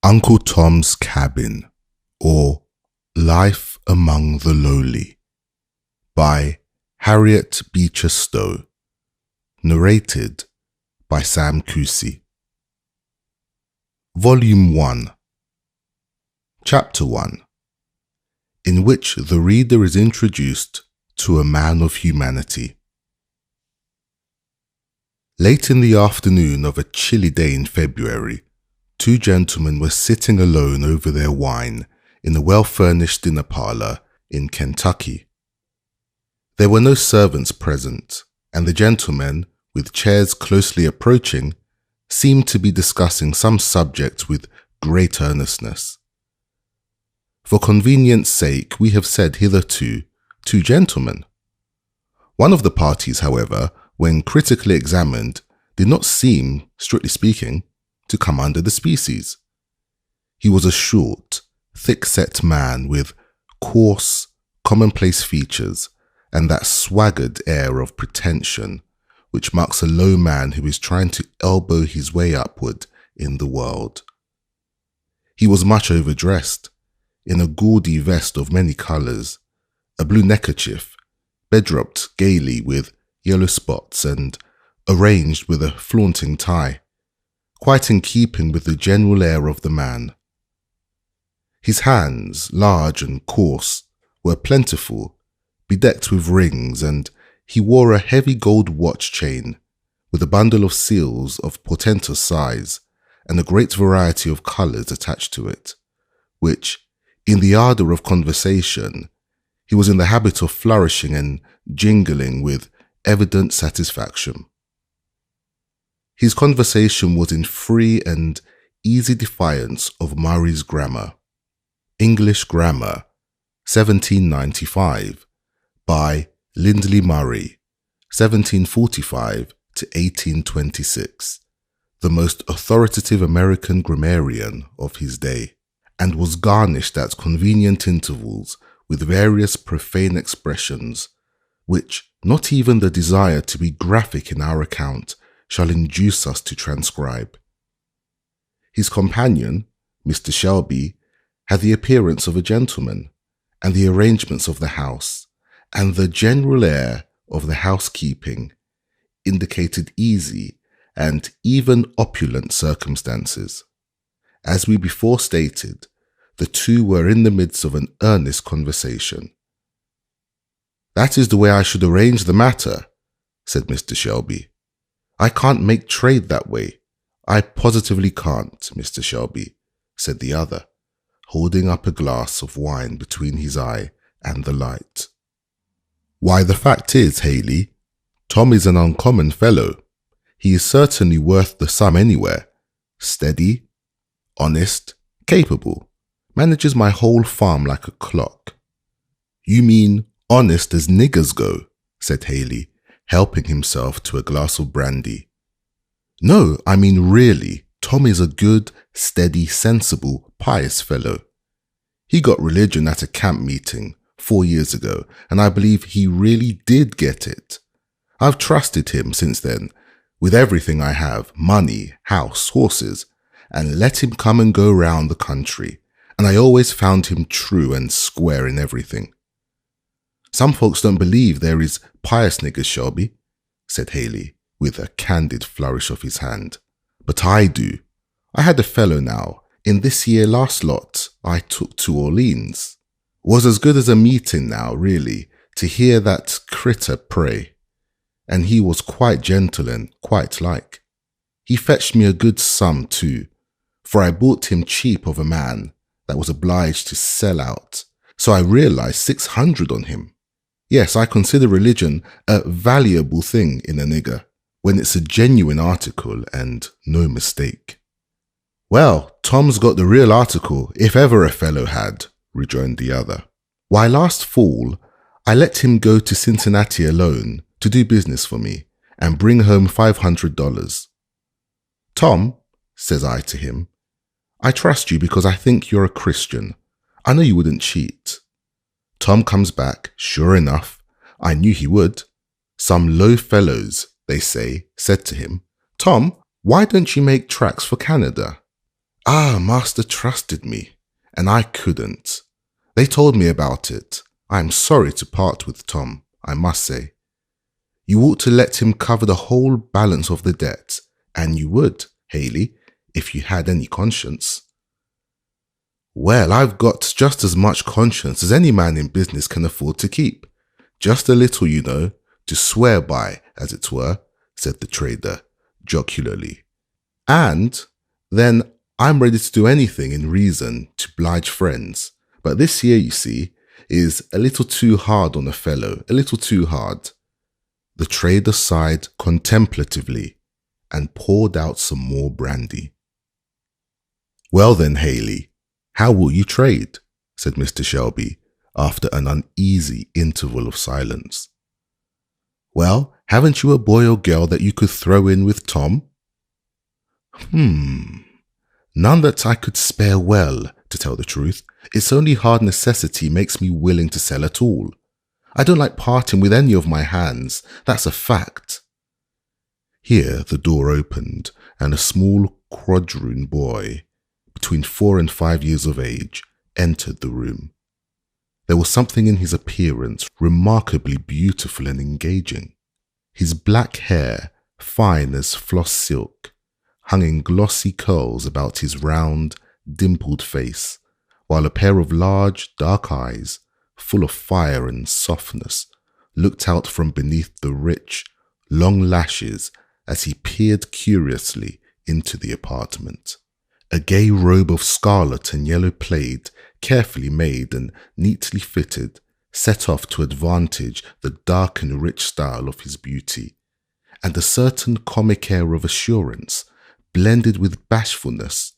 Uncle Tom's Cabin, or Life Among the Lowly, by Harriet Beecher Stowe, narrated by Sam Cousy. Volume 1, Chapter 1, in which the reader is introduced to a man of humanity. Late in the afternoon of a chilly day in February, two gentlemen were sitting alone over their wine in a well-furnished dinner parlour in Kentucky. There were no servants present, and the gentlemen, with chairs closely approaching, seemed to be discussing some subject with great earnestness. For convenience sake, we have said hitherto two gentlemen. One of the parties, however, when critically examined, did not seem, strictly speaking, to come under the species. He was a short, thick-set man with coarse, commonplace features and that swaggered air of pretension which marks a low man who is trying to elbow his way upward in the world. He was much overdressed, in a gaudy vest of many colours, a blue neckerchief, bedropped gaily with yellow spots and arranged with a flaunting tie, quite in keeping with the general air of the man. His hands, large and coarse, were plentiful, bedecked with rings, and he wore a heavy gold watch chain with a bundle of seals of portentous size and a great variety of colours attached to it, which, in the ardour of conversation, he was in the habit of flourishing and jingling with evident satisfaction. His conversation was in free and easy defiance of Murray's Grammar, English Grammar, 1795, by Lindley Murray, 1745 to 1826, the most authoritative American grammarian of his day, and was garnished at convenient intervals with various profane expressions, which not even the desire to be graphic in our account shall induce us to transcribe. His companion, Mr. Shelby, had the appearance of a gentleman, and the arrangements of the house, and the general air of the housekeeping indicated easy and even opulent circumstances. As we before stated, the two were in the midst of an earnest conversation. "That is the way I should arrange the matter," said Mr. Shelby. "I can't make trade that way. I positively can't, Mr. Shelby," said the other, holding up a glass of wine between his eye and the light. "Why, the fact is, Haley, Tom is an uncommon fellow. He is certainly worth the sum anywhere. Steady, honest, capable, manages my whole farm like a clock." "You mean honest as niggers go," said Haley, helping himself to a glass of brandy. "No, I mean really, Tom is a good, steady, sensible, pious fellow. He got religion at a camp meeting 4 years ago, and I believe he really did get it. I've trusted him since then, with everything I have, money, house, horses, and let him come and go round the country, and I always found him true and square in everything." "Some folks don't believe there is pious niggers, Shelby," said Haley, with a candid flourish of his hand. "But I do. I had a fellow now, in this year last lot, I took to Orleans. Was as good as a meeting now, really, to hear that critter pray. And he was quite gentle and quite like. He fetched me a good sum too, for I bought him cheap of a man that was obliged to sell out, so I realized 600 on him. Yes, I consider religion a valuable thing in a nigger, when it's a genuine article and no mistake." "Well, Tom's got the real article, if ever a fellow had," rejoined the other. "Why, last fall, I let him go to Cincinnati alone to do business for me and bring home $500. 'Tom,' says I to him, 'I trust you because I think you're a Christian. I know you wouldn't cheat.' Tom comes back, sure enough, I knew he would. Some low fellows, they say, said to him, 'Tom, why don't you make tracks for Canada?' Master trusted me, and I couldn't. They told me about it. I am sorry to part with Tom, I must say. You ought to let him cover the whole balance of the debt, and you would, Haley, if you had any conscience. Well, I've got just as much conscience as any man in business can afford to keep. Just a little, you know, to swear by, as it were, said the trader, jocularly. And then I'm ready to do anything in reason to oblige friends. But this year, you see, is a little too hard on a fellow, a little too hard. The trader sighed contemplatively and poured out some more brandy. Well then, Haley, how will you trade? Said Mr. Shelby, after an uneasy interval of silence. Well, haven't you a boy or girl that you could throw in with Tom? None that I could spare well, to tell the truth. It's only hard necessity makes me willing to sell at all. I don't like parting with any of my hands, that's a fact. Here the door opened, and a small quadroon boy, between 4 and 5 years of age, entered the room. There was something in his appearance remarkably beautiful and engaging. His black hair, fine as floss silk, hung in glossy curls about his round, dimpled face, while a pair of large, dark eyes, full of fire and softness, looked out from beneath the rich, long lashes as he peered curiously into the apartment. A gay robe of scarlet and yellow plaid, carefully made and neatly fitted, set off to advantage the dark and rich style of his beauty, and a certain comic air of assurance, blended with bashfulness,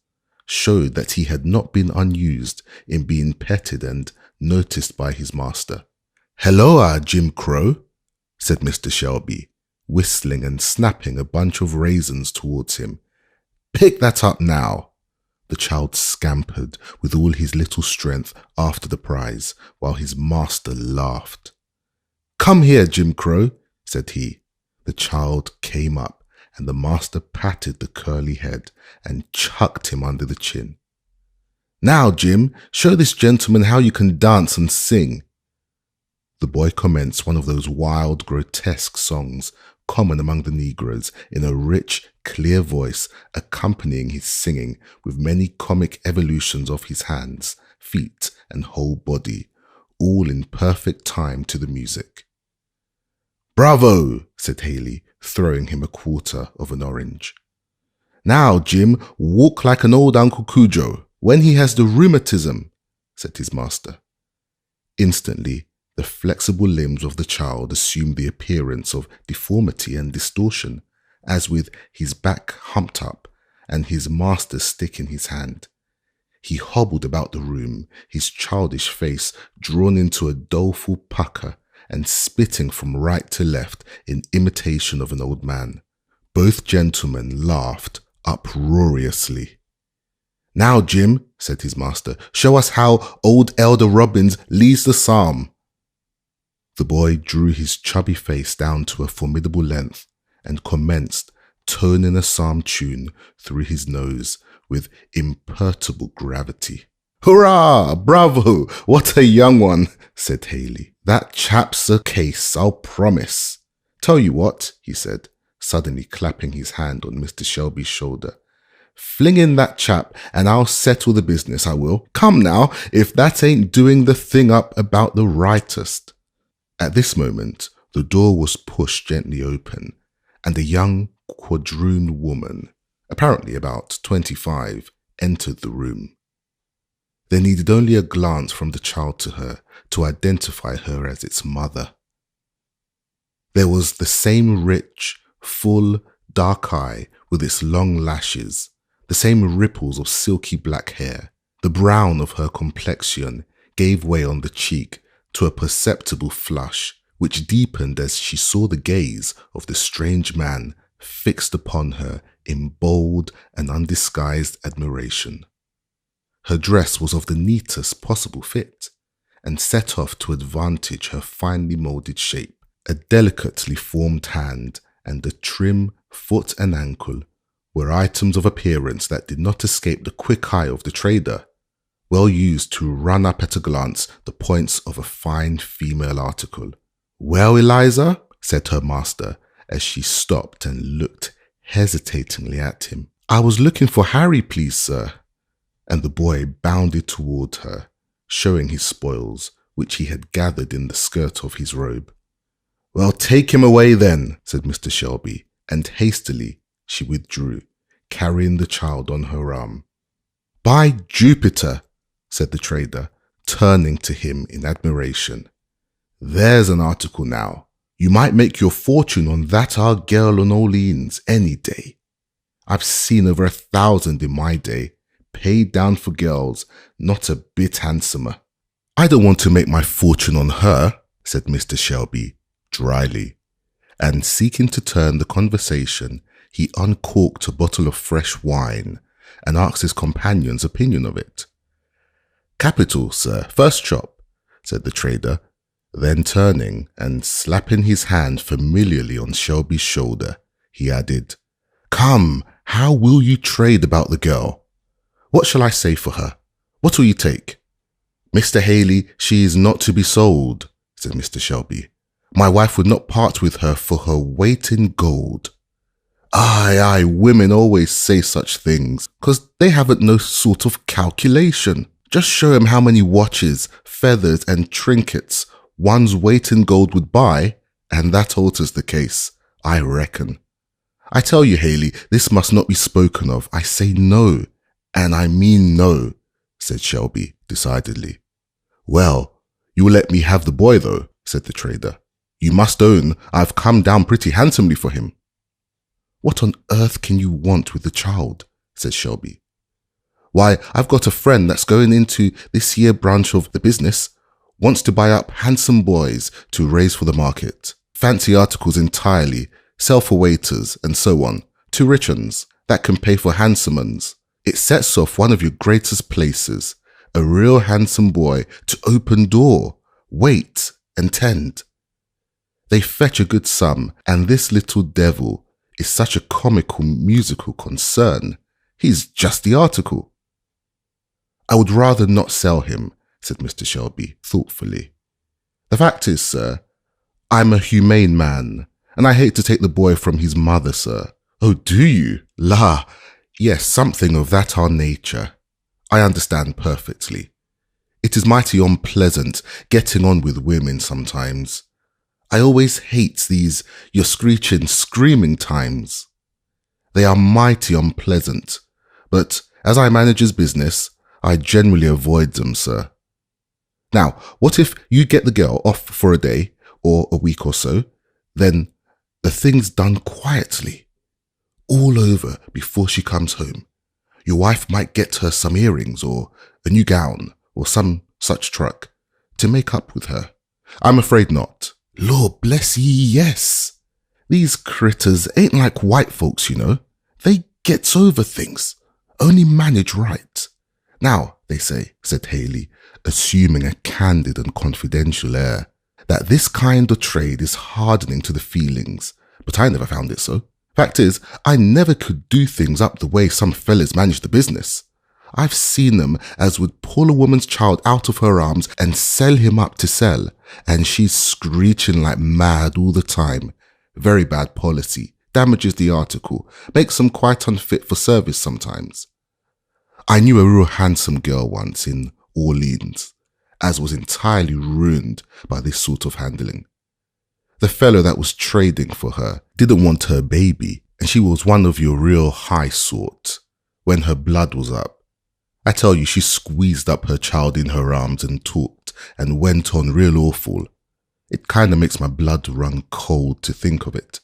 showed that he had not been unused in being petted and noticed by his master. "Helloa, Jim Crow," said Mr. Shelby, whistling and snapping a bunch of raisins towards him. "Pick that up now." The child scampered with all his little strength after the prize, while his master laughed. "Come here, Jim Crow," said he. The child came up, and the master patted the curly head and chucked him under the chin. "Now, Jim, show this gentleman how you can dance and sing." The boy commenced one of those wild, grotesque songs common among the Negroes, in a rich, clear voice, accompanying his singing with many comic evolutions of his hands, feet, and whole body, all in perfect time to the music. "Bravo!" said Haley, throwing him a quarter of an orange. "Now, Jim, walk like an old Uncle Cujo, when he has the rheumatism," said his master. Instantly, the flexible limbs of the child assumed the appearance of deformity and distortion, as with his back humped up and his master's stick in his hand. He hobbled about the room, his childish face drawn into a doleful pucker and spitting from right to left in imitation of an old man. Both gentlemen laughed uproariously. "Now, Jim," said his master, "show us how old Elder Robbins leads the psalm." The boy drew his chubby face down to a formidable length and commenced toning a psalm tune through his nose with imperturbable gravity. "Hurrah! Bravo! What a young one!" said Haley. "That chap's a case, I'll promise. Tell you what," he said, suddenly clapping his hand on Mr. Shelby's shoulder. "Fling in that chap and I'll settle the business, I will. Come now, if that ain't doing the thing up about the rightest." At this moment, the door was pushed gently open, and a young quadroon woman, apparently about 25, entered the room. There needed only a glance from the child to her to identify her as its mother. There was the same rich, full, dark eye with its long lashes, the same ripples of silky black hair. The brown of her complexion gave way on the cheek to a perceptible flush, which deepened as she saw the gaze of the strange man fixed upon her in bold and undisguised admiration. Her dress was of the neatest possible fit, and set off to advantage her finely moulded shape. A delicately formed hand and a trim foot and ankle were items of appearance that did not escape the quick eye of the trader, well used to run up at a glance the points of a fine female article. "Well, Eliza," said her master as she stopped and looked hesitatingly at him. "I was looking for Harry, please, sir." And the boy bounded toward her, showing his spoils, which he had gathered in the skirt of his robe. "Well, take him away then," said Mr. Shelby, and hastily she withdrew, carrying the child on her arm. "By Jupiter," said the trader, turning to him in admiration. "There's an article now. You might make your fortune on that our girl on Orleans any day. I've seen over 1,000 in my day, paid down for girls not a bit handsomer." "I don't want to make my fortune on her," said Mr. Shelby dryly, and seeking to turn the conversation, he uncorked a bottle of fresh wine and asked his companion's opinion of it. "Capital, sir, first chop," said the trader, then turning and slapping his hand familiarly on Shelby's shoulder, he added, "Come, how will you trade about the girl? What shall I say for her? What will you take?" "Mr. Haley, she is not to be sold," said Mr. Shelby. "My wife would not part with her for her weight in gold." Aye, women always say such things, 'cause they haven't no sort of calculation. Just show 'em how many watches, feathers and trinkets one's weight in gold would buy, and that alters the case, I reckon. I tell you, Haley, this must not be spoken of. I say no, and I mean no, said Shelby decidedly. "Well, you will let me have the boy though," said the trader. "You must own I've come down pretty handsomely for him." "What on earth can you want with the child?" said Shelby. "Why, I've got a friend that's going into this here branch of the business, wants to buy up handsome boys to raise for the market. Fancy articles entirely, sell for waiters and so on, to rich uns that can pay for handsome uns. It sets off one of your greatest places, a real handsome boy to open door, wait and tend. They fetch a good sum, and this little devil is such a comical musical concern. He's just the article." "I would rather not sell him," said Mr. Shelby thoughtfully. "The fact is, sir, I'm a humane man, and I hate to take the boy from his mother, sir." "Oh, do you? La, yes, something of that our nature. I understand perfectly. It is mighty unpleasant getting on with women sometimes. I always hate these your screeching, screaming times. They are mighty unpleasant, but as I manage his business, I generally avoid them, sir. Now, what if you get the girl off for a day or a week or so, then the thing's done quietly, all over before she comes home. Your wife might get her some earrings or a new gown or some such truck to make up with her. I'm afraid not." "Lord bless ye, yes. These critters ain't like white folks, you know. They gets over things, only manage right. Now, they say," said Haley, assuming a candid and confidential air, "that this kind of trade is hardening to the feelings, but I never found it so. Fact is, I never could do things up the way some fellas manage the business. I've seen them as would pull a woman's child out of her arms and sell him up to sell, and she's screeching like mad all the time. Very bad policy, damages the article, makes them quite unfit for service sometimes. I knew a real handsome girl once in Orleans, as was entirely ruined by this sort of handling. The fellow that was trading for her didn't want her baby, and she was one of your real high sort. When her blood was up, I tell you, she squeezed up her child in her arms and talked and went on real awful. It kind of makes my blood run cold to think of it.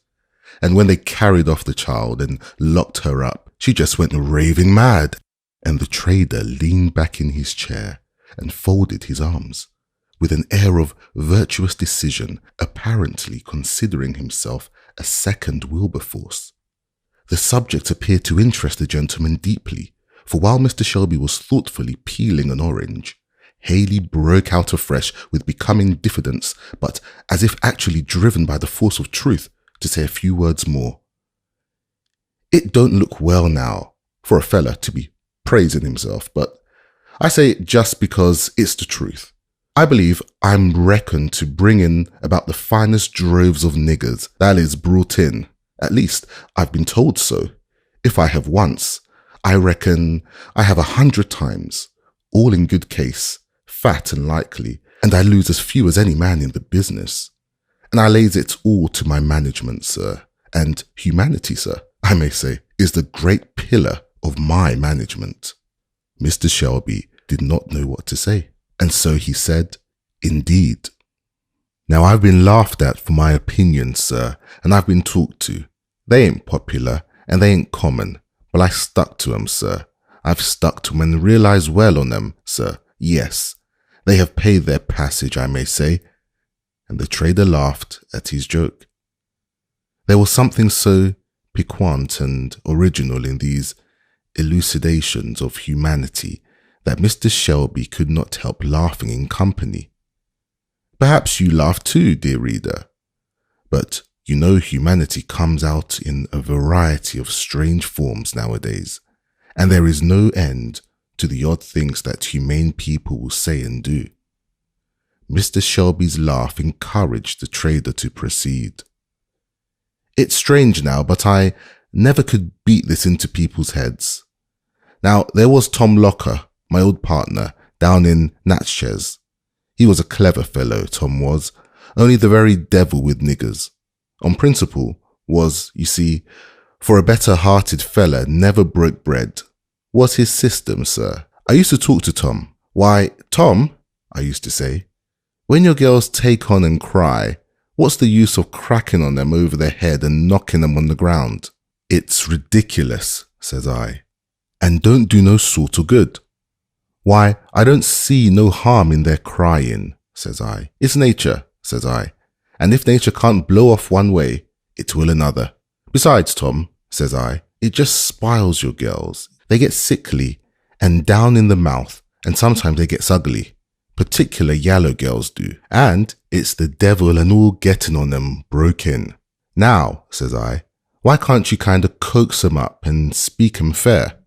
And when they carried off the child and locked her up, she just went raving mad." And the trader leaned back in his chair and folded his arms, with an air of virtuous decision, apparently considering himself a second Wilberforce. The subject appeared to interest the gentleman deeply, for while Mr. Shelby was thoughtfully peeling an orange, Haley broke out afresh with becoming diffidence, but as if actually driven by the force of truth, to say a few words more. It don't look well now for a fella to be praising himself, but I say it just because it's the truth. I believe I'm reckoned to bring in about the finest droves of niggers that is brought in. At least I've been told so. If I have once, I reckon I have 100 times, all in good case, fat and likely, and I lose as few as any man in the business. And I lays it all to my management, sir, and humanity, sir, I may say, is the great pillar of my management. Mr. Shelby did not know what to say, and so he said, "Indeed." Now I've been laughed at for my opinions, sir, and I've been talked to. They ain't popular, and they ain't common, but I stuck to 'em, sir. I've stuck to 'em and realised well on 'em, sir. Yes, they have paid their passage, I may say. And the trader laughed at his joke. There was something so piquant and original in these elucidations of humanity that Mr. Shelby could not help laughing in company. Perhaps you laugh too, dear reader, but you know humanity comes out in a variety of strange forms nowadays, and there is no end to the odd things that humane people will say and do. Mr. Shelby's laugh encouraged the trader to proceed. It's strange now, but I never could beat this into people's heads. Now, there was Tom Locker, my old partner, down in Natchez. He was a clever fellow, Tom was, only the very devil with niggers. On principle was, you see, for a better-hearted fella never broke bread. Was his system, sir. I used to talk to Tom. "Why, Tom," I used to say, "when your girls take on and cry, what's the use of cracking on them over their head and knocking them on the ground?" "It's ridiculous," says I, "and don't do no sort of good." "Why, I don't see no harm in their crying," says I. "It's nature," says I, "and if nature can't blow off one way, it will another. Besides, Tom," says I, "it just spoils your girls. They get sickly and down in the mouth, and sometimes they get ugly. Particular yellow girls do, and it's the devil and all getting on them broke in. Now," says I, "why can't you kind of coax 'em up and speak 'em fair?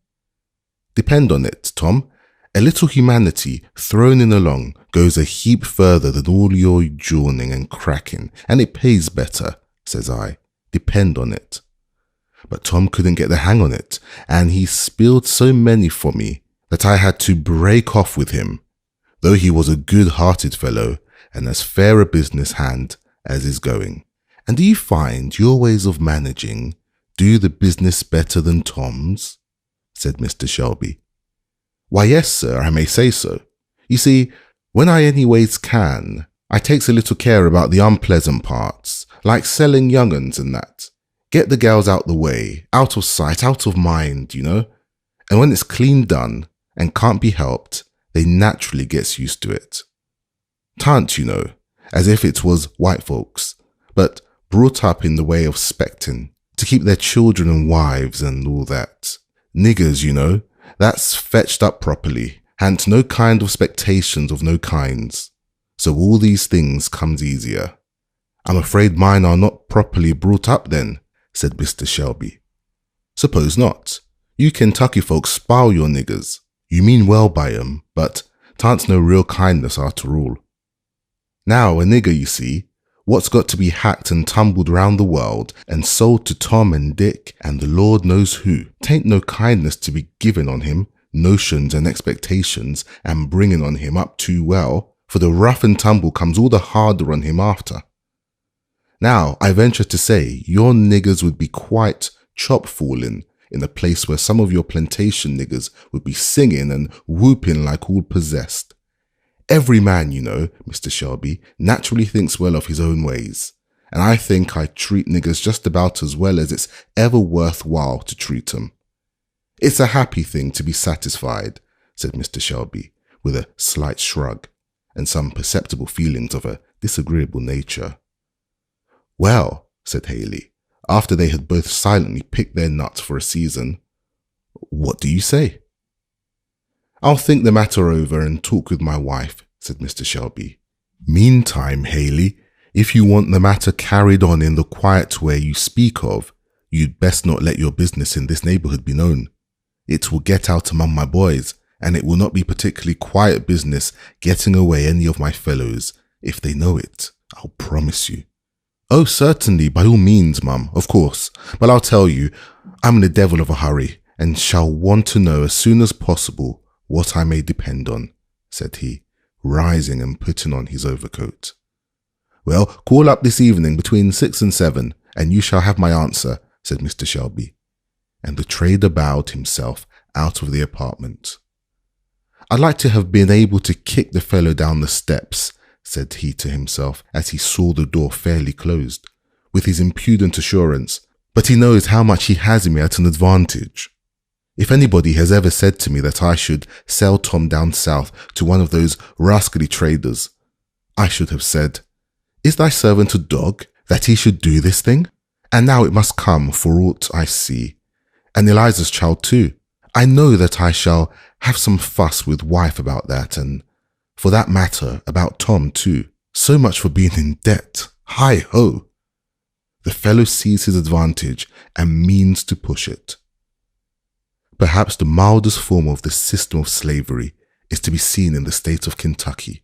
Depend on it, Tom, a little humanity thrown in along goes a heap further than all your jawing and cracking, and it pays better," says I. "Depend on it." But Tom couldn't get the hang on it, and he spilled so many for me that I had to break off with him, though he was a good-hearted fellow and as fair a business hand as is going. "And do you find your ways of managing do the business better than Tom's?" said Mr. Shelby. "Why, yes, sir, I may say so. You see, when I anyways can, I takes a little care about the unpleasant parts, like selling young uns and that. Get the gals out the way, out of sight, out of mind, you know. And when it's clean done and can't be helped, they naturally gets used to it. T'ant, you know, as if it was white folks, but brought up in the way of spectin', to keep their children and wives and all that. Niggers, you know, that's fetched up properly, hant no kind of spectations of no kinds. So all these things comes easier." "I'm afraid mine are not properly brought up then," said Mr. Shelby. "Suppose not. You Kentucky folks spoil your niggers. You mean well by 'em, but t'ant no real kindness after all. Now, a nigger, you see, what's got to be hacked and tumbled round the world and sold to Tom and Dick and the Lord knows who, t'ain't no kindness to be given on him, notions and expectations, and bringing on him up too well, for the rough and tumble comes all the harder on him after. Now, I venture to say, your niggers would be quite chop-falling in a place where some of your plantation niggers would be singing and whooping like all possessed. Every man, you know, Mr. Shelby, naturally thinks well of his own ways, and I think I treat niggers just about as well as it's ever worthwhile to treat 'em. It's a happy thing to be satisfied," said Mr. Shelby, with a slight shrug, and some perceptible feelings of a disagreeable nature. "Well," said Haley, after they had both silently picked their nuts for a season, "what do you say?" "I'll think the matter over and talk with my wife," said Mr. Shelby. "Meantime, Haley, if you want the matter carried on in the quiet way you speak of, You'd best not let your business in this neighbourhood be known. It will get out among my boys, and it will not be particularly quiet business getting away any of my fellows if they know it, I'll promise you. Oh, certainly, by all means, Mum, of course, but I'll tell you, I'm in a devil of a hurry, and shall want to know as soon as possible what I may depend on, said he, rising and putting on his overcoat. Well, call up this evening between 6 and 7, and you shall have my answer, said Mr. Shelby, and the trader bowed himself out of the apartment. I'd like to have been able to kick the fellow down the steps, said he to himself as he saw the door fairly closed, with his impudent assurance, but he knows how much he has me at an advantage. If anybody has ever said to me that I should sell Tom down south to one of those rascally traders, I should have said, "Is thy servant a dog, that he should do this thing?" And now it must come for aught I see. And Eliza's child too. I know that I shall have some fuss with wife about that, and for that matter about Tom too. So much for being in debt. Hi-ho! The fellow sees his advantage and means to push it. Perhaps the mildest form of this system of slavery is to be seen in the state of Kentucky.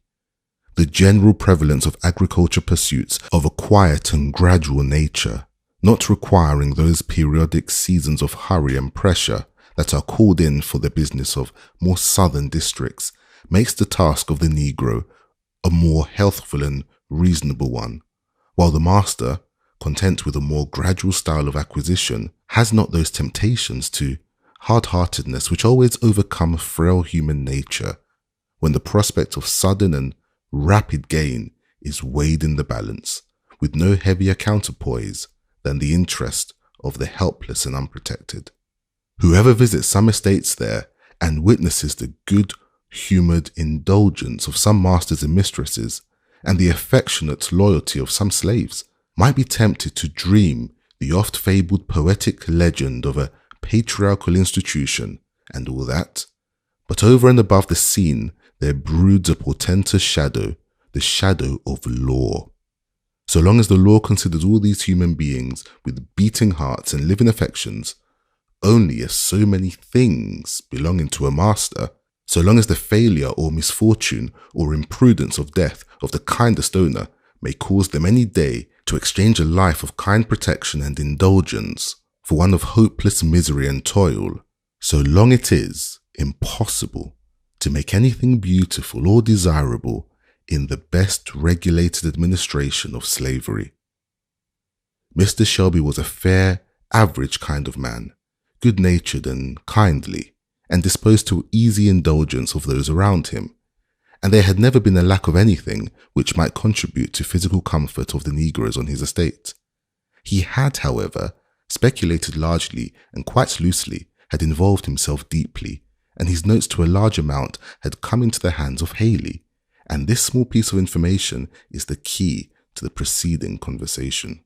The general prevalence of agriculture pursuits of a quiet and gradual nature, not requiring those periodic seasons of hurry and pressure that are called in for the business of more southern districts, makes the task of the Negro a more healthful and reasonable one, while the master, content with a more gradual style of acquisition, has not those temptations to hard-heartedness which always overcome frail human nature when the prospect of sudden and rapid gain is weighed in the balance, with no heavier counterpoise than the interest of the helpless and unprotected. Whoever visits some estates there and witnesses the good-humoured indulgence of some masters and mistresses, and the affectionate loyalty of some slaves, might be tempted to dream the oft-fabled poetic legend of a patriarchal institution and all that, but over and above the scene there broods a portentous shadow, the shadow of law. So long as the law considers all these human beings with beating hearts and living affections only as so many things belonging to a master, so long as the failure or misfortune or imprudence of death of the kindest owner may cause them any day to exchange a life of kind protection and indulgence for one of hopeless misery and toil, so long it is impossible to make anything beautiful or desirable in the best regulated administration of slavery. Mr. Shelby was a fair, average kind of man, good-natured and kindly, and disposed to easy indulgence of those around him, and there had never been a lack of anything which might contribute to physical comfort of the Negroes on his estate. He had, however, speculated largely and quite loosely, had involved himself deeply, and his notes to a large amount had come into the hands of Haley, and this small piece of information is the key to the preceding conversation.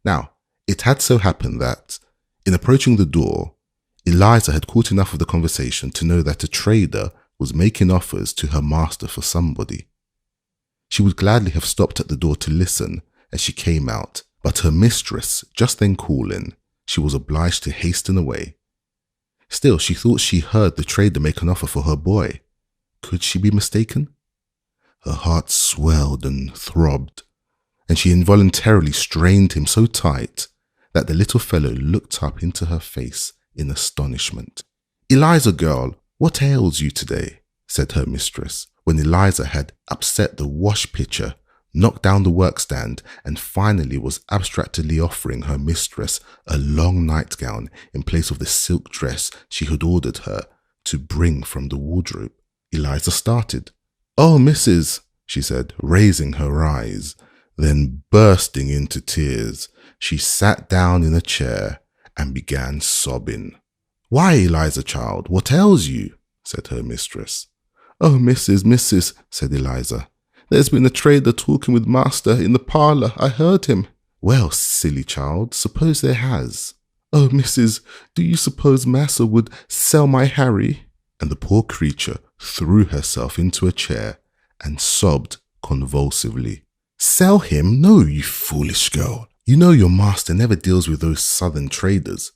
Now, it had so happened that, in approaching the door, Eliza had caught enough of the conversation to know that a trader was making offers to her master for somebody. She would gladly have stopped at the door to listen as she came out, but her mistress just then calling, she was obliged to hasten away. Still, she thought she heard the trader make an offer for her boy. Could she be mistaken? Her heart swelled and throbbed, and she involuntarily strained him so tight that the little fellow looked up into her face in astonishment. "Eliza, girl, what ails you today?" said her mistress, when Eliza had upset the wash pitcher, knocked down the workstand, and finally was abstractedly offering her mistress a long nightgown in place of the silk dress she had ordered her to bring from the wardrobe. Eliza started. "Oh, missus," she said, raising her eyes, then bursting into tears, she sat down in a chair and began sobbing. "Why, Eliza, child, what ails you?" said her mistress. "Oh, missus, said Eliza. "There's been a trader talking with master in the parlour. I heard him." "Well, silly child, suppose there has." "Oh, missus, do you suppose massa would sell my Harry?" And the poor creature threw herself into a chair and sobbed convulsively. "Sell him? No, you foolish girl. You know your master never deals with those southern traders,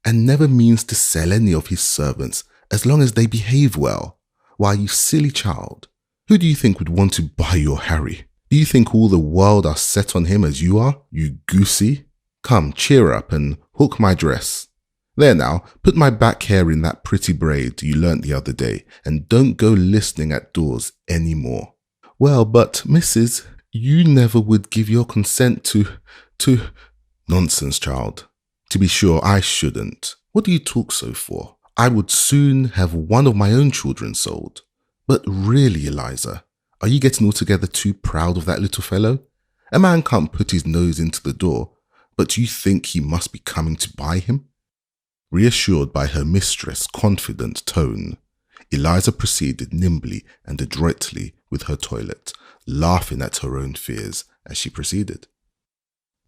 and never means to sell any of his servants as long as they behave well. Why, you silly child, who do you think would want to buy your Harry? Do you think all the world are set on him as you are, you goosey? Come, cheer up and hook my dress. There now, put my back hair in that pretty braid you learnt the other day, and don't go listening at doors any more. Well, but, Mrs., you never would give your consent to... Nonsense, child. To be sure, I shouldn't. What do you talk so for? I would soon have one of my own children sold. But really, Eliza, are you getting altogether too proud of that little fellow? A man can't put his nose into the door, but you think he must be coming to buy him? Reassured by her mistress' confident tone, Eliza proceeded nimbly and adroitly with her toilet, laughing at her own fears as she proceeded.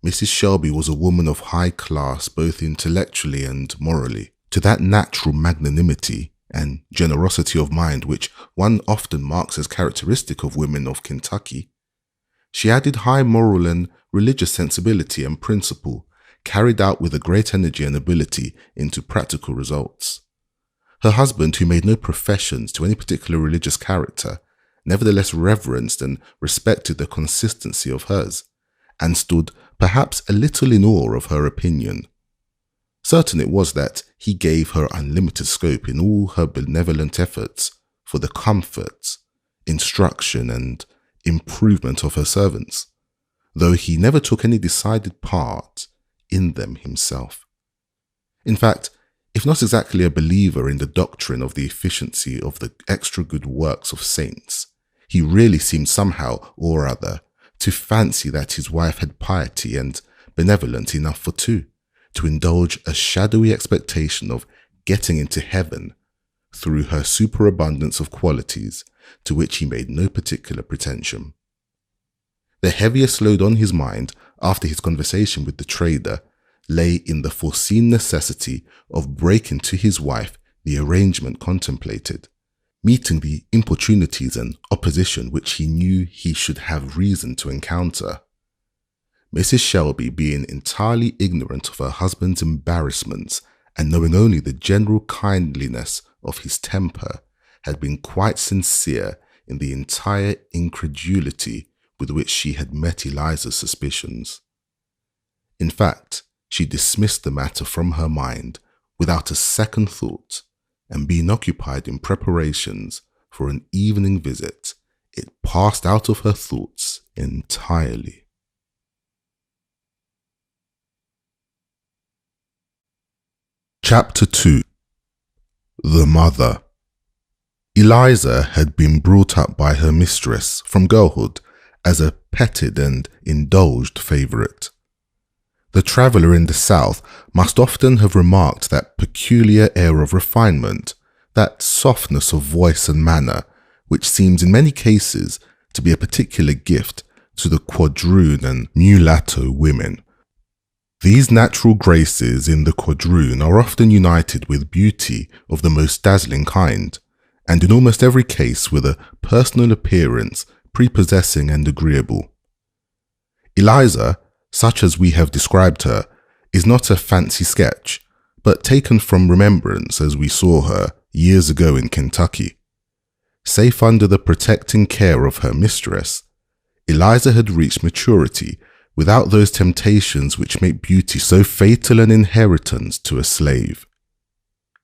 Mrs. Shelby was a woman of high class both intellectually and morally. To that natural magnanimity and generosity of mind which one often marks as characteristic of women of Kentucky, she added high moral and religious sensibility and principle, carried out with a great energy and ability into practical results. Her husband, who made no professions to any particular religious character, nevertheless reverenced and respected the consistency of hers, and stood perhaps a little in awe of her opinion. Certain it was that he gave her unlimited scope in all her benevolent efforts for the comfort, instruction, and improvement of her servants, though he never took any decided part in them himself. In fact, if not exactly a believer in the doctrine of the efficiency of the extra good works of saints, he really seemed somehow or other to fancy that his wife had piety and benevolence enough for two, to indulge a shadowy expectation of getting into heaven through her superabundance of qualities to which he made no particular pretension. The heaviest load on his mind after his conversation with the trader lay in the foreseen necessity of breaking to his wife the arrangement contemplated, meeting the importunities and opposition which he knew he should have reason to encounter. Mrs. Shelby, being entirely ignorant of her husband's embarrassments and knowing only the general kindliness of his temper, had been quite sincere in the entire incredulity with which she had met Eliza's suspicions. In fact, she dismissed the matter from her mind without a second thought, and being occupied in preparations for an evening visit, it passed out of her thoughts entirely. Chapter 2. The Mother. Eliza had been brought up by her mistress from girlhood as a petted and indulged favourite. The traveller in the South must often have remarked that peculiar air of refinement, that softness of voice and manner, which seems in many cases to be a particular gift to the quadroon and mulatto women. These natural graces in the quadroon are often united with beauty of the most dazzling kind, and in almost every case with a personal appearance prepossessing and agreeable. Eliza, such as we have described her, is not a fancy sketch, but taken from remembrance as we saw her years ago in Kentucky. Safe under the protecting care of her mistress, Eliza had reached maturity without those temptations which make beauty so fatal an inheritance to a slave.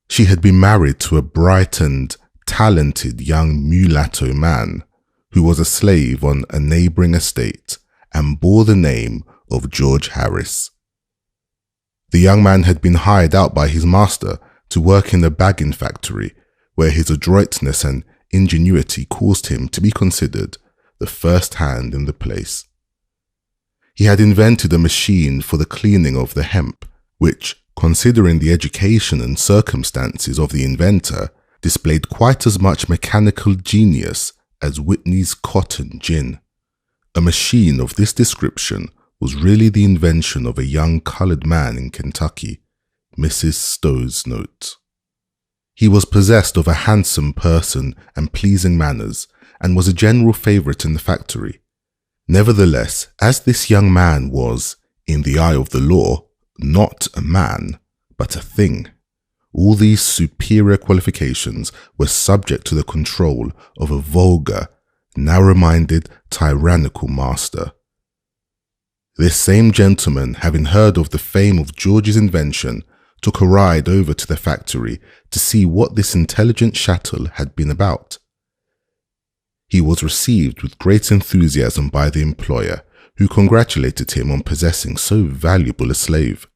She had been married to a bright and talented young mulatto man, who was a slave on a neighbouring estate and bore the name of George Harris. The young man had been hired out by his master to work in a bagging factory, where his adroitness and ingenuity caused him to be considered the first hand in the place. He had invented a machine for the cleaning of the hemp, which, considering the education and circumstances of the inventor, displayed quite as much mechanical genius as Whitney's cotton gin. A machine of this description was really the invention of a young coloured man in Kentucky, Mrs. Stowe's note. He was possessed of a handsome person and pleasing manners, and was a general favourite in the factory. Nevertheless, as this young man was, In the eye of the law, not a man, but a thing. All these superior qualifications were subject to the control of a vulgar, narrow-minded, tyrannical master. This same gentleman, having heard of the fame of George's invention, took a ride over to the factory to see what this intelligent chattel had been about. He was received with great enthusiasm by the employer, who congratulated him on possessing so valuable a slave.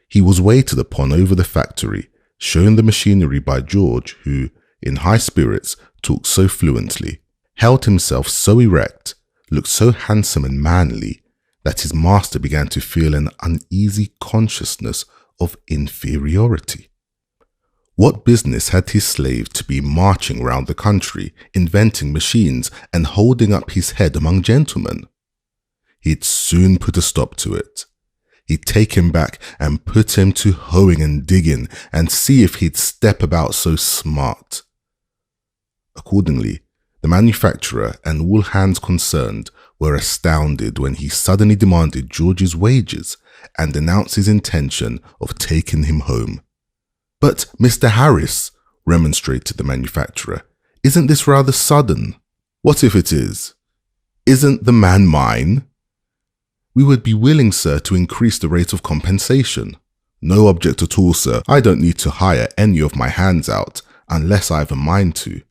He was waited upon over the factory, shown the machinery by George, who, in high spirits, talked so fluently, held himself so erect, looked so handsome and manly, that his master began to feel an uneasy consciousness of inferiority. What business had his slave to be marching round the country, inventing machines and holding up his head among gentlemen? He'd soon put a stop to it. He'd take him back and put him to hoeing and digging and see if he'd step about so smart. Accordingly, the manufacturer and all hands concerned were astounded when he suddenly demanded George's wages and announced his intention of taking him home. "But, Mr. Harris," remonstrated the manufacturer, "isn't this rather sudden?" "What if it is? Isn't the man mine?" "We would be willing, sir, to increase the rate of compensation." "No object at all, sir. I don't need to hire any of my hands out unless I've a mind to."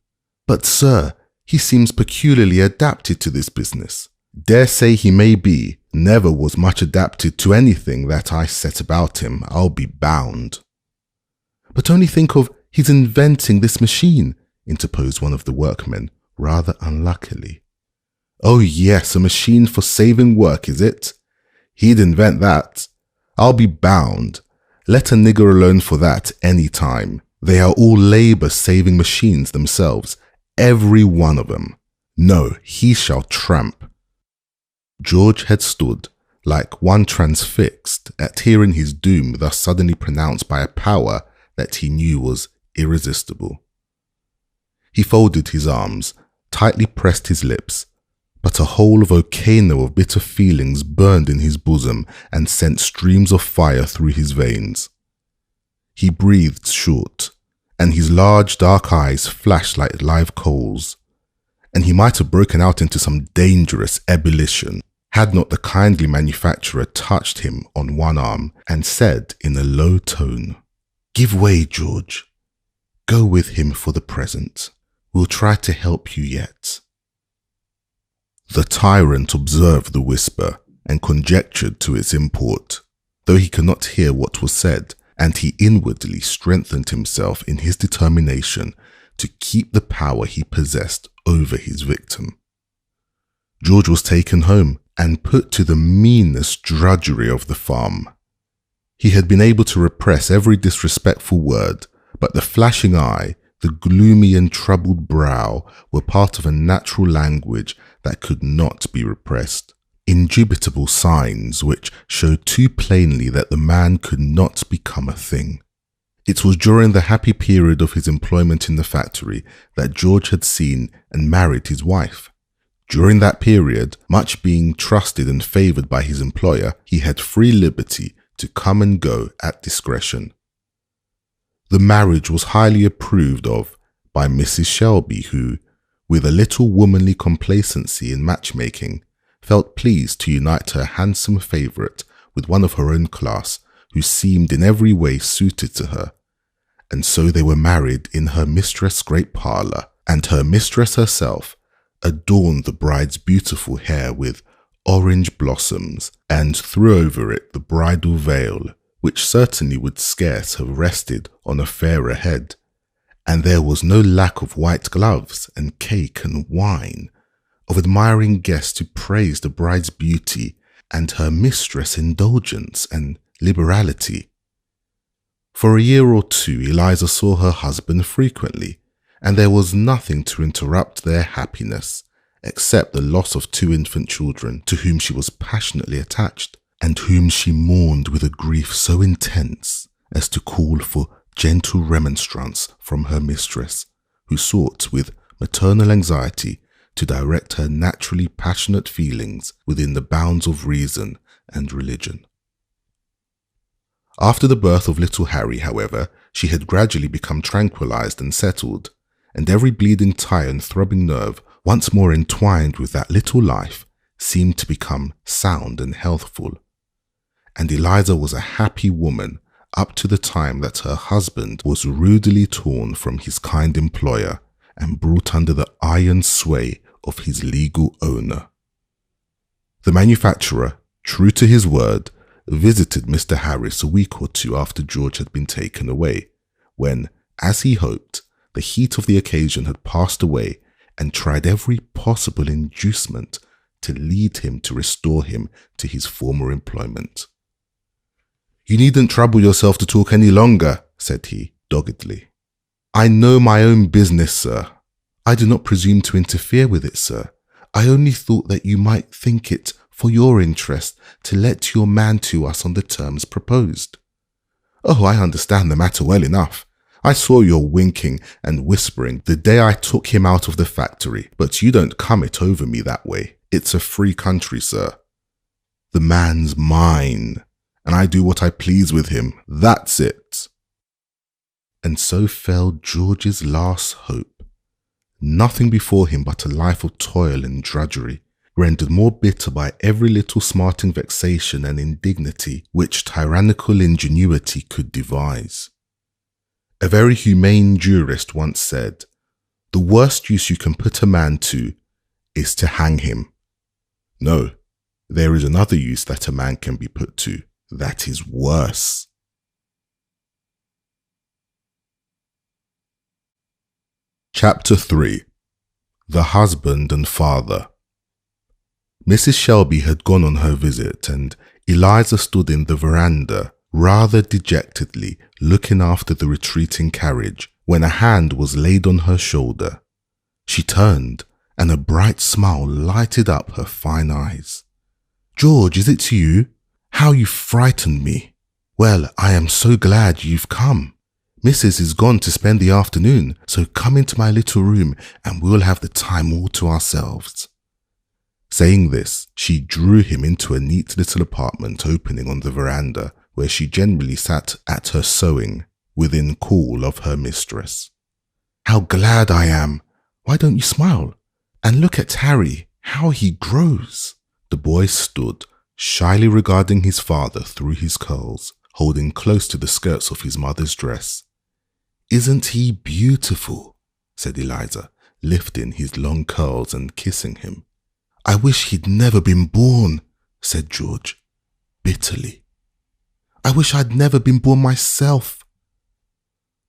"But, sir, he seems peculiarly adapted to this business." "Dare say he may be. Never was much adapted to anything that I set about him, I'll be bound." "But only think of his inventing this machine," interposed one of the workmen, rather unluckily. "Oh yes, a machine for saving work, is it? He'd invent that. I'll be bound. Let a nigger alone for that any time. They are all labour-saving machines themselves, every one of them. No, he shall tramp." George had stood, like one transfixed, at hearing his doom thus suddenly pronounced by a power that he knew was irresistible. He folded his arms, tightly pressed his lips, but a whole volcano of bitter feelings burned in his bosom and sent streams of fire through his veins. He breathed short, and his large dark eyes flashed like live coals, and he might have broken out into some dangerous ebullition, had not the kindly manufacturer touched him on one arm and said in a low tone, "Give way, George. Go with him for the present. We'll try to help you yet." The tyrant observed the whisper and conjectured to its import, though he could not hear what was said, and he inwardly strengthened himself in his determination to keep the power he possessed over his victim. George was taken home and put to the meanest drudgery of the farm. He had been able to repress every disrespectful word, but the flashing eye, the gloomy and troubled brow were part of a natural language that could not be repressed. Indubitable signs which showed too plainly that the man could not become a thing. It was during the happy period of his employment in the factory that George had seen and married his wife. During that period, much being trusted and favoured by his employer, he had free liberty to come and go at discretion. The marriage was highly approved of by Mrs. Shelby, who, with a little womanly complacency in matchmaking, felt pleased to unite her handsome favourite with one of her own class who seemed in every way suited to her, and so they were married in her mistress' great parlour, and her mistress herself adorned the bride's beautiful hair with orange blossoms and threw over it the bridal veil, which certainly would scarce have rested on a fairer head, and there was no lack of white gloves and cake and wine, of admiring guests to praise the bride's beauty and her mistress' indulgence and liberality. For a year or two Eliza saw her husband frequently, and there was nothing to interrupt their happiness, except the loss of 2 infant children to whom she was passionately attached, and whom she mourned with a grief so intense as to call for gentle remonstrance from her mistress, who sought with maternal anxiety to direct her naturally passionate feelings within the bounds of reason and religion. After the birth of little Harry, however, she had gradually become tranquilized and settled, and every bleeding tie and throbbing nerve, once more entwined with that little life, seemed to become sound and healthful. And Eliza was a happy woman up to the time that her husband was rudely torn from his kind employer and brought under the iron sway of his legal owner. The manufacturer, true to his word, visited Mr. Harris a week or two after George had been taken away, when, as he hoped, the heat of the occasion had passed away, and tried every possible inducement to lead him to restore him to his former employment. "You needn't trouble yourself to talk any longer," said he, doggedly. "I know my own business, sir. I do not presume to interfere with it, sir. I only thought that you might think it for your interest to let your man to us on the terms proposed." "Oh, I understand the matter well enough. I saw your winking and whispering the day I took him out of the factory, but you don't come it over me that way. It's a free country, sir. The man's mine, and I do what I please with him. That's it." And so fell George's last hope. Nothing before him but a life of toil and drudgery, rendered more bitter by every little smarting vexation and indignity which tyrannical ingenuity could devise. A very humane jurist once said, "The worst use you can put a man to is to hang him." No, there is another use that a man can be put to that is worse. Chapter 3. The Husband and Father. Mrs. Shelby had gone on her visit, and Eliza stood in the veranda, rather dejectedly looking after the retreating carriage, when a hand was laid on her shoulder. She turned, and a bright smile lighted up her fine eyes. "George, is it you? How you frightened me. Well, I am so glad you've come. Mrs. is gone to spend the afternoon, so come into my little room and we'll have the time all to ourselves." Saying this, she drew him into a neat little apartment opening on the veranda, where she generally sat at her sewing, within call of her mistress. "How glad I am! Why don't you smile? And look at Harry, how he grows!" The boy stood, shyly regarding his father through his curls, holding close to the skirts of his mother's dress. "Isn't he beautiful?" said Eliza, lifting his long curls and kissing him. "I wish he'd never been born," said George, bitterly. "I wish I'd never been born myself."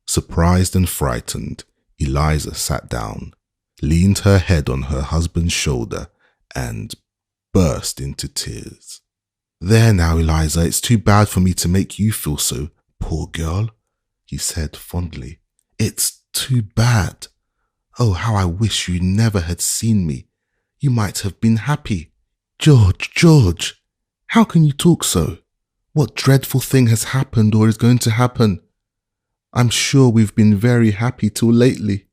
Surprised and frightened, Eliza sat down, leaned her head on her husband's shoulder, and burst into tears. "There now, Eliza, it's too bad for me to make you feel so, poor girl," he said fondly. "It's too bad. Oh, how I wish you never had seen me. You might have been happy." "George, George, how can you talk so? What dreadful thing has happened or is going to happen? I'm sure we've been very happy till lately."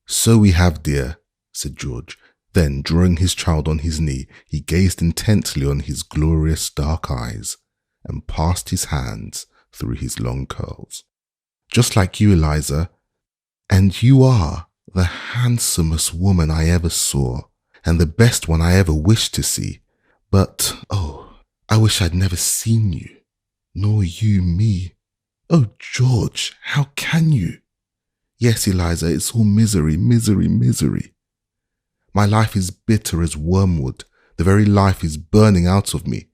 "So we have, dear," said George. Then, drawing his child on his knee, he gazed intently on his glorious dark eyes and passed his hands through his long curls. "Just like you, Eliza. And you are the handsomest woman I ever saw, and the best one I ever wished to see. But, oh, I wish I'd never seen you, nor you me. Oh, George, how can you? Yes, Eliza, it's all misery, misery, misery. My life is bitter as wormwood. The very life is burning out of me.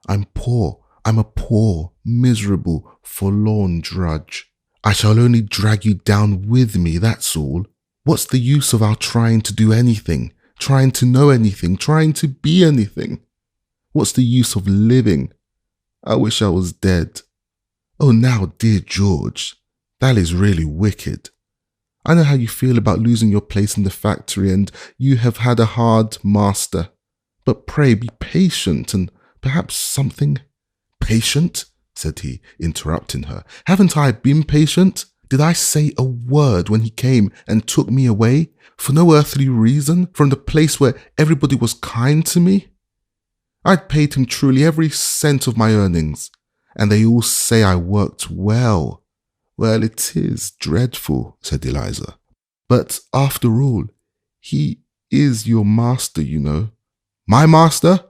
I'm poor. I'm a poor, miserable, forlorn drudge. I shall only drag you down with me, that's all. What's the use of our trying to do anything, trying to know anything, trying to be anything? What's the use of living? I wish I was dead. Oh, now, dear George, that is really wicked. I know how you feel about losing your place in the factory, and you have had a hard master. But pray be patient, and perhaps something—" "Patient?" said he, interrupting her. "Haven't I been patient? Did I say a word when he came and took me away, for no earthly reason, from the place where everybody was kind to me? I'd paid him truly every cent of my earnings, and they all say I worked well. Well, it is dreadful, said Eliza. But after all, he is your master, you know. My master?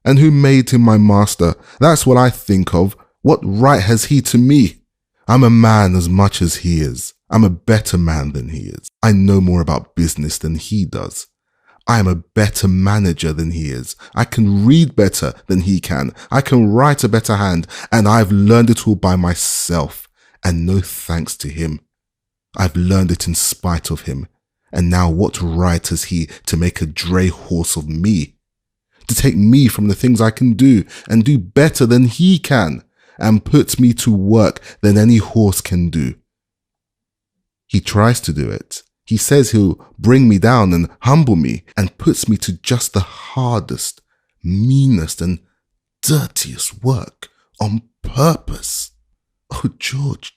And who made him my master? That's what I think of. What right has he to me? I'm a man as much as he is. I'm a better man than he is. I know more about business than he does. I am a better manager than he is. I can read better than he can. I can write a better hand, and I've learned it all by myself, and no thanks to him. I've learned it in spite of him, and now what right has he to make a dray horse of me? To take me from the things I can do and do better than he can, and put me to work than any horse can do. He tries to do it. He says he'll bring me down and humble me and puts me to just the hardest, meanest and dirtiest work on purpose. Oh, George,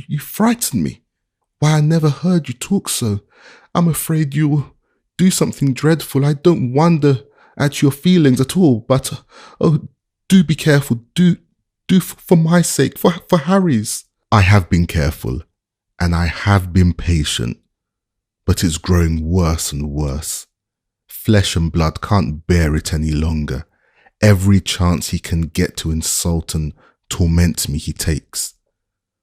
you frighten me. Why, I never heard you talk so. I'm afraid you will do something dreadful. I don't wonder at your feelings at all, but, oh, do be careful. Do for my sake, for Harry's. I have been careful, and I have been patient. But it's growing worse and worse. Flesh and blood can't bear it any longer. Every chance he can get to insult and torment me he takes.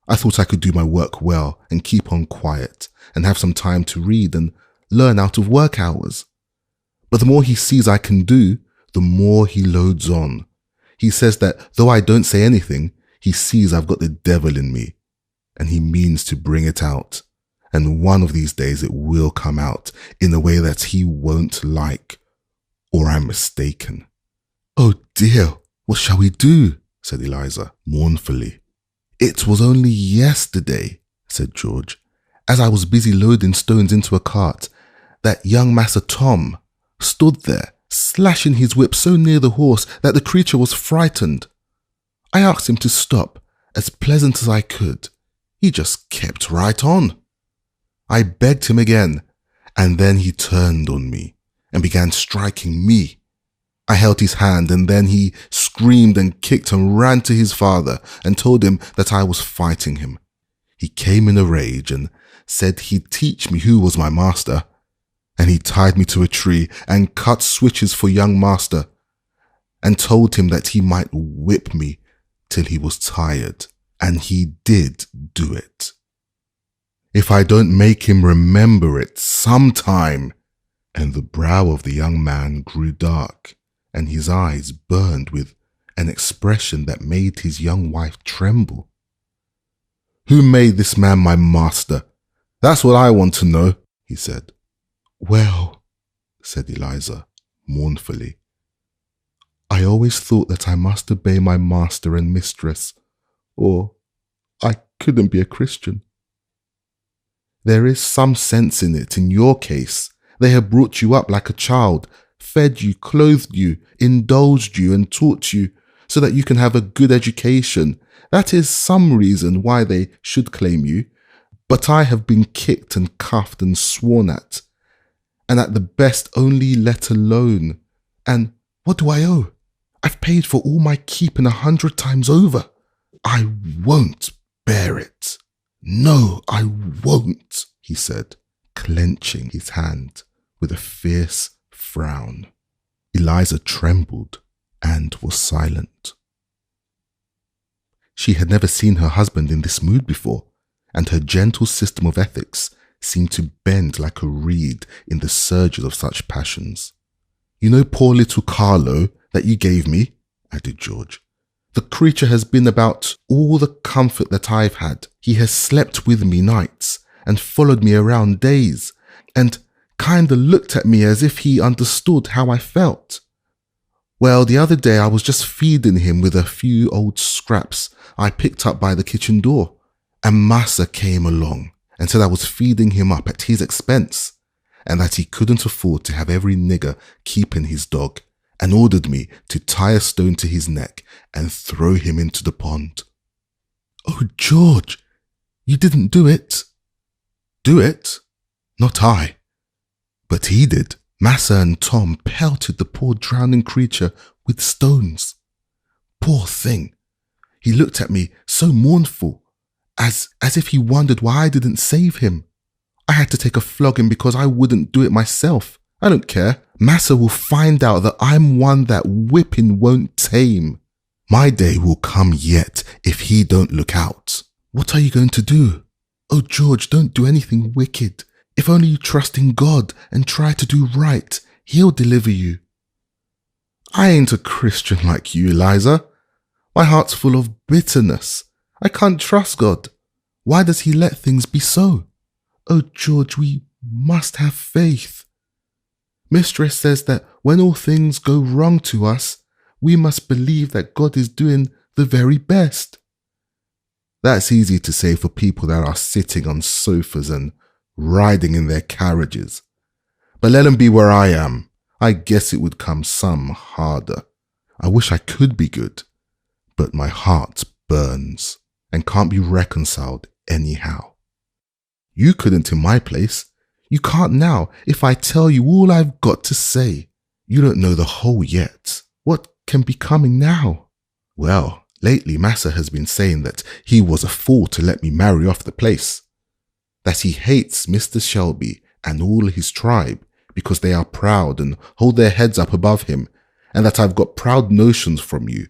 I thought I could do my work well and keep on quiet and have some time to read and learn out of work hours. But the more he sees I can do, the more he loads on. He says that though I don't say anything, he sees I've got the devil in me, and he means to bring it out. And one of these days it will come out in a way that he won't like, or I'm mistaken. Oh dear, what shall we do? Said Eliza mournfully. It was only yesterday, said George, as I was busy loading stones into a cart, that young Massa Tom stood there, slashing his whip so near the horse that the creature was frightened. I asked him to stop, as pleasant as I could. He just kept right on. I begged him again, and then he turned on me and began striking me. I held his hand, and then he screamed and kicked and ran to his father and told him that I was fighting him. He came in a rage and said he'd teach me who was my master, and he tied me to a tree and cut switches for young master and told him that he might whip me till he was tired, and he did do it. If I don't make him remember it sometime. And the brow of the young man grew dark, and his eyes burned with an expression that made his young wife tremble. Who made this man my master? That's what I want to know, he said. Well, said Eliza mournfully, I always thought that I must obey my master and mistress, or I couldn't be a Christian. There is some sense in it in your case. They have brought you up like a child, fed you, clothed you, indulged you and taught you so that you can have a good education. That is some reason why they should claim you. But I have been kicked and cuffed and sworn at, and at the best only let alone. And what do I owe? I've paid for all my keeping 100 times over. I won't bear it. No, I won't, he said, clenching his hand with a fierce frown. Eliza trembled and was silent. She had never seen her husband in this mood before, and her gentle system of ethics seemed to bend like a reed in the surges of such passions. You know poor little Carlo that you gave me, added George. The creature has been about all the comfort that I've had. He has slept with me nights and followed me around days and kinda looked at me as if he understood how I felt. Well, the other day I was just feeding him with a few old scraps I picked up by the kitchen door, and Massa came along and said I was feeding him up at his expense and that he couldn't afford to have every nigger keeping his dog, and ordered me to tie a stone to his neck and throw him into the pond. Oh, George, you didn't do it. Do it? Not I. But he did. Massa and Tom pelted the poor drowning creature with stones. Poor thing. He looked at me so mournful, as if he wondered why I didn't save him. I had to take a flogging because I wouldn't do it myself. I don't care. Massa will find out that I'm one that whipping won't tame. My day will come yet if he don't look out. What are you going to do? Oh, George, don't do anything wicked. If only you trust in God and try to do right, He'll deliver you. I ain't a Christian like you, Eliza. My heart's full of bitterness. I can't trust God. Why does He let things be so? Oh, George, we must have faith. Mistress says that when all things go wrong to us, we must believe that God is doing the very best. That's easy to say for people that are sitting on sofas and riding in their carriages. But let them be where I am. I guess it would come some harder. I wish I could be good, but my heart burns and can't be reconciled anyhow. You couldn't in my place. You can't now if I tell you all I've got to say. You don't know the whole yet. What can be coming now? Well, lately Massa has been saying that he was a fool to let me marry off the place. That he hates Mr. Shelby and all his tribe because they are proud and hold their heads up above him, and that I've got proud notions from you.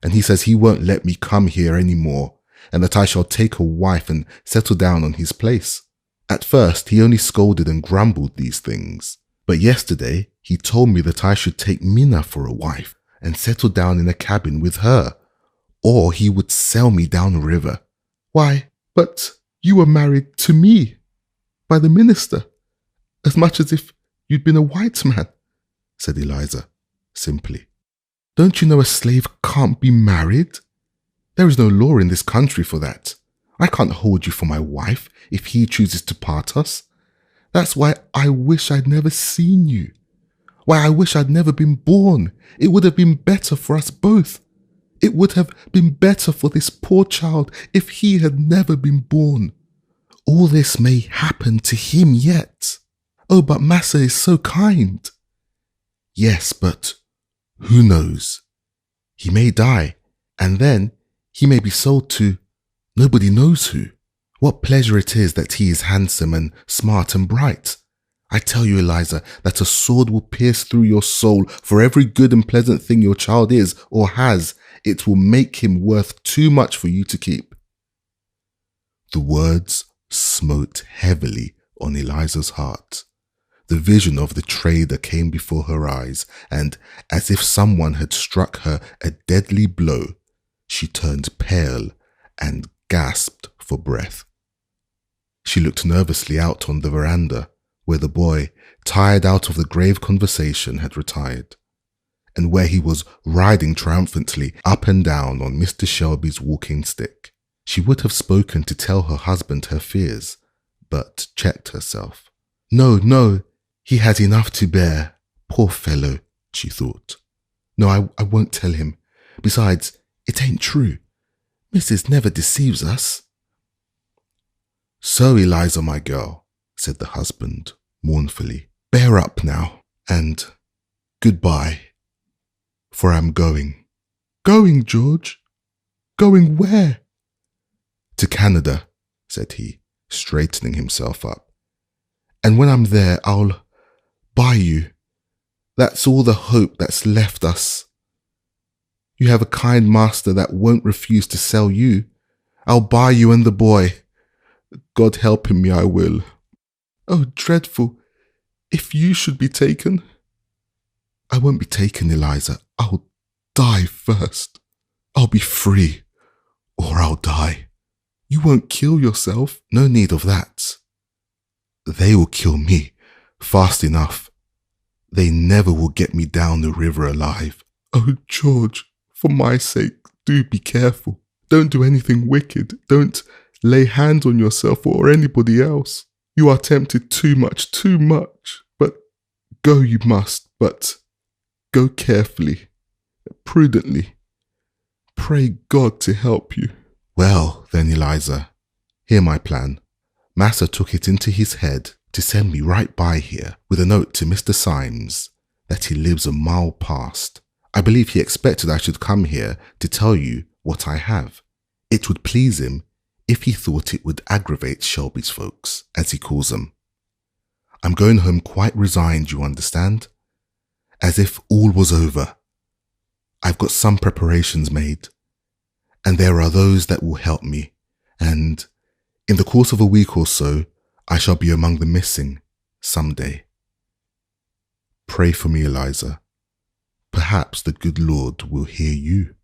And he says he won't let me come here any more, and that I shall take a wife and settle down on his place. At first, he only scolded and grumbled these things. But yesterday, he told me that I should take Minna for a wife and settle down in a cabin with her, or he would sell me down the river. Why, but you were married to me by the minister, as much as if you'd been a white man, said Eliza, simply. Don't you know a slave can't be married? There is no law in this country for that. I can't hold you for my wife if he chooses to part us. That's why I wish I'd never seen you. Why I wish I'd never been born. It would have been better for us both. It would have been better for this poor child if he had never been born. All this may happen to him yet. Oh, but Massa is so kind. Yes, but who knows? He may die, and then he may be sold to nobody knows who. What pleasure it is that he is handsome and smart and bright. I tell you, Eliza, that a sword will pierce through your soul for every good and pleasant thing your child is or has. It will make him worth too much for you to keep. The words smote heavily on Eliza's heart. The vision of the trader came before her eyes, and as if someone had struck her a deadly blow, she turned pale and gasped for breath. She looked nervously out on the veranda, where the boy, tired out of the grave conversation, had retired, and where he was riding triumphantly up and down on Mr. Shelby's walking stick. She would have spoken to tell her husband her fears, but checked herself. No, he has enough to bear. Poor fellow, she thought. No, I won't tell him. Besides, it ain't true. Mrs. never deceives us. So, Eliza, my girl, said the husband mournfully, bear up now, and goodbye, for I'm going. Going, George? Going where? To Canada, said he, straightening himself up. And when I'm there, I'll buy you. That's all the hope that's left us. You have a kind master that won't refuse to sell you. I'll buy you and the boy. God helping me, I will. Oh, dreadful. If you should be taken. I won't be taken, Eliza. I'll die first. I'll be free, or I'll die. You won't kill yourself. No need of that. They will kill me fast enough. They never will get me down the river alive. Oh, George, for my sake, do be careful. Don't do anything wicked. Don't lay hands on yourself or anybody else. You are tempted too much. But go you must, but go carefully, prudently. Pray God to help you. Well, then, Eliza, hear my plan. Massa took it into his head to send me right by here with a note to Mr. Symes that he lives a mile past. I believe he expected I should come here to tell you what I have. It would please him if he thought it would aggravate Shelby's folks, as he calls them. I'm going home quite resigned, you understand? As if all was over. I've got some preparations made, and there are those that will help me, and in the course of a week or so, I shall be among the missing someday. Pray for me, Eliza. Perhaps the good Lord will hear you.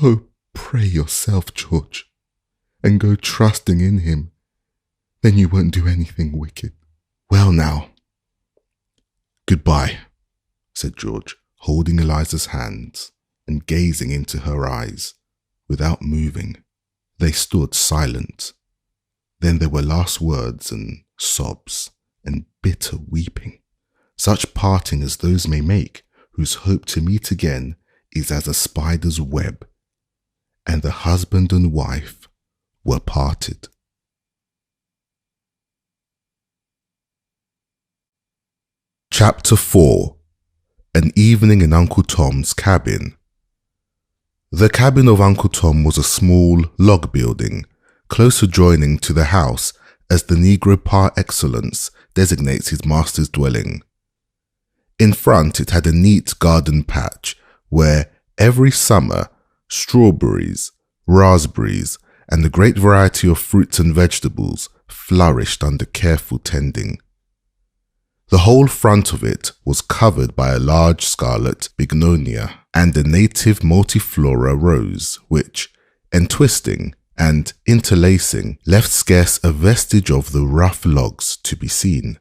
Oh, pray yourself, George, and go trusting in him. Then you won't do anything wicked. Well now, goodbye, said George, holding Eliza's hands and gazing into her eyes without moving. They stood silent. Then there were last words and sobs and bitter weeping. Such parting as those may make, whose hope to meet again is as a spider's web. And the husband and wife were parted. Chapter 4. An Evening in Uncle Tom's Cabin. The cabin of Uncle Tom was a small log building, close adjoining to the house as the Negro par excellence designates his master's dwelling. In front it had a neat garden patch where every summer strawberries, raspberries, and a great variety of fruits and vegetables flourished under careful tending. The whole front of it was covered by a large scarlet bignonia and a native multiflora rose which, entwisting and interlacing, left scarce a vestige of the rough logs to be seen.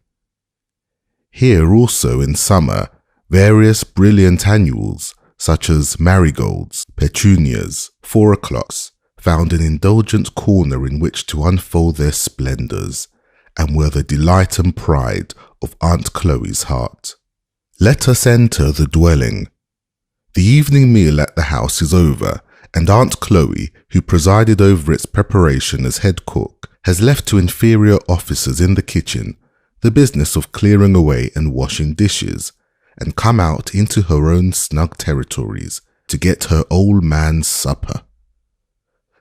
Here also in summer, various brilliant annuals, such as marigolds, petunias, 4 o'clocks, found an indulgent corner in which to unfold their splendours, and were the delight and pride of Aunt Chloe's heart. Let us enter the dwelling. The evening meal at the house is over, and Aunt Chloe, who presided over its preparation as head cook, has left to inferior officers in the kitchen the business of clearing away and washing dishes, and come out into her own snug territories to get her old man's supper.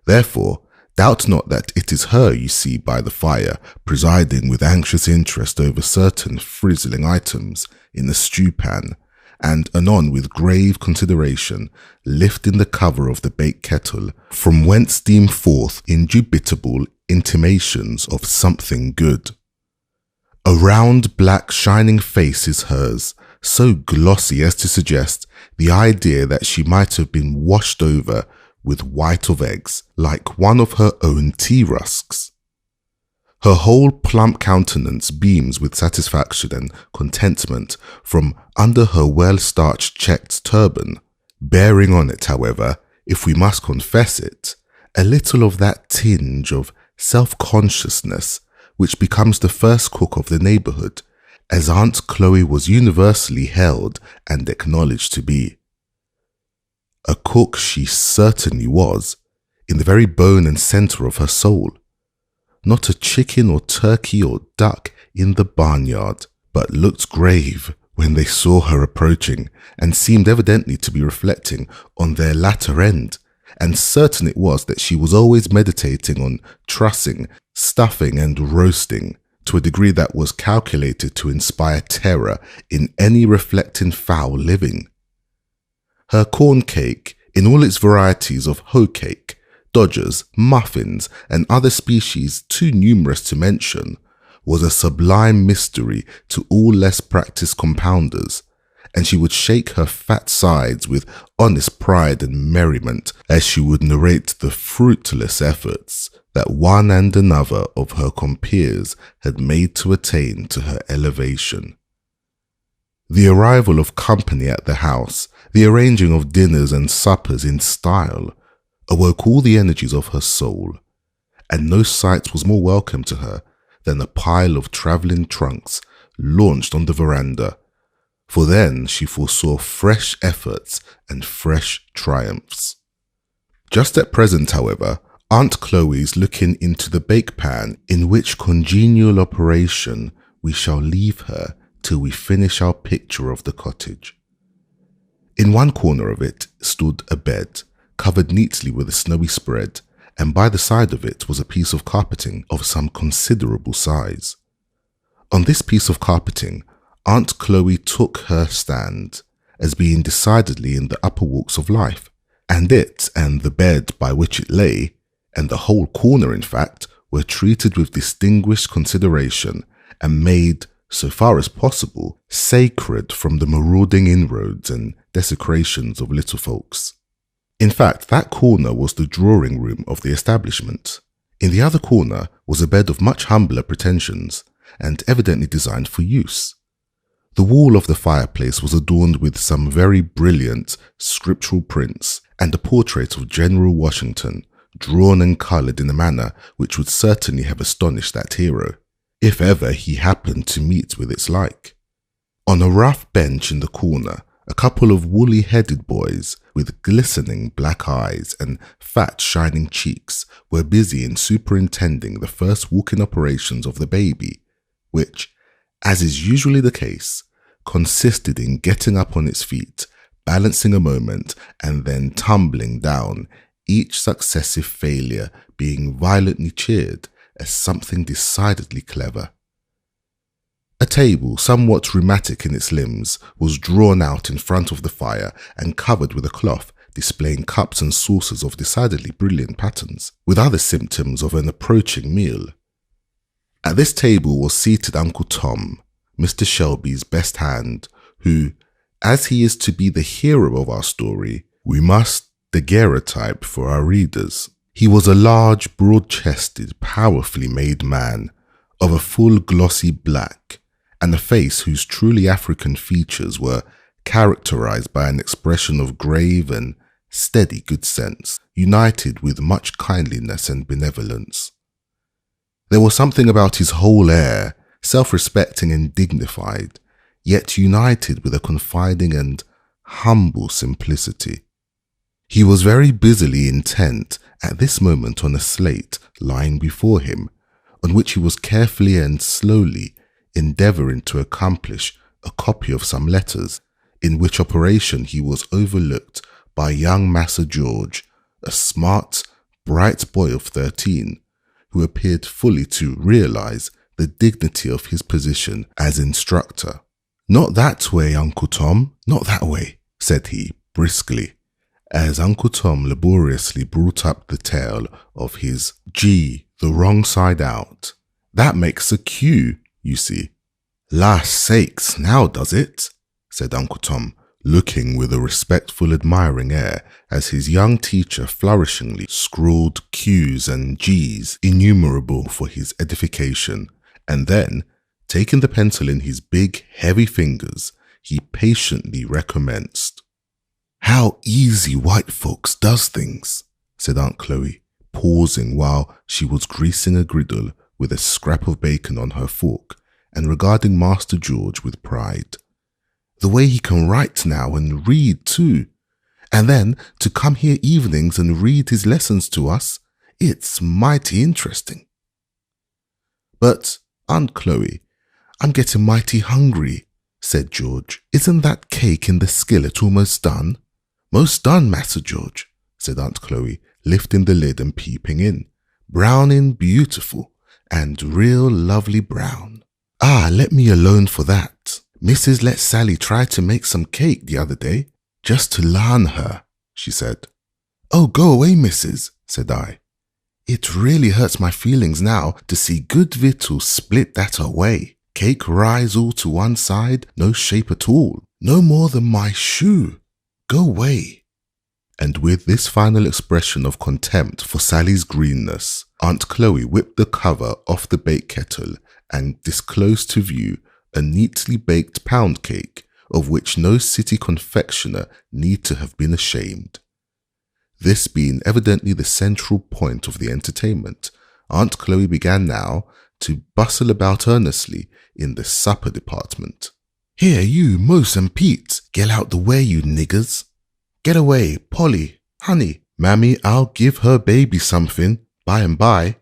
Therefore, doubt not that it is her you see by the fire, presiding with anxious interest over certain frizzling items in the stew pan, and anon with grave consideration lifting the cover of the baked kettle, from whence steam forth indubitable intimations of something good. A round, black, shining face is hers, so glossy as to suggest the idea that she might have been washed over with white of eggs, like one of her own tea rusks. Her whole plump countenance beams with satisfaction and contentment from under her well-starched checked turban, bearing on it, however, if we must confess it, a little of that tinge of self-consciousness which becomes the first cook of the neighbourhood, as Aunt Chloe was universally held and acknowledged to be. A cook she certainly was, in the very bone and centre of her soul. Not a chicken or turkey or duck in the barnyard, but looked grave when they saw her approaching, and seemed evidently to be reflecting on their latter end, and certain it was that she was always meditating on trussing, stuffing, and roasting, to a degree that was calculated to inspire terror in any reflecting fowl living. Her corn cake, in all its varieties of hoe cake, dodgers, muffins, and other species too numerous to mention, was a sublime mystery to all less practised compounders, and she would shake her fat sides with honest pride and merriment as she would narrate the fruitless efforts that one and another of her compeers had made to attain to her elevation. The arrival of company at the house, the arranging of dinners and suppers in style, awoke all the energies of her soul, and no sight was more welcome to her than a pile of travelling trunks launched on the veranda, for then she foresaw fresh efforts and fresh triumphs. Just at present, however, Aunt Chloe's looking into the bake pan, in which congenial operation we shall leave her till we finish our picture of the cottage. In one corner of it stood a bed, covered neatly with a snowy spread, and by the side of it was a piece of carpeting of some considerable size. On this piece of carpeting, Aunt Chloe took her stand, as being decidedly in the upper walks of life, and it and the bed by which it lay, and the whole corner in fact, were treated with distinguished consideration and made, so far as possible, sacred from the marauding inroads and desecrations of little folks. In fact, that corner was the drawing room of the establishment. In the other corner was a bed of much humbler pretensions, and evidently designed for use. The wall of the fireplace was adorned with some very brilliant scriptural prints and a portrait of General Washington, drawn and coloured in a manner which would certainly have astonished that hero, if ever he happened to meet with its like. On a rough bench in the corner, a couple of woolly-headed boys with glistening black eyes and fat shining cheeks were busy in superintending the first walking operations of the baby, which, as is usually the case, consisted in getting up on its feet, balancing a moment, and then tumbling down, each successive failure being violently cheered as something decidedly clever. A table, somewhat rheumatic in its limbs, was drawn out in front of the fire and covered with a cloth displaying cups and saucers of decidedly brilliant patterns, with other symptoms of an approaching meal. At this table was seated Uncle Tom, Mr. Shelby's best hand, who, as he is to be the hero of our story, we must daguerreotype for our readers. He was a large, broad-chested, powerfully made man, of a full glossy black, and a face whose truly African features were characterized by an expression of grave and steady good sense, united with much kindliness and benevolence. There was something about his whole air, self-respecting and dignified, yet united with a confiding and humble simplicity. He was very busily intent at this moment on a slate lying before him, on which he was carefully and slowly endeavouring to accomplish a copy of some letters, in which operation he was overlooked by young Massa George, a smart, bright boy of 13, who appeared fully to realize the dignity of his position as instructor. "Not that way, Uncle Tom, not that way," said he briskly, as Uncle Tom laboriously brought up the tail of his G the wrong side out. "That makes a Q, you see." "La sakes, now does it?" said Uncle Tom, looking with a respectful, admiring air as his young teacher flourishingly scrawled Q's and G's innumerable for his edification, and then, taking the pencil in his big, heavy fingers, he patiently recommenced. "How easy white folks does things," said Aunt Chloe, pausing while she was greasing a griddle with a scrap of bacon on her fork, and regarding Master George with pride. "The way he can write now and read too, and then to come here evenings and read his lessons to us, it's mighty interesting." "But, Aunt Chloe, I'm getting mighty hungry," said George. "Isn't that cake in the skillet almost done?" "Most done, Master George," said Aunt Chloe, lifting the lid and peeping in. "Browning beautiful, and real lovely brown." "Ah, let me alone for that. Mrs. let Sally try to make some cake the other day, just to larn her," she said. "Oh, go away, Mrs., said I. "It really hurts my feelings now to see good victuals split that away. Cake rise all to one side, no shape at all, no more than my shoe. Go away." And with this final expression of contempt for Sally's greenness, Aunt Chloe whipped the cover off the bake kettle and disclosed to view a neatly baked pound cake, of which no city confectioner need to have been ashamed. This being evidently the central point of the entertainment, Aunt Chloe began now to bustle about earnestly in the supper department. "Here, you, Mose and Pete, get out the way, you niggers. Get away, Polly, honey. Mammy, I'll give her baby something by and by."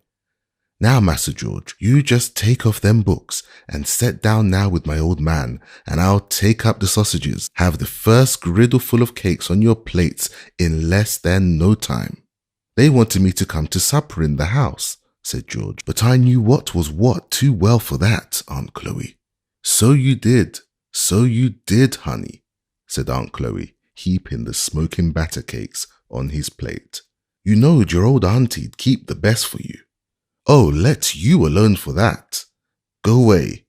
Now, Master George, you just take off them books and set down now with my old man, and I'll take up the sausages. Have the first griddle full of cakes on your plates in less than no time. They wanted me to come to supper in the house, said George, but I knew what was what too well for that, Aunt Chloe. So you did, honey, said Aunt Chloe, heaping the smoking batter cakes on his plate. You knowed your old auntie'd keep the best for you. Oh, let you alone for that. Go away.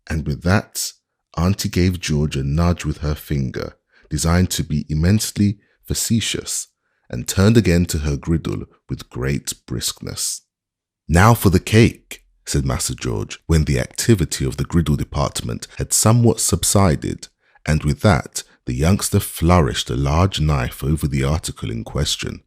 And with that, Auntie gave George a nudge with her finger, designed to be immensely facetious, and turned again to her griddle with great briskness. Now for the cake, said Master George, when the activity of the griddle department had somewhat subsided, and with that the youngster flourished a large knife over the article in question.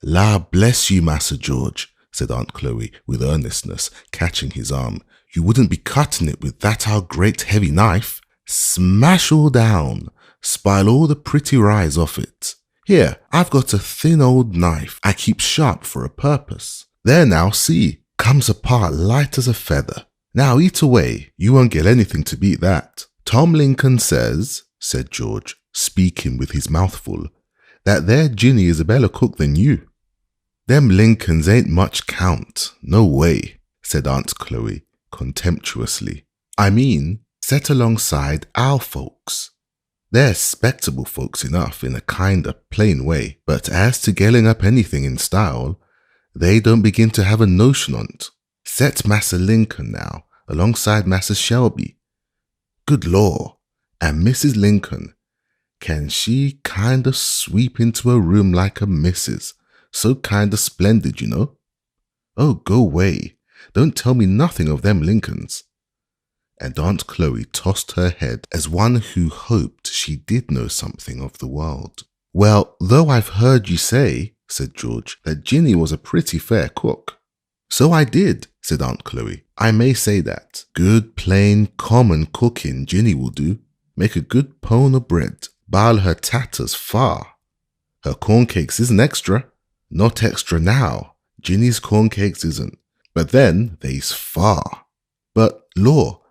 La bless you, Master George, said Aunt Chloe with earnestness, catching his arm. You wouldn't be cutting it with that our great heavy knife. Smash all down, spile all the pretty rise off it. Here, I've got a thin old knife I keep sharp for a purpose. There now, see, comes apart light as a feather. Now eat away, you won't get anything to beat that. Tom Lincoln says, said George, speaking with his mouth full, that their Ginny is a better cook than you. Them Lincolns ain't much count, no way, said Aunt Chloe contemptuously. I mean, set alongside our folks. They're spectable folks enough in a kind of plain way, but as to gelling up anything in style, they don't begin to have a notion on't. Set Massa Lincoln now alongside Massa Shelby. Good law, and Mrs. Lincoln, can she kind of sweep into a room like a missus? So kind of splendid, you know. Oh, go away. Don't tell me nothing of them Lincolns. And Aunt Chloe tossed her head as one who hoped she did know something of the world. Well, though I've heard you say, said George, that Ginny was a pretty fair cook. So I did, said Aunt Chloe. I may say that. Good, plain, common cooking Ginny will do. Make a good pone of bread. Bile her tatters far. Her corn cakes isn't extra. Not extra now. Ginny's corn cakes isn't. But then they's far. But, law,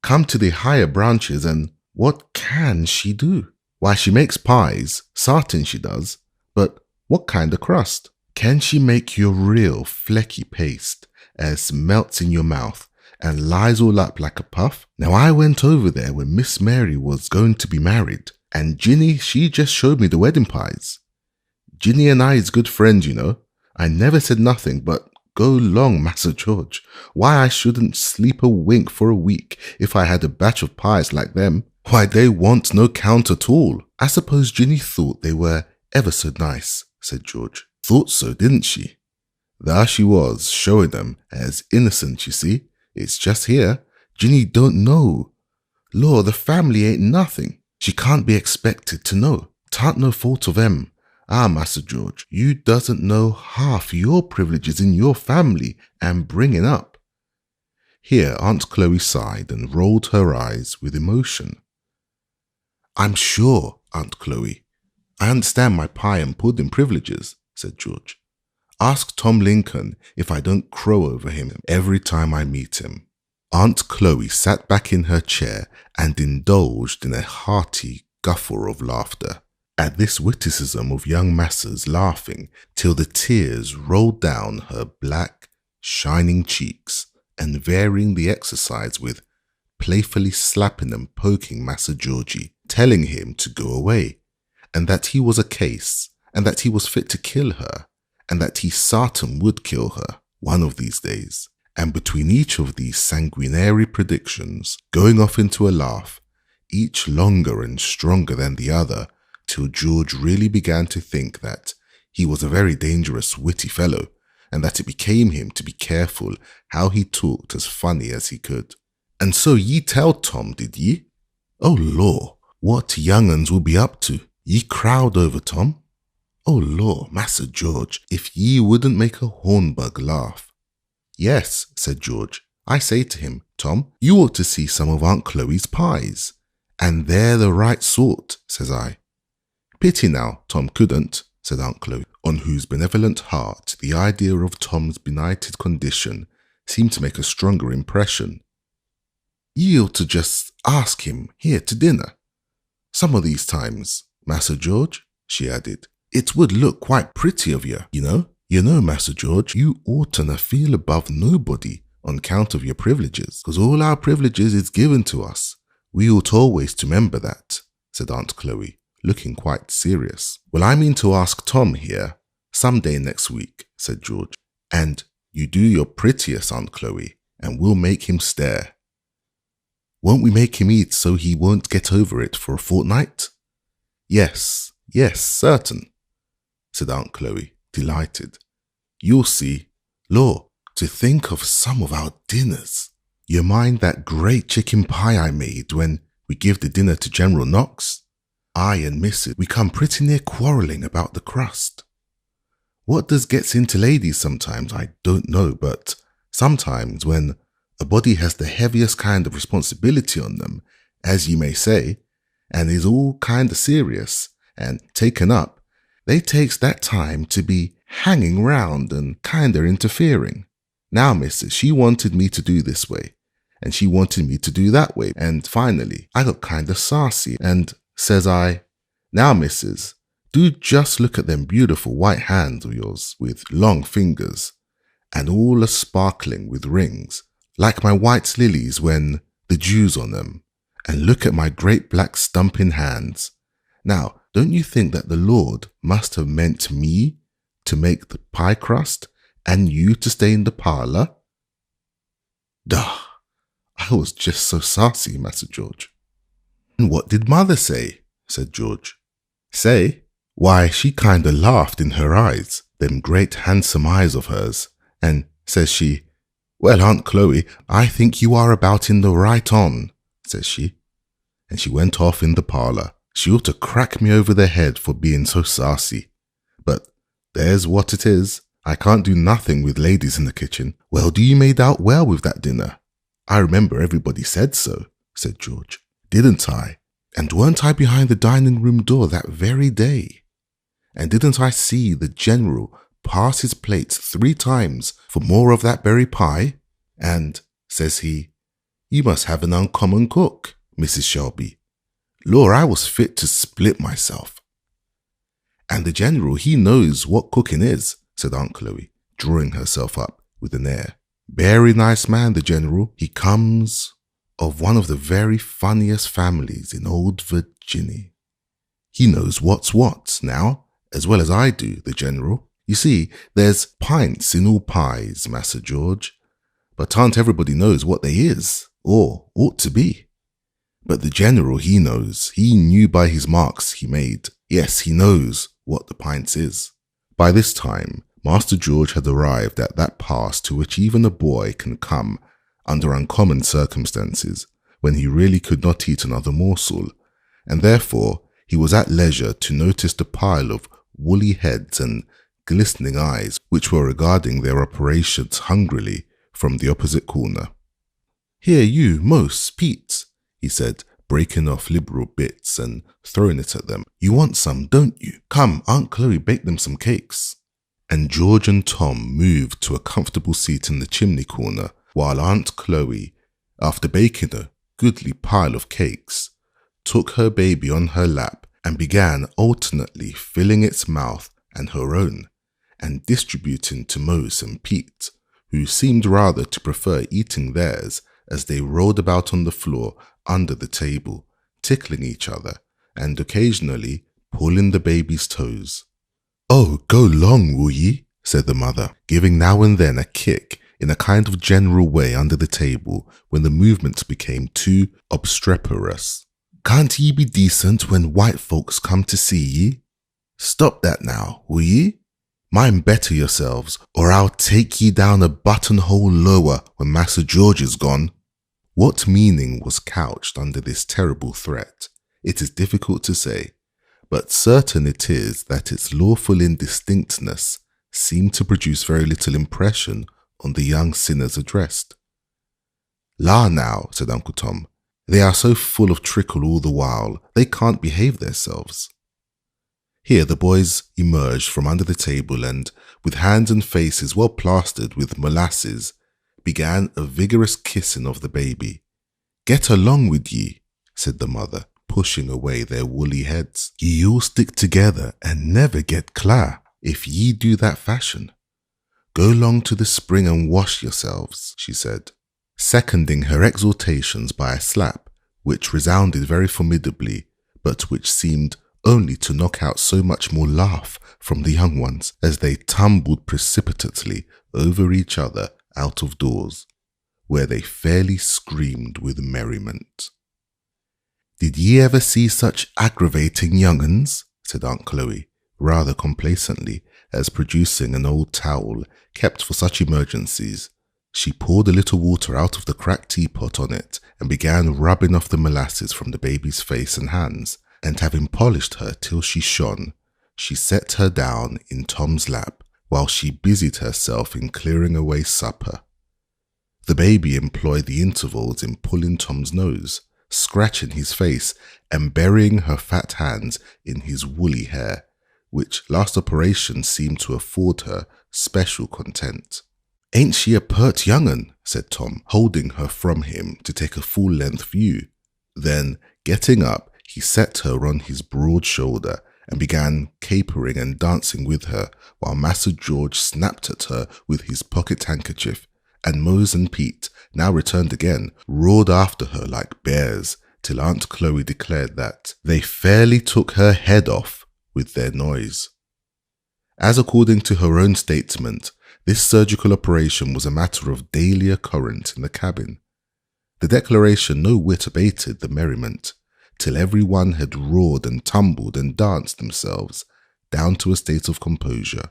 come to the higher branches and what can she do? Why, she makes pies, sartin she does, but what kind of crust? Can she make your real flecky paste as melts in your mouth and lies all up like a puff? Now I went over there when Miss Mary was going to be married, and Ginny, she just showed me the wedding pies. Ginny and I is good friends, you know. I never said nothing, but go long, Master George. Why I shouldn't sleep a wink for a week if I had a batch of pies like them. Why, they want no count at all. I suppose Ginny thought they were ever so nice, said George. Thought so, didn't she? There she was, showing them as innocent, you see. It's just here. Ginny don't know. Lord, the family ain't nothing. She can't be expected to know. T'aren't no fault of 'em. Ah, Master George, you doesn't know half your privileges in your family and bringing up. Here Aunt Chloe sighed and rolled her eyes with emotion. I'm sure, Aunt Chloe, I understand my pie and pudding privileges, said George. Ask Tom Lincoln if I don't crow over him every time I meet him. Aunt Chloe sat back in her chair and indulged in a hearty guffaw of laughter at this witticism of young Massa's, laughing till the tears rolled down her black, shining cheeks, and varying the exercise with playfully slapping and poking Massa Georgie, telling him to go away, and that he was a case, and that he was fit to kill her, and that he sartin would kill her one of these days. And between each of these sanguinary predictions, going off into a laugh, each longer and stronger than the other, till George really began to think that he was a very dangerous, witty fellow, and that it became him to be careful how he talked as funny as he could. And so ye tell Tom, did ye? Oh, law, what young uns will be up to? Ye crowd over Tom? Oh, law, Massa George, if ye wouldn't make a hornbug laugh. Yes, said George, I say to him, Tom, you ought to see some of Aunt Chloe's pies. And they're the right sort, says I. Pity now, Tom couldn't, said Aunt Chloe. on whose benevolent heart the idea of Tom's benighted condition seemed to make a stronger impression. "You ought to just ask him here to dinner some of these times, Massa George," she added. "It would look quite pretty of you, you know. You know, Massa George, you oughtn't to feel above nobody on account of your privileges, because all our privileges is given to us. We ought always to remember that," said Aunt Chloe, looking quite serious. "Well, I mean to ask Tom here some day next week," said George. "And you do your prettiest, Aunt Chloe, and we'll make him stare." "Won't we make him eat so he won't get over it for a fortnight?" Yes, certain," said Aunt Chloe, delighted. "You'll see. Law, to think of some of our dinners. You mind that great chicken pie I made when we give the dinner to General Knox? I and Mrs. we come pretty near quarrelling about the crust. What does gets into ladies sometimes, I don't know, but sometimes when a body has the heaviest kind of responsibility on them, as you may say, and is all kind of serious and taken up, they takes that time to be hanging round and kinder interfering. Now, Mrs., she wanted me to do this way, and she wanted me to do that way, and finally I got kind of saucy, and says I, 'Now, Mrs., do just look at them beautiful white hands of yours with long fingers, and all a-sparkling with rings, like my white lilies when the dew's on them, and look at my great black stumping hands. Now, don't you think that the Lord must have meant me to make the pie crust and you to stay in the parlour?' Duh, I was just so saucy, Master George." "And what did Mother say?" said George. "Say? Why, she kind of laughed in her eyes, them great handsome eyes of hers, and says she, 'Well, Aunt Chloe, I think you are about in the right on,' says she. And she went off in the parlour. She ought to crack me over the head for being so saucy. But there's what it is. I can't do nothing with ladies in the kitchen. Well, do you made out well with that dinner?" "I remember everybody said so," said George. "Didn't I? And weren't I behind the dining room door that very day? And didn't I see the General pass his plates 3 times for more of that berry pie? And, says he, 'You must have an uncommon cook, Mrs. Shelby.' Lord, I was fit to split myself." "And the General, he knows what cooking is," said Aunt Chloe, drawing herself up with an air. "Very nice man, the General. He comes of one of the very funniest families in old Virginia. He knows what's what now, as well as I do, the General. You see, there's pints in all pies, Master George, but aren't everybody knows what they is, or ought to be. But the General, he knows. He knew by his marks he made. Yes, he knows what the pints is." By this time, Master George had arrived at that pass to which even a boy can come under uncommon circumstances, when he really could not eat another morsel, and therefore he was at leisure to notice the pile of woolly heads and glistening eyes which were regarding their operations hungrily from the opposite corner. "Here you, Mose, Pete," he said, breaking off liberal bits and throwing it at them. "You want some, don't you? Come, Aunt Chloe baked them some cakes." And George and Tom moved to a comfortable seat in the chimney corner, while Aunt Chloe, after baking a goodly pile of cakes, took her baby on her lap and began alternately filling its mouth and her own, and distributing to Mose and Pete, who seemed rather to prefer eating theirs, as they rolled about on the floor under the table, tickling each other, and occasionally pulling the baby's toes. "Oh, go long, will ye?" said the mother, giving now and then a kick in a kind of general way under the table when the movement became too obstreperous. "Can't ye be decent when white folks come to see ye? Stop that now, will ye? Mind better yourselves, or I'll take ye down a buttonhole lower when Master George is gone." What meaning was couched under this terrible threat, it is difficult to say, but certain it is that its lawful indistinctness seemed to produce very little impression on the young sinners addressed. "La now," said Uncle Tom, "they are so full of trickle all the while, they can't behave themselves." Here the boys emerged from under the table and, with hands and faces well plastered with molasses, began a vigorous kissing of the baby. "Get along with ye," said the mother, pushing away their woolly heads. "Ye all stick together and never get clar if ye do that fashion. Go long to the spring and wash yourselves," she said, seconding her exhortations by a slap, which resounded very formidably, but which seemed only to knock out so much more laugh from the young ones as they tumbled precipitately over each other out of doors, where they fairly screamed with merriment. "Did ye ever see such aggravating young'uns?" said Aunt Chloe, rather complacently, as producing an old towel kept for such emergencies, she poured a little water out of the cracked teapot on it and began rubbing off the molasses from the baby's face and hands, and having polished her till she shone, she set her down in Tom's lap while she busied herself in clearing away supper. The baby employed the intervals in pulling Tom's nose, scratching his face, and burying her fat hands in his woolly hair, which last operation seemed to afford her special content. "Ain't she a pert young'un?" said Tom, holding her from him to take a full-length view. Then, getting up, he set her on his broad shoulder and began capering and dancing with her, while Master George snapped at her with his pocket handkerchief, and Mose and Pete, now returned again, roared after her like bears, till Aunt Chloe declared that they fairly took her head off with their noise. As according to her own statement, this surgical operation was a matter of daily occurrence in the cabin. The declaration no whit abated the merriment, till every one had roared and tumbled and danced themselves down to a state of composure.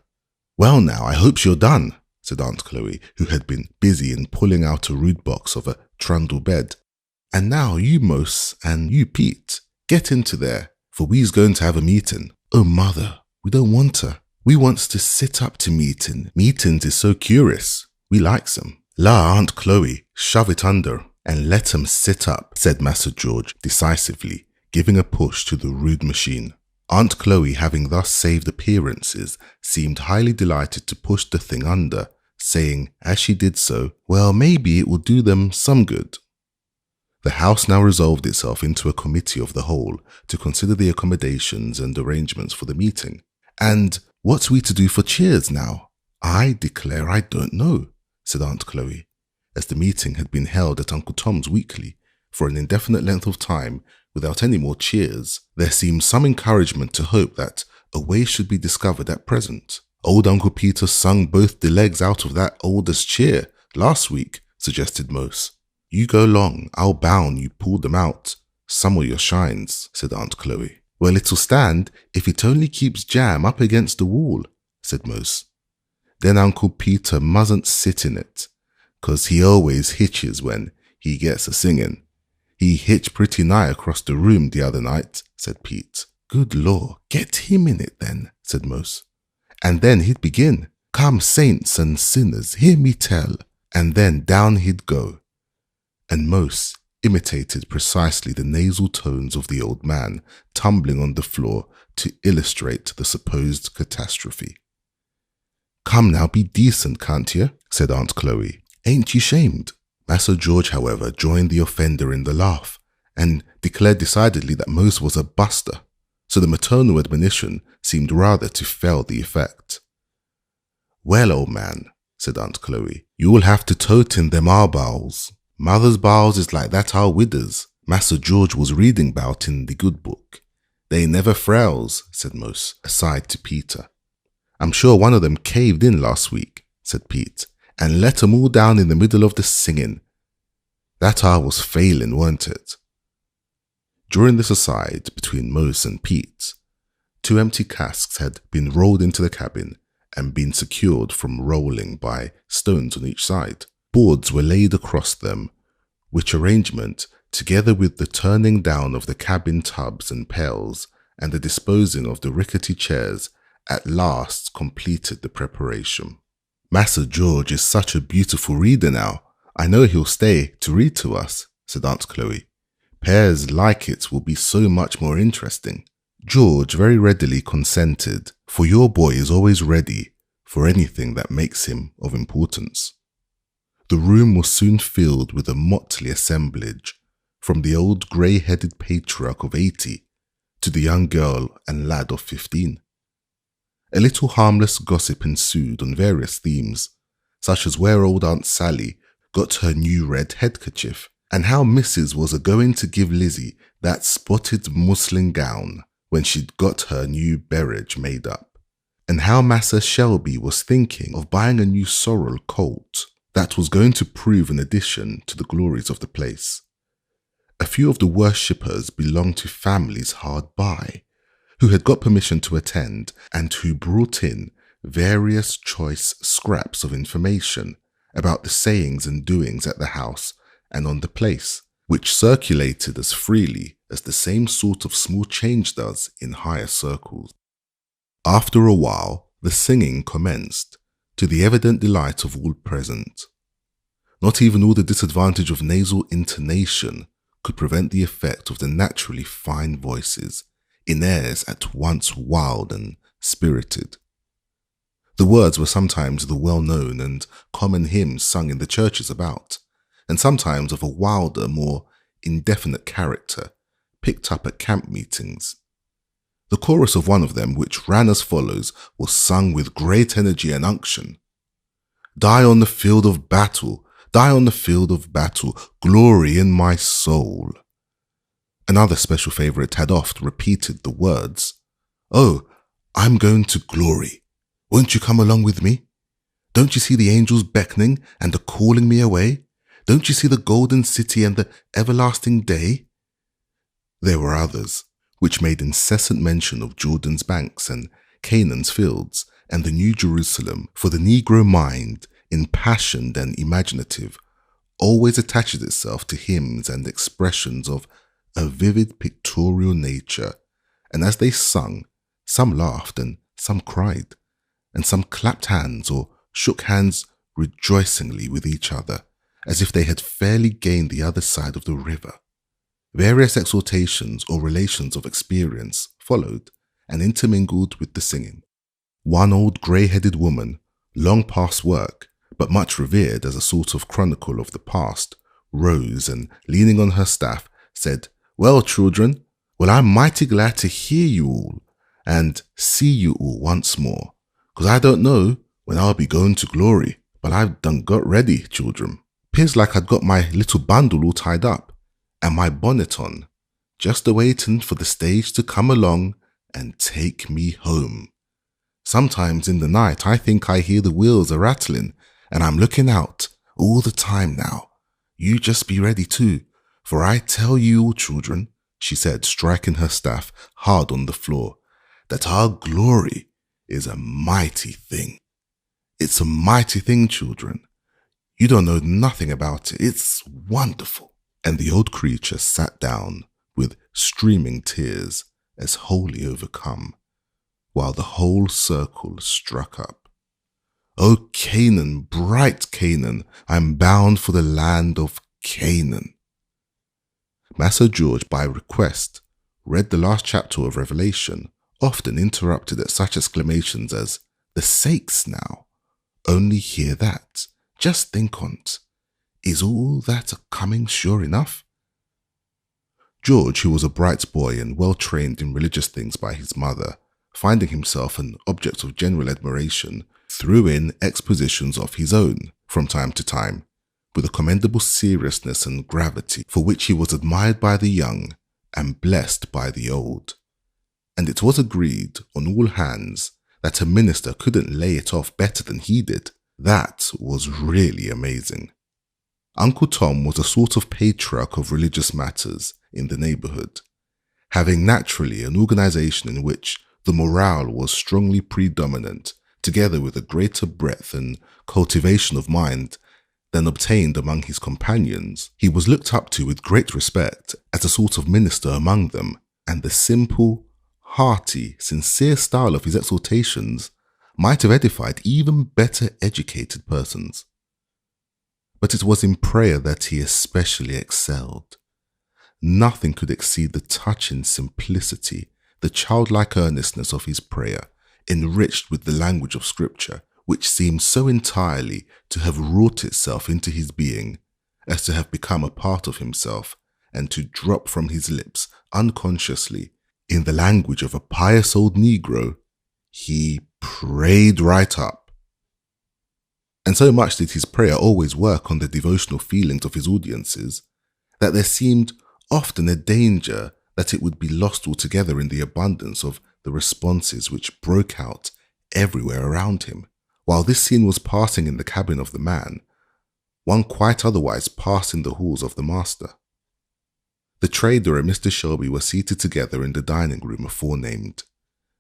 "Well now, I hopes you're done," said Aunt Chloe, who had been busy in pulling out a rude box of a trundle bed. "And now you Mose and you Pete, get into there, for we's going to have a meeting." "Oh mother, we don't want her. We wants to sit up to meeting. Meetings is so curious. We likes 'em." "La, Aunt Chloe, shove it under and let 'em sit up," said Master George decisively, giving a push to the rude machine. Aunt Chloe, having thus saved appearances, seemed highly delighted to push the thing under, saying, as she did so, "Well, maybe it will do them some good." The house now resolved itself into a committee of the whole to consider the accommodations and arrangements for the meeting. "And what's we to do for cheers now?" "I declare I don't know," said Aunt Chloe, as the meeting had been held at Uncle Tom's weekly for an indefinite length of time without any more cheers. There seemed some encouragement to hope that a way should be discovered at present. "Old Uncle Peter sung both the legs out of that oldest cheer last week," suggested Mose. "You go long, I'll bound you pulled them out, some of your shines," said Aunt Chloe. "Well, it'll stand if it only keeps Jam up against the wall," said Mose. "Then Uncle Peter mustn't sit in it, 'cause he always hitches when he gets a singing. He hitched pretty nigh across the room the other night," said Pete. "Good Lord, get him in it then," said Mose. "And then he'd begin, 'Come saints and sinners, hear me tell,' and then down he'd go." And Mose imitated precisely the nasal tones of the old man tumbling on the floor to illustrate the supposed catastrophe. "Come now, be decent, can't you?" said Aunt Chloe. "Ain't you shamed?" Master George, however, joined the offender in the laugh and declared decidedly that Mose was a buster, so the maternal admonition seemed rather to fail the effect. "Well, old man," said Aunt Chloe, "you'll have to tote in them our bowels. Mother's bowels is like that our widow's Master George was reading about in the good book. They never frails," said Mose, aside to Peter. "I'm sure one of them caved in last week," said Pete, "and let 'em all down in the middle of the singing. That hour was failing, weren't it?" During this aside between Mose and Pete, 2 empty casks had been rolled into the cabin and been secured from rolling by stones on each side. Boards were laid across them, which arrangement, together with the turning down of the cabin tubs and pails and the disposing of the rickety chairs, at last completed the preparation. "Master George is such a beautiful reader now. I know he'll stay to read to us," said Aunt Chloe. "Pairs like it will be so much more interesting." George very readily consented, for your boy is always ready for anything that makes him of importance. The room was soon filled with a motley assemblage, from the old grey-headed patriarch of 80 to the young girl and lad of 15. A little harmless gossip ensued on various themes, such as where old Aunt Sally got her new red headkerchief, and how Mrs. was a-going to give Lizzie that spotted muslin gown when she'd got her new berridge made up, and how Massa Shelby was thinking of buying a new sorrel colt that was going to prove an addition to the glories of the place. A few of the worshippers belonged to families hard by, who had got permission to attend and who brought in various choice scraps of information about the sayings and doings at the house and on the place, which circulated as freely as the same sort of small change does in higher circles. After a while, the singing commenced, to the evident delight of all present. Not even all the disadvantage of nasal intonation could prevent the effect of the naturally fine voices, in airs at once wild and spirited. The words were sometimes the well-known and common hymns sung in the churches about, and sometimes of a wilder, more indefinite character, picked up at camp meetings. The chorus of one of them, which ran as follows, was sung with great energy and unction. Die on the field of battle, die on the field of battle, glory in my soul. Another special favourite had oft repeated the words, Oh, I'm going to glory. Won't you come along with me? Don't you see the angels beckoning and are calling me away? Don't you see the golden city and the everlasting day? There were others, which made incessant mention of Jordan's banks and Canaan's fields and the New Jerusalem, for the Negro mind, impassioned and imaginative, always attaches itself to hymns and expressions of a vivid pictorial nature, and as they sung, some laughed and some cried, and some clapped hands or shook hands rejoicingly with each other, as if they had fairly gained the other side of the river. Various exhortations or relations of experience followed and intermingled with the singing. One old grey-headed woman, long past work, but much revered as a sort of chronicle of the past, rose and, leaning on her staff, said, Well, children, I'm mighty glad to hear you all and see you all once more, 'cause I don't know when I'll be going to glory, but I've done got ready, children. 'Pears like I'd got my little bundle all tied up and my bonnet on, just a-waiting for the stage to come along and take me home. Sometimes in the night I think I hear the wheels a-rattling, and I'm looking out all the time now. You just be ready too, for I tell you all, children," she said, striking her staff hard on the floor, "that our glory is a mighty thing. It's a mighty thing, children. You don't know nothing about it. It's wonderful." And the old creature sat down with streaming tears, as wholly overcome, while the whole circle struck up. "O Canaan, bright Canaan, I'm bound for the land of Canaan." Massa George, by request, read the last chapter of Revelation, often interrupted at such exclamations as, "The sakes now! Only hear that! Just think on't! Is all that a-coming sure enough?" George, who was a bright boy and well trained in religious things by his mother, finding himself an object of general admiration, threw in expositions of his own from time to time, with a commendable seriousness and gravity for which he was admired by the young and blessed by the old. And it was agreed on all hands that a minister couldn't lay it off better than he did. That was really amazing. Uncle Tom was a sort of patriarch of religious matters in the neighborhood, having naturally an organization in which the morale was strongly predominant, together with a greater breadth and cultivation of mind than obtained among his companions. He was looked up to with great respect as a sort of minister among them, and the simple, hearty, sincere style of his exhortations might have edified even better educated persons. But it was in prayer that he especially excelled. Nothing could exceed the touching simplicity the childlike earnestness of his prayer, enriched with the language of Scripture, which seemed so entirely to have wrought itself into his being, as to have become a part of himself, and to drop from his lips unconsciously, in the language of a pious old Negro, he prayed right up. And so much did his prayer always work on the devotional feelings of his audiences, that there seemed often a danger that it would be lost altogether in the abundance of the responses which broke out everywhere around him. While this scene was passing in the cabin of the man, one quite otherwise passed in the halls of the master. The trader and Mr. Shelby were seated together in the dining room aforenamed,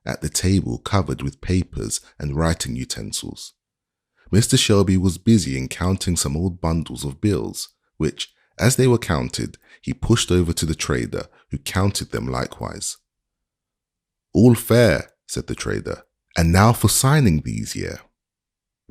at the table covered with papers and writing utensils. Mr. Shelby was busy in counting some old bundles of bills, which, as they were counted, he pushed over to the trader, who counted them likewise. "All fair," said the trader, "and now for signing these here."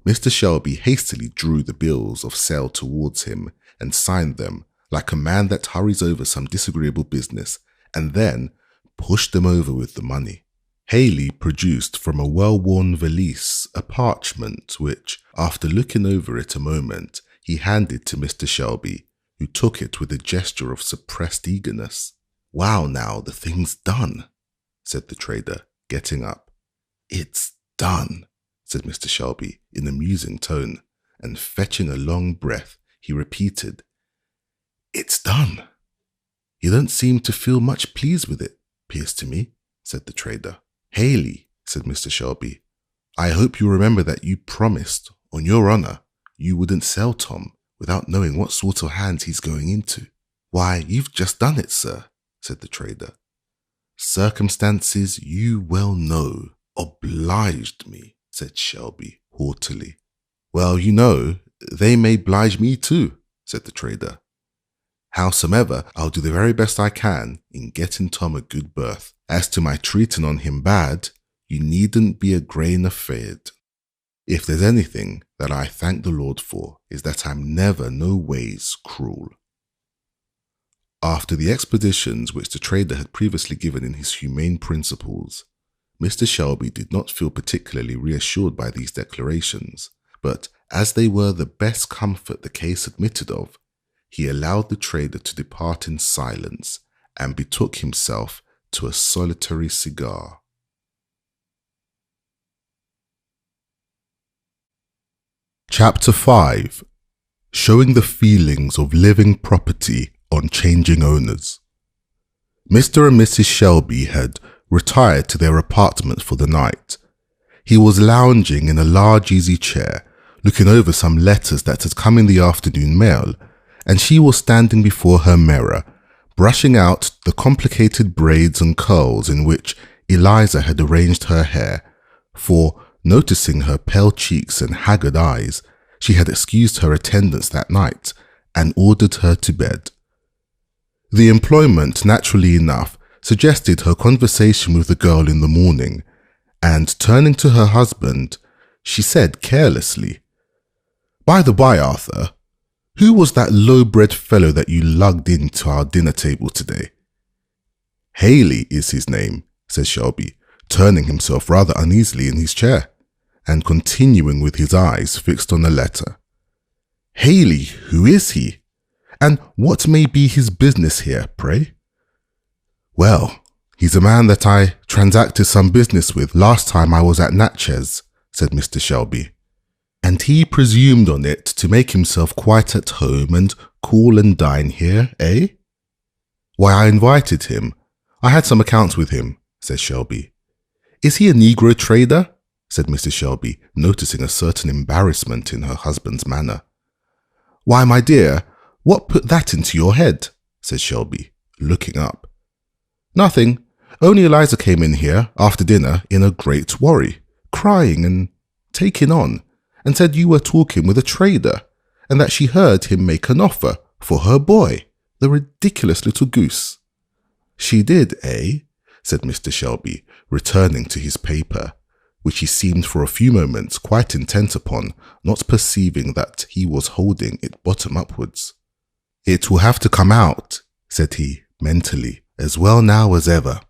Mr. Shelby hastily drew the bills of sale towards him and signed them like a man that hurries over some disagreeable business, and then pushed them over with the money. Haley produced from a well-worn valise a parchment which, after looking over it a moment, he handed to Mr. Shelby, who took it with a gesture of suppressed eagerness. "Wow, now the thing's done," said the trader, getting up. "It's done," said Mr. Shelby in a musing tone, and fetching a long breath, he repeated, "It's done." "You don't seem to feel much pleased with it, 'pears to me," said the trader. "Haley," said Mr. Shelby, "I hope you remember that you promised, on your honor, you wouldn't sell Tom without knowing what sort of hands he's going into." "Why, you've just done it, sir," said the trader. "Circumstances, you well know, obliged me," said Shelby haughtily. "Well, you know, they may oblige me too," said the trader. "Howsomever, I'll do the very best I can in getting Tom a good berth. As to my treating on him bad, you needn't be a grain afeard. If there's anything that I thank the Lord for, is that I'm never no ways cruel." After the expeditions which the trader had previously given in his humane principles, Mr. Shelby did not feel particularly reassured by these declarations, but as they were the best comfort the case admitted of, he allowed the trader to depart in silence and betook himself to a solitary cigar. Chapter 5. Showing the feelings of living property on changing owners. Mr. and Mrs. Shelby had retired to their apartment for the night. He was lounging in a large easy chair, looking over some letters that had come in the afternoon mail, and she was standing before her mirror, brushing out the complicated braids and curls in which Eliza had arranged her hair, for, noticing her pale cheeks and haggard eyes, she had excused her attendance that night and ordered her to bed. The employment, naturally enough, suggested her conversation with the girl in the morning, and turning to her husband, she said carelessly, "By the by, Arthur, who was that low-bred fellow that you lugged into our dinner table today?" "Haley is his name," said Shelby, turning himself rather uneasily in his chair, and continuing with his eyes fixed on the letter. "Haley, who is he? And what may be his business here, pray?" "Well, he's a man that I transacted some business with last time I was at Natchez," said Mr. Shelby. "And he presumed on it to make himself quite at home and call and dine here, eh?" "Why, I invited him. I had some accounts with him," said Shelby. "Is he a Negro trader?" said Mrs. Shelby, noticing a certain embarrassment in her husband's manner. "Why, my dear, what put that into your head?" said Shelby, looking up. "Nothing. Only Eliza came in here after dinner in a great worry, crying and taking on, and said you were talking with a trader, and that she heard him make an offer for her boy, the ridiculous little goose." "She did, eh?" said Mr. Shelby, returning to his paper, which he seemed for a few moments quite intent upon, not perceiving that he was holding it bottom upwards. "It will have to come out," said he, mentally, "as well now as ever."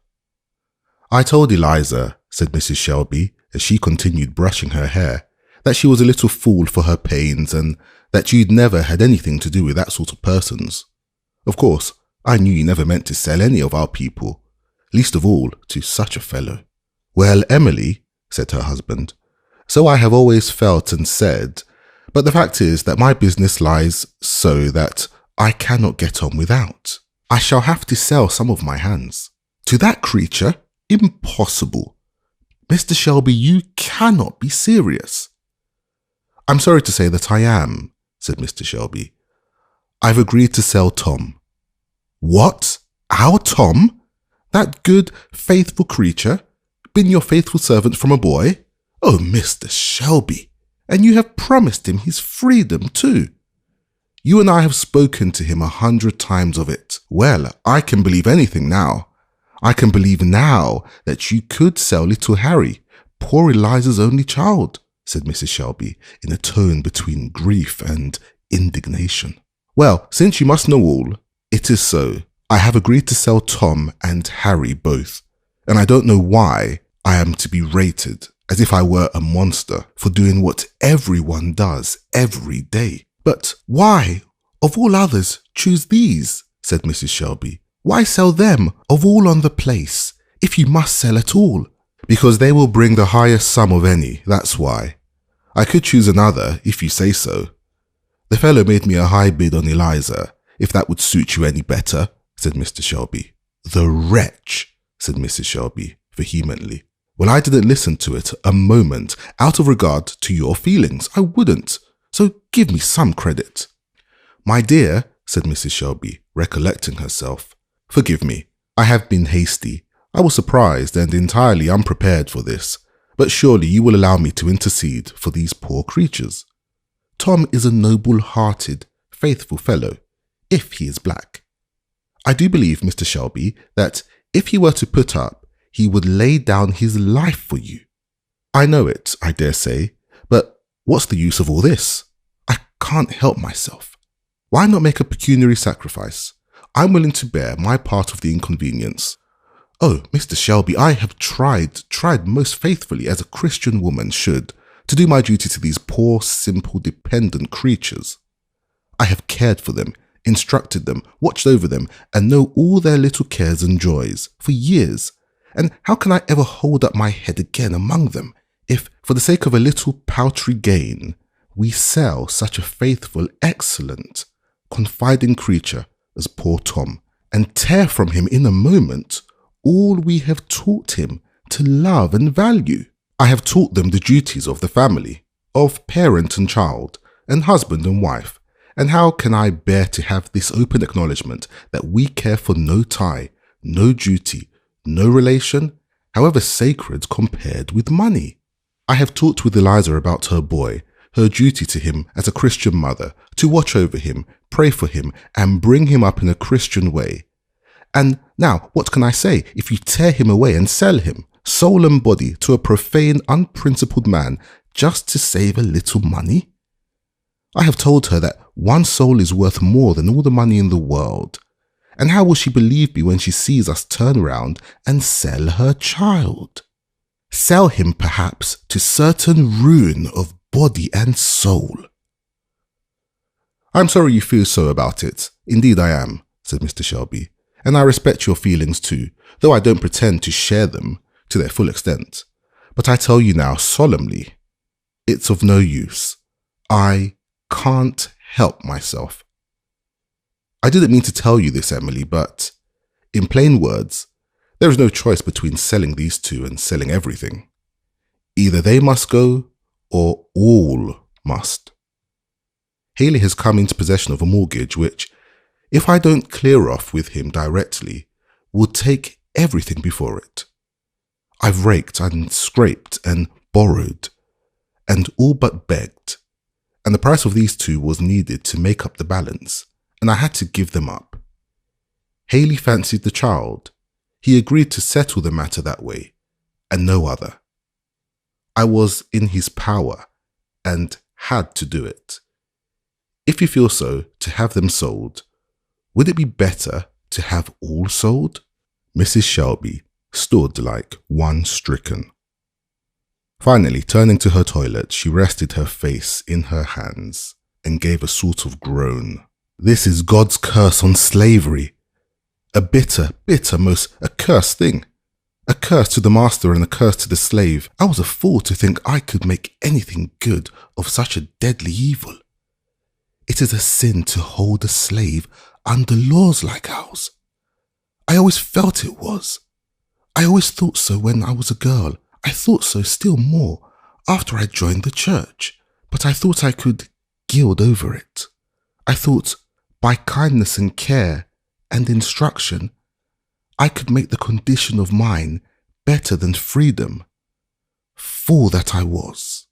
I told Eliza, said Mrs. Shelby, as she continued brushing her hair, that she was a little fool for her pains and that you'd never had anything to do with that sort of persons. Of course, I knew you never meant to sell any of our people, least of all to such a fellow. Well, Emily, said her husband, so I have always felt and said, but the fact is that my business lies so that I cannot get on without. I shall have to sell some of my hands. To that creature? Impossible. Mr. Shelby, you cannot be serious. I'm sorry to say that I am, said Mr. Shelby. I've agreed to sell Tom. What? Our Tom? That good, faithful creature? Been your faithful servant from a boy? Oh, Mr. Shelby, and you have promised him his freedom too. You and I have spoken to him 100 times of it. Well, I can believe anything now. I can believe now that you could sell little Harry, poor Eliza's only child, said Mrs. Shelby, in a tone between grief and indignation. Well, since you must know all, it is so. I have agreed to sell Tom and Harry both, and I don't know why I am to be rated as if I were a monster for doing what everyone does every day. But why, of all others, choose these, said Mrs. Shelby. Why sell them, of all on the place, if you must sell at all? Because they will bring the highest sum of any, that's why. I could choose another, if you say so. The fellow made me a high bid on Eliza, if that would suit you any better, said Mr. Shelby. The wretch, said Mrs. Shelby, vehemently. Well, I didn't listen to it a moment, out of regard to your feelings. I wouldn't. So give me some credit. My dear, said Mrs. Shelby, recollecting herself, forgive me. I have been hasty. I was surprised and entirely unprepared for this, but surely you will allow me to intercede for these poor creatures. Tom is a noble-hearted, faithful fellow, if he is black. I do believe, Mr. Shelby, that if he were to put up, he would lay down his life for you. I know it, I dare say, but what's the use of all this? I can't help myself. Why not make a pecuniary sacrifice? I'm willing to bear my part of the inconvenience. Oh, Mr. Shelby, I have tried most faithfully as a Christian woman should, to do my duty to these poor, simple, dependent creatures. I have cared for them, instructed them, watched over them, and know all their little cares and joys for years. And how can I ever hold up my head again among them, if, for the sake of a little paltry gain, we sell such a faithful, excellent, confiding creature as poor Tom, and tear from him in a moment all we have taught him to love and value? I have taught them the duties of the family, of parent and child, and husband and wife, and how can I bear to have this open acknowledgement that we care for no tie, no duty, no relation, however sacred, compared with money? I have talked with Eliza about her boy, her duty to him as a Christian mother, to watch over him, pray for him, and bring him up in a Christian way. And now, what can I say if you tear him away and sell him, soul and body, to a profane, unprincipled man just to save a little money? I have told her that one soul is worth more than all the money in the world. And how will she believe me when she sees us turn round and sell her child? Sell him, perhaps, to certain ruin of body and soul. I'm sorry you feel so about it. Indeed I am, said Mr. Shelby, and I respect your feelings too, though I don't pretend to share them to their full extent. But I tell you now solemnly, it's of no use. I can't help myself. I didn't mean to tell you this, Emily, but in plain words, there is no choice between selling these two and selling everything. Either they must go, or all must. Haley has come into possession of a mortgage which, if I don't clear off with him directly, will take everything before it. I've raked and scraped and borrowed, and all but begged, and the price of these two was needed to make up the balance, and I had to give them up. Haley fancied the child. He agreed to settle the matter that way, and no other. I was in his power, and had to do it. If you feel so, to have them sold, would it be better to have all sold? Mrs. Shelby stood like one stricken. Finally, turning to her toilet, she rested her face in her hands and gave a sort of groan. This is God's curse on slavery. A bitter, bitter, most accursed thing. A curse to the master and a curse to the slave. I was a fool to think I could make anything good of such a deadly evil. It is a sin to hold a slave under laws like ours. I always felt it was. I always thought so when I was a girl. I thought so still more after I joined the church. But I thought I could gild over it. I thought by kindness and care and instruction, I could make the condition of mine better than freedom. Fool that I was.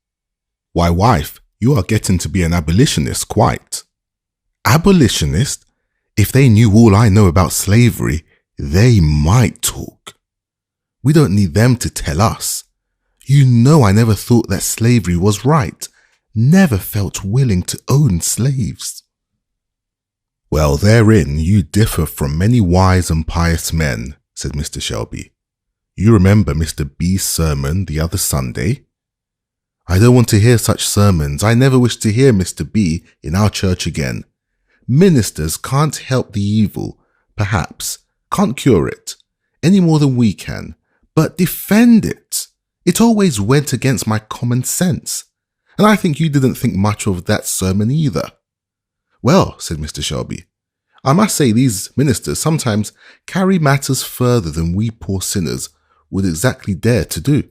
Why, wife, you are getting to be an abolitionist quite. Abolitionist? If they knew all I know about slavery, they might talk. We don't need them to tell us. You know I never thought that slavery was right. Never felt willing to own slaves. Well, therein you differ from many wise and pious men, said Mr. Shelby. You remember Mr. B's sermon the other Sunday? I don't want to hear such sermons. I never wish to hear Mr. B in our church again. Ministers can't help the evil, perhaps, can't cure it, any more than we can, but defend it. It always went against my common sense, and I think you didn't think much of that sermon either. Well, said Mr. Shelby, I must say these ministers sometimes carry matters further than we poor sinners would exactly dare to do.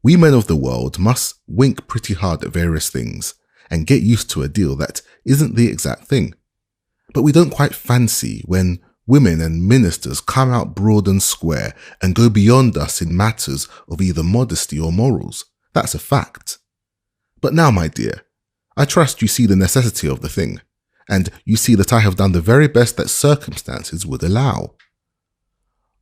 We men of the world must wink pretty hard at various things and get used to a deal that isn't the exact thing. But we don't quite fancy when women and ministers come out broad and square and go beyond us in matters of either modesty or morals. That's a fact. But now, my dear, I trust you see the necessity of the thing, and you see that I have done the very best that circumstances would allow.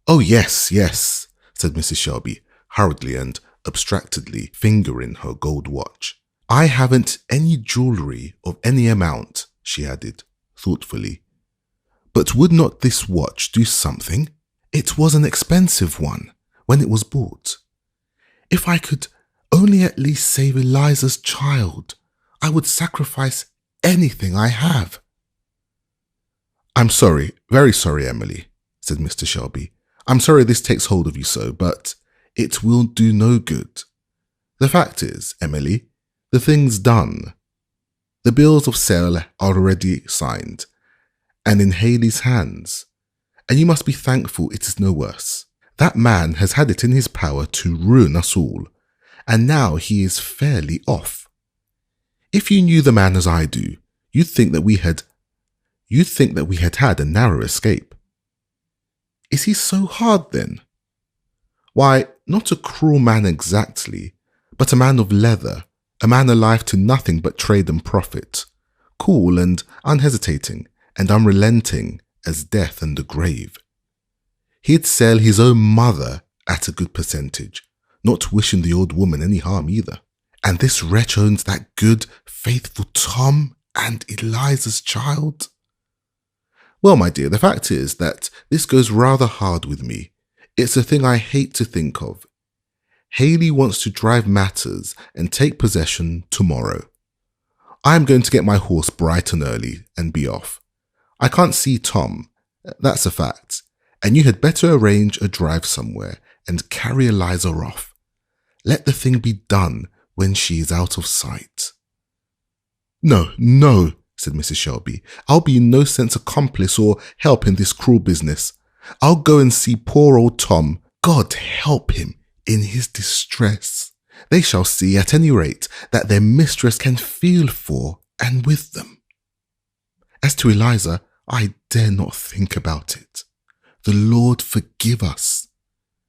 Oh, yes, yes, said Mrs. Shelby, hurriedly and abstractedly fingering her gold watch. I haven't any jewellery of any amount, she added, thoughtfully. But would not this watch do something? It was an expensive one when it was bought. If I could only at least save Eliza's child, I would sacrifice anything I have. I'm sorry, very sorry, Emily, said Mr. Shelby. I'm sorry this takes hold of you so, but it will do no good. The fact is, Emily, the thing's done. The bills of sale are already signed, and in Haley's hands, and you must be thankful it is no worse. That man has had it in his power to ruin us all, and now he is fairly off. If you knew the man as I do, you'd think that we had had a narrow escape. Is he so hard then? Why, not a cruel man exactly, but a man of leather, a man alive to nothing but trade and profit, cool and unhesitating and unrelenting as death and the grave. He'd sell his own mother at a good percentage, not wishing the old woman any harm either. And this wretch owns that good, faithful Tom and Eliza's child? Well, my dear, the fact is that this goes rather hard with me. It's a thing I hate to think of. Haley wants to drive matters and take possession tomorrow. I'm going to get my horse bright and early and be off. I can't see Tom, that's a fact, and you had better arrange a drive somewhere and carry Eliza off. Let the thing be done when she is out of sight. No, no, said Mrs. Shelby. I'll be in no sense accomplice or help in this cruel business. I'll go and see poor old Tom. God help him in his distress. They shall see, at any rate, that their mistress can feel for and with them. As to Eliza, I dare not think about it. The Lord forgive us.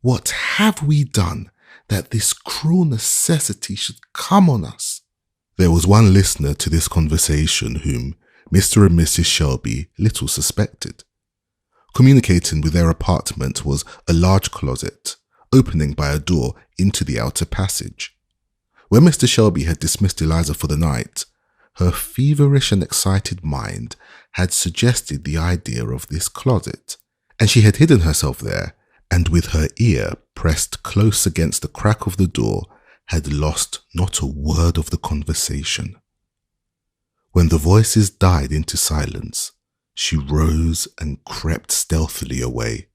What have we done that this cruel necessity should come on us? There was one listener to this conversation whom Mr. and Mrs. Shelby little suspected. Communicating with their apartment was a large closet, opening by a door into the outer passage. When Mr. Shelby had dismissed Eliza for the night, her feverish and excited mind had suggested the idea of this closet, and she had hidden herself there and with her ear pressed close against the crack of the door, had lost not a word of the conversation. When the voices died into silence, she rose and crept stealthily away.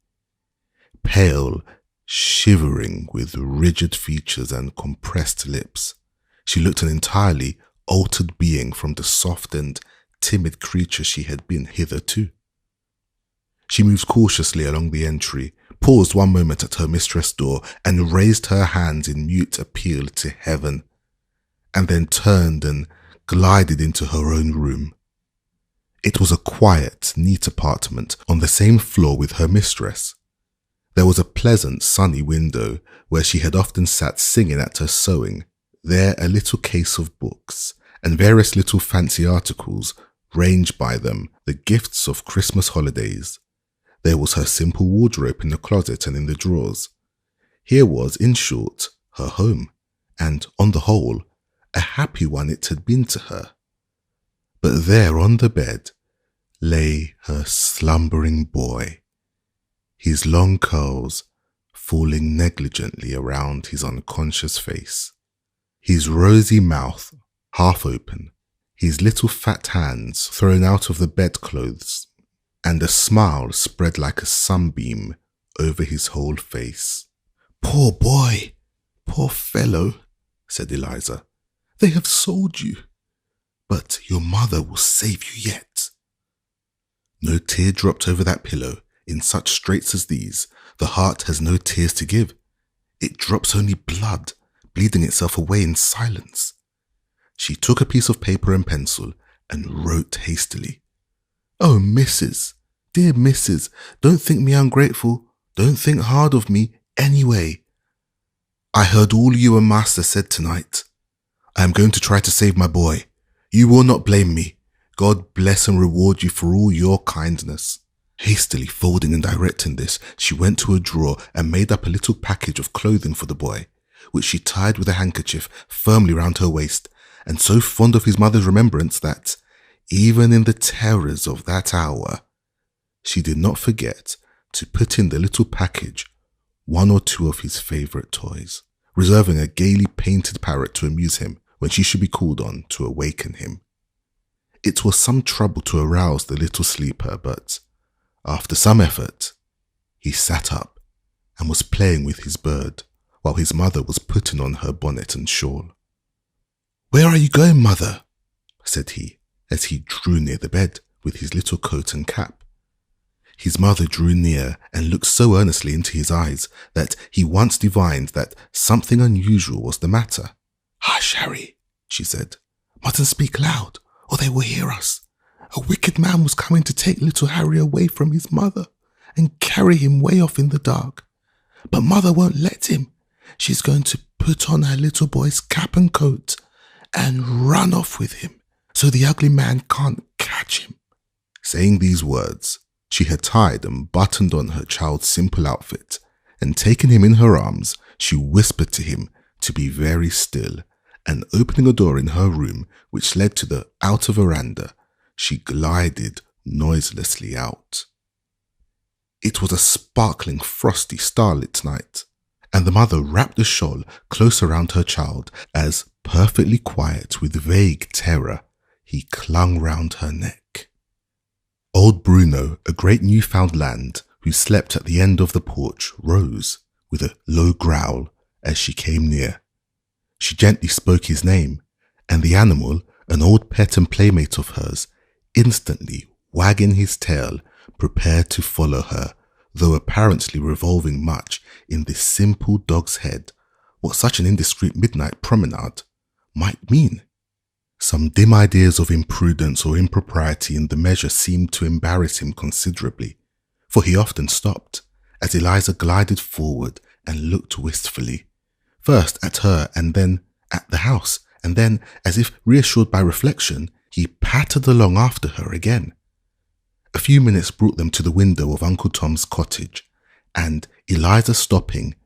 Pale, shivering, with rigid features and compressed lips, she looked an entirely altered being from the soft and timid creature she had been hitherto. She moved cautiously along the entry, paused one moment at her mistress' door, and raised her hands in mute appeal to heaven, and then turned and glided into her own room. It was a quiet, neat apartment on the same floor with her mistress. There was a pleasant, sunny window where she had often sat singing at her sewing. There a little case of books, and various little fancy articles, ranged by them, the gifts of Christmas holidays. There was her simple wardrobe in the closet and in the drawers. Here was, in short, her home, and, on the whole, a happy one it had been to her. But there on the bed lay her slumbering boy, his long curls falling negligently around his unconscious face, his rosy mouth half open, his little fat hands thrown out of the bedclothes, and a smile spread like a sunbeam over his whole face. "Poor boy, poor fellow," said Eliza. "They have sold you, but your mother will save you yet." No tear dropped over that pillow. In such straits as these, the heart has no tears to give. It drops only blood, bleeding itself away in silence. She took a piece of paper and pencil and wrote hastily. "Oh, Mrs., dear Mrs., don't think me ungrateful. Don't think hard of me anyway. I heard all you and Master said tonight. I am going to try to save my boy. You will not blame me. God bless and reward you for all your kindness." Hastily folding and directing this, she went to a drawer and made up a little package of clothing for the boy, which she tied with a handkerchief firmly round her waist, and so fond of his mother's remembrance that, even in the terrors of that hour, she did not forget to put in the little package one or two of his favourite toys, reserving a gaily painted parrot to amuse him when she should be called on to awaken him. It was some trouble to arouse the little sleeper, but after some effort, he sat up and was playing with his bird while his mother was putting on her bonnet and shawl. "Where are you going, mother?" said he, as he drew near the bed with his little coat and cap. His mother drew near and looked so earnestly into his eyes that he once divined that something unusual was the matter. "Hush, Harry," she said. "Mustn't speak loud, or they will hear us. A wicked man was coming to take little Harry away from his mother and carry him way off in the dark. But mother won't let him. She's going to put on her little boy's cap and coat and run off with him, so the ugly man can't catch him." Saying these words, she had tied and buttoned on her child's simple outfit, and taking him in her arms, she whispered to him to be very still, and opening a door in her room which led to the outer veranda, she glided noiselessly out. It was a sparkling, frosty, starlit night, and the mother wrapped the shawl close around her child as, perfectly quiet with vague terror, he clung round her neck. Old Bruno, a great Newfoundland, who slept at the end of the porch, rose with a low growl as she came near. She gently spoke his name, and the animal, an old pet and playmate of hers, instantly wagging his tail, prepared to follow her, though apparently revolving much in this simple dog's head what such an indiscreet midnight promenade might mean. Some dim ideas of imprudence or impropriety in the measure seemed to embarrass him considerably, for he often stopped as Eliza glided forward and looked wistfully, first at her and then at the house, and then, as if reassured by reflection, he pattered along after her again. A few minutes brought them to the window of Uncle Tom's cottage, and Eliza, stopping,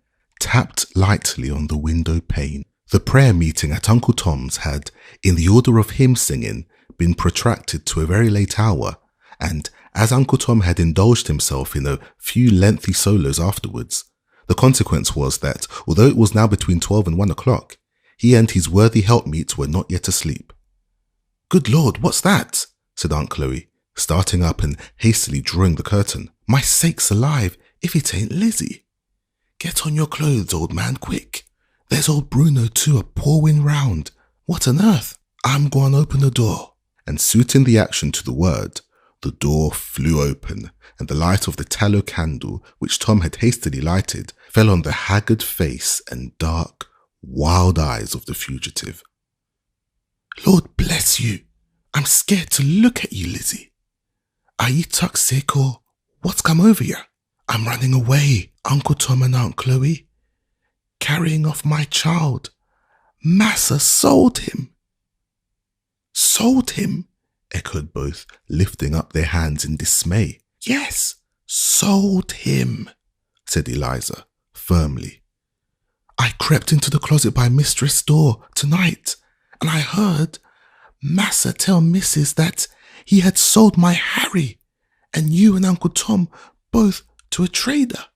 tapped lightly on the window pane. The prayer meeting at Uncle Tom's had, in the order of hymn singing, been protracted to a very late hour, and As Uncle Tom had indulged himself in a few lengthy solos afterwards, the consequence was that, although it was now between 12 and 1 o'clock, he and his worthy helpmeet were not yet asleep. "Good Lord, what's that?" said Aunt Chloe, starting up and hastily drawing the curtain. "My sakes alive, if it ain't Lizzie! Get on your clothes, old man, quick. There's old Bruno too a-pawing round. What on earth? I'm going to open the door." And suiting the action to the word, the door flew open, and the light of the tallow candle, which Tom had hastily lighted, fell on the haggard face and dark, wild eyes of the fugitive. "Lord bless you, I'm scared to look at you, Lizzie. Are you tuck sick or what's come over you?" "I'm running away, Uncle Tom and Aunt Chloe. Carrying off my child. Massa sold him." "Sold him?" echoed both, lifting up their hands in dismay. "Yes, sold him," said Eliza, firmly. "I crept into the closet by Mistress' door tonight, and I heard Massa tell Mrs. that he had sold my Harry, and you and Uncle Tom both to a trader,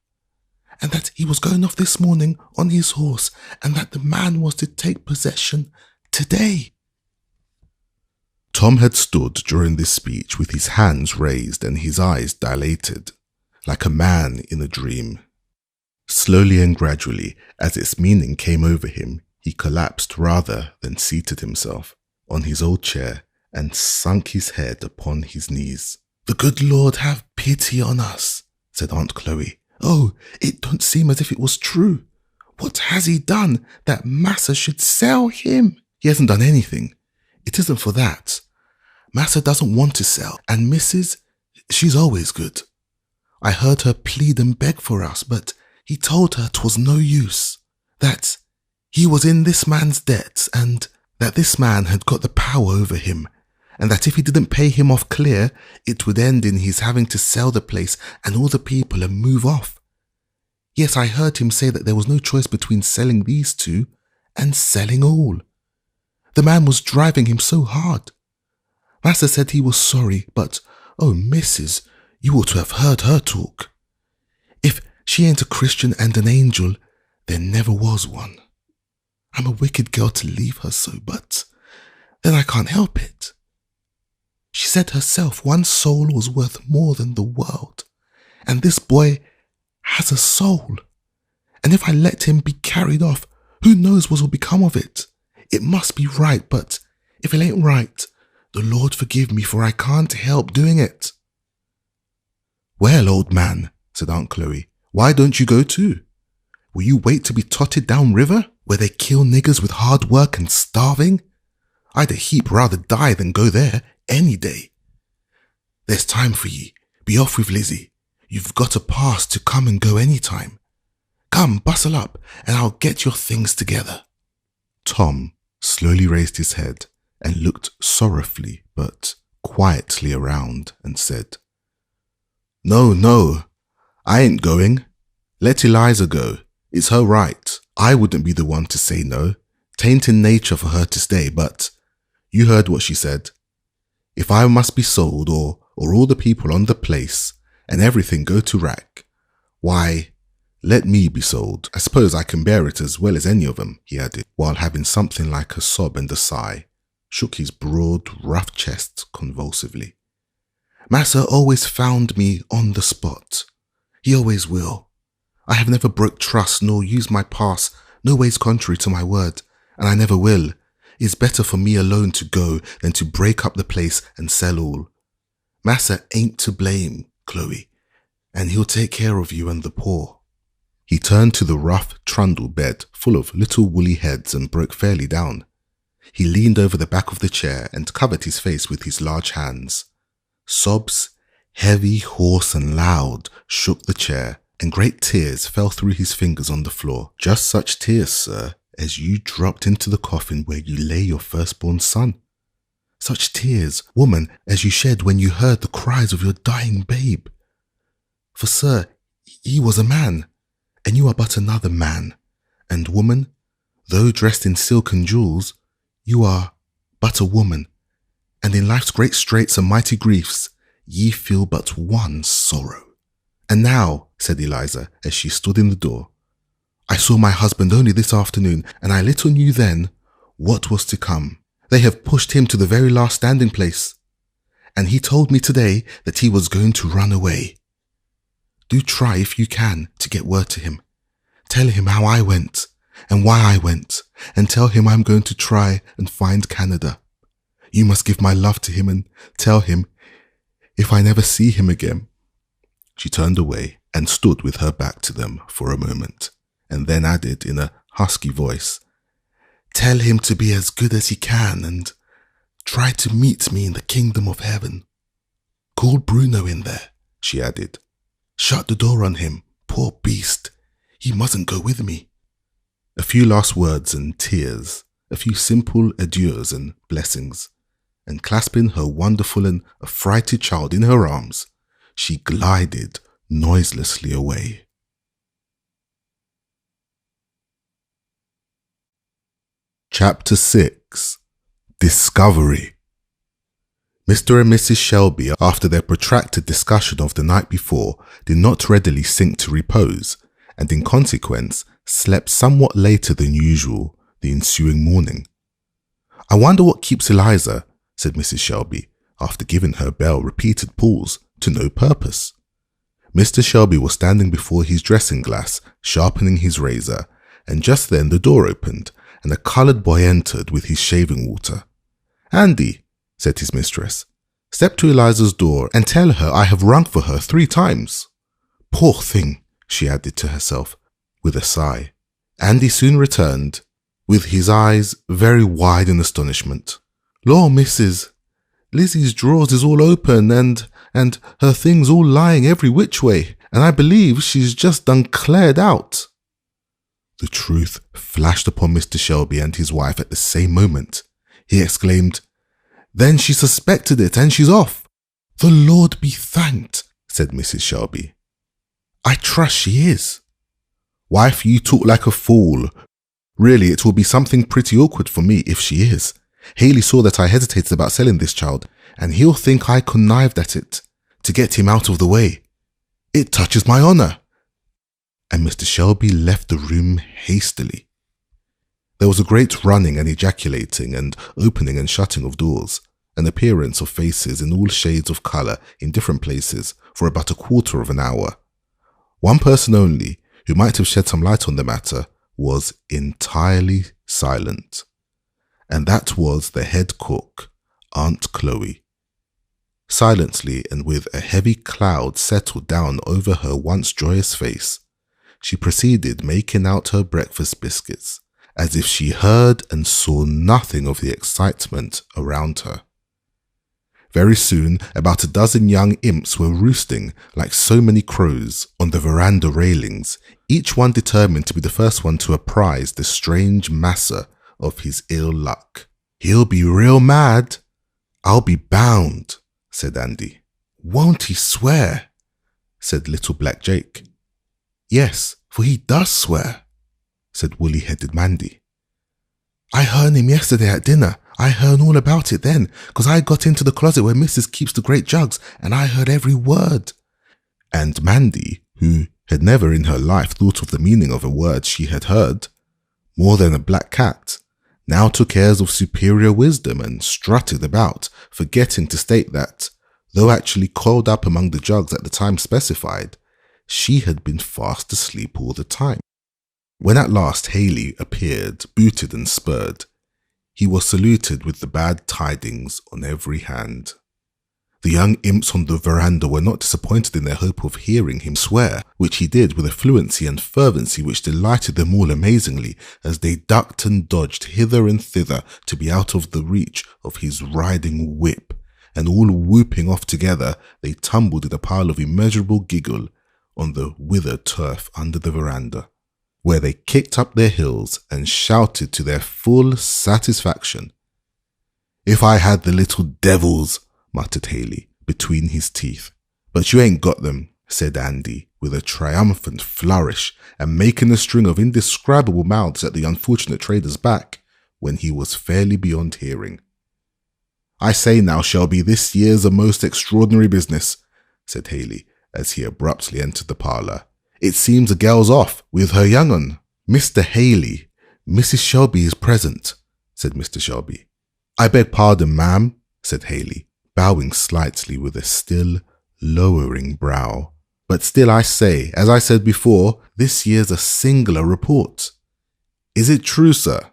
and that he was going off this morning on his horse, and that the man was to take possession today." Tom had stood during this speech with his hands raised and his eyes dilated, like a man in a dream. Slowly and gradually, as its meaning came over him, he collapsed rather than seated himself on his old chair and sunk his head upon his knees. "The good Lord have pity on us," said Aunt Chloe. "Oh, it don't seem as if it was true. What has he done that Massa should sell him?" "He hasn't done anything. It isn't for that. Massa doesn't want to sell, and Mrs., she's always good. I heard her plead and beg for us, but he told her 'twas no use, that he was in this man's debts, and that this man had got the power over him, and that if he didn't pay him off clear, it would end in his having to sell the place and all the people and move off. Yes, I heard him say that there was no choice between selling these two and selling all. The man was driving him so hard. Massa said he was sorry, but, oh, Mrs., you ought to have heard her talk. If she ain't a Christian and an angel, there never was one. I'm a wicked girl to leave her so, but then I can't help it. She said herself one soul was worth more than the world, and this boy has a soul, and if I let him be carried off, who knows what will become of it? It must be right, but if it ain't right, the Lord forgive me, for I can't help doing it." "Well, old man," said Aunt Chloe, "why don't you go too? Will you wait to be totted down river, where they kill niggers with hard work and starving? I'd a heap rather die than go there any day. There's time for ye. Be off with Lizzie. You've got a pass to come and go any time. Come, bustle up, and I'll get your things together." Tom slowly raised his head and looked sorrowfully but quietly around and said, No, I ain't going. Let Eliza go. It's her right. I wouldn't be the one to say no. 'Tain't in nature for her to stay, but you heard what she said. If I must be sold or all the people on the place and everything go to rack, why, let me be sold. I suppose I can bear it as well as any of them," he added, while having something like a sob and a sigh, shook his broad, rough chest convulsively. "Massa always found me on the spot. He always will. I have never broke trust nor used my pass no ways contrary to my word, and I never will. It's better for me alone to go than to break up the place and sell all. Massa ain't to blame, Chloe, and he'll take care of you and the poor." He turned to the rough trundle bed full of little woolly heads and broke fairly down. He leaned over the back of the chair and covered his face with his large hands. Sobs, heavy, hoarse and loud, shook the chair, and great tears fell through his fingers on the floor. "Just such tears, sir, as you dropped into the coffin where you lay your firstborn son. Such tears, woman, as you shed when you heard the cries of your dying babe. For, sir, he was a man, and you are but another man, and woman, though dressed in silk and jewels, you are but a woman, and in life's great straits and mighty griefs, ye feel but one sorrow. And now, said Eliza, as she stood in the door, I saw my husband only this afternoon, and I little knew then what was to come. They have pushed him to the very last standing place, and he told me today that he was going to run away. Do try, if you can, to get word to him. Tell him how I went, and why I went, and tell him I'm going to try and find Canada. You must give my love to him and tell him if I never see him again. She turned away and stood with her back to them for a moment, and then added in a husky voice, Tell him to be as good as he can and try to meet me in the kingdom of heaven. Call Bruno in there, she added. Shut the door on him, poor beast. He mustn't go with me. A few last words and tears, a few simple adieus and blessings, and clasping her wonderful and affrighted child in her arms, she glided noiselessly away. Chapter 6. Discovery. Mr. and Mrs. Shelby, after their protracted discussion of the night before, did not readily sink to repose, and in consequence slept somewhat later than usual the ensuing morning. I wonder what keeps Eliza, said Mrs. Shelby, after giving her bell repeated pulls to no purpose. Mr. Shelby was standing before his dressing glass, sharpening his razor, and just then the door opened, and a coloured boy entered with his shaving water. Andy, said his mistress, step to Eliza's door and tell her I have rung for her 3 times. Poor thing, she added to herself, with a sigh. Andy soon returned, with his eyes very wide in astonishment. Law, missus, Lizzie's drawers is all open and her things all lying every which way, and I believe she's just done cleared out. The truth flashed upon Mr. Shelby and his wife at the same moment. He exclaimed, Then she suspected it and she's off. The Lord be thanked, said Mrs. Shelby. I trust she is. Wife, you talk like a fool. Really, it will be something pretty awkward for me if she is. Haley saw that I hesitated about selling this child, and he'll think I connived at it to get him out of the way. It touches my honour. And Mr. Shelby left the room hastily. There was a great running and ejaculating and opening and shutting of doors, an appearance of faces in all shades of colour in different places for about a quarter of an hour. One person only, who might have shed some light on the matter, was entirely silent, and that was the head cook, Aunt Chloe. Silently and with a heavy cloud settled down over her once joyous face, she proceeded making out her breakfast biscuits, as if she heard and saw nothing of the excitement around her. Very soon, about a dozen young imps were roosting like so many crows on the veranda railings, each one determined to be the first one to apprise the strange masser of his ill luck. He'll be real mad, I'll be bound, said Andy. Won't he swear? Said little black Jake. Yes, for he does swear, said woolly-headed Mandy. I heard him yesterday at dinner. I heard all about it then, 'cause I got into the closet where Mrs. keeps the great jugs, and I heard every word. And Mandy, who had never in her life thought of the meaning of a word she had heard, more than a black cat, now took airs of superior wisdom and strutted about, forgetting to state that, though actually coiled up among the jugs at the time specified, she had been fast asleep all the time. When at last Haley appeared, booted and spurred, he was saluted with the bad tidings on every hand. The young imps on the veranda were not disappointed in their hope of hearing him swear, which he did with a fluency and fervency which delighted them all amazingly, as they ducked and dodged hither and thither to be out of the reach of his riding whip, and all whooping off together, they tumbled in a pile of immeasurable giggle on the withered turf under the veranda, where they kicked up their heels and shouted to their full satisfaction. If I had the little devils, muttered Haley between his teeth. But you ain't got them, said Andy with a triumphant flourish and making a string of indescribable mouths at the unfortunate trader's back when he was fairly beyond hearing. I say now, Shelby, this year's a most extraordinary business, said Haley, as he abruptly entered the parlour. It seems a girl's off with her young un. Mr. Haley, Mrs. Shelby is present, said Mr. Shelby. I beg pardon, ma'am, said Haley, bowing slightly with a still lowering brow. But still I say, as I said before, this year's a singular report. Is it true, sir?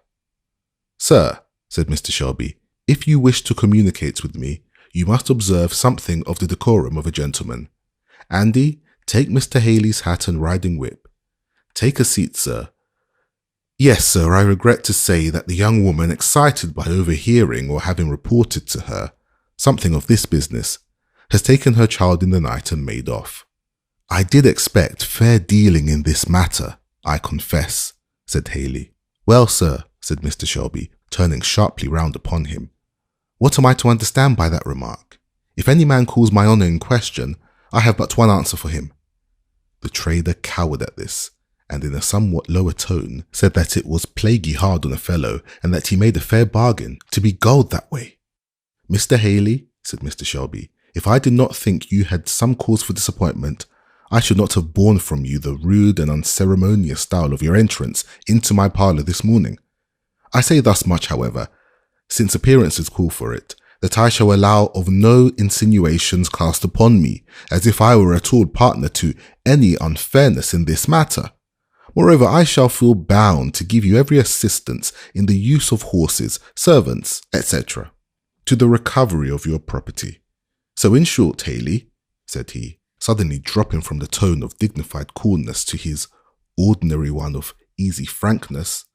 Sir, said Mr. Shelby, if you wish to communicate with me, you must observe something of the decorum of a gentleman. Andy, take Mr. Haley's hat and riding whip. Take a seat, sir. Yes, sir, I regret to say that the young woman, excited by overhearing or having reported to her something of this business, has taken her child in the night and made off. I did expect fair dealing in this matter, I confess, said Haley. Well, sir, said Mr. Shelby, turning sharply round upon him. What am I to understand by that remark? If any man calls my honour in question, I have but one answer for him. The trader cowered at this, and in a somewhat lower tone said that it was plaguey hard on a fellow, and that he made a fair bargain to be gulled that way. Mr. Haley, said Mr. Shelby, if I did not think you had some cause for disappointment, I should not have borne from you the rude and unceremonious style of your entrance into my parlour this morning. I say thus much, however, since appearances call for it, that I shall allow of no insinuations cast upon me, as if I were at all partner to any unfairness in this matter. Moreover, I shall feel bound to give you every assistance in the use of horses, servants, etc., to the recovery of your property. So in short, Haley, said he, suddenly dropping from the tone of dignified coolness to his ordinary one of easy frankness,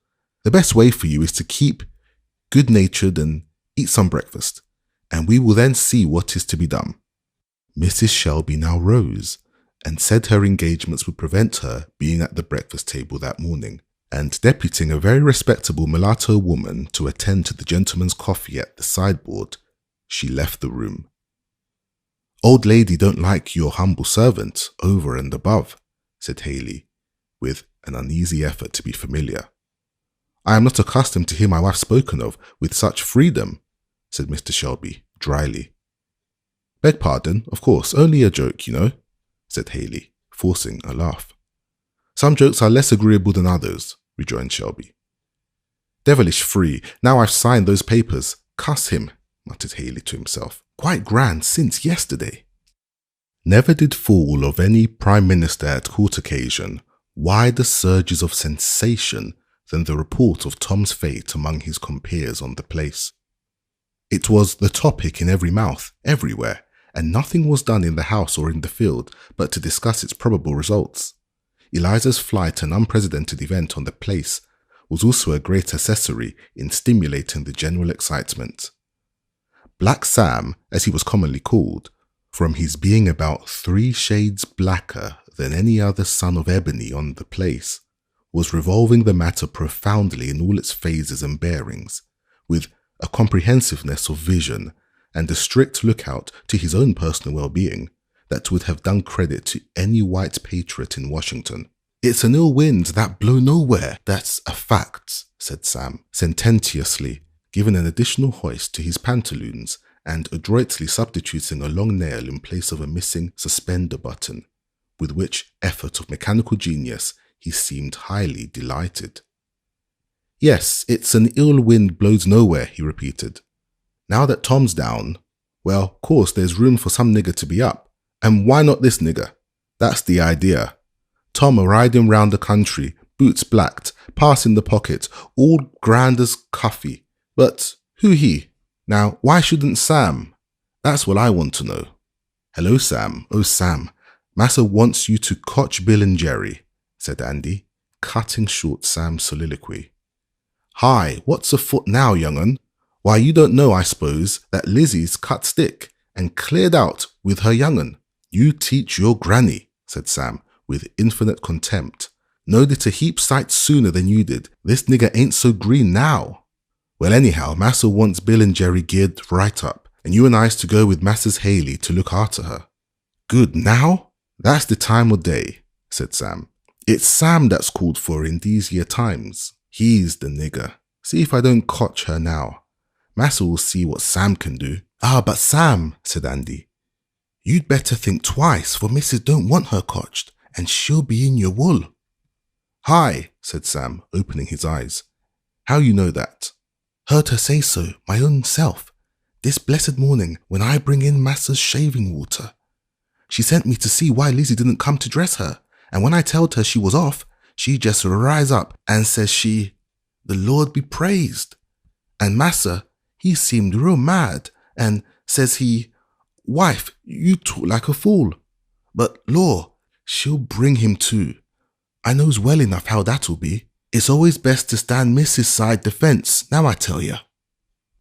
the best way for you is to keep good-natured and eat some breakfast, and we will then see what is to be done. Mrs. Shelby now rose, and said her engagements would prevent her being at the breakfast table that morning, and deputing a very respectable mulatto woman to attend to the gentleman's coffee at the sideboard, she left the room. Old lady don't like your humble servant over and above, said Haley, with an uneasy effort to be familiar. I am not accustomed to hear my wife spoken of with such freedom, said Mr. Shelby, dryly. Beg pardon, of course, only a joke, you know, said Haley, forcing a laugh. Some jokes are less agreeable than others, rejoined Shelby. Devilish free, now I've signed those papers. Cuss him, muttered Haley to himself. Quite grand since yesterday. Never did fall of any Prime Minister at court occasion wider surges of sensation than the report of Tom's fate among his compeers on the place. It was the topic in every mouth, everywhere, and nothing was done in the house or in the field but to discuss its probable results. Eliza's flight, an unprecedented event on the place, was also a great accessory in stimulating the general excitement. Black Sam, as he was commonly called, from his being about 3 shades blacker than any other son of ebony on the place, was revolving the matter profoundly in all its phases and bearings, with a comprehensiveness of vision and a strict lookout to his own personal well-being that would have done credit to any white patriot in Washington. It's an ill wind that blow nowhere, that's a fact, said Sam, sententiously, giving an additional hoist to his pantaloons and adroitly substituting a long nail in place of a missing suspender button, with which effort of mechanical genius he seemed highly delighted. Yes, it's an ill wind blows nowhere, he repeated. Now that Tom's down, well, course there's room for some nigger to be up. And why not this nigger? That's the idea. Tom a-riding round the country, boots blacked, pass in the pocket, all grand as Cuffy. But who he? Now, why shouldn't Sam? That's what I want to know. Hello, Sam. Oh, Sam. Massa wants you to cotch Bill and Jerry, said Andy, cutting short Sam's soliloquy. Hi, what's afoot now, young un? Why, you don't know, I suppose, that Lizzie's cut stick and cleared out with her young un. You teach your granny, said Sam, with infinite contempt. Knowed it a heap sight sooner than you did. This nigger ain't so green now. Well, anyhow, Massa wants Bill and Jerry geared right up, and you and I's to go with Massa's Haley to look after her. Good now? That's the time of day, said Sam. It's Sam that's called for in these year times. He's the nigger. See if I don't cotch her now. Massa will see what Sam can do. Ah, but Sam, said Andy, you'd better think twice, for Mrs. don't want her cotched, and she'll be in your wool. Hi, said Sam, opening his eyes. How you know that? Heard her say so, my own self, this blessed morning when I bring in Massa's shaving water. She sent me to see why Lizzie didn't come to dress her, and when I told her she was off, she just rise up and says the Lord be praised. And Massa, he seemed real mad, and says wife, you talk like a fool. But law, she'll bring him to. I knows well enough how that'll be. It's always best to stand Mrs. side defence, now I tell ya.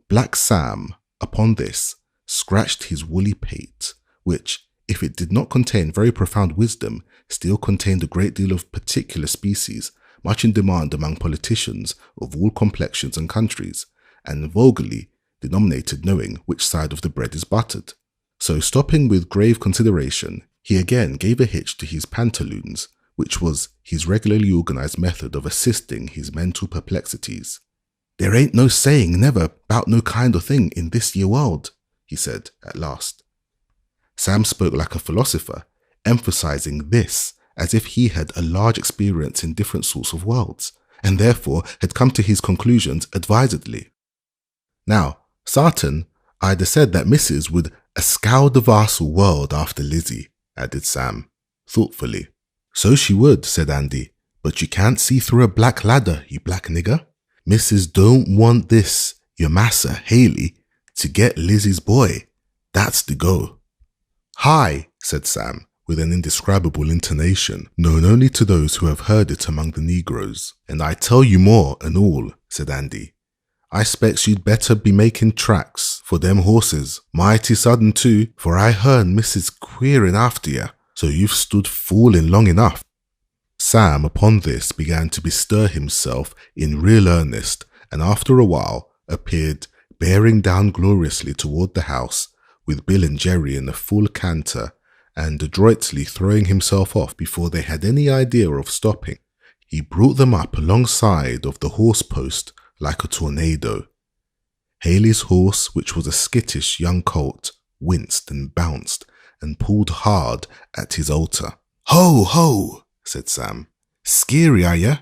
Black Sam, upon this, scratched his woolly pate, which, if it did not contain very profound wisdom, still contained a great deal of particular species, much in demand among politicians of all complexions and countries, and vulgarly denominated knowing which side of the bread is buttered. So stopping with grave consideration, he again gave a hitch to his pantaloons, which was his regularly organised method of assisting his mental perplexities. There ain't no saying never about no kind of thing in this year world, he said at last. Sam spoke like a philosopher, emphasizing this as if he had a large experience in different sorts of worlds, and therefore had come to his conclusions advisedly. Now, sartain, I'd have said that Mrs. would scour the varsal world after Lizzie, added Sam, thoughtfully. So she would, said Andy, but you can't see through a black ladder, you black nigger. Mrs. don't want this, your massa, Haley, to get Lizzie's boy. That's the go. Hi, said Sam, with an indescribable intonation, known only to those who have heard it among the Negroes. And I tell you more and all, said Andy. I specs you'd better be making tracks for them horses. Mighty sudden too, for I heard Mrs. queering after ya, so you've stood fooling long enough. Sam, upon this, began to bestir himself in real earnest, and after a while appeared bearing down gloriously toward the house, with Bill and Jerry in a full canter, and adroitly throwing himself off before they had any idea of stopping. He brought them up alongside of the horse post like a tornado. Haley's horse, which was a skittish young colt, winced and bounced and pulled hard at his halter. Ho, ho, said Sam. Skeery, are ya?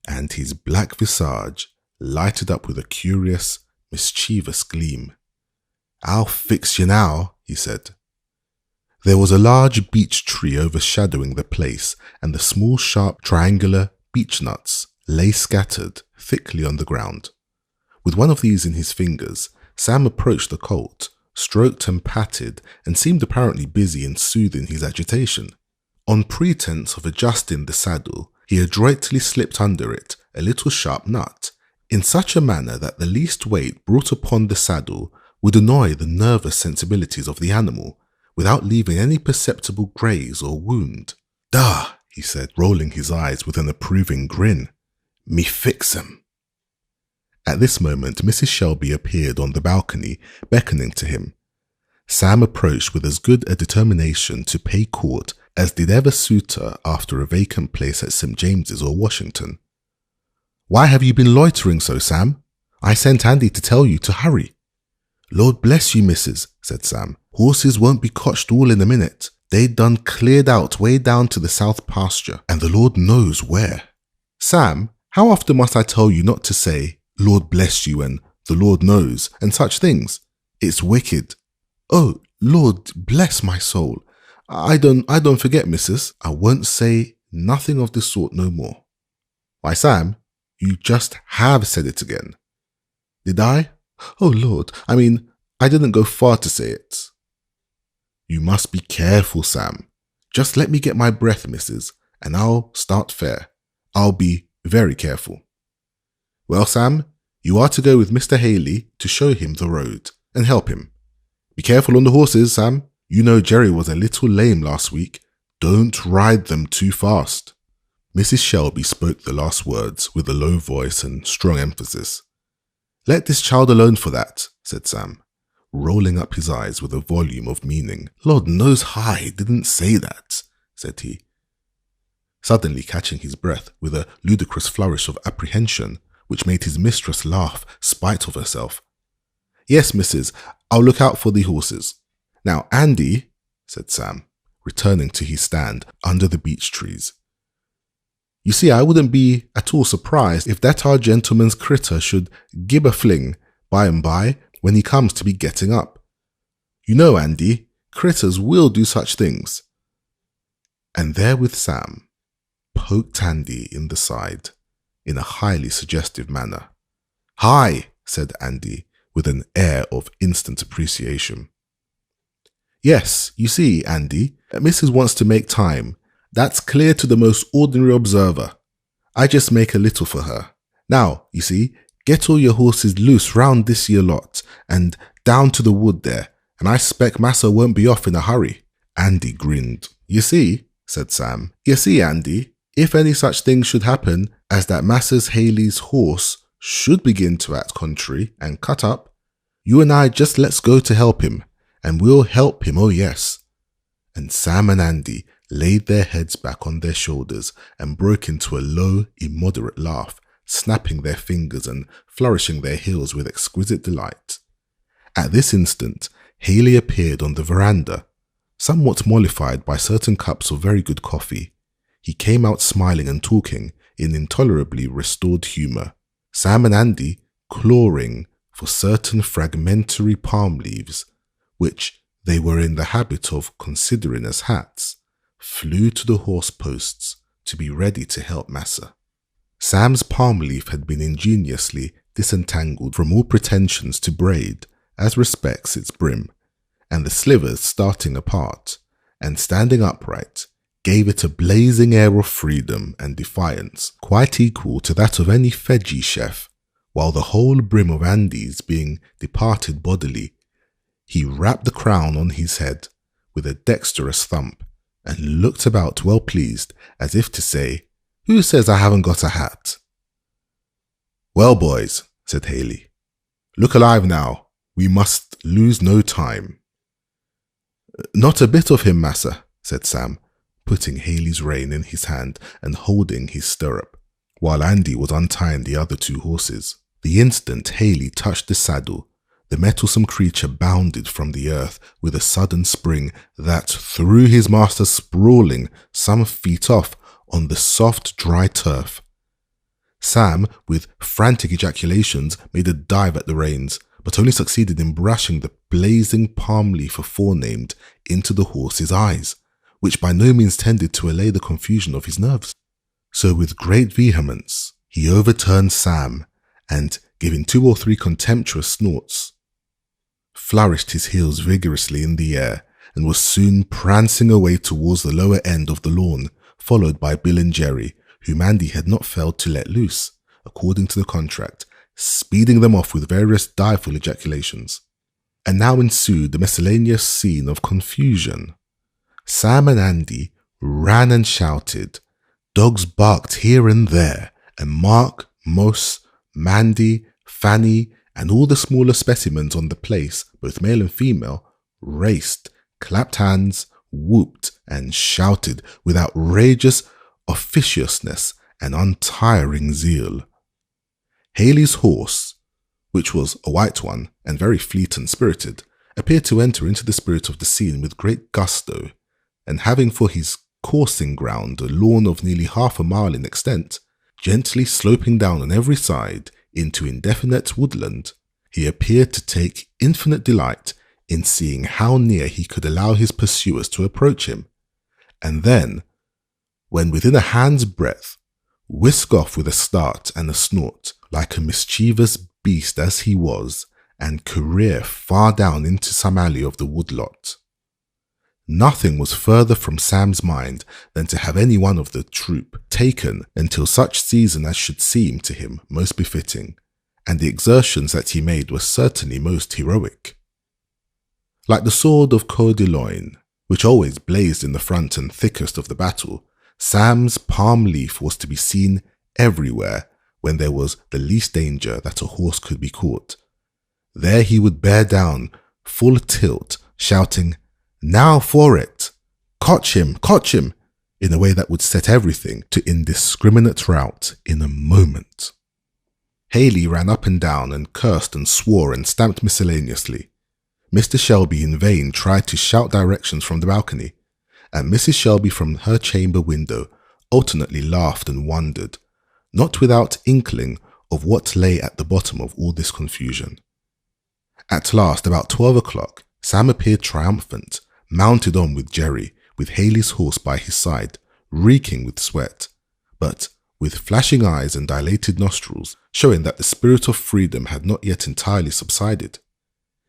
And his black visage lighted up with a curious, mischievous gleam. I'll fix you now, he said. There was a large beech tree overshadowing the place, and the small, sharp, triangular beech nuts lay scattered thickly on the ground. With one of these in his fingers, Sam approached the colt, stroked and patted, and seemed apparently busy in soothing his agitation. On pretense of adjusting the saddle, he adroitly slipped under it a little sharp nut, in such a manner that the least weight brought upon the saddle would annoy the nervous sensibilities of the animal, without leaving any perceptible graze or wound. "Dah," he said, rolling his eyes with an approving grin. "Me fix 'em." At this moment, Mrs. Shelby appeared on the balcony, beckoning to him. Sam approached with as good a determination to pay court as did ever suitor after a vacant place at St. James's or Washington. "Why have you been loitering so, Sam? I sent Andy to tell you to hurry." "Lord bless you, missus," said Sam. "Horses won't be cotched all in a minute. They done cleared out way down to the south pasture, and the Lord knows where." "Sam, how often must I tell you not to say, 'Lord bless you' and 'the Lord knows' and such things? It's wicked." "Oh, Lord bless my soul. I don't forget, missus. I won't say nothing of the sort no more." "Why, Sam, you just have said it again." "Did I? Oh, Lord, I didn't go far to say it." "You must be careful, Sam. Just let me get my breath, missus, and I'll start fair. I'll be very careful." "Well, Sam, you are to go with Mr. Haley to show him the road and help him. Be careful on the horses, Sam. You know Jerry was a little lame last week. Don't ride them too fast." Mrs. Shelby spoke the last words with a low voice and strong emphasis. "Let this child alone for that," said Sam, rolling up his eyes with a volume of meaning. "Lord knows I didn't say that," said he, suddenly catching his breath with a ludicrous flourish of apprehension which made his mistress laugh spite of herself. Yes, missus, I'll look out for the horses. Now, Andy, said Sam, returning to his stand under the beech trees. You see, I wouldn't be at all surprised if that our gentleman's critter should give a fling by and by when he comes to be getting up. You know, Andy, critters will do such things. And therewith Sam poked Andy in the side in a highly suggestive manner. Hi, said Andy with an air of instant appreciation. Yes, you see, Andy, Mrs. wants to make time. That's clear to the most ordinary observer. I just make a little for her. Now, you see, get all your horses loose round this year lot and down to the wood there, and I spec Massa won't be off in a hurry. Andy grinned. You see, said Sam, you see, Andy, if any such thing should happen as that Massa's Haley's horse should begin to act contrary and cut up, you and I just let's go to help him, and we'll help him, oh yes. And Sam and Andy laid their heads back on their shoulders and broke into a low, immoderate laugh, snapping their fingers and flourishing their heels with exquisite delight. At this instant, Haley appeared on the veranda, somewhat mollified by certain cups of very good coffee. He came out smiling and talking in intolerably restored humour, Sam and Andy clawing for certain fragmentary palm leaves, which they were in the habit of considering as hats, flew to the horse posts to be ready to help Massa. Sam's palm leaf had been ingeniously disentangled from all pretensions to braid as respects its brim, and the slivers starting apart and standing upright gave it a blazing air of freedom and defiance quite equal to that of any veggie chef, while the whole brim of Andy's being departed bodily, he rapped the crown on his head with a dexterous thump and looked about well pleased, as if to say, "Who says I haven't got a hat?" "Well, boys," said Haley, "look alive now. We must lose no time." "Not a bit of him, Massa," said Sam, putting Haley's rein in his hand and holding his stirrup, while Andy was untying the other two horses. The instant Haley touched the saddle, the mettlesome creature bounded from the earth with a sudden spring that threw his master sprawling some feet off on the soft, dry turf. Sam, with frantic ejaculations, made a dive at the reins, but only succeeded in brushing the blazing palm leaf aforenamed into the horse's eyes, which by no means tended to allay the confusion of his nerves. So with great vehemence, he overturned Sam, and, giving 2 or 3 contemptuous snorts, flourished his heels vigorously in the air, and was soon prancing away towards the lower end of the lawn, followed by Bill and Jerry, whom Andy had not failed to let loose, according to the contract, speeding them off with various direful ejaculations. And now ensued the miscellaneous scene of confusion. Sam and Andy ran and shouted, dogs barked here and there, and Mark, Mose, Mandy, Fanny, and all the smaller specimens on the place, both male and female, raced, clapped hands, whooped, and shouted with outrageous officiousness and untiring zeal. Haley's horse, which was a white one and very fleet and spirited, appeared to enter into the spirit of the scene with great gusto, and having for his coursing ground a lawn of nearly half a mile in extent, gently sloping down on every side into indefinite woodland, he appeared to take infinite delight in seeing how near he could allow his pursuers to approach him, and then, when within a hand's breadth, whisk off with a start and a snort, like a mischievous beast as he was, and career far down into some alley of the woodlot. Nothing was further from Sam's mind than to have any one of the troop taken until such season as should seem to him most befitting, and the exertions that he made were certainly most heroic. Like the sword of Coeur de Lion, which always blazed in the front and thickest of the battle, Sam's palm leaf was to be seen everywhere when there was the least danger that a horse could be caught. There he would bear down, full tilt, shouting, "Now for it! Cotch him! Cotch him!" in a way that would set everything to indiscriminate rout in a moment. Haley ran up and down and cursed and swore and stamped miscellaneously. Mr. Shelby in vain tried to shout directions from the balcony, and Mrs. Shelby from her chamber window alternately laughed and wondered, not without inkling of what lay at the bottom of all this confusion. At last, about 12 o'clock, Sam appeared triumphant, mounted on with Jerry, with Haley's horse by his side, reeking with sweat, but with flashing eyes and dilated nostrils, showing that the spirit of freedom had not yet entirely subsided.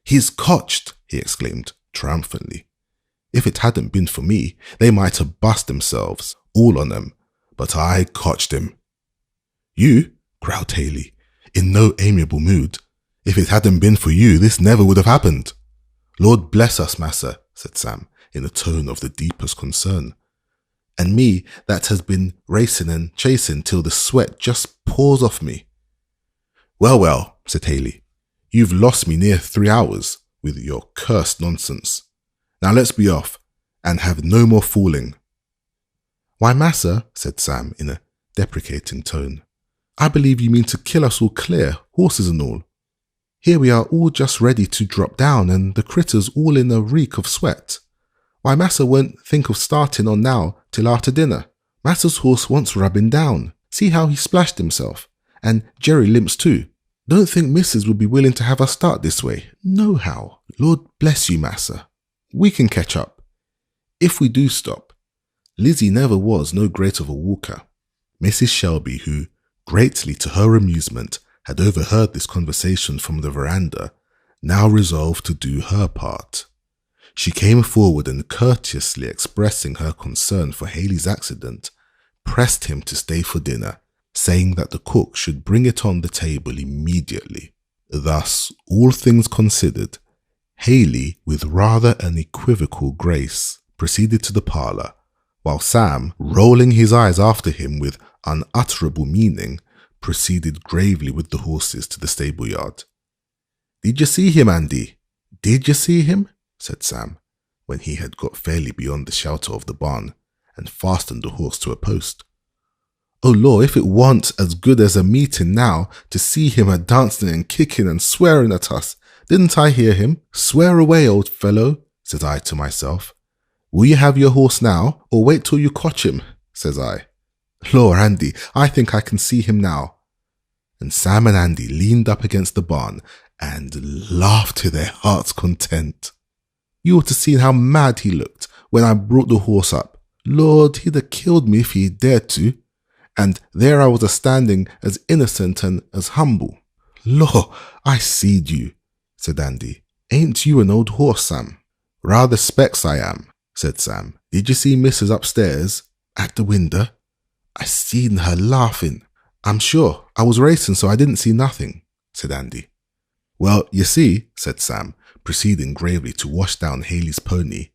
"He's cotched!" he exclaimed triumphantly. "If it hadn't been for me, they might have bust themselves, all on them, but I cotched him." "You?" growled Haley, in no amiable mood. "If it hadn't been for you, this never would have happened." "Lord bless us, massa," said Sam, in a tone of the deepest concern. "And me that has been racing and chasing till the sweat just pours off me." "Well, well," said Haley, "you've lost me near 3 hours with your cursed nonsense. Now let's be off, and have no more fooling." "Why, massa," said Sam in a deprecating tone, "I believe you mean to kill us all clear, horses and all. Here we are all just ready to drop down, and the critters all in a reek of sweat. Why, massa won't think of starting on now till after dinner. Massa's horse wants rubbing down. See how he splashed himself. And Jerry limps too. Don't think missus would be willing to have us start this way. No how. Lord bless you, massa. We can catch up. If we do stop. Lizzie never was no great of a walker." Mrs. Shelby, who, greatly to her amusement, had overheard this conversation from the veranda, now resolved to do her part. She came forward and, courteously expressing her concern for Haley's accident, pressed him to stay for dinner, saying that the cook should bring it on the table immediately. Thus, all things considered, Haley, with rather an equivocal grace, proceeded to the parlour, while Sam, rolling his eyes after him with unutterable meaning, proceeded gravely with the horses to the stable yard. "Did you see him, Andy? Did you see him?" said Sam, when he had got fairly beyond the shelter of the barn and fastened the horse to a post. "Oh Lord, if it warn't as good as a meeting now to see him a dancing and kicking and swearing at us. Didn't I hear him? Swear away, old fellow," said I to myself. "Will you have your horse now, or wait till you cotch him?" says I. "Lord, Andy, I think I can see him now." And Sam and Andy leaned up against the barn and laughed to their heart's content. You ought to see how mad he looked when I brought the horse up. Lord, he'd have killed me if he dared to. And there I was a-standing as innocent and as humble. "Lord, I seed you," said Andy. "Ain't you an old horse, Sam?" "Rather specs I am," said Sam. "Did you see Mrs. upstairs? At the window? I seen her laughing." "I'm sure. I was racing, so I didn't see nothing," said Andy. "Well, you see," said Sam, proceeding gravely to wash down Haley's pony,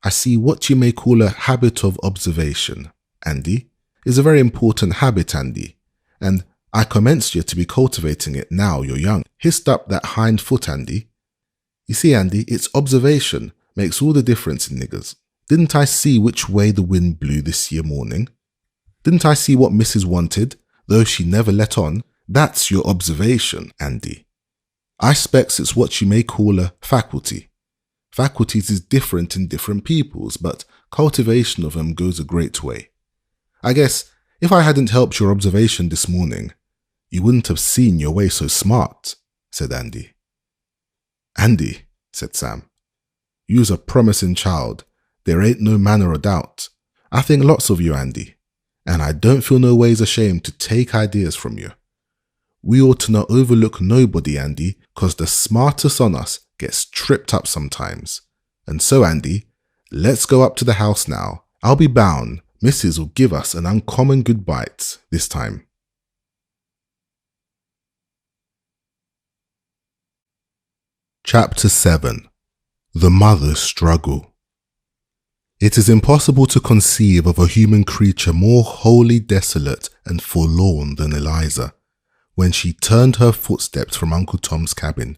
"I see what you may call a habit of observation, Andy. It's a very important habit, Andy, and I commence you to be cultivating it now you're young. Hist up that hind foot, Andy. You see, Andy, it's observation makes all the difference in niggers. Didn't I see which way the wind blew this year morning? Didn't I see what Mrs. wanted, though she never let on? That's your observation, Andy. I specs it's what you may call a faculty. Faculties is different in different peoples, but cultivation of them goes a great way. I guess if I hadn't helped your observation this morning, you wouldn't have seen your way so smart," said Andy. "Andy," said Sam, "you's a promising child. There ain't no manner of doubt. I think lots of you, Andy, and I don't feel no ways ashamed to take ideas from you. We ought to not overlook nobody, Andy, 'cause the smartest on us gets tripped up sometimes. And so, Andy, let's go up to the house now. I'll be bound Mrs. will give us an uncommon good bite this time." Chapter 7. The Mother's Struggle. It is impossible to conceive of a human creature more wholly desolate and forlorn than Eliza, when she turned her footsteps from Uncle Tom's cabin.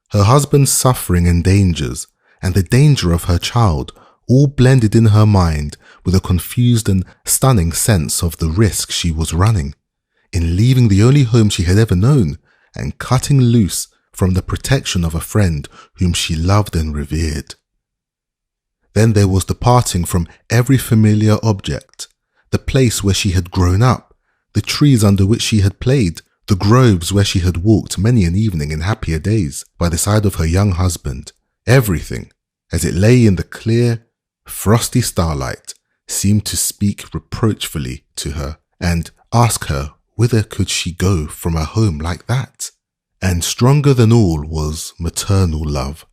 Her husband's suffering and dangers, and the danger of her child, all blended in her mind with a confused and stunning sense of the risk she was running, in leaving the only home she had ever known and cutting loose from the protection of a friend whom she loved and revered. Then there was the parting from every familiar object, the place where she had grown up, the trees under which she had played, the groves where she had walked many an evening in happier days by the side of her young husband. Everything, as it lay in the clear, frosty starlight, seemed to speak reproachfully to her and ask her whither could she go from a home like that. And stronger than all was maternal love,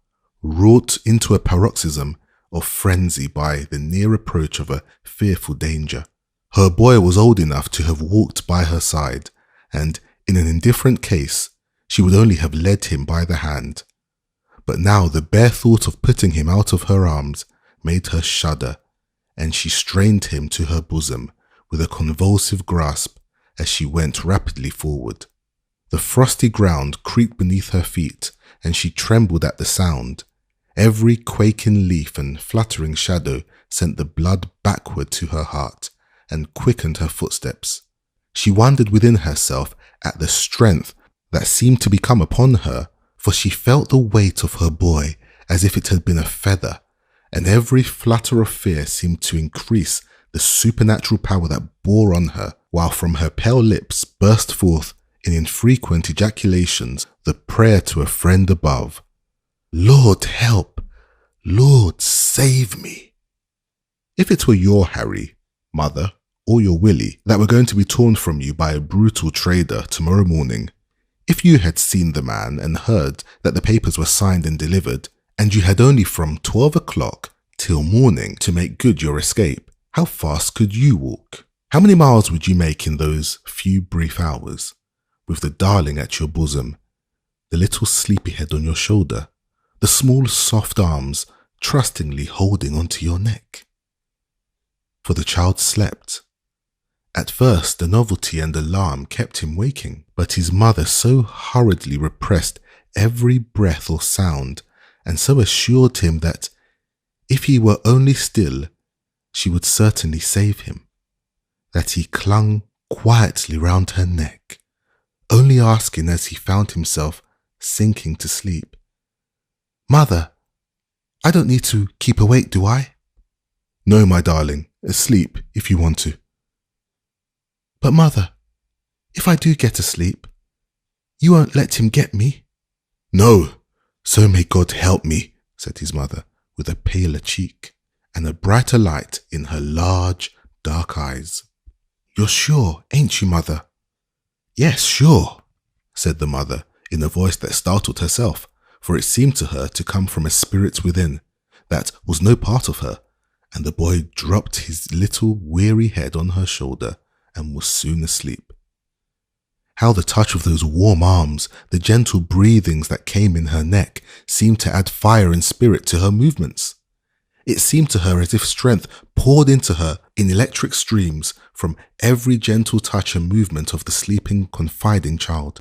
wrought into a paroxysm of frenzy by the near approach of a fearful danger. Her boy was old enough to have walked by her side, and in an indifferent case, she would only have led him by the hand. But now the bare thought of putting him out of her arms made her shudder, and she strained him to her bosom with a convulsive grasp as she went rapidly forward. The frosty ground creaked beneath her feet, and she trembled at the sound. Every quaking leaf and fluttering shadow sent the blood backward to her heart and quickened her footsteps. She wondered within herself at the strength that seemed to become upon her, for she felt the weight of her boy as if it had been a feather, and every flutter of fear seemed to increase the supernatural power that bore on her, while from her pale lips burst forth in infrequent ejaculations the prayer to a friend above, "Lord, help! Lord, save me!" If it were your Harry, mother, or your Willie that were going to be torn from you by a brutal trader tomorrow morning, if you had seen the man and heard that the papers were signed and delivered, and you had only from 12 o'clock till morning to make good your escape, how fast could you walk? How many miles would you make in those few brief hours, with the darling at your bosom, the little sleepyhead on your shoulder, the small soft arms trustingly holding onto your neck? For the child slept. At first the novelty and alarm kept him waking, but his mother so hurriedly repressed every breath or sound, and so assured him that if he were only still, she would certainly save him, that he clung quietly round her neck, only asking as he found himself sinking to sleep, "Mother, I don't need to keep awake, do I?" "No, my darling, asleep if you want to." "But mother, if I do get asleep, you won't let him get me?" "No, so may God help me," said his mother, with a paler cheek and a brighter light in her large, dark eyes. "You're sure, ain't you, mother?" "Yes, sure," said the mother in a voice that startled herself, for it seemed to her to come from a spirit within that was no part of her, and the boy dropped his little weary head on her shoulder and was soon asleep. How the touch of those warm arms, the gentle breathings that came in her neck, seemed to add fire and spirit to her movements. It seemed to her as if strength poured into her in electric streams from every gentle touch and movement of the sleeping, confiding child.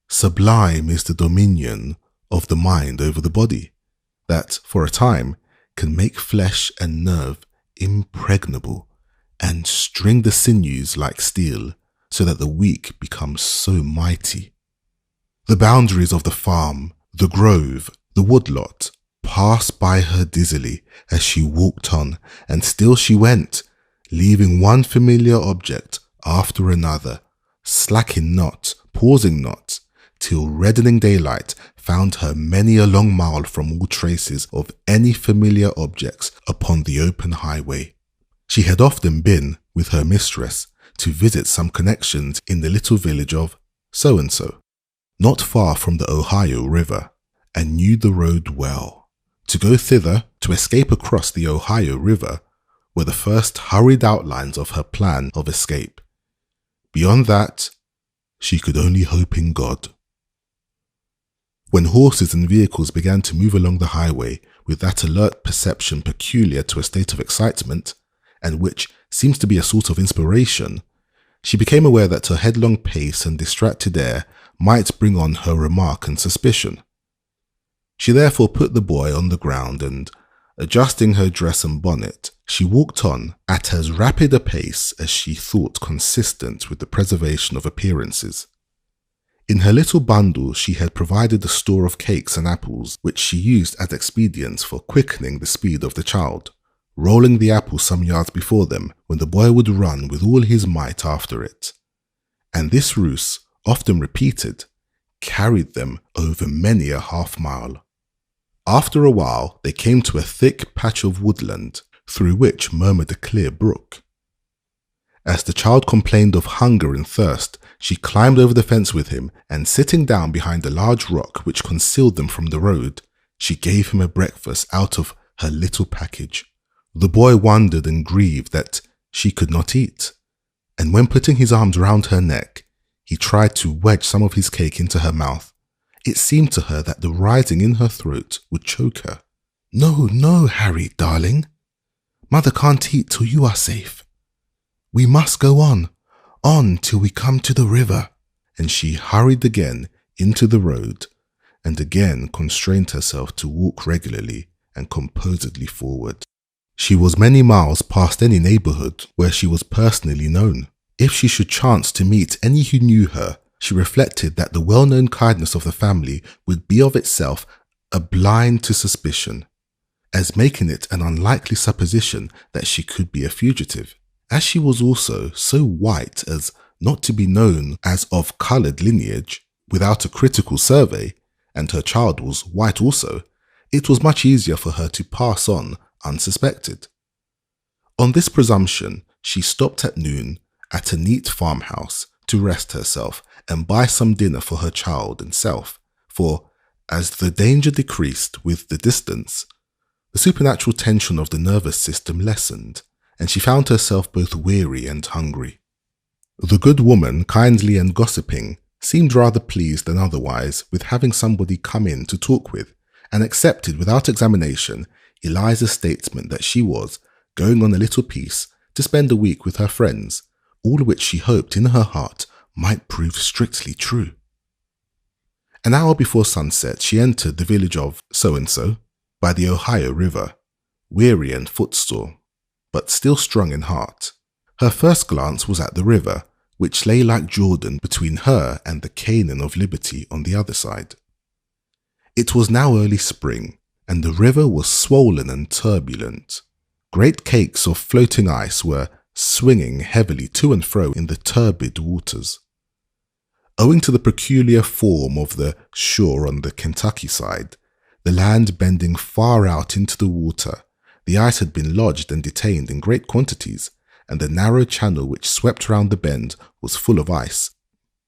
Sublime is the dominion of the mind over the body, that, for a time, can make flesh and nerve impregnable and string the sinews like steel, so that the weak become so mighty. The boundaries of the farm, the grove, the woodlot passed by her dizzily as she walked on, and still she went, leaving one familiar object after another, slacking not, pausing not, till reddening daylight found her many a long mile from all traces of any familiar objects upon the open highway. She had often been, with her mistress, to visit some connections in the little village of so-and-so, not far from the Ohio River, and knew the road well. To go thither, to escape across the Ohio River, were the first hurried outlines of her plan of escape. Beyond that, she could only hope in God. When horses and vehicles began to move along the highway with that alert perception peculiar to a state of excitement, and which seems to be a sort of inspiration, she became aware that her headlong pace and distracted air might bring on her remark and suspicion. She therefore put the boy on the ground and, Adjusting her dress and bonnet, she walked on at as rapid a pace as she thought consistent with the preservation of appearances. In her little bundle she had provided a store of cakes and apples, which she used as expedients for quickening the speed of the child, rolling the apples some yards before them when the boy would run with all his might after it. And this ruse, often repeated, carried them over many a half-mile. After a while they came to a thick patch of woodland, through which murmured a clear brook. As the child complained of hunger and thirst, she climbed over the fence with him, and sitting down behind a large rock which concealed them from the road, she gave him a breakfast out of her little package. The boy wondered and grieved that she could not eat, and when putting his arms round her neck, he tried to wedge some of his cake into her mouth. It seemed to her that the rising in her throat would choke her. "No, no, Harry, darling. Mother can't eat till you are safe. We must go on till we come to the river." And she hurried again into the road, and again constrained herself to walk regularly and composedly forward. She was many miles past any neighbourhood where she was personally known. If she should chance to meet any who knew her, she reflected that the well-known kindness of the family would be of itself a blind to suspicion, as making it an unlikely supposition that she could be a fugitive. As she was also so white as not to be known as of coloured lineage without a critical survey, and her child was white also, it was much easier for her to pass on unsuspected. On this presumption, she stopped at noon at a neat farmhouse to rest herself and buy some dinner for her child and self, for, as the danger decreased with the distance, the supernatural tension of the nervous system lessened, and she found herself both weary and hungry. The good woman, kindly and gossiping, seemed rather pleased than otherwise with having somebody come in to talk with, and accepted without examination Eliza's statement that she was going on a little piece to spend a week with her friends, all which she hoped in her heart might prove strictly true. An hour before sunset she entered the village of so-and-so by the Ohio River, weary and footsore, but still strong in heart. Her first glance was at the river, which lay like Jordan between her and the Canaan of liberty on the other side. It was now early spring, and the river was swollen and turbulent. Great cakes of floating ice were swinging heavily to and fro in the turbid waters. Owing to the peculiar form of the shore on the Kentucky side, the land bending far out into the water, the ice had been lodged and detained in great quantities, and the narrow channel which swept round the bend was full of ice,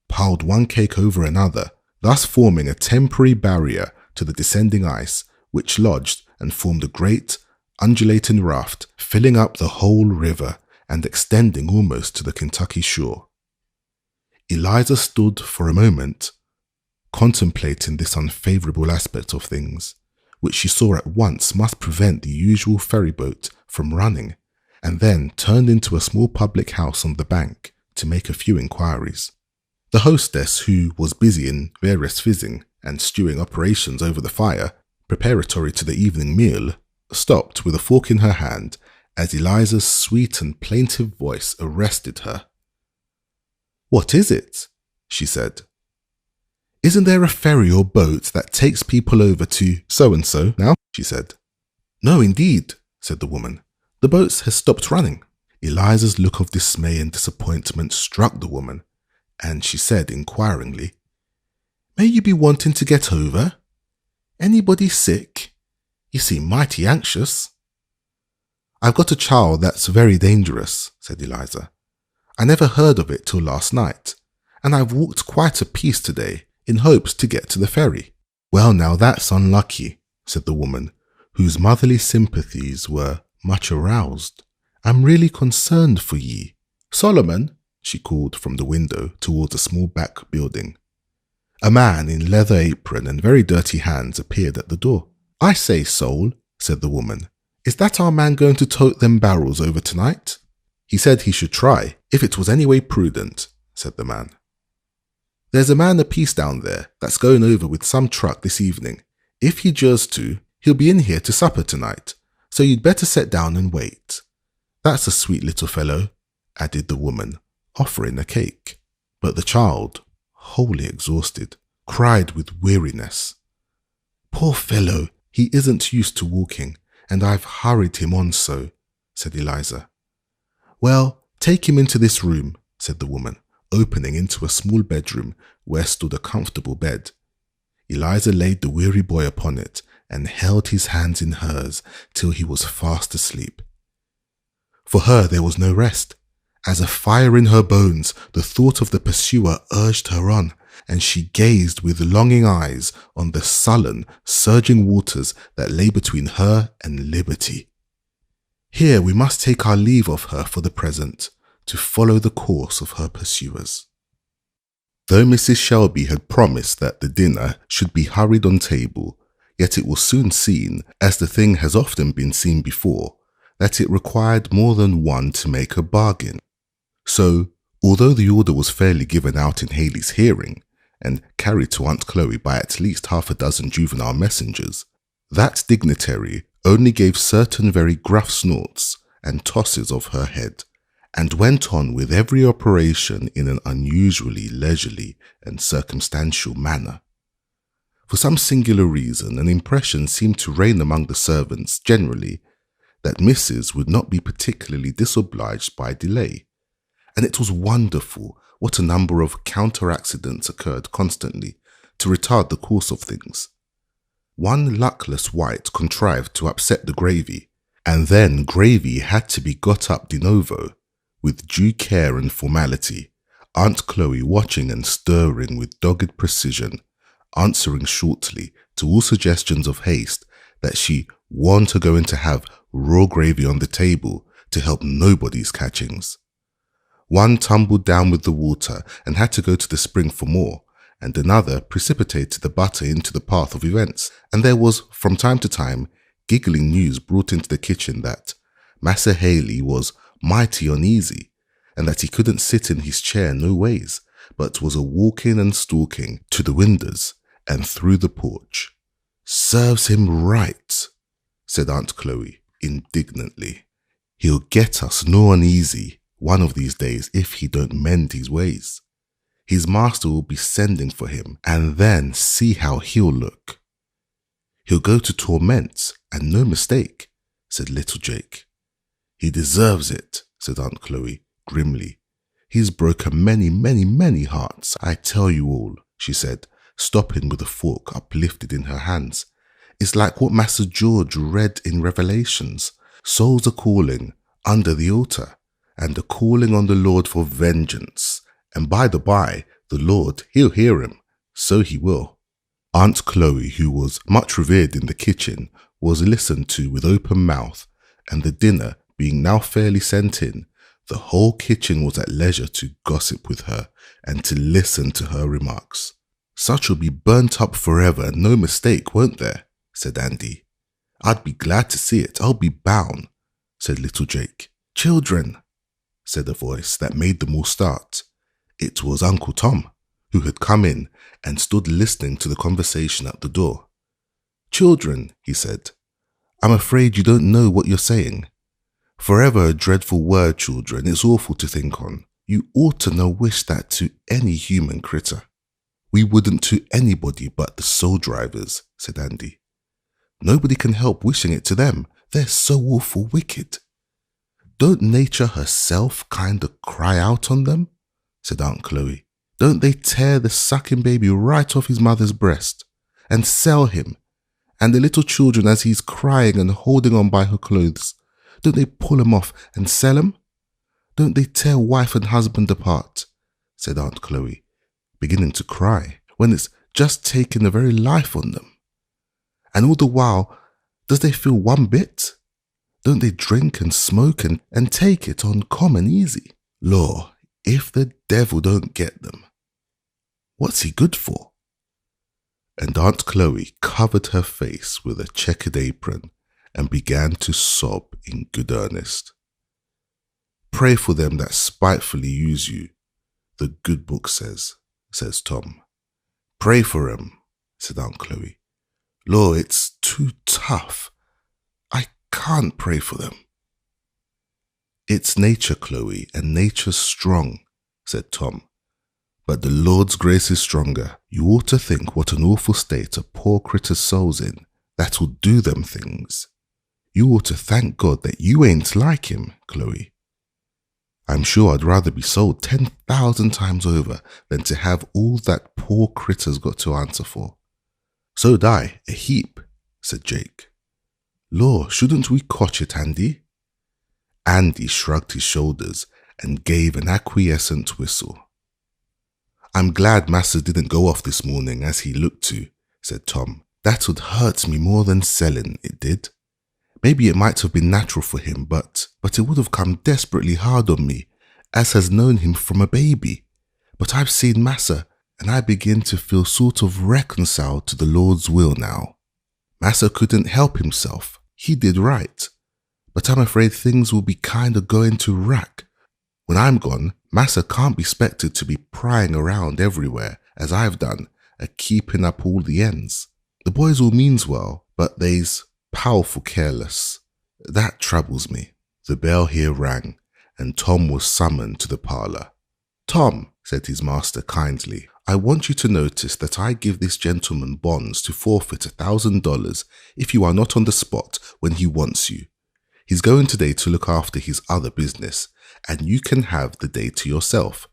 piled one cake over another, thus forming a temporary barrier to the descending ice, which lodged and formed a great, undulating raft, filling up the whole river and extending almost to the Kentucky shore. Eliza stood for a moment, contemplating this unfavourable aspect of things, which she saw at once must prevent the usual ferryboat from running, and then turned into a small public house on the bank to make a few inquiries. The hostess, who was busy in various fizzing and stewing operations over the fire, preparatory to the evening meal, stopped with a fork in her hand as Eliza's sweet and plaintive voice arrested her. "What is it?" she said. "Isn't there a ferry or boat that takes people over to so-and-so now?" she said. "No, indeed," said the woman. "The boat has stopped running." Eliza's look of dismay and disappointment struck the woman, and she said inquiringly, "May you be wanting to get over? Anybody sick? You seem mighty anxious." "I've got a child that's very dangerous," said Eliza. "I never heard of it till last night, and I've walked quite a piece today in hopes to get to the ferry." "Well, now that's unlucky," said the woman, whose motherly sympathies were much aroused. "I'm really concerned for ye. Solomon," she called from the window towards a small back building. A man in leather apron and very dirty hands appeared at the door. "I say, Sol," said the woman, "is that our man going to tote them barrels over tonight?" "He said he should try, if it was any way prudent," said the man. "There's a man apiece down there that's going over with some truck this evening. If he jurs to, he'll be in here to supper tonight, So you'd better sit down and wait. That's a sweet little fellow, added the woman, offering a cake. But the child, wholly exhausted, cried with weariness. Poor fellow, he isn't used to walking, and I've hurried him on so, said Eliza. Well, take him into this room, said the woman, opening into a small bedroom where stood a comfortable bed. Eliza laid the weary boy upon it and held his hands in hers till he was fast asleep. For her there was no rest. As a fire in her bones, the thought of the pursuer urged her on, and she gazed with longing eyes on the sullen, surging waters that lay between her and liberty. Here we must take our leave of her for the present, to follow the course of her pursuers. Though Mrs. Shelby had promised that the dinner should be hurried on table, yet it was soon seen, as the thing has often been seen before, that it required more than one to make a bargain. So, although the order was fairly given out in Haley's hearing, and carried to Aunt Chloe by at least half a dozen juvenile messengers, that dignitary only gave certain very gruff snorts and tosses of her head, and went on with every operation in an unusually leisurely and circumstantial manner. For some singular reason, an impression seemed to reign among the servants generally that Mrs. would not be particularly disobliged by delay, and it was wonderful what a number of counter-accidents occurred constantly to retard the course of things. One luckless wight contrived to upset the gravy, and then gravy had to be got up de novo, with due care and formality, Aunt Chloe watching and stirring with dogged precision, answering shortly to all suggestions of haste that she warned her going to have raw gravy on the table to help nobody's catchings. One tumbled down with the water and had to go to the spring for more, and another precipitated the butter into the path of events, and there was, from time to time, giggling news brought into the kitchen that Massa Haley was mighty uneasy, and that he couldn't sit in his chair no ways, but was a walking and stalking to the windows and through the porch. Serves him right, said Aunt Chloe indignantly. He'll get us no uneasy one of these days if he don't mend his ways. His master will be sending for him, and then see how he'll look. He'll go to torment, and no mistake, said little Jake. He deserves it, said Aunt Chloe grimly. He's broken many, many, many hearts, I tell you all, she said, stopping with a fork uplifted in her hands. It's like what Master George read in Revelations. Souls are calling under the altar, and are calling on the Lord for vengeance. And by the by, the Lord, he'll hear him, so he will. Aunt Chloe, who was much revered in the kitchen, was listened to with open mouth, and the dinner being now fairly sent in, the whole kitchen was at leisure to gossip with her and to listen to her remarks. Such'll be burnt up forever, no mistake, won't there? Said Andy. I'd be glad to see it, I'll be bound, said little Jake. Children, said a voice that made them all start. It was Uncle Tom, who had come in and stood listening to the conversation at the door. Children, he said, I'm afraid you don't know what you're saying. Forever a dreadful word, children, it's awful to think on. You ought to know wish that to any human critter. We wouldn't to anybody but the soul drivers, said Andy. Nobody can help wishing it to them. They're so awful wicked. Don't nature herself kinda cry out on them? Said Aunt Chloe. Don't they tear the sucking baby right off his mother's breast and sell him? And the little children as he's crying and holding on by her clothes, don't they pull him off and sell him? Don't they tear wife and husband apart? Said Aunt Chloe, beginning to cry, when it's just taken the very life on them. And all the while, does they feel one bit? Don't they drink and smoke and take it on common easy? Law, if the devil don't get them, what's he good for? And Aunt Chloe covered her face with a checkered apron and began to sob in good earnest. Pray for them that spitefully use you, the good book says Tom. Pray for 'em, said Aunt Chloe. Law, it's too tough. I can't pray for them." "It's nature, Chloe, and nature's strong," said Tom. "But the Lord's grace is stronger. You ought to think what an awful state a poor critter's soul's in that will do them things. You ought to thank God that you ain't like him, Chloe. I'm sure I'd rather be sold 10,000 times over than to have all that poor critter's got to answer for." "So'd I, a heap," said Jake. "Law, shouldn't we cotch it, Andy?" Andy shrugged his shoulders and gave an acquiescent whistle. "I'm glad Massa didn't go off this morning as he looked to," said Tom. "That would hurt me more than selling, it did. Maybe it might have been natural for him, but it would have come desperately hard on me, as has known him from a baby. But I've seen Massa, and I begin to feel sort of reconciled to the Lord's will now. Massa couldn't help himself. He did right. But I'm afraid things will be kind of going to rack. When I'm gone, Massa can't be expected to be prying around everywhere, as I've done, keeping up all the ends. The boys all means well, but they's powerful careless. That troubles me." The bell here rang, and Tom was summoned to the parlour. "Tom," said his master kindly, "I want you to notice that I give this gentleman bonds to forfeit $1,000 if you are not on the spot when he wants you. He's going today to look after his other business, and you can have the day to yourself.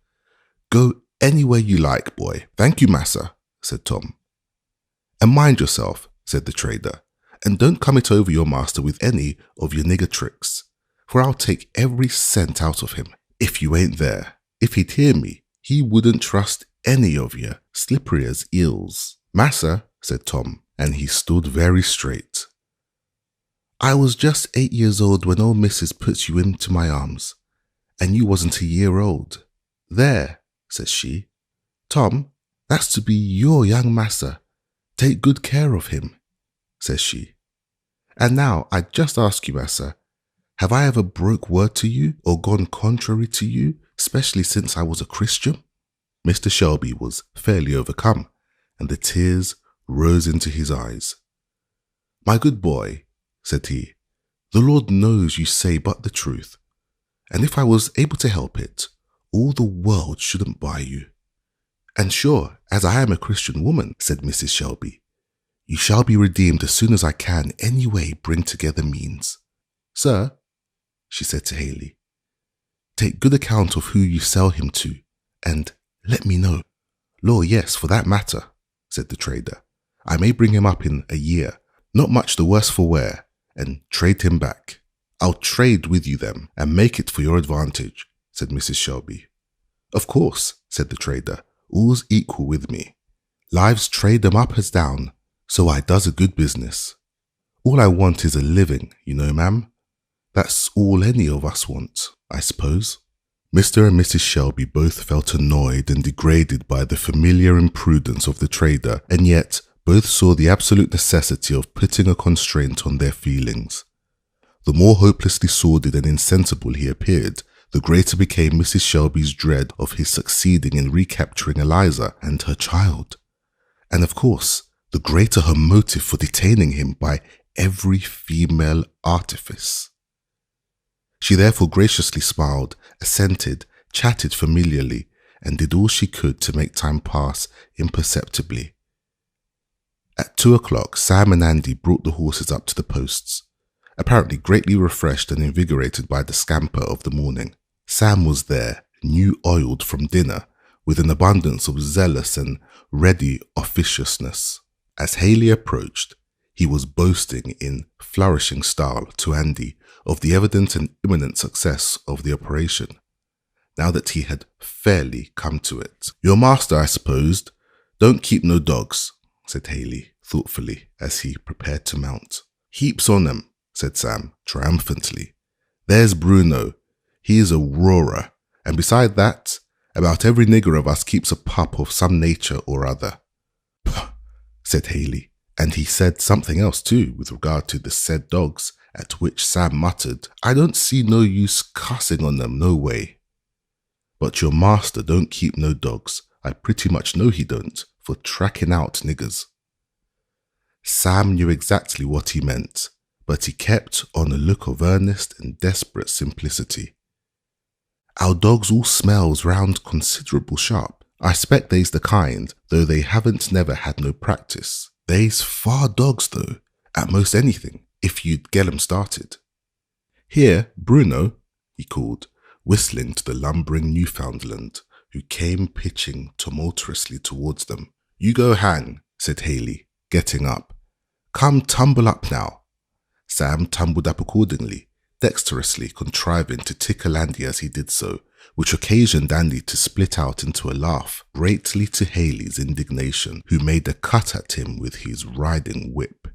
Go anywhere you like, boy." "Thank you, Massa," said Tom. "And mind yourself," said the trader, "and don't come it over your master with any of your nigger tricks, for I'll take every cent out of him if you ain't there. If he'd hear me, he wouldn't trust any of you, slippery as eels." "Massa," said Tom, and he stood very straight. "I was just 8 years old when old missus puts you into my arms, and you wasn't a year old. There," says she. "Tom, that's to be your young Massa. Take good care of him," says she. "And now I just ask you, Massa, have I ever broke word to you or gone contrary to you, especially since I was a Christian?" Mr. Shelby was fairly overcome, and the tears rose into his eyes. "My good boy," said he, "the Lord knows you say but the truth, and if I was able to help it, all the world shouldn't buy you." "And sure, as I am a Christian woman," said Mrs. Shelby, "you shall be redeemed as soon as I can any way bring together means. Sir," she said to Haley, "take good account of who you sell him to, and let me know." "Law, yes, for that matter," said the trader. "I may bring him up in a year, not much the worse for wear, and trade him back." "I'll trade with you then, and make it for your advantage," said Mrs. Shelby. "Of course," said the trader, "all's equal with me. Lives trade them up as down, so I does a good business. All I want is a living, you know, ma'am. That's all any of us want, I suppose." Mr. and Mrs. Shelby both felt annoyed and degraded by the familiar imprudence of the trader, and yet both saw the absolute necessity of putting a constraint on their feelings. The more hopelessly sordid and insensible he appeared, the greater became Mrs. Shelby's dread of his succeeding in recapturing Eliza and her child. And of course, the greater her motive for detaining him by every female artifice. She therefore graciously smiled, assented, chatted familiarly, and did all she could to make time pass imperceptibly. At 2 o'clock, Sam and Andy brought the horses up to the posts, apparently greatly refreshed and invigorated by the scamper of the morning. Sam was there, new oiled from dinner, with an abundance of zealous and ready officiousness. As Haley approached, he was boasting in flourishing style to Andy of the evident and imminent success of the operation, now that he had fairly come to it. "Your master, I supposed, don't keep no dogs," said Haley thoughtfully as he prepared to mount. "Heaps on 'em," said Sam triumphantly. "There's Bruno. He is a roarer, and beside that, about every nigger of us keeps a pup of some nature or other." "Puh," said Haley, and he said something else too with regard to the said dogs, at which Sam muttered, "I don't see no use cussing on them, no way." "But your master don't keep no dogs. I pretty much know he don't, for tracking out niggers." Sam knew exactly what he meant, but he kept on a look of earnest and desperate simplicity. "Our dogs all smells round considerable sharp. I expect they's the kind, though they haven't never had no practice. They's far dogs though, at most anything, if you'd get 'em started. Here, Bruno," he called, whistling to the lumbering Newfoundland, who came pitching tumultuously towards them. "You go hang," said Haley, getting up. "Come tumble up now." Sam tumbled up accordingly, dexterously contriving to tickle Andy as he did so, which occasioned Andy to split out into a laugh, greatly to Haley's indignation, who made a cut at him with his riding whip.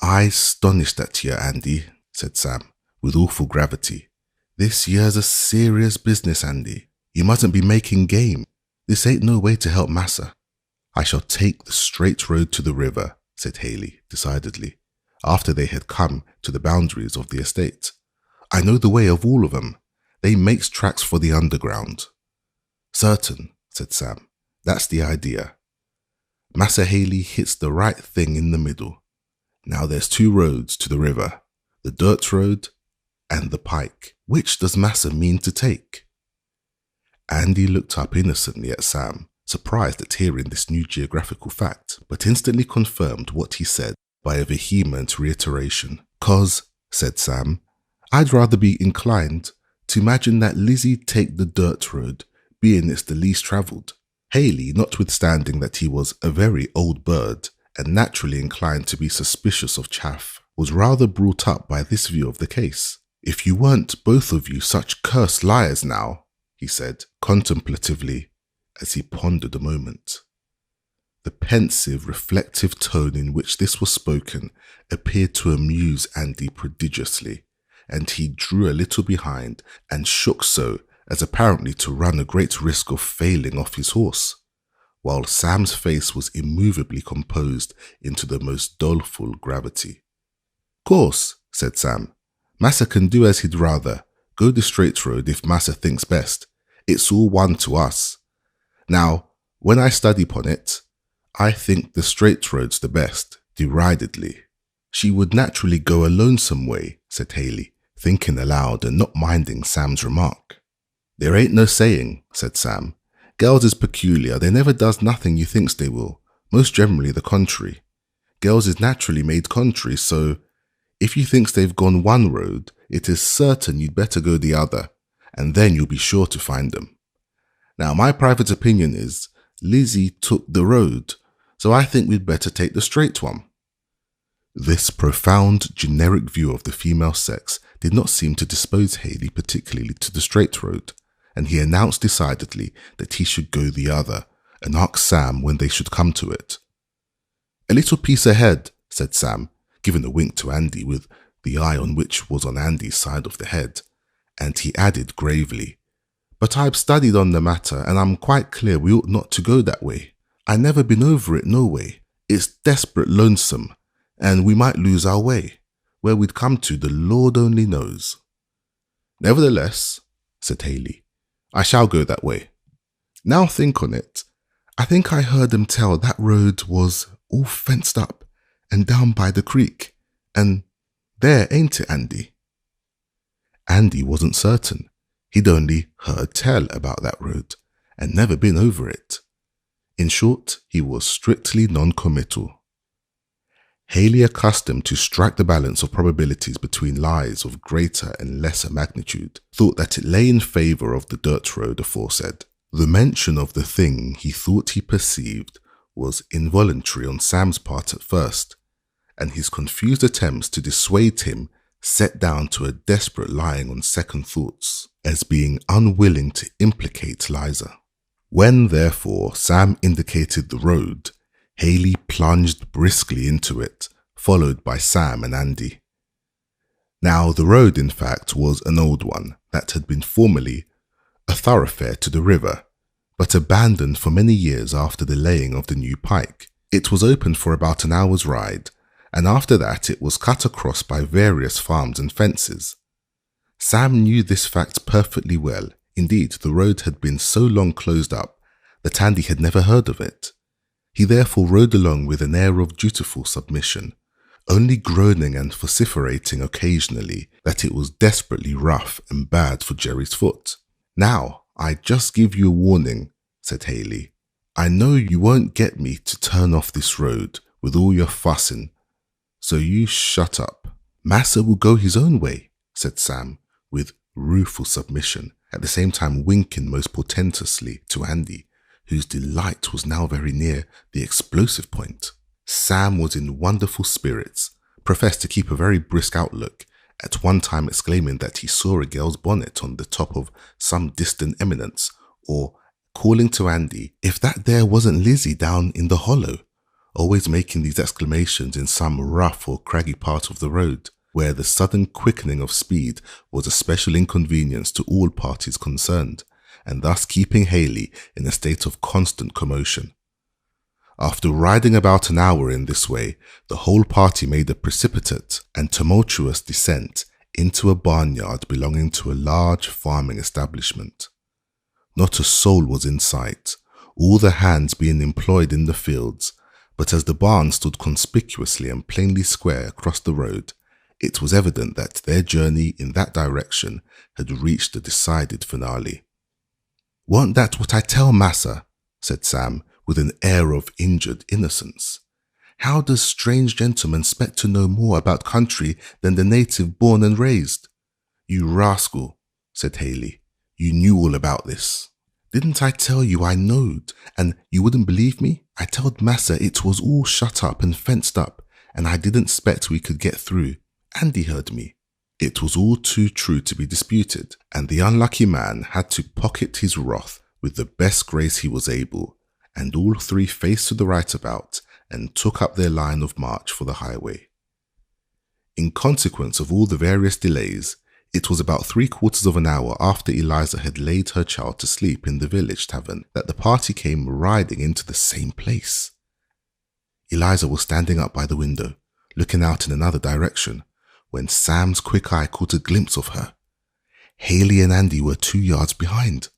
"I's 'stonished at ye, Andy," said Sam, with awful gravity. "This yere's a serious business, Andy. You mustn't be making game. This ain't no way to help Massa." "I shall take the straight road to the river," said Haley, decidedly, after they had come to the boundaries of the estate. "I know the way of all of 'em. They makes tracks for the underground." "Certain," said Sam. "That's the idea. Massa Haley hits the right thing in the middle. Now there's 2 roads to the river, the dirt road and the pike. Which does Massa mean to take?" Andy looked up innocently at Sam, surprised at hearing this new geographical fact, but instantly confirmed what he said by a vehement reiteration. "'Cause," said Sam, "I'd rather be inclined to imagine that Lizzie'd take the dirt road, being it's the least travelled." Haley, notwithstanding that he was a very old bird and naturally inclined to be suspicious of chaff, was rather brought up by this view of the case. "If you weren't both of you such cursed liars now," he said, contemplatively, as he pondered a moment. The pensive, reflective tone in which this was spoken appeared to amuse Andy prodigiously, and he drew a little behind and shook so as apparently to run a great risk of failing off his horse, while Sam's face was immovably composed into the most doleful gravity. "Course," said Sam, "Massa can do as he'd rather. Go the straight road if Massa thinks best. It's all one to us. Now, when I study upon it, I think the straight road's the best, deridedly." "She would naturally go a lonesome way," said Haley, thinking aloud and not minding Sam's remark. "There ain't no saying," said Sam. "Girls is peculiar. They never does nothing you thinks they will. Most generally the contrary. Girls is naturally made contrary, so if you thinks they've gone one road, it is certain you'd better go the other, and then you'll be sure to find them. Now, my private opinion is Lizzie took the road, so I think we'd better take the straight one." This profound, generic view of the female sex did not seem to dispose Haley particularly to the straight road, and he announced decidedly that he should go the other, and ask Sam when they should come to it. "A little piece ahead," said Sam, giving a wink to Andy with the eye on which was on Andy's side of the head, and he added gravely, "But I've studied on the matter, and I'm quite clear we ought not to go that way. I never been over it no way. It's desperate lonesome, and we might lose our way. Where we'd come to, the Lord only knows." "Nevertheless," said Haley, "I shall go that way. Now think on it. I think I heard them tell that road was all fenced up and down by the creek, and there, ain't it, Andy?" Andy wasn't certain. He'd only heard tell about that road and never been over it. In short, he was strictly non-committal. Haley, accustomed to strike the balance of probabilities between lies of greater and lesser magnitude, thought that it lay in favour of the dirt road aforesaid. The mention of the thing he thought he perceived was involuntary on Sam's part at first, and his confused attempts to dissuade him set down to a desperate lying on second thoughts, as being unwilling to implicate Liza. When, therefore, Sam indicated the road, Haley plunged briskly into it, followed by Sam and Andy. Now, the road, in fact, was an old one that had been formerly a thoroughfare to the river, but abandoned for many years after the laying of the new pike. It was open for about an hour's ride, and after that it was cut across by various farms and fences. Sam knew this fact perfectly well. Indeed, the road had been so long closed up that Andy had never heard of it. He therefore rode along with an air of dutiful submission, only groaning and vociferating occasionally that it was desperately rough and bad for Jerry's foot. "Now, I just give you a warning," said Haley. "I know you won't get me to turn off this road with all your fussing, so you shut up." "Massa will go his own way," said Sam, with rueful submission, at the same time winking most portentously to Andy, whose delight was now very near the explosive point. Sam was in wonderful spirits, professed to keep a very brisk outlook, at one time exclaiming that he saw a girl's bonnet on the top of some distant eminence, or calling to Andy if that there wasn't Lizzie down in the hollow, always making these exclamations in some rough or craggy part of the road, where the sudden quickening of speed was a special inconvenience to all parties concerned, and thus keeping Haley in a state of constant commotion. After riding about an hour in this way, the whole party made a precipitate and tumultuous descent into a barnyard belonging to a large farming establishment. Not a soul was in sight, all the hands being employed in the fields, but as the barn stood conspicuously and plainly square across the road, it was evident that their journey in that direction had reached a decided finale. "Weren't that what I tell Massa?" said Sam, with an air of injured innocence. "How does strange gentlemen expect to know more about country than the native born and raised?" "You rascal," said Haley. "You knew all about this." "Didn't I tell you I knowed, and you wouldn't believe me? I told Massa it was all shut up and fenced up, and I didn't expect we could get through. Andy heard me." It was all too true to be disputed, and the unlucky man had to pocket his wrath with the best grace he was able, and all three faced to the right about and took up their line of march for the highway. In consequence of all the various delays, it was about 3/4 of an hour after Eliza had laid her child to sleep in the village tavern that the party came riding into the same place. Eliza was standing up by the window, looking out in another direction, when Sam's quick eye caught a glimpse of her. Haley and Andy were 2 yards behind.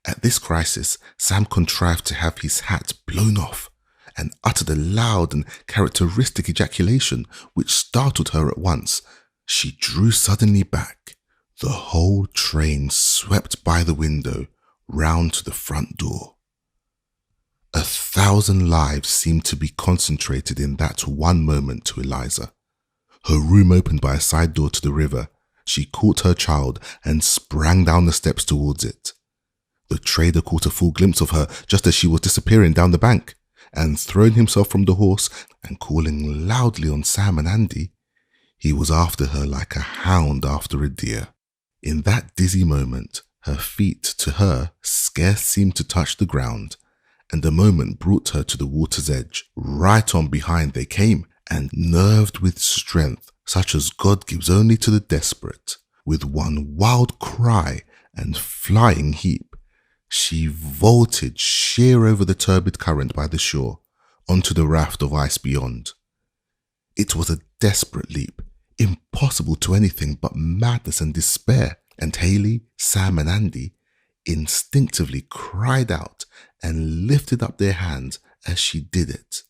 At this crisis, Sam contrived to have his hat blown off and uttered a loud and characteristic ejaculation which startled her at once. She drew suddenly back. The whole train swept by the window, round to the front door. 1,000 lives seemed to be concentrated in that one moment to Eliza. Her room opened by a side door to the river. She caught her child and sprang down the steps towards it. The trader caught a full glimpse of her just as she was disappearing down the bank, and throwing himself from the horse and calling loudly on Sam and Andy, he was after her like a hound after a deer. In that dizzy moment, her feet, to her, scarce seemed to touch the ground, and the moment brought her to the water's edge. Right on behind they came, and nerved with strength such as God gives only to the desperate, with one wild cry and flying heap, she vaulted sheer over the turbid current by the shore, onto the raft of ice beyond. It was a desperate leap, impossible to anything but madness and despair, and Haley, Sam and Andy instinctively cried out and lifted up their hands as she did it.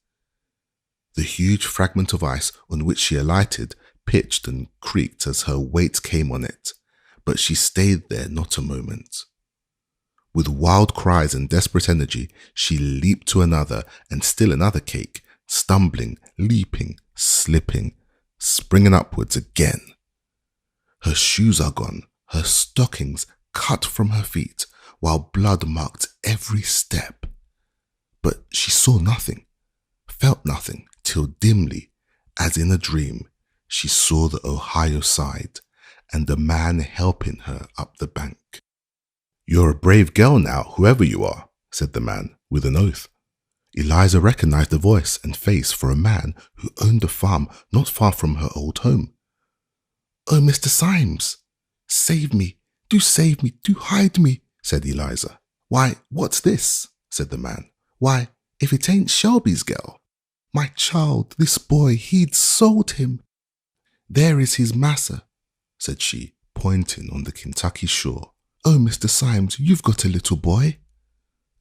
The huge fragment of ice on which she alighted pitched and creaked as her weight came on it, but she stayed there not a moment. With wild cries and desperate energy, she leaped to another and still another cake, stumbling, leaping, slipping, springing upwards again. Her shoes are gone, her stockings cut from her feet, while blood marked every step. But she saw nothing, felt nothing, till dimly, as in a dream, she saw the Ohio side and the man helping her up the bank. "You're a brave girl now, whoever you are," said the man, with an oath. Eliza recognized the voice and face for a man who owned a farm not far from her old home. "Oh, Mr. Symes, save me, do hide me," said Eliza. "Why, what's this?" said the man. "Why, if it ain't Shelby's girl. My child, this boy, he'd sold him. There is his massa," said she, pointing on the Kentucky shore. "Oh, Mr. Symes, you've got a little boy."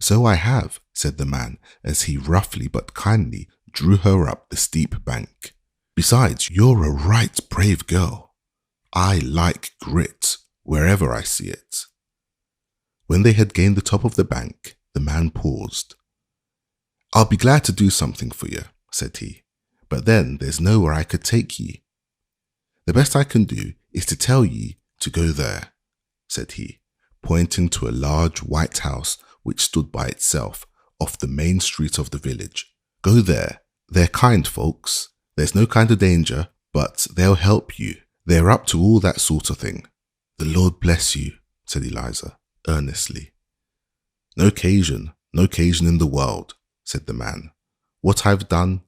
"So I have," said the man, as he roughly but kindly drew her up the steep bank. Besides, you're a right brave girl. I like grit wherever I see it. When they had gained the top of the bank, the man paused. I'll be glad to do something for you, said he, but then there's nowhere I could take ye. The best I can do is to tell ye to go there, said he, pointing to a large white house which stood by itself off the main street of the village. Go there. They're kind folks. There's no kind of danger, but they'll help you. They're up to all that sort of thing. The Lord bless you, said Eliza, earnestly. No occasion in the world, said the man. What I've done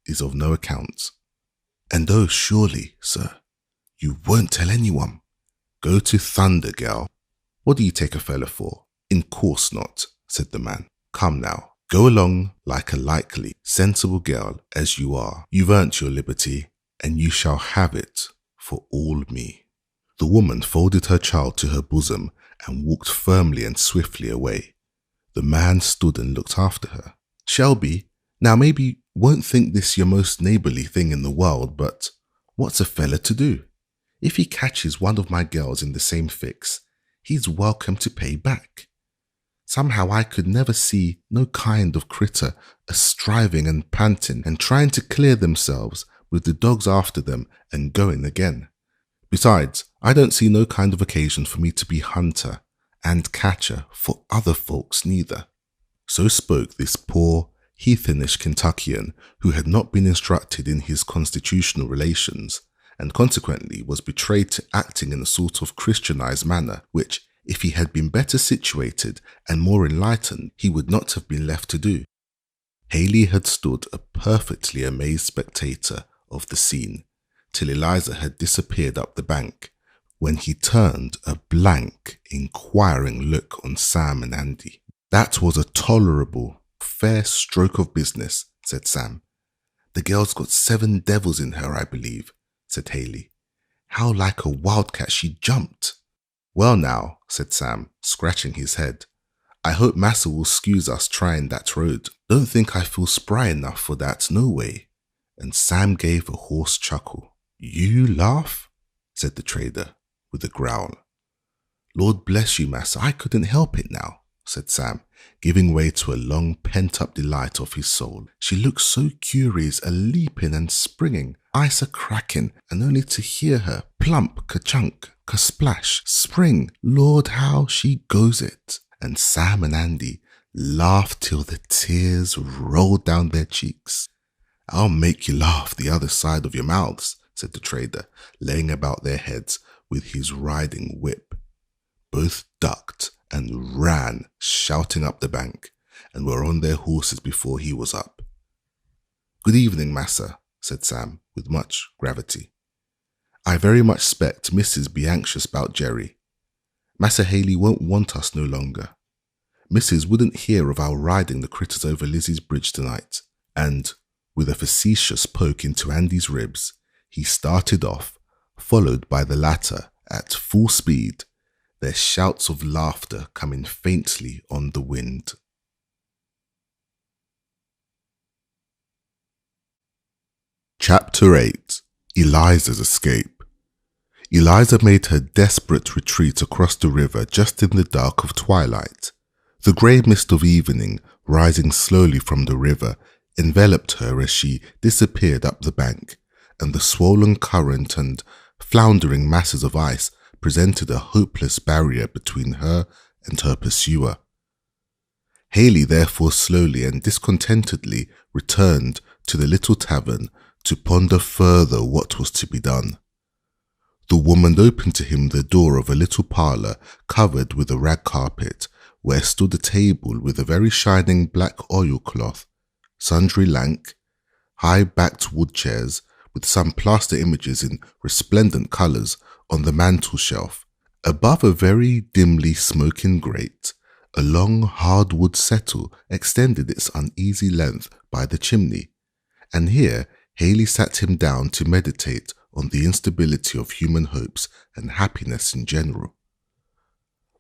is of no account. And oh, surely, sir, you won't tell anyone. Go to thunder, gal. What do you take a fella for? In course not, said the man. Come now, go along like a likely, sensible girl as you are. You've earned your liberty, and you shall have it for all me. The woman folded her child to her bosom and walked firmly and swiftly away. The man stood and looked after her. Shelby, now maybe you won't think this your most neighbourly thing in the world, but what's a fella to do? If he catches one of my girls in the same fix, he's welcome to pay back. Somehow I could never see no kind of critter a-striving and panting and trying to clear themselves with the dogs after them and going again. Besides, I don't see no kind of occasion for me to be hunter and catcher for other folks neither. So spoke this poor, heathenish Kentuckian who had not been instructed in his constitutional relations and consequently was betrayed to acting in a sort of Christianized manner, which, if he had been better situated and more enlightened, he would not have been left to do. Haley had stood a perfectly amazed spectator of the scene till Eliza had disappeared up the bank, when he turned a blank, inquiring look on Sam and Andy. That was a tolerable, fair stroke of business, said Sam. The girl's got 7 devils in her, I believe, said Haley. How like a wildcat she jumped. Well now, said Sam, scratching his head. I hope Massa will excuse us trying that road. Don't think I feel spry enough for that, no way. And Sam gave a hoarse chuckle. You laugh? Said the trader, with a growl. Lord bless you, Massa, I couldn't help it now, said Sam, giving way to a long pent-up delight of his soul. She looked so curious, a-leaping and springing, ice a-cracking, and only to hear her plump, ka-chunk, ka-splash, spring, Lord, how she goes it. And Sam and Andy laughed till the tears rolled down their cheeks. I'll make you laugh the other side of your mouths, said the trader, laying about their heads with his riding whip. Both ducked and ran, shouting up the bank, and were on their horses before he was up. Good evening, Massa, said Sam, with much gravity. I very much expect Mrs. be anxious about Jerry. Massa Haley won't want us no longer. Mrs. wouldn't hear of our riding the critters over Lizzie's bridge tonight, and, with a facetious poke into Andy's ribs, he started off, followed by the latter at full speed, their shouts of laughter coming faintly on the wind. Chapter 8. Eliza's Escape. Eliza made her desperate retreat across the river just in the dark of twilight. The grey mist of evening, rising slowly from the river, enveloped her as she disappeared up the bank, and the swollen current and floundering masses of ice presented a hopeless barrier between her and her pursuer. Haley therefore slowly and discontentedly returned to the little tavern to ponder further what was to be done. The woman opened to him the door of a little parlour covered with a rag carpet, where stood a table with a very shining black oilcloth, sundry lank, high-backed wood chairs with some plaster images in resplendent colours on the mantel-shelf. Above a very dimly smoking grate, a long hardwood settle extended its uneasy length by the chimney, and here Haley sat him down to meditate on the instability of human hopes and happiness in general.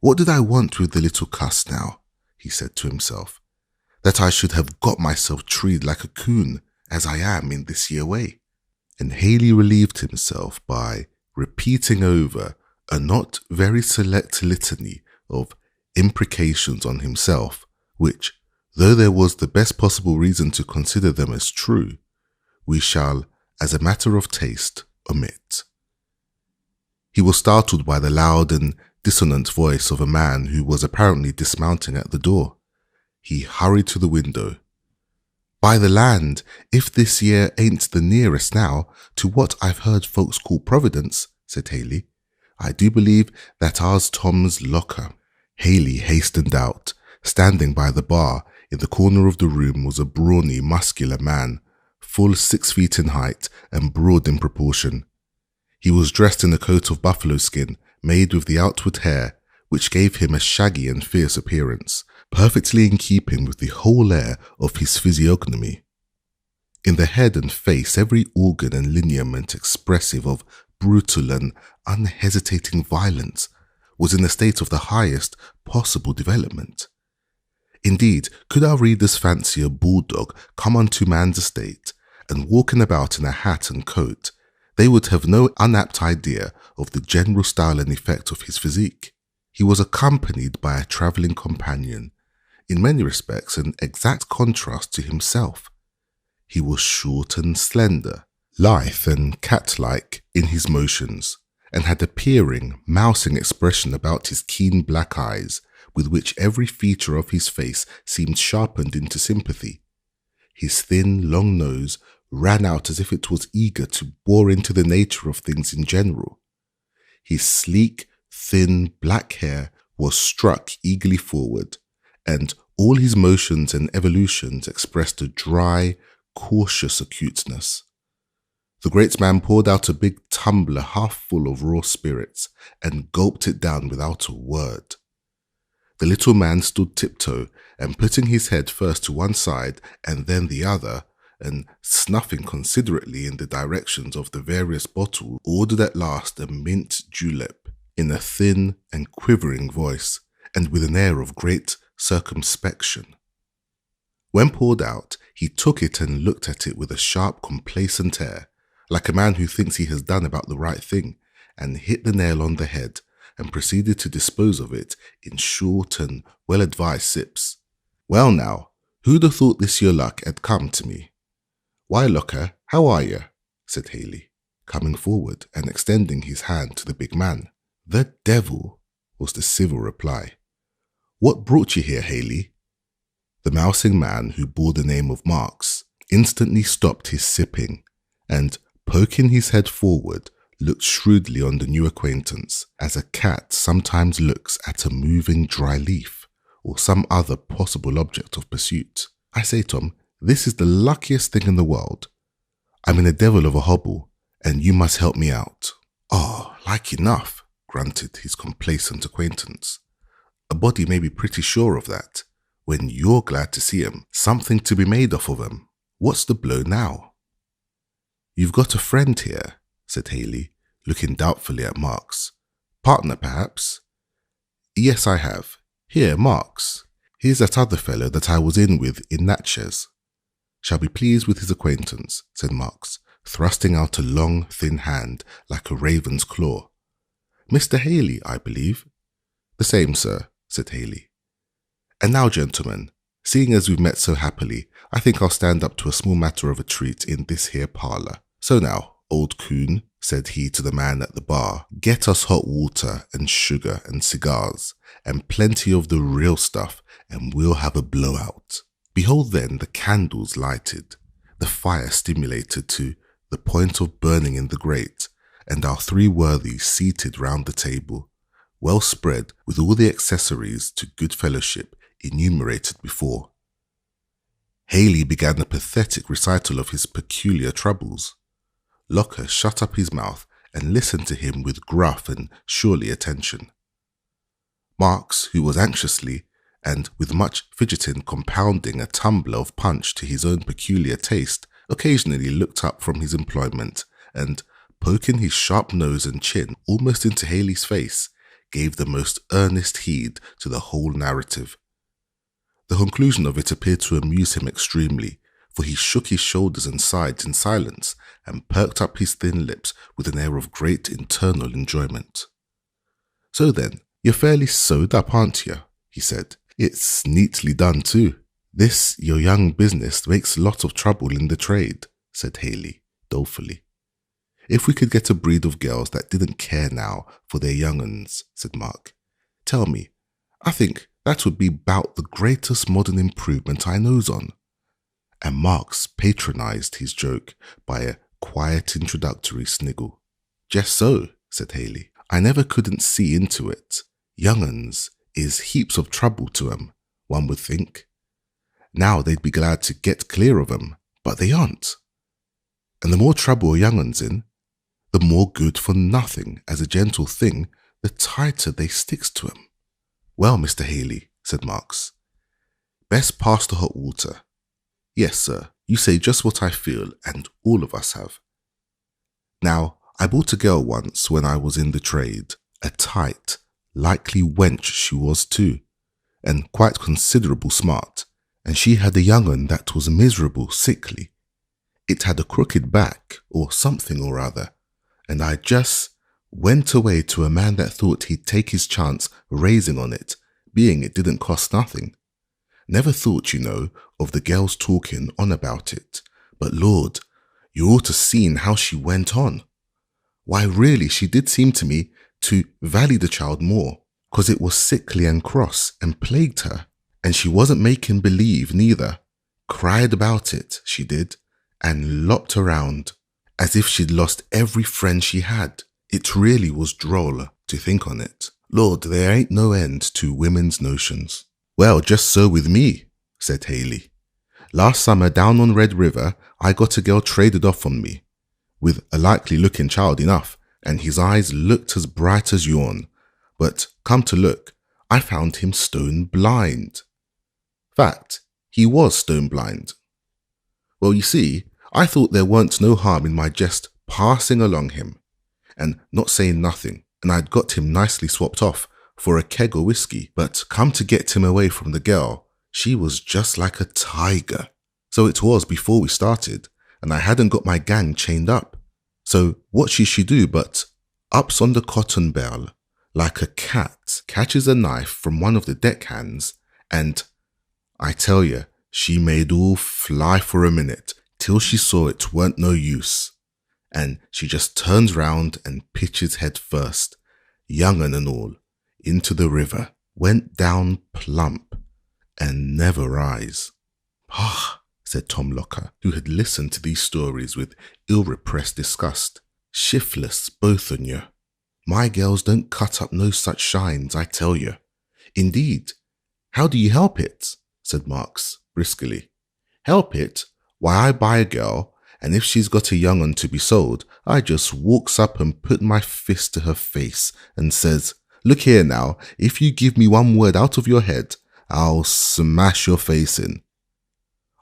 What did I want with the little cuss now, he said to himself, that I should have got myself treed like a coon, as I am in this here way? and Haley relieved himself by repeating over a not very select litany of imprecations on himself, which, though there was the best possible reason to consider them as true, we shall, as a matter of taste, omit. He was startled by the loud and dissonant voice of a man who was apparently dismounting at the door. He hurried to the window. "By the land, if this year ain't the nearest now to what I've heard folks call Providence," said Haley, "I do believe that ours Tom's locker." Haley hastened out. Standing by the bar in the corner of the room was a brawny, muscular man, full 6 feet in height and broad in proportion. He was dressed in a coat of buffalo skin made with the outward hair, which gave him a shaggy and fierce appearance, perfectly in keeping with the whole air of his physiognomy. In the head and face, every organ and lineament expressive of brutal and unhesitating violence was in a state of the highest possible development. Indeed, could our readers fancy a bulldog come unto man's estate and walking about in a hat and coat, they would have no unapt idea of the general style and effect of his physique. He was accompanied by a travelling companion, in many respects an exact contrast to himself. He was short and slender, lithe and cat-like in his motions, and had a peering, mousing expression about his keen black eyes, with which every feature of his face seemed sharpened into sympathy. His thin, long nose ran out as if it was eager to bore into the nature of things in general. His sleek, thin, black hair was struck eagerly forward, and all his motions and evolutions expressed a dry, cautious acuteness. The great man poured out a big tumbler half full of raw spirits and gulped it down without a word. The little man stood tiptoe and putting his head first to one side and then the other, and snuffing considerately in the directions of the various bottles, ordered at last a mint julep in a thin and quivering voice and with an air of great circumspection. When poured out, he took it and looked at it with a sharp, complacent air, like a man who thinks he has done about the right thing, and hit the nail on the head, and proceeded to dispose of it in short and well-advised sips. "Well now, who'd have thought this your luck had come to me?" "Why, Locker, how are you?" said Haley, coming forward and extending his hand to the big man. "The devil," was the civil reply. "What brought you here, Haley?" The mousing man, who bore the name of Marks, instantly stopped his sipping, and, poking his head forward, looked shrewdly on the new acquaintance, as a cat sometimes looks at a moving dry leaf, or some other possible object of pursuit. "I say, Tom, this is the luckiest thing in the world. I'm in a devil of a hobble, and you must help me out." "Oh, like enough," grunted his complacent acquaintance. "A body may be pretty sure of that, when you're glad to see 'em, something to be made of 'em. What's the blow now?" "You've got a friend here," said Haley, looking doubtfully at Marks. "Partner, perhaps?" "Yes, I have. Here, Marks. Here's that other fellow that I was in with in Natchez." "Shall be pleased with his acquaintance," said Marks, thrusting out a long, thin hand like a raven's claw. "Mr. Haley, I believe?" "The same, sir," said Haley. "And now, gentlemen, seeing as we've met so happily, I think I'll stand up to a small matter of a treat in this here parlour. So now, old coon," said he to the man at the bar, "get us hot water and sugar and cigars, and plenty of the real stuff, and we'll have a blowout." Behold then the candles lighted, the fire stimulated to the point of burning in the grate, and our 3 worthies seated round the table, well spread with all the accessories to good fellowship enumerated before. Haley began a pathetic recital of his peculiar troubles. Locker shut up his mouth and listened to him with gruff and surely attention. Marks, who was anxiously and with much fidgeting compounding a tumbler of punch to his own peculiar taste, occasionally looked up from his employment and, poking his sharp nose and chin almost into Haley's face, gave the most earnest heed to the whole narrative. The conclusion of it appeared to amuse him extremely, for he shook his shoulders and sides in silence and perked up his thin lips with an air of great internal enjoyment. "So then, you're fairly sewed up, aren't you?" he said. "It's neatly done too. This, your young business, makes a lot of trouble in the trade," said Haley, dolefully. "If we could get a breed of girls that didn't care now for their young uns," said Mark. "Tell me, I think that would be about the greatest modern improvement I knows on." And Marks patronized his joke by a quiet introductory sniggle. "Just so," said Haley. "I never couldn't see into it. Young uns is heaps of trouble to 'em, one would think. Now they'd be glad to get clear of 'em, but they aren't. And the more trouble a young un's in, the more good for nothing as a gentle thing, the tighter they sticks to 'em." "Well, Mr. Haley," said Marks, "best pass the hot water." "Yes, sir, you say just what I feel, and all of us have. Now, I bought a girl once when I was in the trade, a tight, likely wench she was too, and quite considerable smart, and she had a young un that was miserable sickly. It had a crooked back, or something or other, and I just went away to a man that thought he'd take his chance raising on it, being it didn't cost nothing. Never thought, you know, of the girls talking on about it, but Lord, you ought to seen how she went on. Why really, she did seem to me to value the child more, 'cause it was sickly and cross and plagued her, and she wasn't making believe neither. Cried about it, she did, and lopped around, as if she'd lost every friend she had. It really was droll to think on it. Lord, there ain't no end to women's notions." "Well, just so with me," said Haley. "Last summer down on Red River, I got a girl traded off on me, with a likely looking child enough, and his eyes looked as bright as yourn. But come to look, I found him stone blind. Fact, he was stone blind. Well, you see, I thought there weren't no harm in my just passing along him, and not saying nothing, and I'd got him nicely swapped off for a keg of whiskey, but come to get him away from the girl, she was just like a tiger. So it was before we started, and I hadn't got my gang chained up. So what should she do but ups on the cotton bell, like a cat catches a knife from one of the deckhands, and I tell you, she made all fly for a minute, till she saw it weren't no use. And she just turns round and pitches head first, young un and all, into the river, went down plump, and never rise." "Ah," said Tom Locker, who had listened to these stories with ill-repressed disgust. "Shiftless, both on you. My girls don't cut up no such shines, I tell you. Indeed. How do you help it?" said Marks, briskly. "Help it? Why, I buy a girl, and if she's got a young un to be sold, I just walks up and put my fist to her face and says, 'Look here now, if you give me one word out of your head, I'll smash your face in.'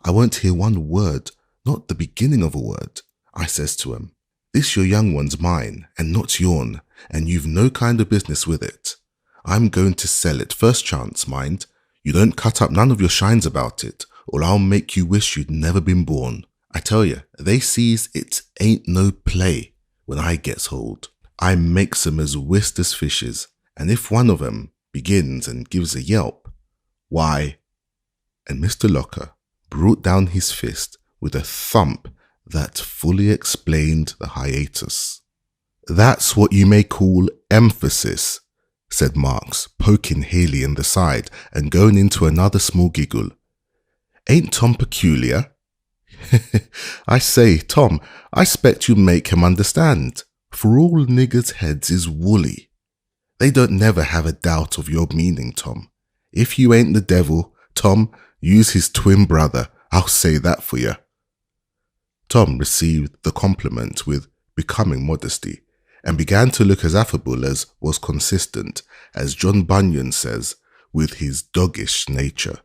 'I won't hear one word, not the beginning of a word,' I says to him. 'This your young one's mine, and not yourn, and you've no kind of business with it. I'm going to sell it first chance, mind. You don't cut up none of your shines about it, or I'll make you wish you'd never been born. I tell you, they sees it ain't no play when I gets hold. I makes 'em as whist as fishes, and if one of 'em begins and gives a yelp, why—" and Mr. Locker brought down his fist with a thump that fully explained the hiatus. "That's what you may call emphasis," said Marks, poking Haley in the side and going into another small giggle. "Ain't Tom peculiar?" "I say, Tom, I expect you make him understand, for all niggers' heads is woolly. They don't never have a doubt of your meaning, Tom. If you ain't the devil, Tom, you's his twin brother, I'll say that for you." Tom received the compliment with becoming modesty, and began to look as affable as was consistent, as John Bunyan says, with his doggish nature.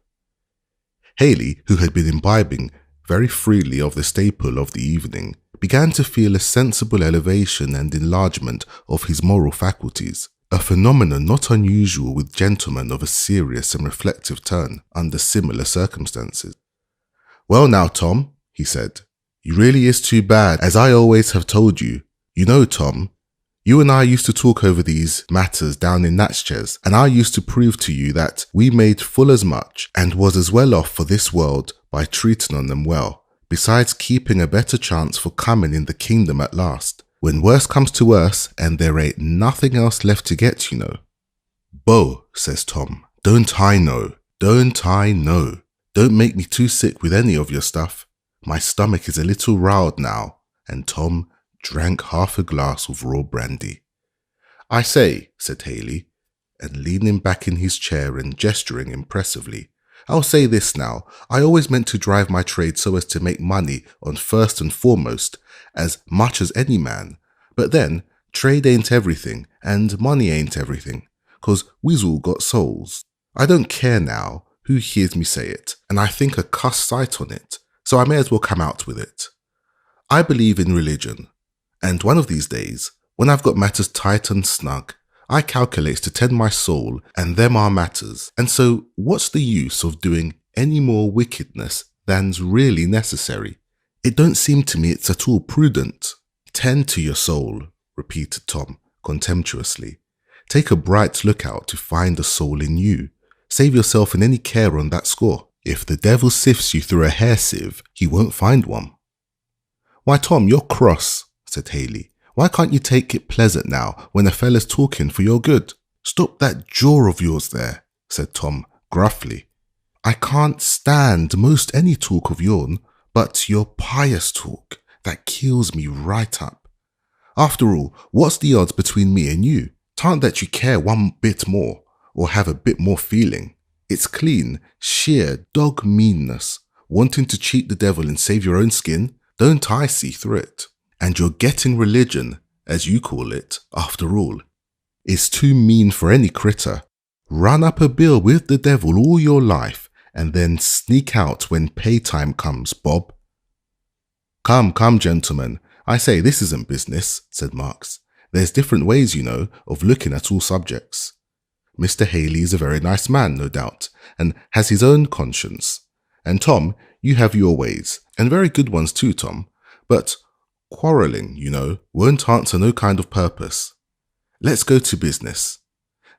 Haley, who had been imbibing very freely of the staple of the evening, began to feel a sensible elevation and enlargement of his moral faculties, a phenomenon not unusual with gentlemen of a serious and reflective turn under similar circumstances. "Well now, Tom, he said. "You really is too bad, as I always have told you. You know, Tom, you and I used to talk over these matters down in Natchez, and I used to prove to you that we made full as much and was as well off for this world by treating on them well, besides keeping a better chance for coming in the kingdom at last, when worse comes to worse and there ain't nothing else left to get, you know." "Bo," says Tom, "don't I know? Don't I know? Don't make me too sick with any of your stuff. My stomach is a little riled now," and Tom drank half a glass of raw brandy. "I say," said Haley, and leaning back in his chair and gesturing impressively, "I'll say this now. I always meant to drive my trade so as to make money on first and foremost, as much as any man. But then, trade ain't everything, and money ain't everything, 'cause we's all got souls. I don't care now who hears me say it, and I think a cuss sight on it, so I may as well come out with it. I believe in religion, and one of these days, when I've got matters tight and snug, I calculates to tend my soul, and them are matters. And so what's the use of doing any more wickedness than's really necessary? It don't seem to me it's at all prudent." "Tend to your soul," repeated Tom contemptuously. "Take a bright look out to find a soul in you. Save yourself in any care on that score. If the devil sifts you through a hair sieve, he won't find one." "Why, Tom, you're cross," said Haley. "Why can't you take it pleasant now when a fella's talking for your good?" "Stop that jaw of yours there," said Tom gruffly. "I can't stand most any talk of yourn, but your pious talk, that kills me right up. After all, what's the odds between me and you? T'aren't that you care one bit more, or have a bit more feeling. It's clean, sheer dog meanness, wanting to cheat the devil and save your own skin. Don't I see through it? And you're getting religion, as you call it, after all. It's too mean for any critter. Run up a bill with the devil all your life, and then sneak out when pay time comes, Bob." Come, gentlemen. I say, this isn't business," said Marks. "There's different ways, you know, of looking at all subjects. Mr. Haley is a very nice man, no doubt, and has his own conscience. And Tom, you have your ways, and very good ones too, Tom. But quarrelling, you know, won't answer no kind of purpose. Let's go to business.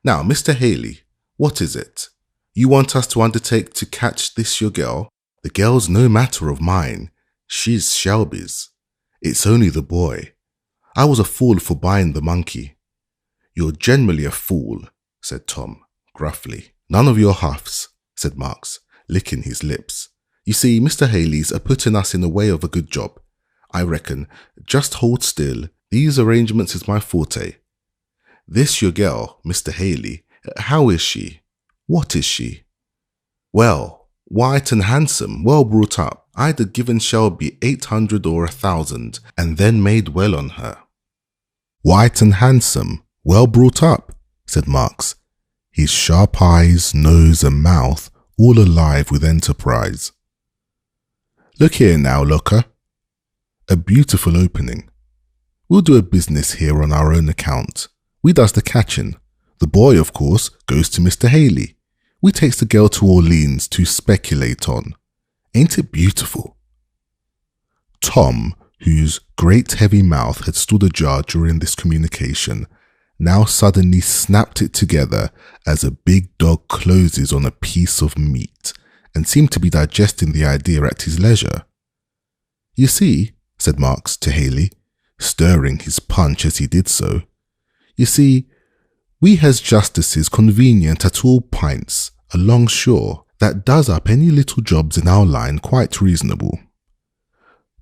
Now, Mr. Haley, what is it? You want us to undertake to catch this your girl? The girl's no matter of mine. She's Shelby's. It's only the boy. I was a fool for buying the monkey." "You're generally a fool," said Tom gruffly. "None of your huffs," said Marks, licking his lips. "You see, Mr. Haley's are putting us in the way of a good job. I reckon, just hold still. These arrangements is my forte. This your girl, Mr. Haley, how is she? What is she?" "Well, white and handsome, well brought up. I'd have given Shelby 800 or 1,000, and then made well on her." "White and handsome, well brought up," said Marks, his sharp eyes, nose and mouth all alive with enterprise. "Look here now, looker. A beautiful opening. We'll do a business here on our own account. We does the catching. The boy, of course, goes to Mr. Haley. We takes the girl to Orleans to speculate on. Ain't it beautiful?" Tom, whose great heavy mouth had stood ajar during this communication, now suddenly snapped it together as a big dog closes on a piece of meat, and seemed to be digesting the idea at his leisure. "You see," said Marks to Haley, stirring his punch as he did so, "you see, we has justices convenient at all pints along shore that does up any little jobs in our line quite reasonable.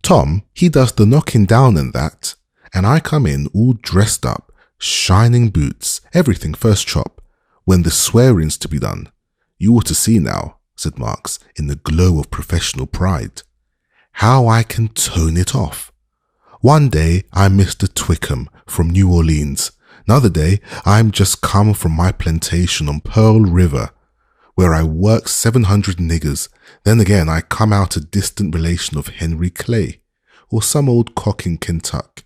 Tom, he does the knocking down and that, and I come in all dressed up, shining boots, everything first chop, when the swearing's to be done. You ought to see now," said Marks in the glow of professional pride, "how I can tone it off. One day I'm Mr. Twickham from New Orleans. Another day I'm just come from my plantation on Pearl River, where I work 700 niggers. Then again I come out a distant relation of Henry Clay, or some old cock in Kentucky.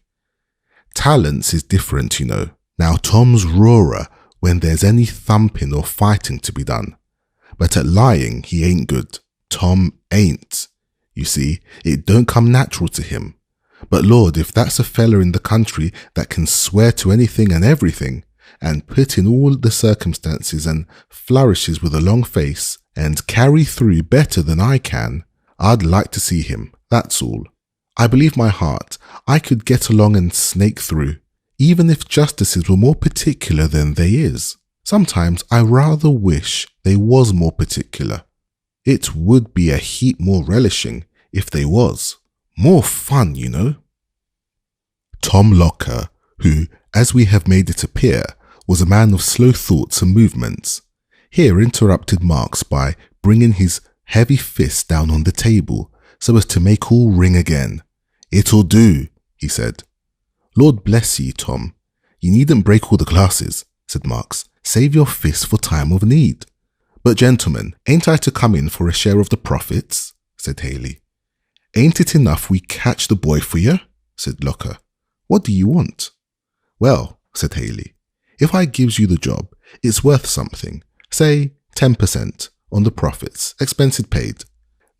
Talents is different, you know. Now Tom's roarer when there's any thumping or fighting to be done. But at lying he ain't good. Tom ain't. You see, it don't come natural to him. But Lord, if that's a fella in the country that can swear to anything and everything, and put in all the circumstances and flourishes with a long face, and carry through better than I can, I'd like to see him, that's all. I believe my heart I could get along and snake through, even if justices were more particular than they is. Sometimes I rather wish they was more particular. It would be a heap more relishing if they was. More fun, you know. Tom Locker, who, as we have made it appear, was a man of slow thoughts and movements, here interrupted Marks by bringing his heavy fist down on the table so as to make all ring again. "It'll do," he said. "Lord bless ye, Tom. You needn't break all the glasses," said Marks. "Save your fist for time of need." "But gentlemen, ain't I to come in for a share of the profits?" said Haley. "Ain't it enough we catch the boy for you?" said Locker. "What do you want?" "Well," said Haley, "if I gives you the job, it's worth something. Say 10% on the profits, expenses paid."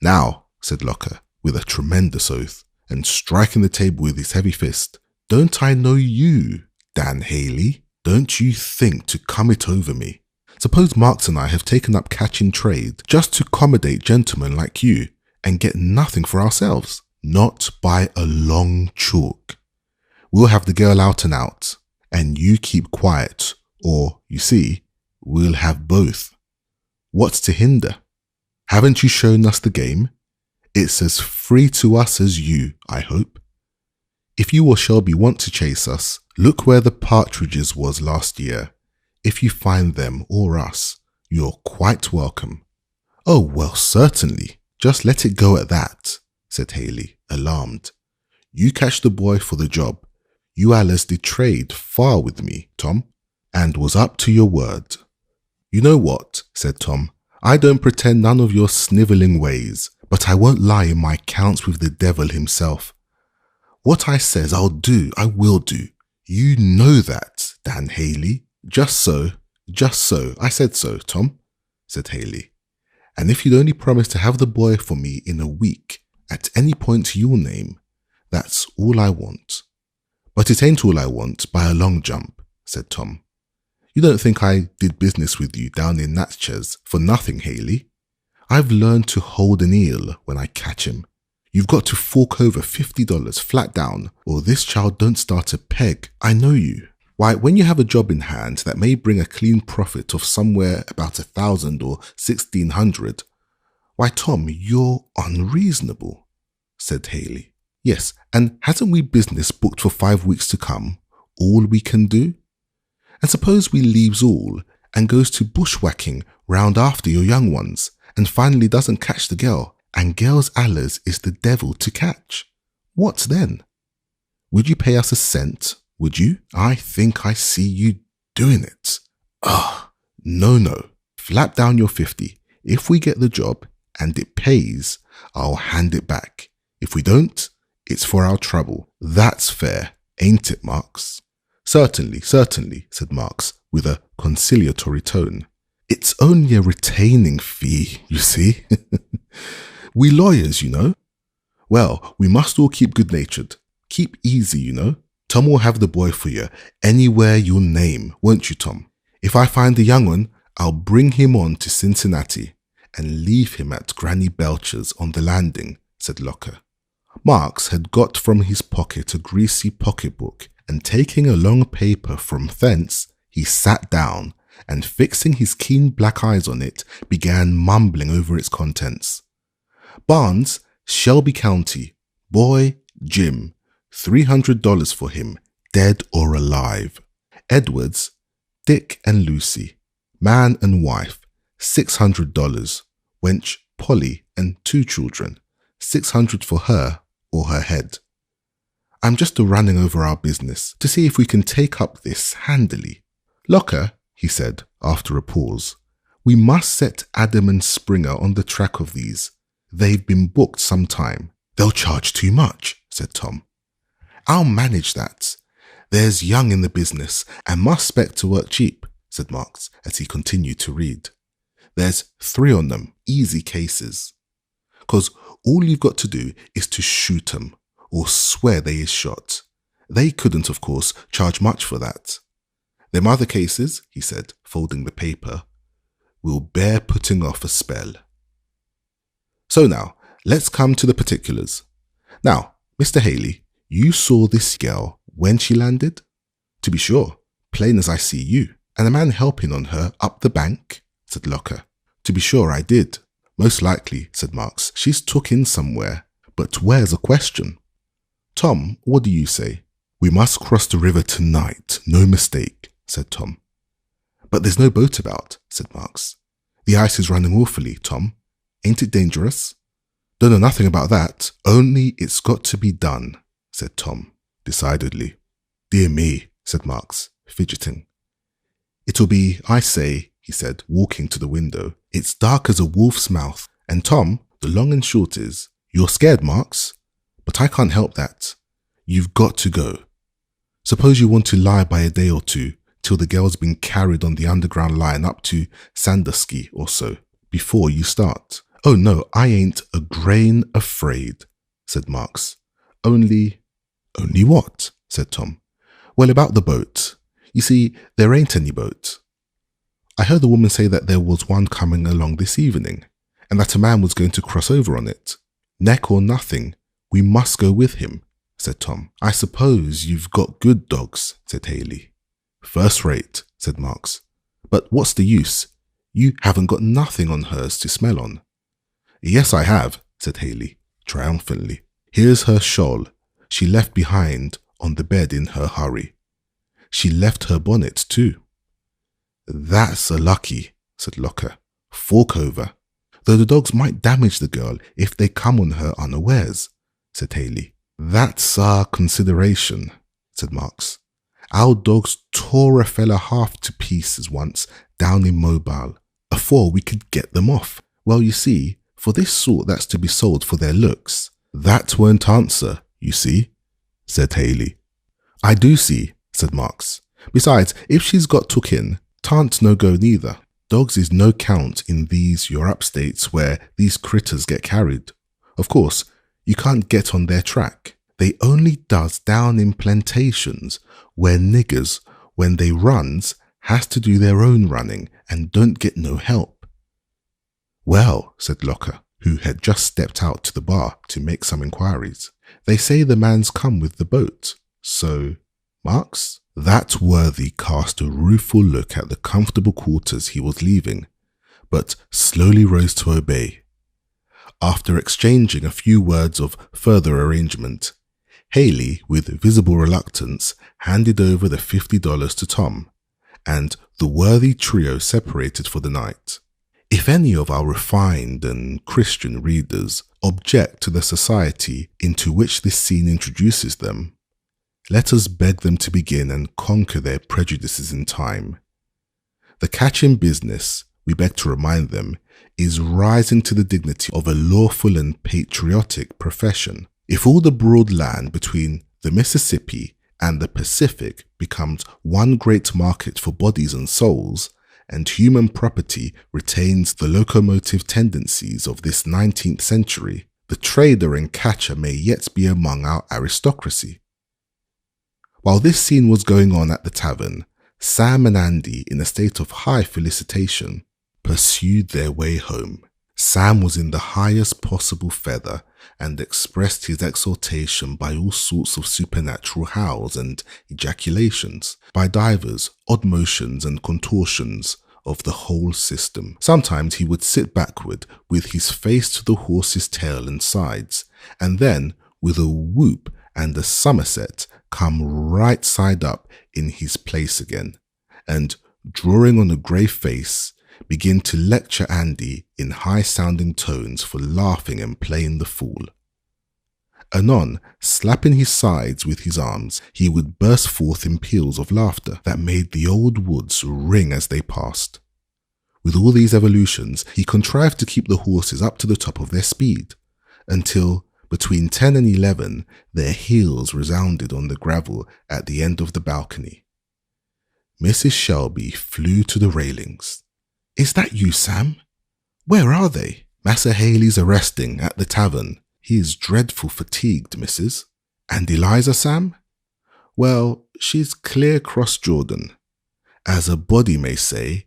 "Now," said Locker, with a tremendous oath, and striking the table with his heavy fist, "don't I know you, Dan Haley? Don't you think to come it over me? Suppose Marks and I have taken up catching trade just to accommodate gentlemen like you and get nothing for ourselves? Not by a long chalk. We'll have the girl out and out, and you keep quiet, or, you see, we'll have both. What's to hinder? Haven't you shown us the game? It's as free to us as you, I hope. If you or Shelby want to chase us, look where the partridges was last year. If you find them or us, you're quite welcome." "Oh, well, certainly. Just let it go at that," said Haley, alarmed. "You catch the boy for the job. You allers did trade far with me, Tom, and was up to your word." "You know what," said Tom, "I don't pretend none of your snivelling ways, but I won't lie in my counts with the devil himself. What I says I'll do, I will do. You know that, Dan Haley." Just so, I said so, Tom," said Haley. "And if you'd only promise to have the boy for me in a week, at any point you'll name, that's all I want." "But it ain't all I want by a long jump," said Tom. "You don't think I did business with you down in Natchez for nothing, Haley. I've learned to hold an eel when I catch him. You've got to fork over $50 flat down, or this child don't start a peg. I know you. Why, when you have a job in hand that may bring a clean profit of somewhere about 1,000 or 1,600, why, Tom, you're unreasonable," said Haley. "Yes, and hasn't we business booked for 5 weeks to come? All we can do? And suppose we leaves all and goes to bushwhacking round after your young ones, and finally doesn't catch the girl, and girl's allers is the devil to catch. What then? Would you pay us a cent? Would you? I think I see you doing it. No. Flap down your 50. If we get the job and it pays, I'll hand it back. If we don't, it's for our trouble. That's fair, ain't it, Marks?" Certainly, said Marks with a conciliatory tone. "It's only a retaining fee, you see. We lawyers, you know. Well, we must all keep good-natured. Keep easy, you know. Tom will have the boy for you anywhere you'll name, won't you, Tom? If I find the young one, I'll bring him on to Cincinnati and leave him at Granny Belcher's on the landing," said Locker. Marks had got from his pocket a greasy pocketbook, and taking a long paper from thence, he sat down and, fixing his keen black eyes on it, began mumbling over its contents. "Barnes, Shelby County, boy, Jim, $300 for him, dead or alive. Edwards, Dick and Lucy, man and wife, $600, wench, Polly, and 2 children, $600 for her or her head. I'm just running over our business to see if we can take up this handily. Locker," he said after a pause, "we must set Adam and Springer on the track of these. They've been booked some time." "They'll charge too much," said Tom. "I'll manage that. There's young in the business and must spec to work cheap," said Marks as he continued to read. "There's 3 on them, easy cases. 'cause all you've got to do is to shoot 'em or swear they is shot. They couldn't, of course, charge much for that. Them other cases, he said, folding the paper, will bear putting off a spell. So now, let's come to the particulars. Now, Mr. Haley, you saw this girl when she landed? To be sure, plain as I see you. And a man helping on her up the bank? Said Locker. To be sure I did. Most likely, said Marks. She's took in somewhere. But where's a question? Tom, what do you say? We must cross the river tonight, no mistake, said Tom. But there's no boat about, said Marks. The ice is running awfully, Tom. Ain't it dangerous? Don't know nothing about that, only it's got to be done, said Tom, decidedly. Dear me, said Marks, fidgeting. It'll be, I say, he said, walking to the window. It's dark as a wolf's mouth. And Tom, the long and short is, you're scared, Marks? But I can't help that. You've got to go. Suppose you want to lie by a day or two till the girl's been carried on the underground line up to Sandusky or so, before you start. Oh no, I ain't a grain afraid, said Marks. Only what? Said Tom. Well, about the boat. You see, there ain't any boat. I heard the woman say that there was one coming along this evening, and that a man was going to cross over on it. Neck or nothing, we must go with him, said Tom. I suppose you've got good dogs, said Haley. First rate, said Marks. But what's the use? You haven't got nothing on hers to smell on. Yes, I have, said Haley, triumphantly. Here's her shawl. She left behind on the bed in her hurry. She left her bonnet too. That's a lucky, said Locker. Fork over. Though the dogs might damage the girl if they come on her unawares, said Haley. That's our consideration, said Marks. Our dogs tore a fella half to pieces once down in Mobile, afore we could get them off. Well, you see, for this sort that's to be sold for their looks, that won't answer, you see, said Haley. I do see, said Marks. Besides, if she's got took in, t'ant no go neither. Dogs is no count in these your upstates where these critters get carried. Of course, you can't get on their track. They only does down in plantations where niggers, when they runs, has to do their own running and don't get no help. Well, said Locker, who had just stepped out to the bar to make some inquiries. They say the man's come with the boat. So, Marks? That worthy cast a rueful look at the comfortable quarters he was leaving, but slowly rose to obey. After exchanging a few words of further arrangement, Haley, with visible reluctance, handed over the $50 to Tom, and the worthy trio separated for the night. If any of our refined and Christian readers object to the society into which this scene introduces them, let us beg them to begin and conquer their prejudices in time. The catching business, we beg to remind them, is rising to the dignity of a lawful and patriotic profession. If all the broad land between the Mississippi and the Pacific becomes one great market for bodies and souls, and human property retains the locomotive tendencies of this 19th century, the trader and catcher may yet be among our aristocracy. While this scene was going on at the tavern, Sam and Andy, in a state of high felicitation, pursued their way home. Sam was in the highest possible feather and expressed his exultation by all sorts of supernatural howls and ejaculations, by divers odd motions and contortions of the whole system. Sometimes he would sit backward with his face to the horse's tail and sides, and then, with a whoop and a somerset, come right side up in his place again, and, drawing on a grey face, begin to lecture Andy in high-sounding tones for laughing and playing the fool. Anon, slapping his sides with his arms, he would burst forth in peals of laughter that made the old woods ring as they passed. With all these evolutions, he contrived to keep the horses up to the top of their speed, until, between 10 and 11, their heels resounded on the gravel at the end of the balcony. Mrs. Shelby flew to the railings. "Is that you, Sam? Where are they?" Massa Haley's arresting at the tavern. He is dreadful fatigued, missus. And Eliza, Sam? Well, she's clear cross Jordan, as a body may say,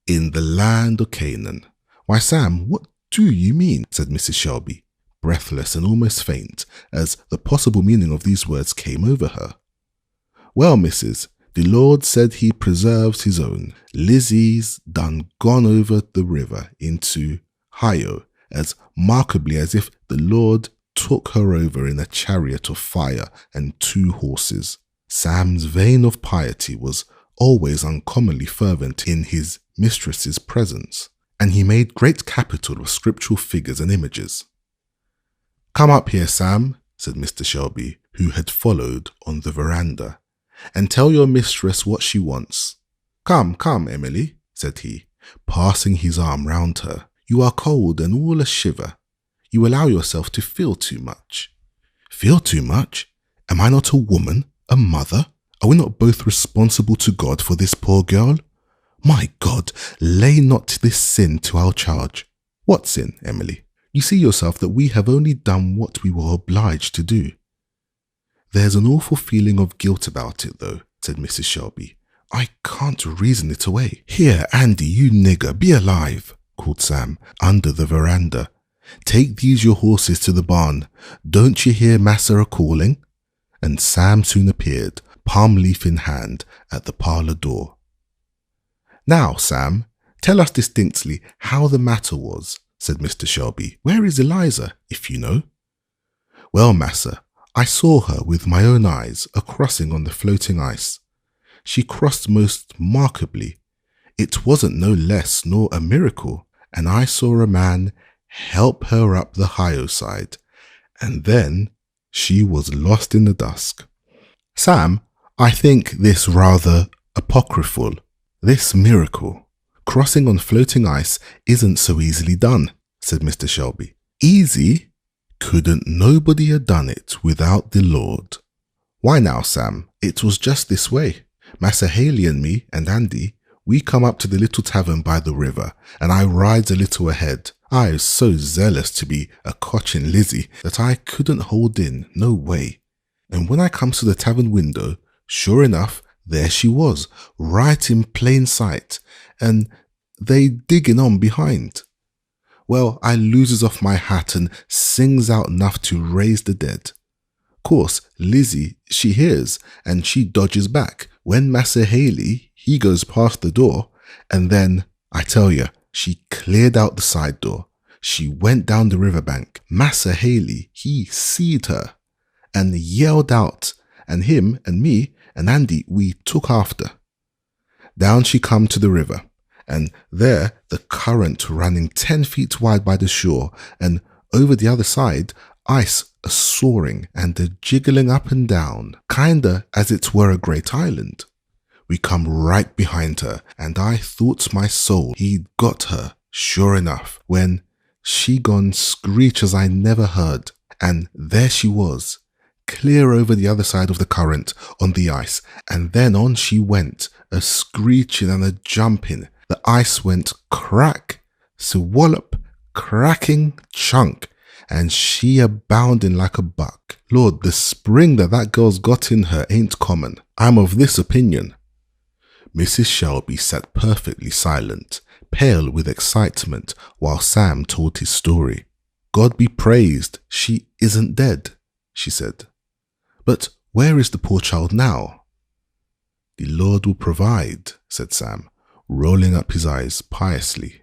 in the land of Canaan. Why, Sam, what do you mean? Said Mrs. Shelby, breathless and almost faint, as the possible meaning of these words came over her. Well, missus, the Lord said he preserves his own. Lizzie's done gone over the river into Ohio, as markably as if the Lord took her over in a chariot of fire and 2 horses. Sam's vein of piety was always uncommonly fervent in his mistress's presence, and he made great capital of scriptural figures and images. Come up here, Sam, said Mr. Shelby, who had followed on the veranda, and tell your mistress what she wants. Come, come, Emily, said he, passing his arm round her. You are cold and all a shiver. You allow yourself to feel too much. Feel too much? Am I not a woman, a mother? Are we not both responsible to God for this poor girl? My God, lay not this sin to our charge. What sin, Emily? You see yourself that we have only done what we were obliged to do. There's an awful feeling of guilt about it, though, said Mrs. Shelby. I can't reason it away. Here, Andy, you nigger, be alive, called Sam, under the veranda. Take these your horses to the barn. Don't you hear Massa a-calling? And Sam soon appeared, palm leaf in hand, at the parlour door. Now, Sam, tell us distinctly how the matter was, said Mr. Shelby. Where is Eliza, if you know? Well, Massa, I saw her with my own eyes a-crossing on the floating ice. She crossed most markably. It wasn't no less nor a miracle, and I saw a man help her up the Ohio side, and then she was lost in the dusk. Sam, I think this rather apocryphal. This miracle, crossing on floating ice, isn't so easily done, said Mr. Shelby. Easy? Couldn't nobody have done it without the Lord. Why now, Sam, it was just this way. Massa Haley and me and Andy, we come up to the little tavern by the river, and I rides a little ahead. I was so zealous to be a-cotchin' Lizzie that I couldn't hold in, no way. And when I comes to the tavern window, sure enough, there she was, right in plain sight, and they digging on behind. Well, I loses off my hat and sings out enough to raise the dead. Course, Lizzie, she hears, and she dodges back. When Massa Haley, he goes past the door, and then, I tell you, she cleared out the side door. She went down the riverbank. Massa Haley, he seed her, and yelled out, and him and me and Andy, we took after. Down she come to the river, and there the current running 10 feet wide by the shore, and over the other side, ice a-soaring and a-jiggling up and down, kinda as it were a great island. We come right behind her, and I thought my soul he'd got her, sure enough, when she gone screech as I never heard, and there she was, clear over the other side of the current on the ice, and then on she went, a-screeching and a-jumping. The ice went crack, swallop, cracking chunk, and she a-bounding like a buck. Lord, the spring that girl's got in her ain't common. I'm of this opinion. Mrs. Shelby sat perfectly silent, pale with excitement, while Sam told his story. God be praised, she isn't dead, she said. But where is the poor child now? The Lord will provide, said Sam, rolling up his eyes piously.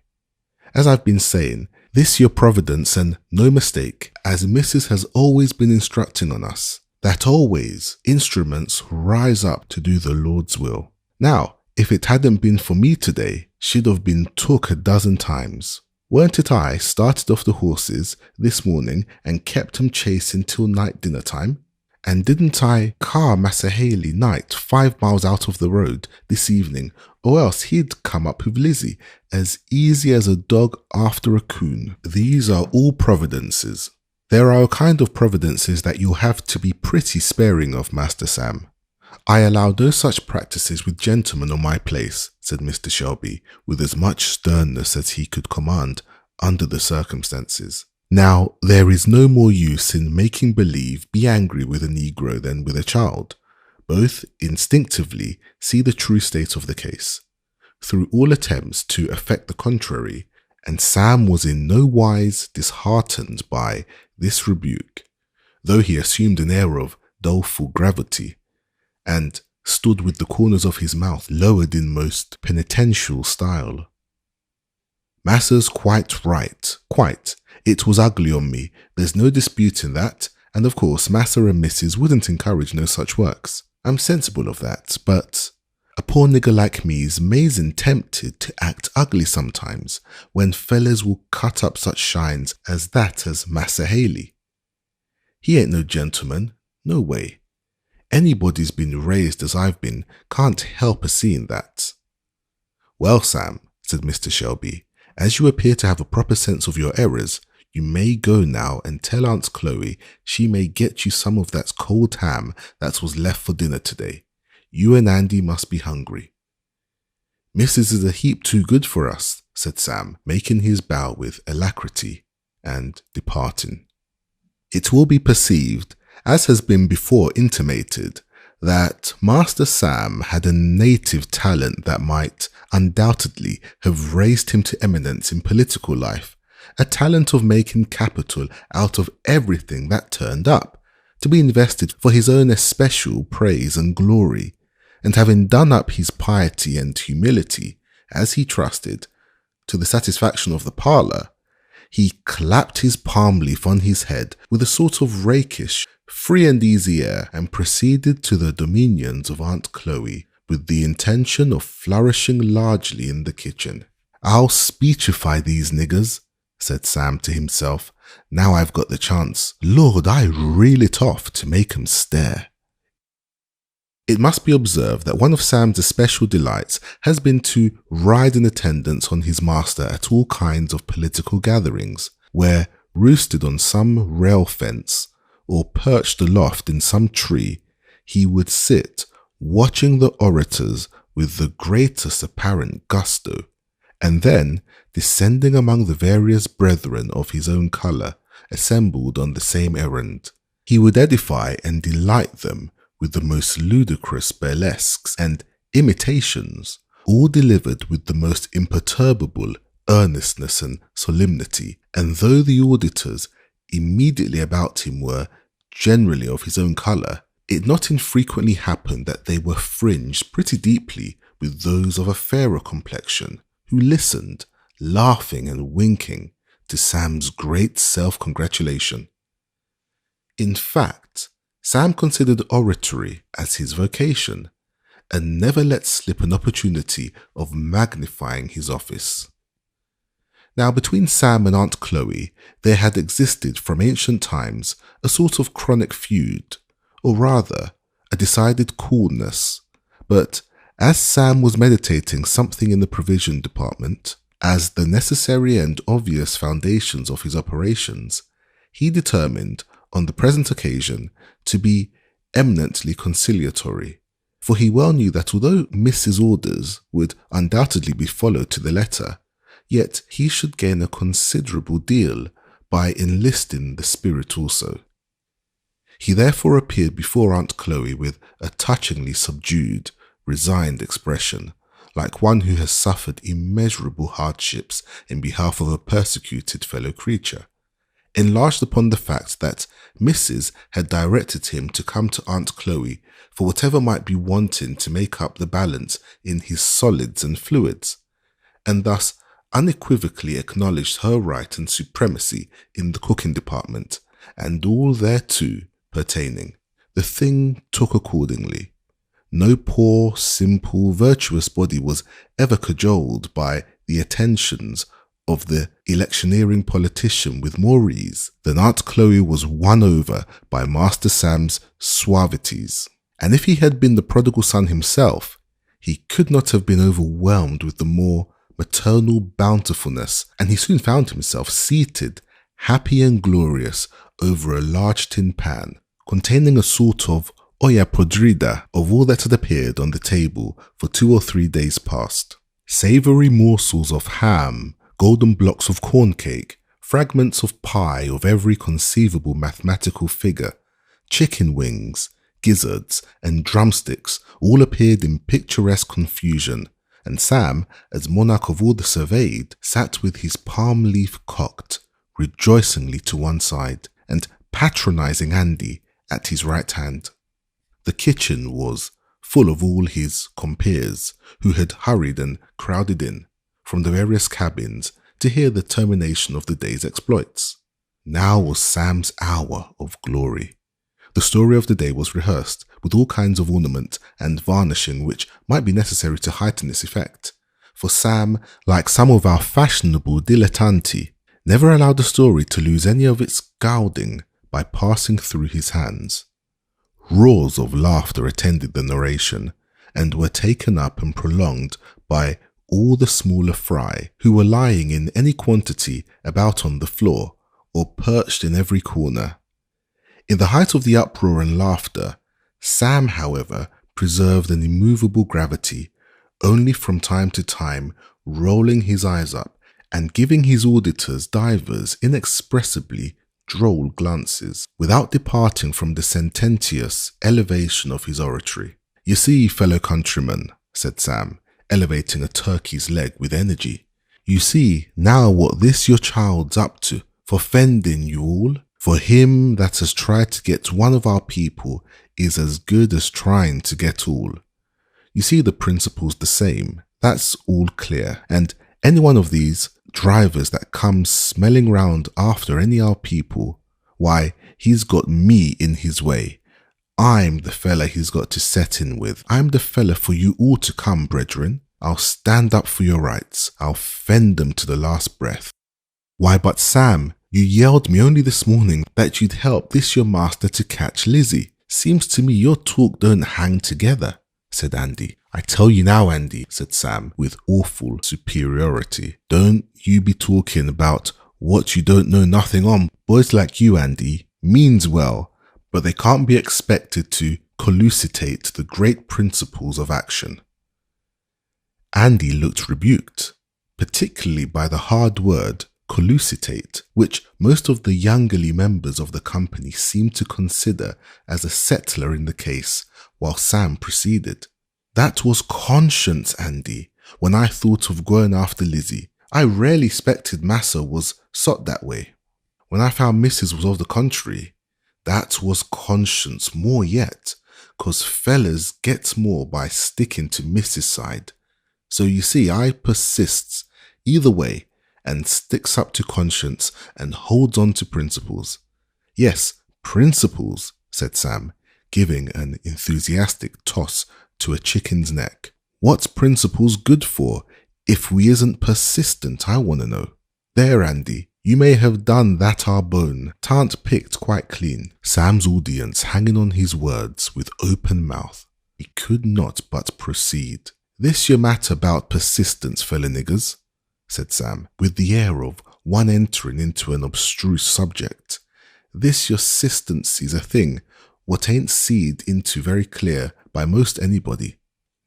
As I've been saying, this your providence and no mistake, as Mrs. has always been instructing on us, that always instruments rise up to do the Lord's will. Now, if it hadn't been for me today, she'd have been took a dozen times. Weren't it I started off the horses this morning and kept 'em chasing till night dinner time? And didn't I car Massa Haley night 5 miles out of the road this evening, or else he'd come up with Lizzie, as easy as a dog after a coon. These are all providences. There are a kind of providences that you'll have to be pretty sparing of, Master Sam. I allow no such practices with gentlemen on my place, said Mr. Shelby, with as much sternness as he could command. under the circumstances. Now, there is no more use in making believe be angry with a Negro than with a child. Both instinctively see the true state of the case, through all attempts to effect the contrary, and Sam was in no wise disheartened by this rebuke, though he assumed an air of doleful gravity, and stood with the corners of his mouth lowered in most penitential style. "Massa's quite right, quite. It was ugly on me, there's no disputing that, and of course Massa and Mrs. wouldn't encourage no such works. I'm sensible of that, but a poor nigger like me is mazin' tempted to act ugly sometimes when fellers will cut up such shines as that as Massa Haley. He ain't no gentleman, no way. Anybody's been raised as I've been can't help a-seeing that." "Well, Sam," said Mr. Shelby, "as you appear to have a proper sense of your errors, you may go now and tell Aunt Chloe she may get you some of that cold ham that was left for dinner today. You and Andy must be hungry." "Missus is a heap too good for us," said Sam, making his bow with alacrity and departing. It will be perceived, as has been before intimated, that Master Sam had a native talent that might undoubtedly have raised him to eminence in political life, a talent of making capital out of everything that turned up, to be invested for his own especial praise and glory, and having done up his piety and humility, as he trusted, to the satisfaction of the parlour, he clapped his palm leaf on his head with a sort of rakish, free and easy air, and proceeded to the dominions of Aunt Chloe with the intention of flourishing largely in the kitchen. "I'll speechify these niggers," said Sam to himself. "Now I've got the chance. Lord, I reel it off to make 'em stare." It must be observed that one of Sam's especial delights has been to ride in attendance on his master at all kinds of political gatherings, where, roosted on some rail fence, or perched aloft in some tree, he would sit watching the orators with the greatest apparent gusto, and then, descending among the various brethren of his own colour assembled on the same errand, he would edify and delight them with the most ludicrous burlesques and imitations, all delivered with the most imperturbable earnestness and solemnity, and though the auditors immediately about him were generally of his own colour, it not infrequently happened that they were fringed pretty deeply with those of a fairer complexion, who listened, laughing and winking, to Sam's great self-congratulation. In fact, Sam considered oratory as his vocation, and never let slip an opportunity of magnifying his office. Now, between Sam and Aunt Chloe, there had existed from ancient times a sort of chronic feud, or rather, a decided coolness. But as Sam was meditating something in the provision department, as the necessary and obvious foundations of his operations, he determined, on the present occasion, to be eminently conciliatory, for he well knew that although Mrs. orders would undoubtedly be followed to the letter, yet he should gain a considerable deal by enlisting the spirit also. He therefore appeared before Aunt Chloe with a touchingly subdued, resigned expression, like one who has suffered immeasurable hardships in behalf of a persecuted fellow creature, enlarged upon the fact that Mrs. had directed him to come to Aunt Chloe for whatever might be wanting to make up the balance in his solids and fluids, and thus unequivocally acknowledged her right and supremacy in the cooking department, and all thereto pertaining. The thing took accordingly. No poor, simple, virtuous body was ever cajoled by the attentions of the electioneering politician with more ease than Aunt Chloe was won over by Master Sam's suavities. And if he had been the prodigal son himself, he could not have been overwhelmed with the more maternal bountifulness, and he soon found himself seated, happy and glorious, over a large tin pan, containing a sort of olla podrida of all that had appeared on the table for 2 or 3 days past. Savoury morsels of ham, golden blocks of corn cake, fragments of pie of every conceivable mathematical figure, chicken wings, gizzards, and drumsticks all appeared in picturesque confusion, and Sam, as monarch of all the surveyed, sat with his palm leaf cocked, rejoicingly to one side, and patronizing Andy at his right hand. The kitchen was full of all his compeers, who had hurried and crowded in from the various cabins to hear the termination of the day's exploits. Now was Sam's hour of glory. The story of the day was rehearsed with all kinds of ornament and varnishing which might be necessary to heighten its effect, for Sam, like some of our fashionable dilettanti, never allowed the story to lose any of its gilding by passing through his hands. Roars of laughter attended the narration, and were taken up and prolonged by all the smaller fry, who were lying in any quantity about on the floor, or perched in every corner. In the height of the uproar and laughter, Sam, however, preserved an immovable gravity, only from time to time rolling his eyes up and giving his auditors divers inexpressibly droll glances, without departing from the sententious elevation of his oratory. "You see, fellow countrymen," said Sam, elevating a turkey's leg with energy, "you see now what this your child's up to, for fending you all. For him that has tried to get one of our people is as good as trying to get all. You see the principle's the same, that's all clear, and any one of these drivers that comes smelling round after any our people, why, he's got me in his way. I'm the fella he's got to set in with. I'm the fella for you all to come, brethren. I'll stand up for your rights. I'll fend them to the last breath. Why, but Sam, you yelled me only this morning that you'd help this your master to catch Lizzie. Seems to me your talk don't hang together," said Andy. "I tell you now, Andy," said Sam with awful superiority, "don't you be talking about what you don't know nothing on. Boys like you, Andy, means well, but they can't be expected to collucidate the great principles of action." Andy looked rebuked, particularly by the hard word collucidate, which most of the youngerly members of the company seemed to consider as a settler in the case, while Sam proceeded. "That was conscience, Andy. When I thought of going after Lizzie, I rarely expected Massa was sot that way. When I found Mrs. was of the contrary, that was conscience more yet, 'cause fellas gets more by sticking to Mrs. side. So you see, I persists either way and sticks up to conscience and holds on to principles." "Yes, principles," said Sam, giving an enthusiastic toss to a chicken's neck. "What's principles good for if we isn't persistent, I want to know. There, Andy, you may have done that our bone. T'ant picked quite clean." Sam's audience hanging on his words with open mouth. He could not but proceed. "This your matter about persistence, fella niggers," said Sam, with the air of one entering into an abstruse subject. "This your sistency's a thing what ain't seed into very clear by most anybody.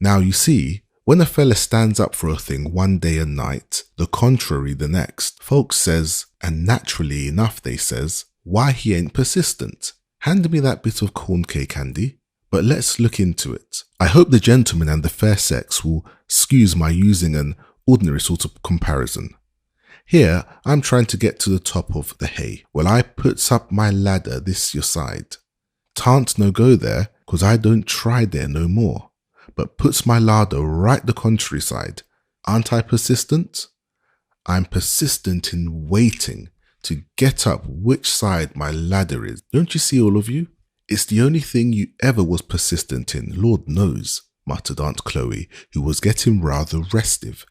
Now you see, when a fella stands up for a thing one day and night, the contrary the next, folks says, and naturally enough they says, why he ain't persistent. Hand me that bit of corn cake, Andy. But let's look into it. I hope the gentleman and the fair sex will excuse my using an ordinary sort of comparison. Here I'm trying to get to the top of the hay. Well, I puts up my ladder this your side. T'ant no go there, 'cause I don't try there no more, but puts my larder right the contrary side. Aren't I persistent? I'm persistent in waiting to get up which side my ladder is. Don't you see, all of you? It's the only thing you ever was persistent in, Lord knows," muttered Aunt Chloe, who was getting rather restive,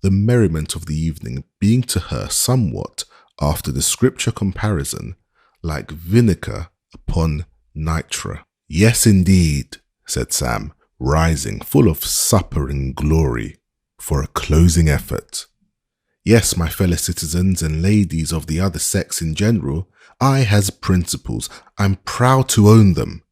the merriment of the evening being to her somewhat, after the scripture comparison, like vinegar upon nitre. "Yes, indeed," said Sam, rising, full of supper and glory, for a closing effort. "Yes, my fellow citizens and ladies of the other sex in general, I has principles. I'm proud to own them.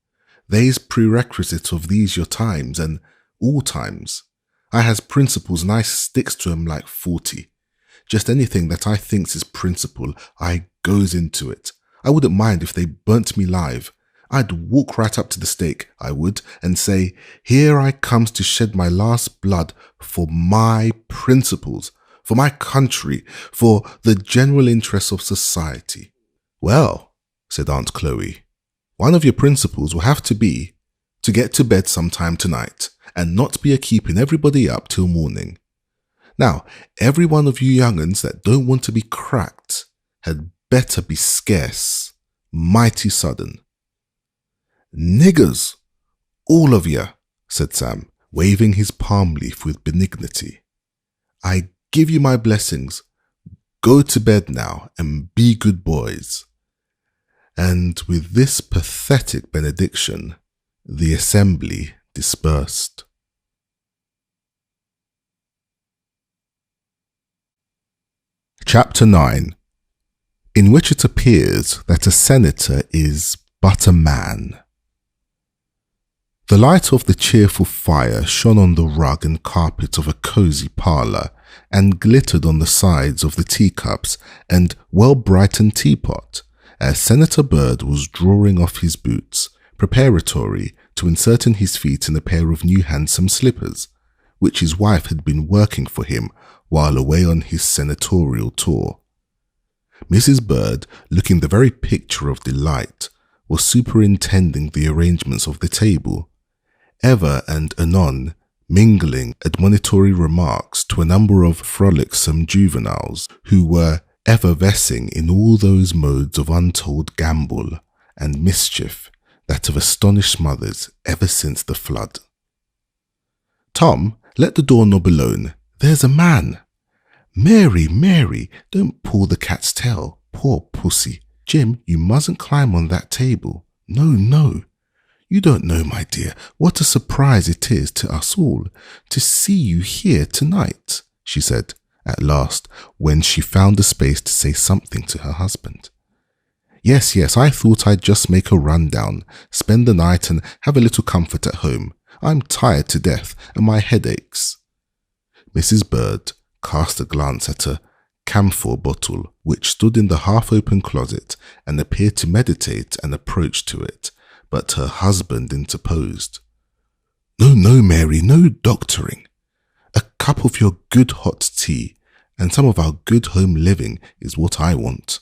They's prerequisite of these your times and all times. I has principles and I sticks to 'em like 40. Just anything that I thinks is principle, I goes into it. I wouldn't mind if they burnt me live. I'd walk right up to the stake, I would, and say, here I comes to shed my last blood for my principles, for my country, for the general interests of society. Well, said Aunt Chloe, one of your principles will have to be to get to bed sometime tonight and not be a keeping everybody up till morning. Now, every one of you young'uns that don't want to be cracked had better be scarce, mighty sudden. Niggers, all of you, said Sam, waving his palm leaf with benignity. I give you my blessings. Go to bed now and be good boys. And with this pathetic benediction, the assembly dispersed. Chapter 9, in which it appears that a senator is but a man. The light of the cheerful fire shone on the rug and carpet of a cosy parlour, and glittered on the sides of the teacups and well-brightened teapot, as Senator Bird was drawing off his boots, preparatory to inserting his feet in a pair of new handsome slippers, which his wife had been working for him while away on his senatorial tour. Mrs. Bird, looking the very picture of delight, was superintending the arrangements of the table, ever and anon mingling admonitory remarks to a number of frolicsome juveniles who were effervescing in all those modes of untold gambol and mischief that have astonished mothers ever since the flood. Tom, let the doorknob alone. There's a man. Mary, Mary, don't pull the cat's tail. Poor pussy. Jim, you mustn't climb on that table. No, no. You don't know, my dear, what a surprise it is to us all to see you here tonight, she said, at last, when she found a space to say something to her husband. Yes, I thought I'd just make a run down, spend the night and have a little comfort at home. I'm tired to death and my head aches. Mrs. Bird cast a glance at a camphor bottle which stood in the half-open closet and appeared to meditate an approach to it, but her husband interposed. No, Mary, no doctoring. A cup of your good hot tea and some of our good home living is what I want.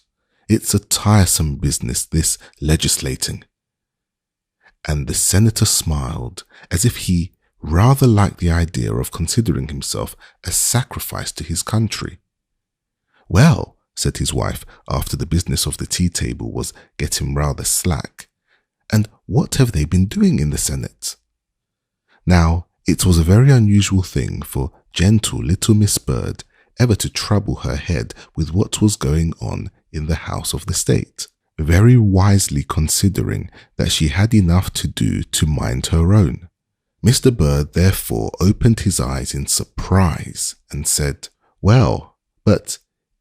It's a tiresome business, this legislating. And the senator smiled, as if he rather liked the idea of considering himself a sacrifice to his country. Well, said his wife, after the business of the tea table was getting rather slack, and what have they been doing in the Senate? Now, it was a very unusual thing for gentle little Miss Bird ever to trouble her head with what was going on in the House of the State, very wisely considering that she had enough to do to mind her own. Mr. Bird therefore opened his eyes in surprise and said, Well, but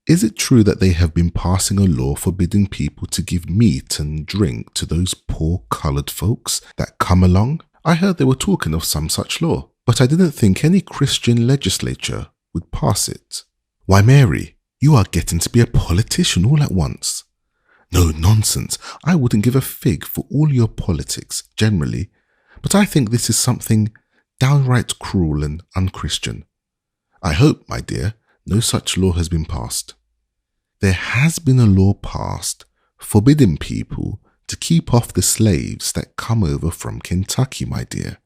is it true that they have been passing a law forbidding people to give meat and drink to those poor coloured folks that come along? I heard they were talking of some such law, but I didn't think any Christian legislature would pass it. Why, Mary, you are getting to be a politician all at once. No, nonsense. I wouldn't give a fig for all your politics, generally, but I think this is something downright cruel and unchristian. I hope, my dear, no such law has been passed. There has been a law passed forbidding people to keep off the slaves that come over from Kentucky, my dear.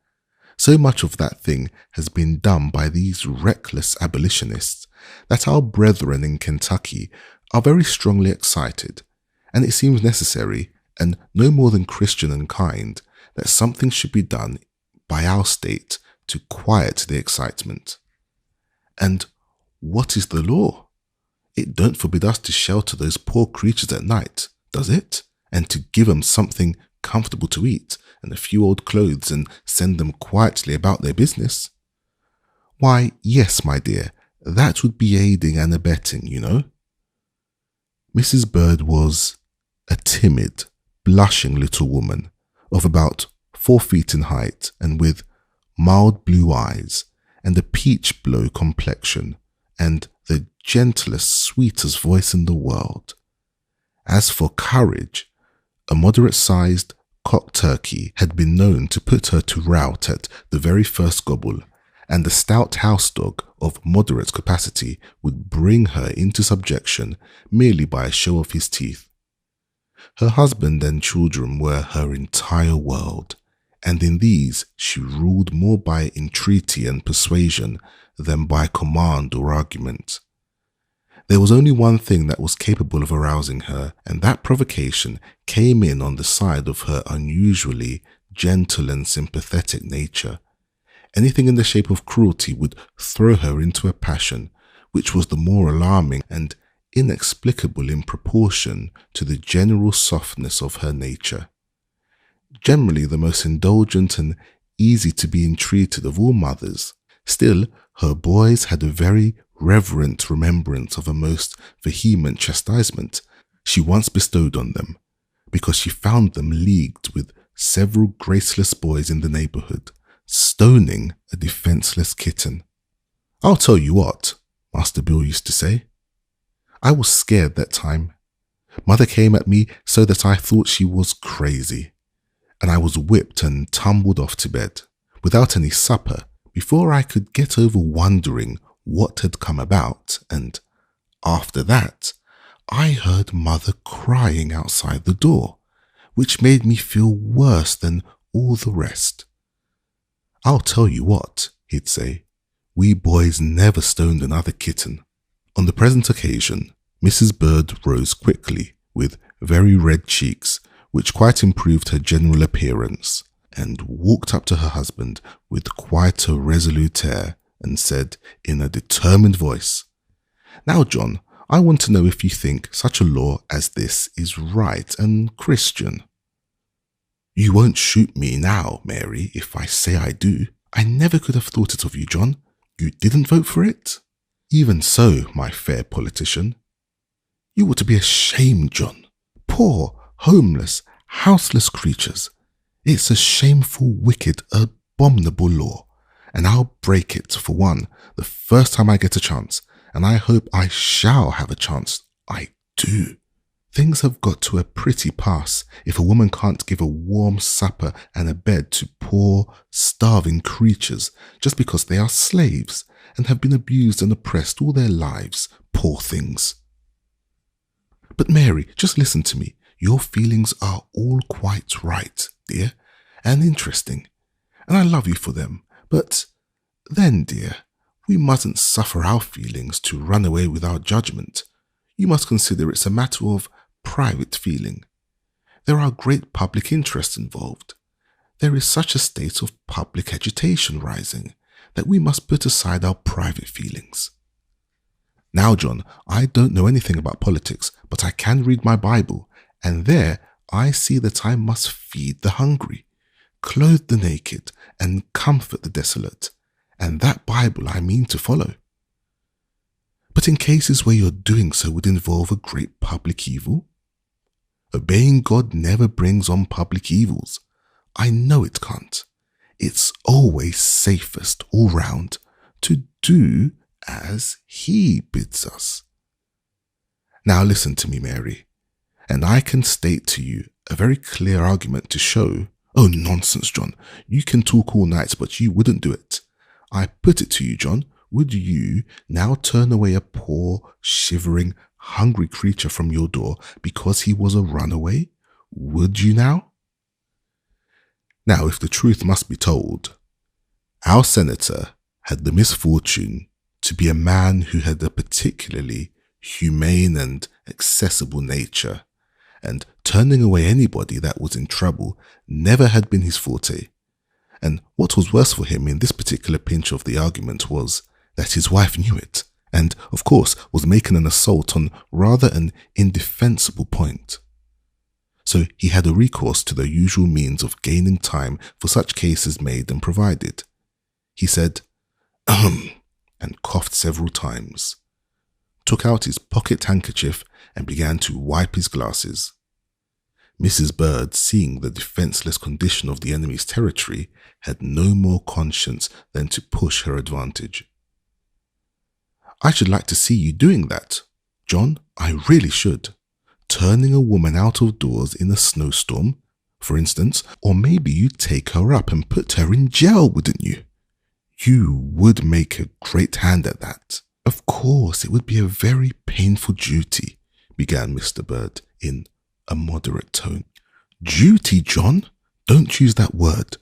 So much of that thing has been done by these reckless abolitionists that our brethren in Kentucky are very strongly excited, and it seems necessary, and no more than Christian and kind, that something should be done by our state to quiet the excitement. And what is the law? It don't forbid us to shelter those poor creatures at night, does it? And to give them something comfortable to eat and a few old clothes and send them quietly about their business? Why, yes, my dear, that would be aiding and abetting, you know. Mrs. Bird was a timid, blushing little woman of about 4 feet in height and with mild blue eyes and a peach-blow complexion and the gentlest, sweetest voice in the world. As for courage, a moderate-sized cock turkey had been known to put her to rout at the very first gobble, and the stout house dog of moderate capacity would bring her into subjection merely by a show of his teeth. Her husband and children were her entire world, and in these she ruled more by entreaty and persuasion than by command or argument. There was only one thing that was capable of arousing her, and that provocation came in on the side of her unusually gentle and sympathetic nature. Anything in the shape of cruelty would throw her into a passion, which was the more alarming and inexplicable in proportion to the general softness of her nature. Generally the most indulgent and easy to be entreated of all mothers, still her boys had a very reverent remembrance of a most vehement chastisement she once bestowed on them, because she found them leagued with several graceless boys in the neighbourhood, stoning a defenceless kitten. "I'll tell you what," Master Bill used to say. "I was scared that time. Mother came at me so that I thought she was crazy, and I was whipped and tumbled off to bed, without any supper, before I could get over wondering what had come about, and after that, I heard Mother crying outside the door, which made me feel worse than all the rest. I'll tell you what," he'd say, "we boys never stoned another kitten." On the present occasion, Mrs. Bird rose quickly, with very red cheeks, which quite improved her general appearance, and walked up to her husband with quite a resolute air, and said in a determined voice, "Now, John, I want to know if you think such a law as this is right and Christian." "You won't shoot me now, Mary, if I say I do. I never could have thought it of you, John. You didn't vote for it?" "Even so, my fair politician." "You ought to be ashamed, John. Poor, homeless, houseless creatures. It's a shameful, wicked, abominable law, and I'll break it, for one, the first time I get a chance, and I hope I shall have a chance. I do. Things have got to a pretty pass if a woman can't give a warm supper and a bed to poor, starving creatures just because they are slaves and have been abused and oppressed all their lives, poor things. But Mary, just listen to me. Your feelings are all quite right, dear, and interesting, and I love you for them. But then, dear, we mustn't suffer our feelings to run away with our judgment. You must consider it's a matter of private feeling. There are great public interests involved. There is such a state of public agitation rising that we must put aside our private feelings. Now, John, I don't know anything about politics, but I can read my Bible, and there I see that I must feed the hungry, clothe the naked, and comfort the desolate, and that Bible I mean to follow. But in cases where your doing so would involve a great public evil, obeying God never brings on public evils. I know it can't. It's always safest all round to do as He bids us. Now listen to me, Mary, and I can state to you a very clear argument to show— Oh, nonsense, John. You can talk all night, but you wouldn't do it. I put it to you, John, would you now turn away a poor, shivering, hungry creature from your door because he was a runaway? Would you now? Now, if the truth must be told, our senator had the misfortune to be a man who had a particularly humane and accessible nature, and turning away anybody that was in trouble never had been his forte. And what was worse for him in this particular pinch of the argument was that his wife knew it, and, of course, was making an assault on rather an indefensible point. So he had a recourse to the usual means of gaining time for such cases made and provided. He said, "Ahem," and coughed several times, took out his pocket handkerchief and began to wipe his glasses. Mrs. Bird, seeing the defenceless condition of the enemy's territory, had no more conscience than to push her advantage. I should like to see you doing that. John, I really should. Turning a woman out of doors in a snowstorm, for instance, or maybe you'd take her up and put her in jail, wouldn't you? You would make a great hand at that. Of course, it would be a very painful duty, began Mr. Bird in a moderate tone. Duty, John? Don't use that word.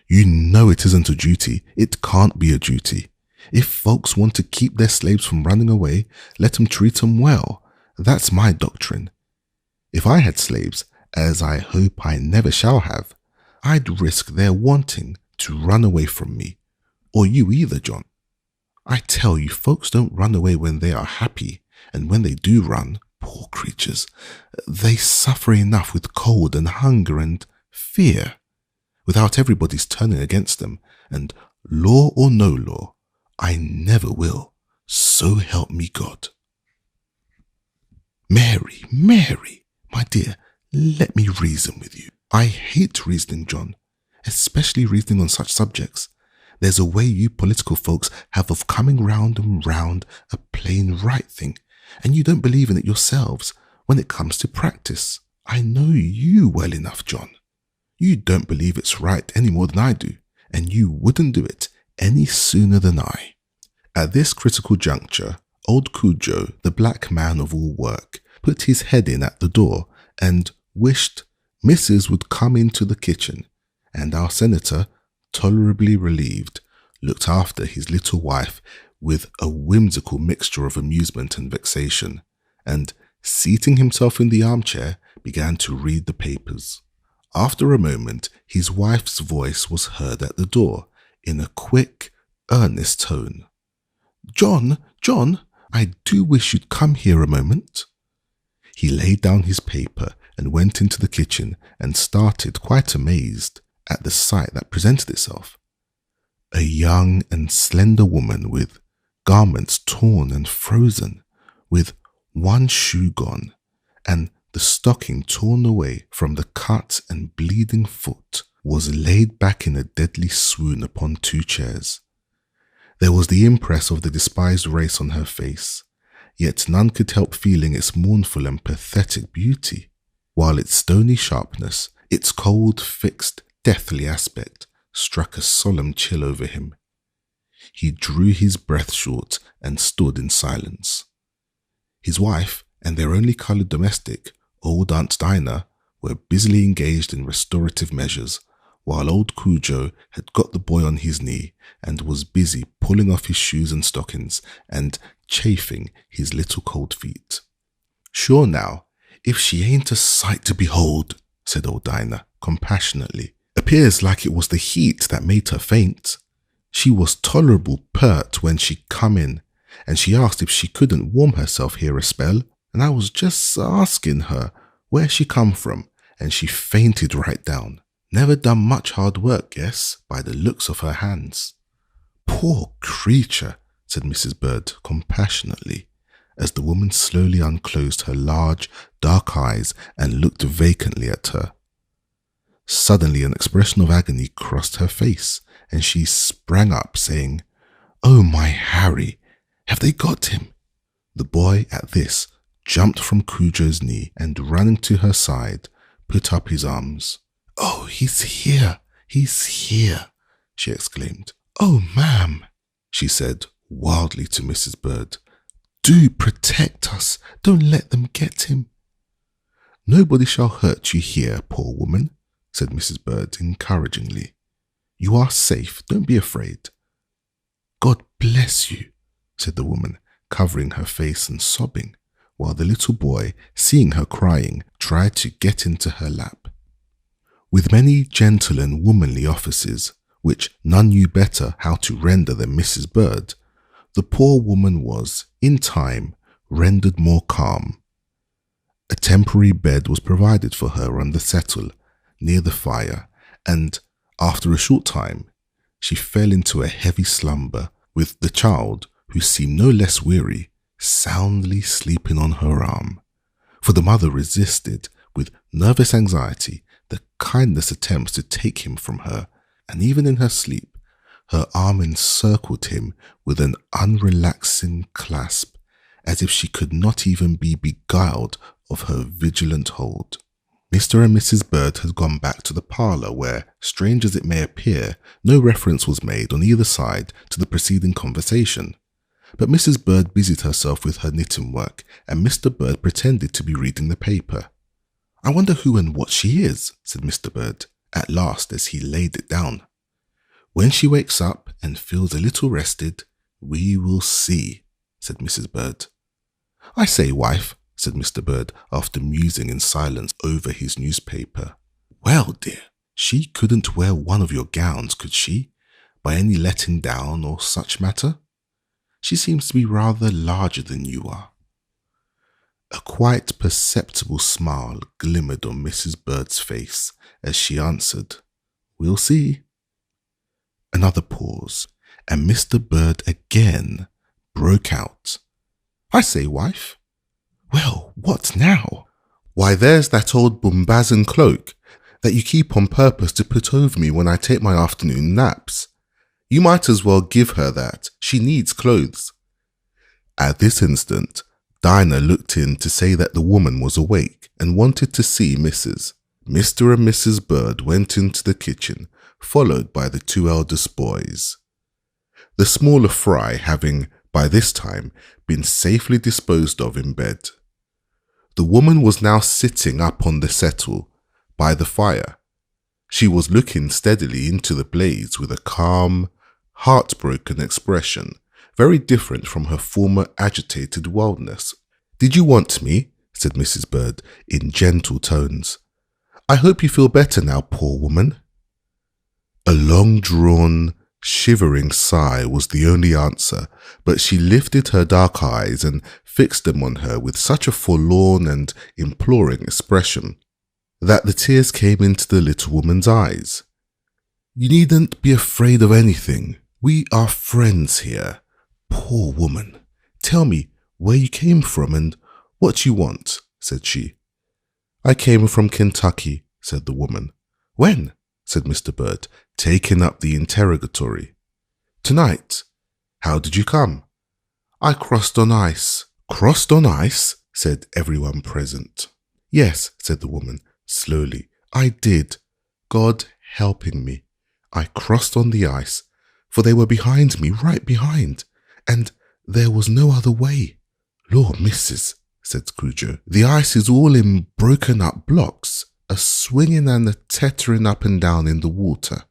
You know it isn't a duty. It can't be a duty. If folks want to keep their slaves from running away, let them treat them well. That's my doctrine. If I had slaves, as I hope I never shall have, I'd risk their wanting to run away from me. Or you either, John. I tell you, folks don't run away when they are happy, and when they do run, poor creatures, they suffer enough with cold and hunger and fear, without everybody's turning against them, and law or no law, I never will, so help me God. Mary, my dear, let me reason with you. I hate reasoning, John, especially reasoning on such subjects. There's a way you political folks have of coming round and round a plain right thing, and you don't believe in it yourselves when it comes to practice. I know you well enough, John. You don't believe it's right any more than I do, and you wouldn't do it any sooner than I. At this critical juncture, old Cujo, the black man of all work, put his head in at the door and wished Mrs. would come into the kitchen, and our senator, tolerably relieved, looked after his little wife with a whimsical mixture of amusement and vexation, and, seating himself in the armchair, began to read the papers. After a moment, his wife's voice was heard at the door in a quick, earnest tone. John, I do wish you'd come here a moment. He laid down his paper and went into the kitchen and started, quite amazed, at the sight that presented itself. A young and slender woman with garments torn and frozen, with one shoe gone, and the stocking torn away from the cut and bleeding foot, was laid back in a deadly swoon upon two chairs. There was the impress of the despised race on her face, yet none could help feeling its mournful and pathetic beauty, while its stony sharpness, its cold, fixed, deathly aspect, struck a solemn chill over him. He drew his breath short and stood in silence. His wife and their only coloured domestic, old Aunt Dinah, were busily engaged in restorative measures, while old Cujo had got the boy on his knee and was busy pulling off his shoes and stockings and chafing his little cold feet. Sure now, if she ain't a sight to behold, said old Dinah compassionately. Appears like it was the heat that made her faint. She was tolerable pert when she come in, and she asked if she couldn't warm herself here a spell, and I was just asking her where she come from, and she fainted right down. Never done much hard work, guess, by the looks of her hands. Poor creature, said Mrs. Bird compassionately, as the woman slowly unclosed her large, dark eyes and looked vacantly at her. Suddenly an expression of agony crossed her face, and she sprang up, saying, "Oh, my Harry, have they got him?" The boy, at this, jumped from Cujo's knee and, running to her side, put up his arms. "Oh, he's here, she exclaimed. "Oh, ma'am," she said wildly to Mrs. Bird, "do protect us. Don't let them get him." "Nobody shall hurt you here, poor woman," said Mrs. Bird encouragingly. "You are safe. Don't be afraid." "God bless you," said the woman, covering her face and sobbing, while the little boy, seeing her crying, tried to get into her lap. With many gentle and womanly offices, which none knew better how to render than Mrs. Bird, the poor woman was, in time, rendered more calm. A temporary bed was provided for her on the settle, near the fire, and, after a short time, she fell into a heavy slumber, with the child, who seemed no less weary, soundly sleeping on her arm. For the mother resisted, with nervous anxiety, the kindest attempts to take him from her, and even in her sleep, Her arm encircled him with an unrelaxing clasp, as if she could not even be beguiled of her vigilant hold. Mr. and Mrs. Bird had gone back to the parlour where, strange as it may appear, no reference was made on either side to the preceding conversation. But Mrs. Bird busied herself with her knitting work, and Mr. Bird pretended to be reading the paper. "I wonder who and what she is," said Mr. Bird, at last as he laid it down. "When she wakes up and feels a little rested, we will see," said Mrs. Bird. "I say, wife," said Mr. Bird, after musing in silence over his newspaper. "Well, dear, she couldn't wear one of your gowns, could she, by any letting down or such matter? She seems to be rather larger than you are." A quite perceptible smile glimmered on Mrs. Bird's face as she answered, "We'll see." Another pause, and Mr. Bird again broke out. "I say, wife." "Well, what now?" "Why, there's that old bombazin cloak that you keep on purpose to put over me when I take my afternoon naps. You might as well give her that. She needs clothes." At this instant, Dinah looked in to say that the woman was awake and wanted to see Mrs. Mr. and Mrs. Bird went into the kitchen, followed by the two eldest boys. The smaller fry having, by this time, been safely disposed of in bed. The woman was now sitting up on the settle, by the fire. She was looking steadily into the blaze with a calm, heartbroken expression, very different from her former agitated wildness. "Did you want me?" said Mrs. Bird in gentle tones. "I hope you feel better now, poor woman." A long-drawn, shivering sigh was the only answer, but she lifted her dark eyes and fixed them on her with such a forlorn and imploring expression that the tears came into the little woman's eyes. "You needn't be afraid of anything. We are friends here. Poor woman, tell me where you came from and what you want," said she. "I came from Kentucky," said the woman. "When?" said Mr. Bird, taking up the interrogatory. "Tonight." "How did you come?" "I crossed on ice." "Crossed on ice?" said everyone present. "Yes," said the woman, slowly, "I did. God helping me. I crossed on the ice, for they were behind me, right behind, and there was no other way." "Lord, missus," said Scrooge, "the ice is all in broken up blocks, a swinging and a tettering up and down in the water."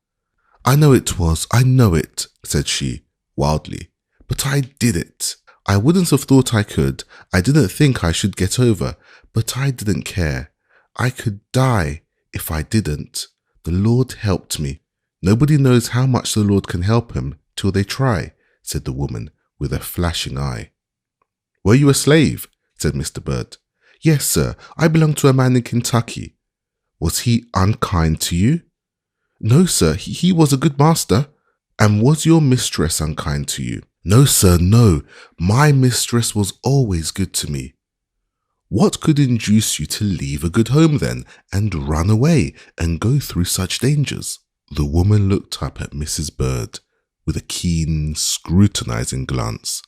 I know it, said she, wildly, "but I did it. I wouldn't have thought I could. I didn't think I should get over, but I didn't care. I could die if I didn't. The Lord helped me. Nobody knows how much the Lord can help him till they try," said the woman with a flashing eye. "Were you a slave?" said Mr. Bird. "Yes, sir. I belong to a man in Kentucky." "Was he unkind to you?" "No, sir. He was a good master." "And was your mistress unkind to you?" "No, sir, no. My mistress was always good to me." "What could induce you to leave a good home then, and run away, and go through such dangers?" The woman looked up at Mrs. Bird with a keen, scrutinizing glance,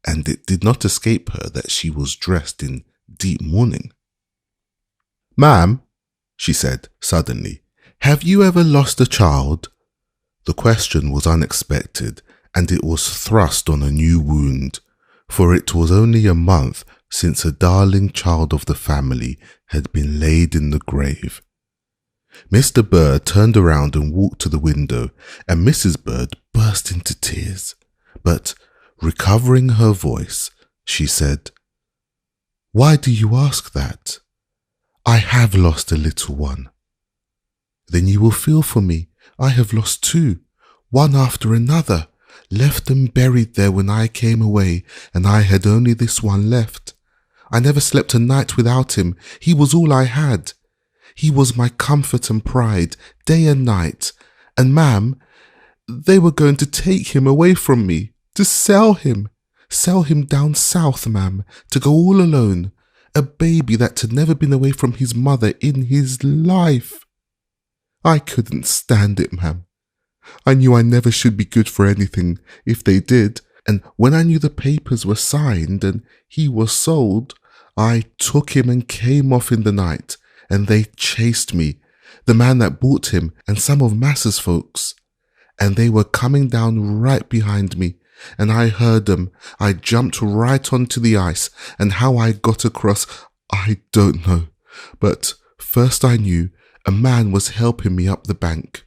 and it did not escape her that she was dressed in deep mourning. "Ma'am," she said suddenly, "have you ever lost a child?" The question was unexpected, and it was thrust on a new wound, for it was only a month since a darling child of the family had been laid in the grave. Mr. Bird turned around and walked to the window, and Mrs. Bird burst into tears. But, recovering her voice, she said, "Why do you ask that? I have lost a little one." "Then you will feel for me. I have lost two, one after another, left and buried there when I came away, and I had only this one left. I never slept a night without him. He was all I had. He was my comfort and pride, day and night. And, ma'am, they were going to take him away from me, to sell him down south, ma'am, to go all alone, a baby that had never been away from his mother in his life. I couldn't stand it, ma'am. I knew I never should be good for anything if they did, and when I knew the papers were signed and he was sold, I took him and came off in the night, and they chased me, the man that bought him and some of Massa's folks, and they were coming down right behind me, and I heard them. I jumped right onto the ice, and how I got across, I don't know, but first I knew a man was helping me up the bank."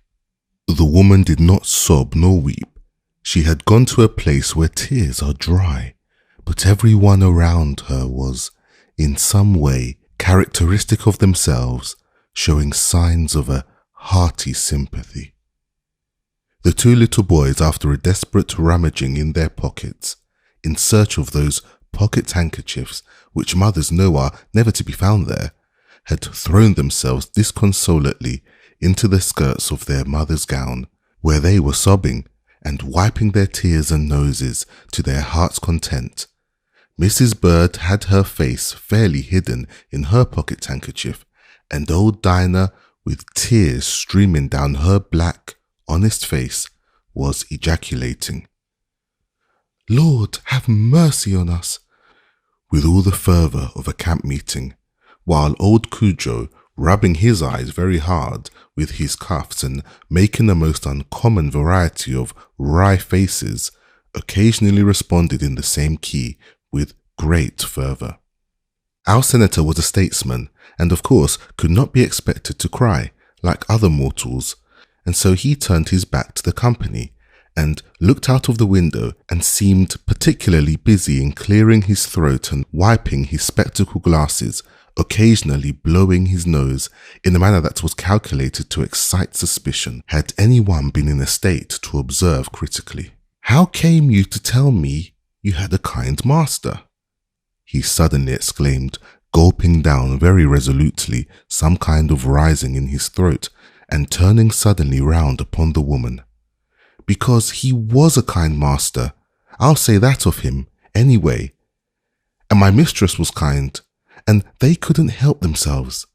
The woman did not sob nor weep. She had gone to a place where tears are dry, but everyone around her was, in some way, characteristic of themselves, showing signs of a hearty sympathy. The two little boys, after a desperate rummaging in their pockets, in search of those pocket handkerchiefs which mothers know are never to be found there, had thrown themselves disconsolately into the skirts of their mother's gown, where they were sobbing and wiping their tears and noses to their heart's content. Mrs. Bird had her face fairly hidden in her pocket handkerchief, and old Dinah, with tears streaming down her black, honest face, was ejaculating, "Lord, have mercy on us," with all the fervour of a camp meeting, while old Cujo, rubbing his eyes very hard with his cuffs and making a most uncommon variety of wry faces, occasionally responded in the same key with great fervour. Our senator was a statesman, and of course could not be expected to cry, like other mortals, and so he turned his back to the company, and looked out of the window and seemed particularly busy in clearing his throat and wiping his spectacle glasses, occasionally blowing his nose in a manner that was calculated to excite suspicion had anyone been in a state to observe critically. "How came you to tell me you had a kind master?" he suddenly exclaimed, gulping down very resolutely some kind of rising in his throat and turning suddenly round upon the woman. "Because he was a kind master, I'll say that of him, anyway. And my mistress was kind, and they couldn't help themselves.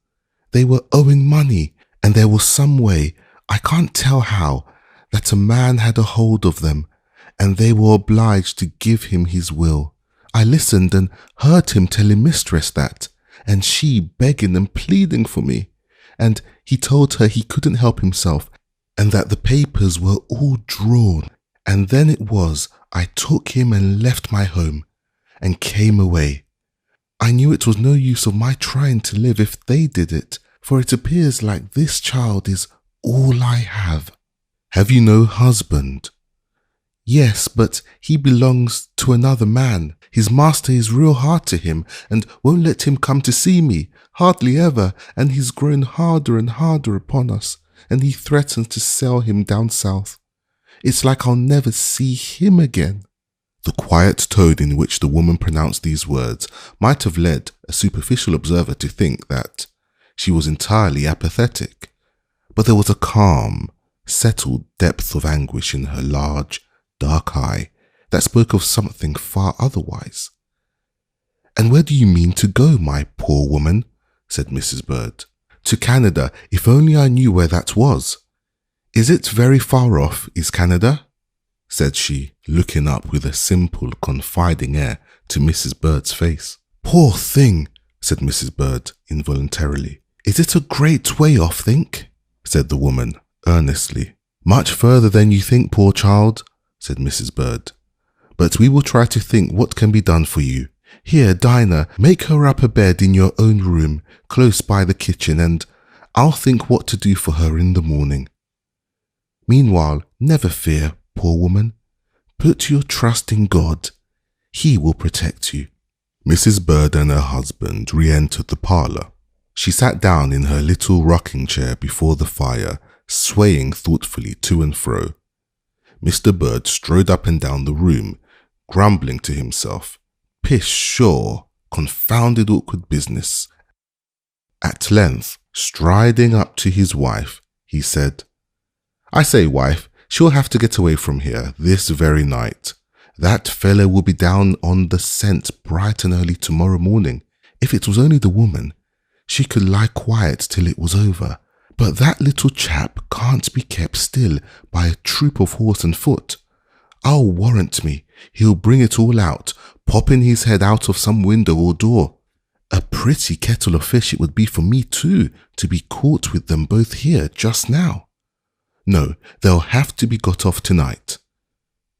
They were owing money, and there was some way, I can't tell how, that a man had a hold of them, and they were obliged to give him his will. I listened and heard him telling mistress that, and she begging and pleading for me, and he told her he couldn't help himself, and that the papers were all drawn, and then it was I took him and left my home, and came away. I knew it was no use of my trying to live if they did it, for it appears like this child is all I have." "Have you no husband?" "Yes, but he belongs to another man. His master is real hard to him and won't let him come to see me, hardly ever, and he's grown harder and harder upon us, and he threatens to sell him down south. It's like I'll never see him again." The quiet tone in which the woman pronounced these words might have led a superficial observer to think that she was entirely apathetic, but there was a calm, settled depth of anguish in her large, dark eye that spoke of something far otherwise. "And where do you mean to go, my poor woman?" said Mrs. Bird. "To Canada, if only I knew where that was." "Is it very far off, is Canada?" said she, looking up with a simple, confiding air to Mrs. Bird's face. "Poor thing," said Mrs. Bird involuntarily. "Is it a great way off, think?" said the woman earnestly. "Much further than you think, poor child," said Mrs. Bird. "But we will try to think what can be done for you. Here, Dinah, make her up a bed in your own room, close by the kitchen, and I'll think what to do for her in the morning. Meanwhile, never fear, poor woman. Put your trust in God. He will protect you." Mrs. Bird and her husband re-entered the parlour. She sat down in her little rocking chair before the fire, swaying thoughtfully to and fro. Mr. Bird strode up and down the room, grumbling to himself, "Pshaw, confounded awkward business." At length, striding up to his wife, he said, "I say, wife, she'll have to get away from here this very night. That fellow will be down on the scent bright and early tomorrow morning. If it was only the woman, she could lie quiet till it was over, But that little chap can't be kept still by a troop of horse and foot. I'll warrant me he'll bring it all out, popping his head out of some window or door. A pretty kettle of fish it would be for me too, to be caught with them both here just now. No, they'll have to be got off tonight.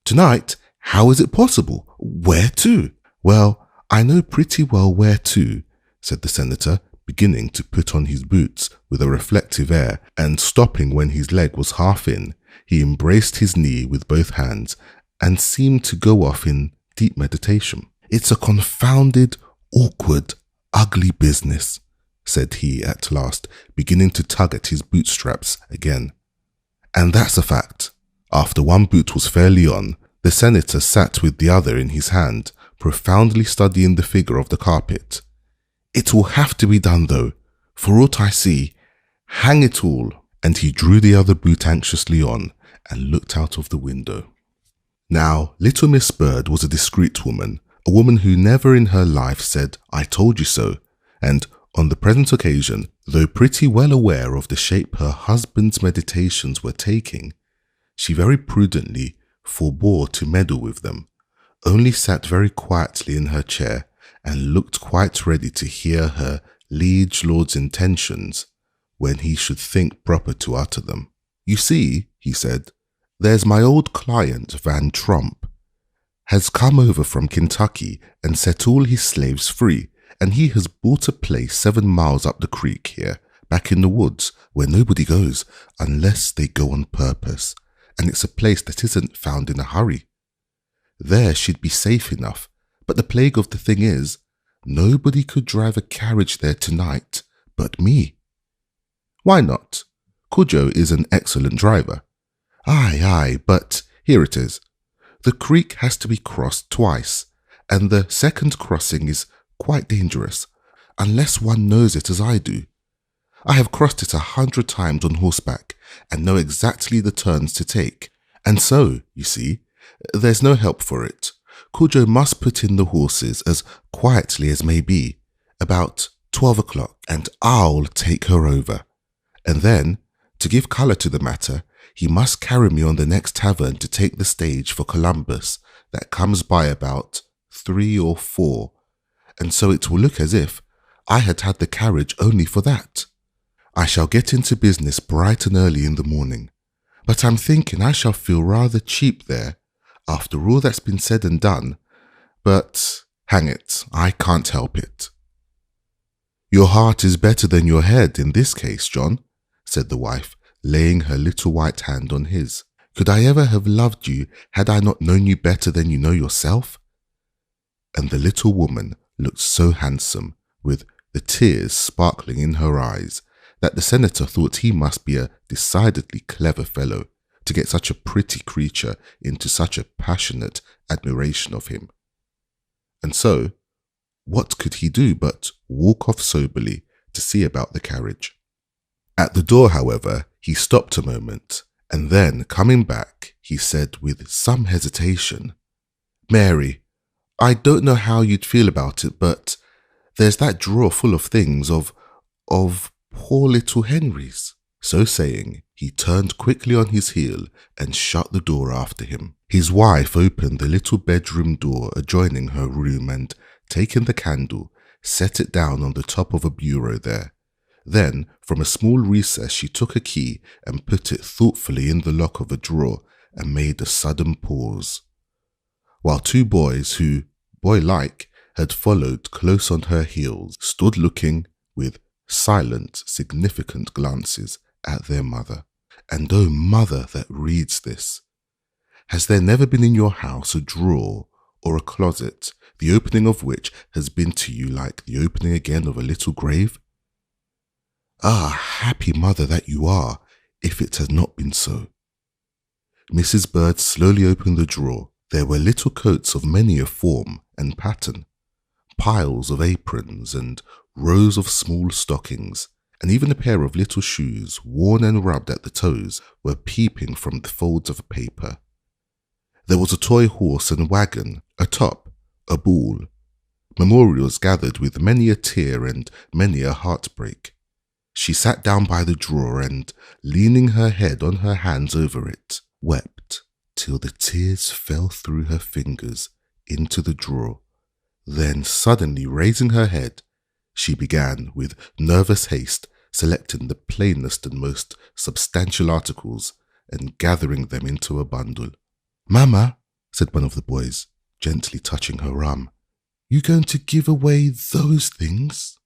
Tonight? How is it possible? Where to? Well, I know pretty well where to, said the senator, beginning to put on his boots with a reflective air, and stopping when his leg was half in. He embraced his knee with both hands and seemed to go off in deep meditation. It's a confounded, awkward, ugly business, said he at last, beginning to tug at his bootstraps again. And that's a fact. After one boot was fairly on, the senator sat with the other in his hand, profoundly studying the figure of the carpet. It will have to be done though, for aught I see. Hang it all. And he drew the other boot anxiously on and looked out of the window. Now, little Miss Bird was a discreet woman, a woman who never in her life said, "I told you so," and on the present occasion, though pretty well aware of the shape her husband's meditations were taking, she very prudently forbore to meddle with them, only sat very quietly in her chair and looked quite ready to hear her liege lord's intentions when he should think proper to utter them. "You see," he said, "there's my old client Van Tromp has come over from Kentucky and set all his slaves free, and he has bought a place 7 miles up the creek here, back in the woods, where nobody goes unless they go on purpose, and it's a place that isn't found in a hurry. There she'd be safe enough, but the plague of the thing is, nobody could drive a carriage there tonight but me." "Why not? Cudjoe is an excellent driver." Aye, but here it is. The creek has to be crossed twice, and the second crossing is quite dangerous, unless one knows it as I do. I have crossed it 100 times on horseback, and know exactly the turns to take. And so, you see, there's no help for it. Cudjoe must put in the horses as quietly as may be, about 12 o'clock, and I'll take her over. And then, to give colour to the matter, he must carry me on the next tavern to take the stage for Columbus that comes by about 3 or 4, and so it will look as if I had had the carriage only for that. I shall get into business bright and early in the morning, but I'm thinking I shall feel rather cheap there, after all that's been said and done, but hang it, I can't help it." "Your heart is better than your head in this case, John," said the wife, laying her little white hand on his. "Could I ever have loved you had I not known you better than you know yourself?" And the little woman looked so handsome, with the tears sparkling in her eyes, that the senator thought he must be a decidedly clever fellow to get such a pretty creature into such a passionate admiration of him. And so, what could he do but walk off soberly to see about the carriage? At the door, however, he stopped a moment, and then, coming back, he said with some hesitation, "Mary, I don't know how you'd feel about it, but there's that drawer full of things of poor little Henry's." So saying, he turned quickly on his heel and shut the door after him. His wife opened the little bedroom door adjoining her room and, taking the candle, set it down on the top of a bureau there. Then, from a small recess, she took a key and put it thoughtfully in the lock of a drawer and made a sudden pause, while 2 boys who, boy-like, had followed close on her heels, stood looking with silent, significant glances at their mother. And oh, mother that reads this, has there never been in your house a drawer or a closet, the opening of which has been to you like the opening again of a little grave? Ah, happy mother that you are, if it has not been so. Mrs. Bird slowly opened the drawer. There were little coats of many a form and pattern, piles of aprons and rows of small stockings, and even a pair of little shoes, worn and rubbed at the toes, were peeping from the folds of paper. There was a toy horse and wagon, a top, a ball, memorials gathered with many a tear and many a heartbreak. She sat down by the drawer and, leaning her head on her hands over it, wept till the tears fell through her fingers into the drawer. Then, suddenly raising her head, she began, with nervous haste, selecting the plainest and most substantial articles and gathering them into a bundle. "Mama," said one of the boys, gently touching her arm, "you going to give away those things?"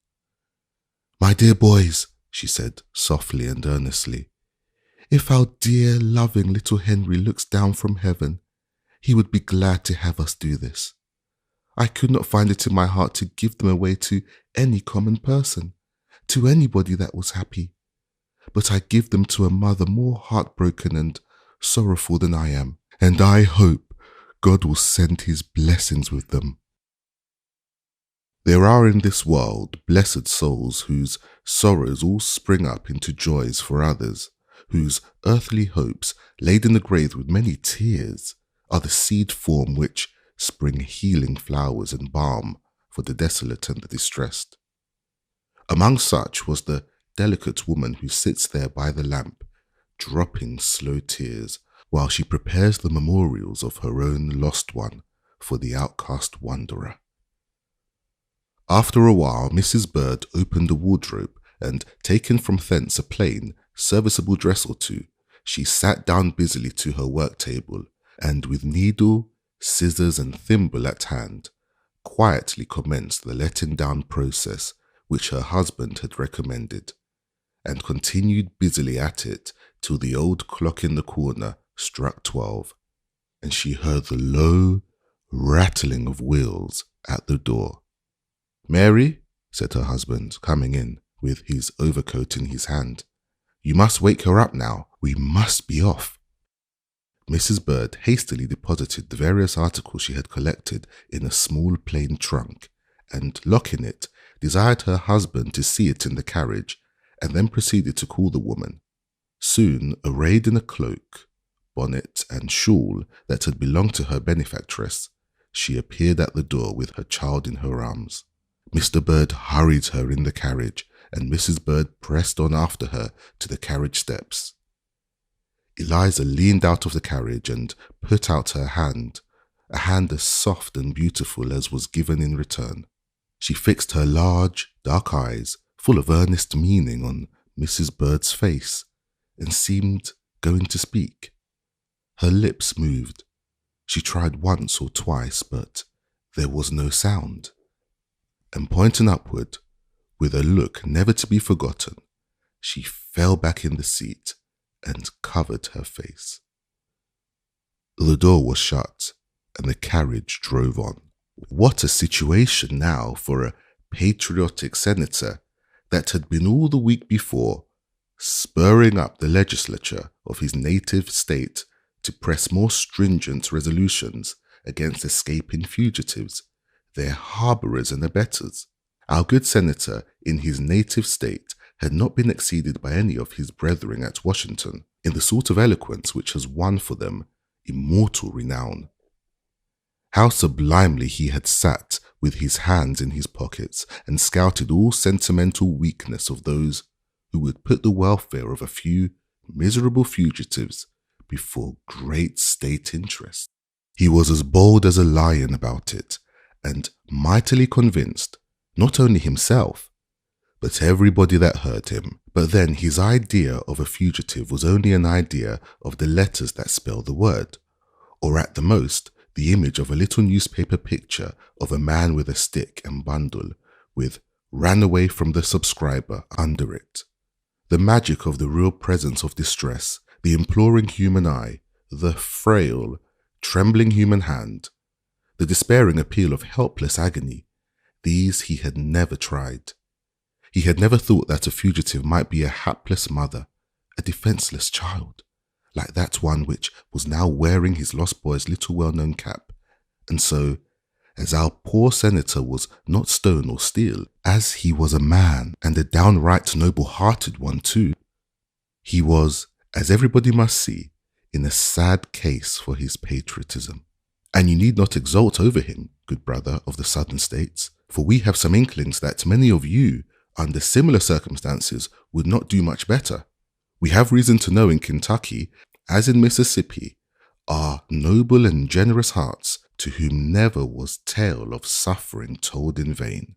"My dear boys," she said softly and earnestly, "if our dear, loving little Henry looks down from heaven, he would be glad to have us do this. I could not find it in my heart to give them away to any common person, to anybody that was happy. But I give them to a mother more heartbroken and sorrowful than I am, and I hope God will send his blessings with them." There are in this world blessed souls whose sorrows all spring up into joys for others, whose earthly hopes, laid in the grave with many tears, are the seed form which spring healing flowers and balm for the desolate and the distressed. Among such was the delicate woman who sits there by the lamp, dropping slow tears, while she prepares the memorials of her own lost one for the outcast wanderer. After a while, Mrs. Bird opened a wardrobe, and taking from thence a plain, serviceable dress or two, she sat down busily to her work table, and with needle, scissors and thimble at hand, quietly commenced the letting down process which her husband had recommended, and continued busily at it till the old clock in the corner struck 12, and she heard the low rattling of wheels at the door. "Mary," said her husband, coming in with his overcoat in his hand, "you must wake her up now. We must be off." Mrs. Bird hastily deposited the various articles she had collected in a small plain trunk, and, locking it, desired her husband to see it in the carriage, and then proceeded to call the woman. Soon, arrayed in a cloak, bonnet, and shawl that had belonged to her benefactress, she appeared at the door with her child in her arms. Mr. Bird hurried her in the carriage, and Mrs. Bird pressed on after her to the carriage steps. Eliza leaned out of the carriage and put out her hand, a hand as soft and beautiful as was given in return. She fixed her large, dark eyes, full of earnest meaning, on Mrs. Bird's face, and seemed going to speak. Her lips moved. She tried once or twice, but there was no sound. And pointing upward, with a look never to be forgotten, she fell back in the seat and covered her face. The door was shut, and the carriage drove on. What a situation now for a patriotic senator that had been all the week before spurring up the legislature of his native state to press more stringent resolutions against escaping fugitives, their harbourers and abettors. Our good senator in his native state had not been exceeded by any of his brethren at Washington in the sort of eloquence which has won for them immortal renown. How sublimely he had sat with his hands in his pockets and scouted all sentimental weakness of those who would put the welfare of a few miserable fugitives before great state interest. He was as bold as a lion about it, and mightily convinced, not only himself, but everybody that heard him. But then his idea of a fugitive was only an idea of the letters that spell the word, or at the most, the image of a little newspaper picture of a man with a stick and bundle, with "ran away from the subscriber" under it. The magic of the real presence of distress, the imploring human eye, the frail, trembling human hand, the despairing appeal of helpless agony, these he had never tried. He had never thought that a fugitive might be a hapless mother, a defenceless child, like that one which was now wearing his lost boy's little well-known cap. And so, as our poor senator was not stone or steel, as he was a man, and a downright noble-hearted one too, he was, as everybody must see, in a sad case for his patriotism. And you need not exult over him, good brother of the southern states, for we have some inklings that many of you under similar circumstances, would not do much better. We have reason to know in Kentucky, as in Mississippi, are noble and generous hearts to whom never was tale of suffering told in vain.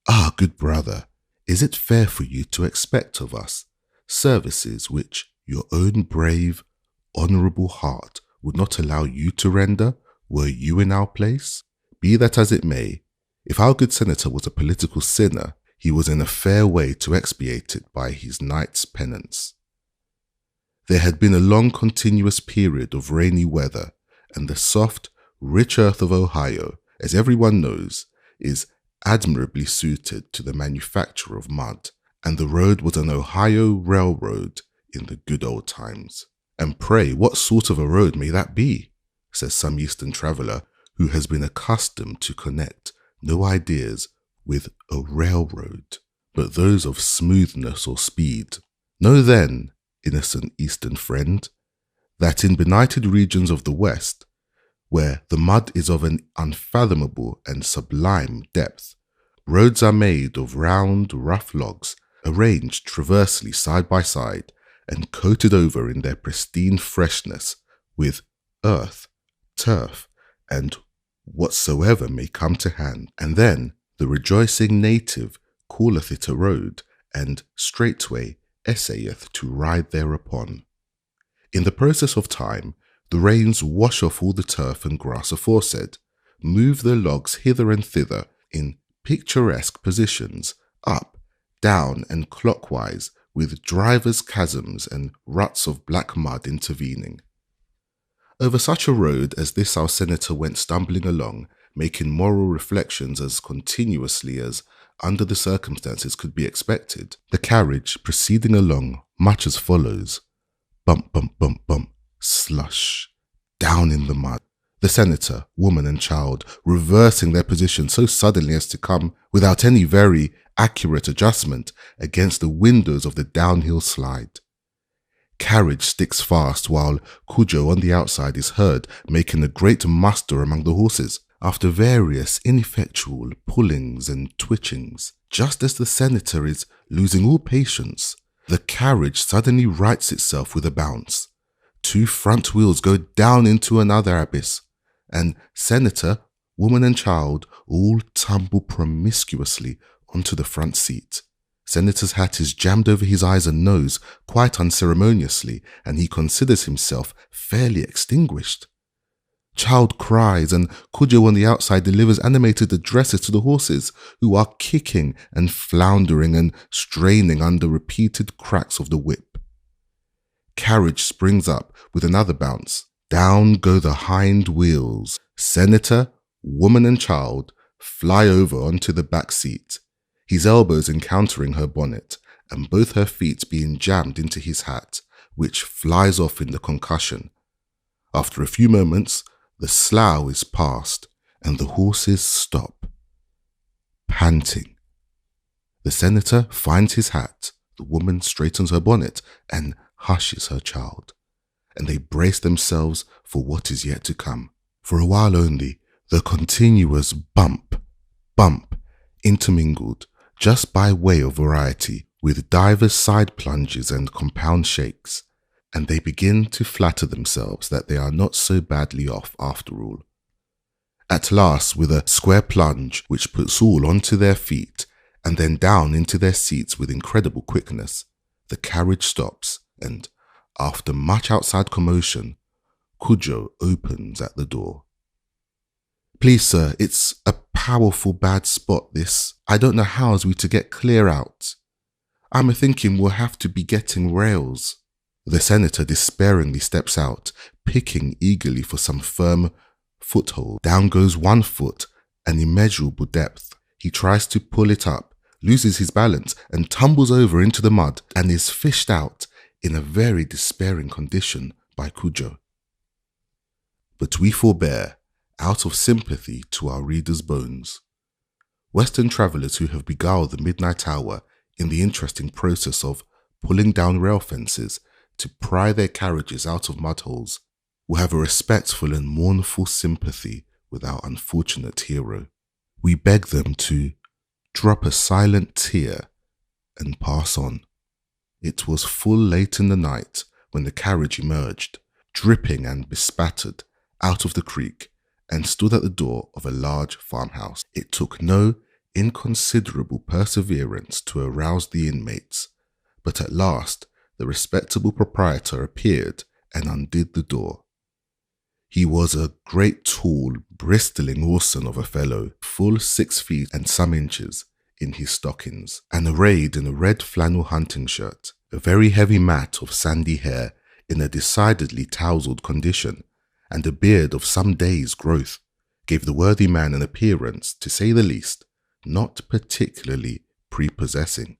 Ah, good brother, is it fair for you to expect of us services which your own brave, honourable heart would not allow you to render were you in our place? Be that as it may, if our good senator was a political sinner, he was in a fair way to expiate it by his night's penance. There had been a long continuous period of rainy weather, and the soft, rich earth of Ohio, as everyone knows, is admirably suited to the manufacture of mud, and the road was an Ohio railroad in the good old times. And pray, what sort of a road may that be? Says some Eastern traveller who has been accustomed to connect no ideas with a railroad, but those of smoothness or speed. Know then, innocent Eastern friend, that in benighted regions of the West, where the mud is of an unfathomable and sublime depth, roads are made of round, rough logs, arranged transversely side by side, and coated over in their pristine freshness with earth, turf, and whatsoever may come to hand. And then the rejoicing native calleth it a road, and straightway essayeth to ride thereupon. In the process of time, the rains wash off all the turf and grass aforesaid, move the logs hither and thither in picturesque positions, up, down, and clockwise, with drivers' chasms and ruts of black mud intervening. Over such a road as this our senator went stumbling along, making moral reflections as continuously as, under the circumstances, could be expected, the carriage proceeding along much as follows: bump, bump, bump, bump, slush, down in the mud. The senator, woman and child, reversing their position so suddenly as to come, without any very accurate adjustment, against the windows of the downhill slide. Carriage sticks fast while Cujo on the outside is heard making a great muster among the horses, after various ineffectual pullings and twitchings. Just as the senator is losing all patience, the carriage suddenly rights itself with a bounce. 2 front wheels go down into another abyss, and senator, woman and child all tumble promiscuously onto the front seat. Senator's hat is jammed over his eyes and nose quite unceremoniously, and he considers himself fairly extinguished. Child cries, and Cujo on the outside delivers animated addresses to the horses, who are kicking and floundering and straining under repeated cracks of the whip. Carriage springs up with another bounce. Down go the hind wheels. Senator, woman and child fly over onto the back seat, his elbows encountering her bonnet, and both her feet being jammed into his hat, which flies off in the concussion. After a few moments, the slough is past, and the horses stop, panting. The senator finds his hat, the woman straightens her bonnet, and hushes her child, and they brace themselves for what is yet to come. For a while only, the continuous bump, bump, intermingled, just by way of variety, with divers side plunges and compound shakes, and they begin to flatter themselves that they are not so badly off after all. At last, with a square plunge which puts all onto their feet, and then down into their seats with incredible quickness, the carriage stops, and, after much outside commotion, Cujo opens at the door. "Please, sir, it's a powerful bad spot, this. I don't know how's we to get clear out. I'm a-thinking we'll have to be getting rails." The senator despairingly steps out, picking eagerly for some firm foothold. Down goes one foot, an immeasurable depth. He tries to pull it up, loses his balance, and tumbles over into the mud, and is fished out in a very despairing condition by Cujo. But we forbear, out of sympathy to our readers' bones. Western travellers who have beguiled the midnight hour in the interesting process of pulling down rail fences to pry their carriages out of mudholes will have a respectful and mournful sympathy with our unfortunate hero. We beg them to drop a silent tear and pass on. It was full late in the night when the carriage emerged, dripping and bespattered, out of the creek and stood at the door of a large farmhouse. It took no inconsiderable perseverance to arouse the inmates, but at last the respectable proprietor appeared and undid the door. He was a great tall, bristling orson of a fellow, full 6 feet and some inches, in his stockings, and arrayed in a red flannel hunting shirt. A very heavy mat of sandy hair in a decidedly tousled condition, and a beard of some days' growth, gave the worthy man an appearance, to say the least, not particularly prepossessing.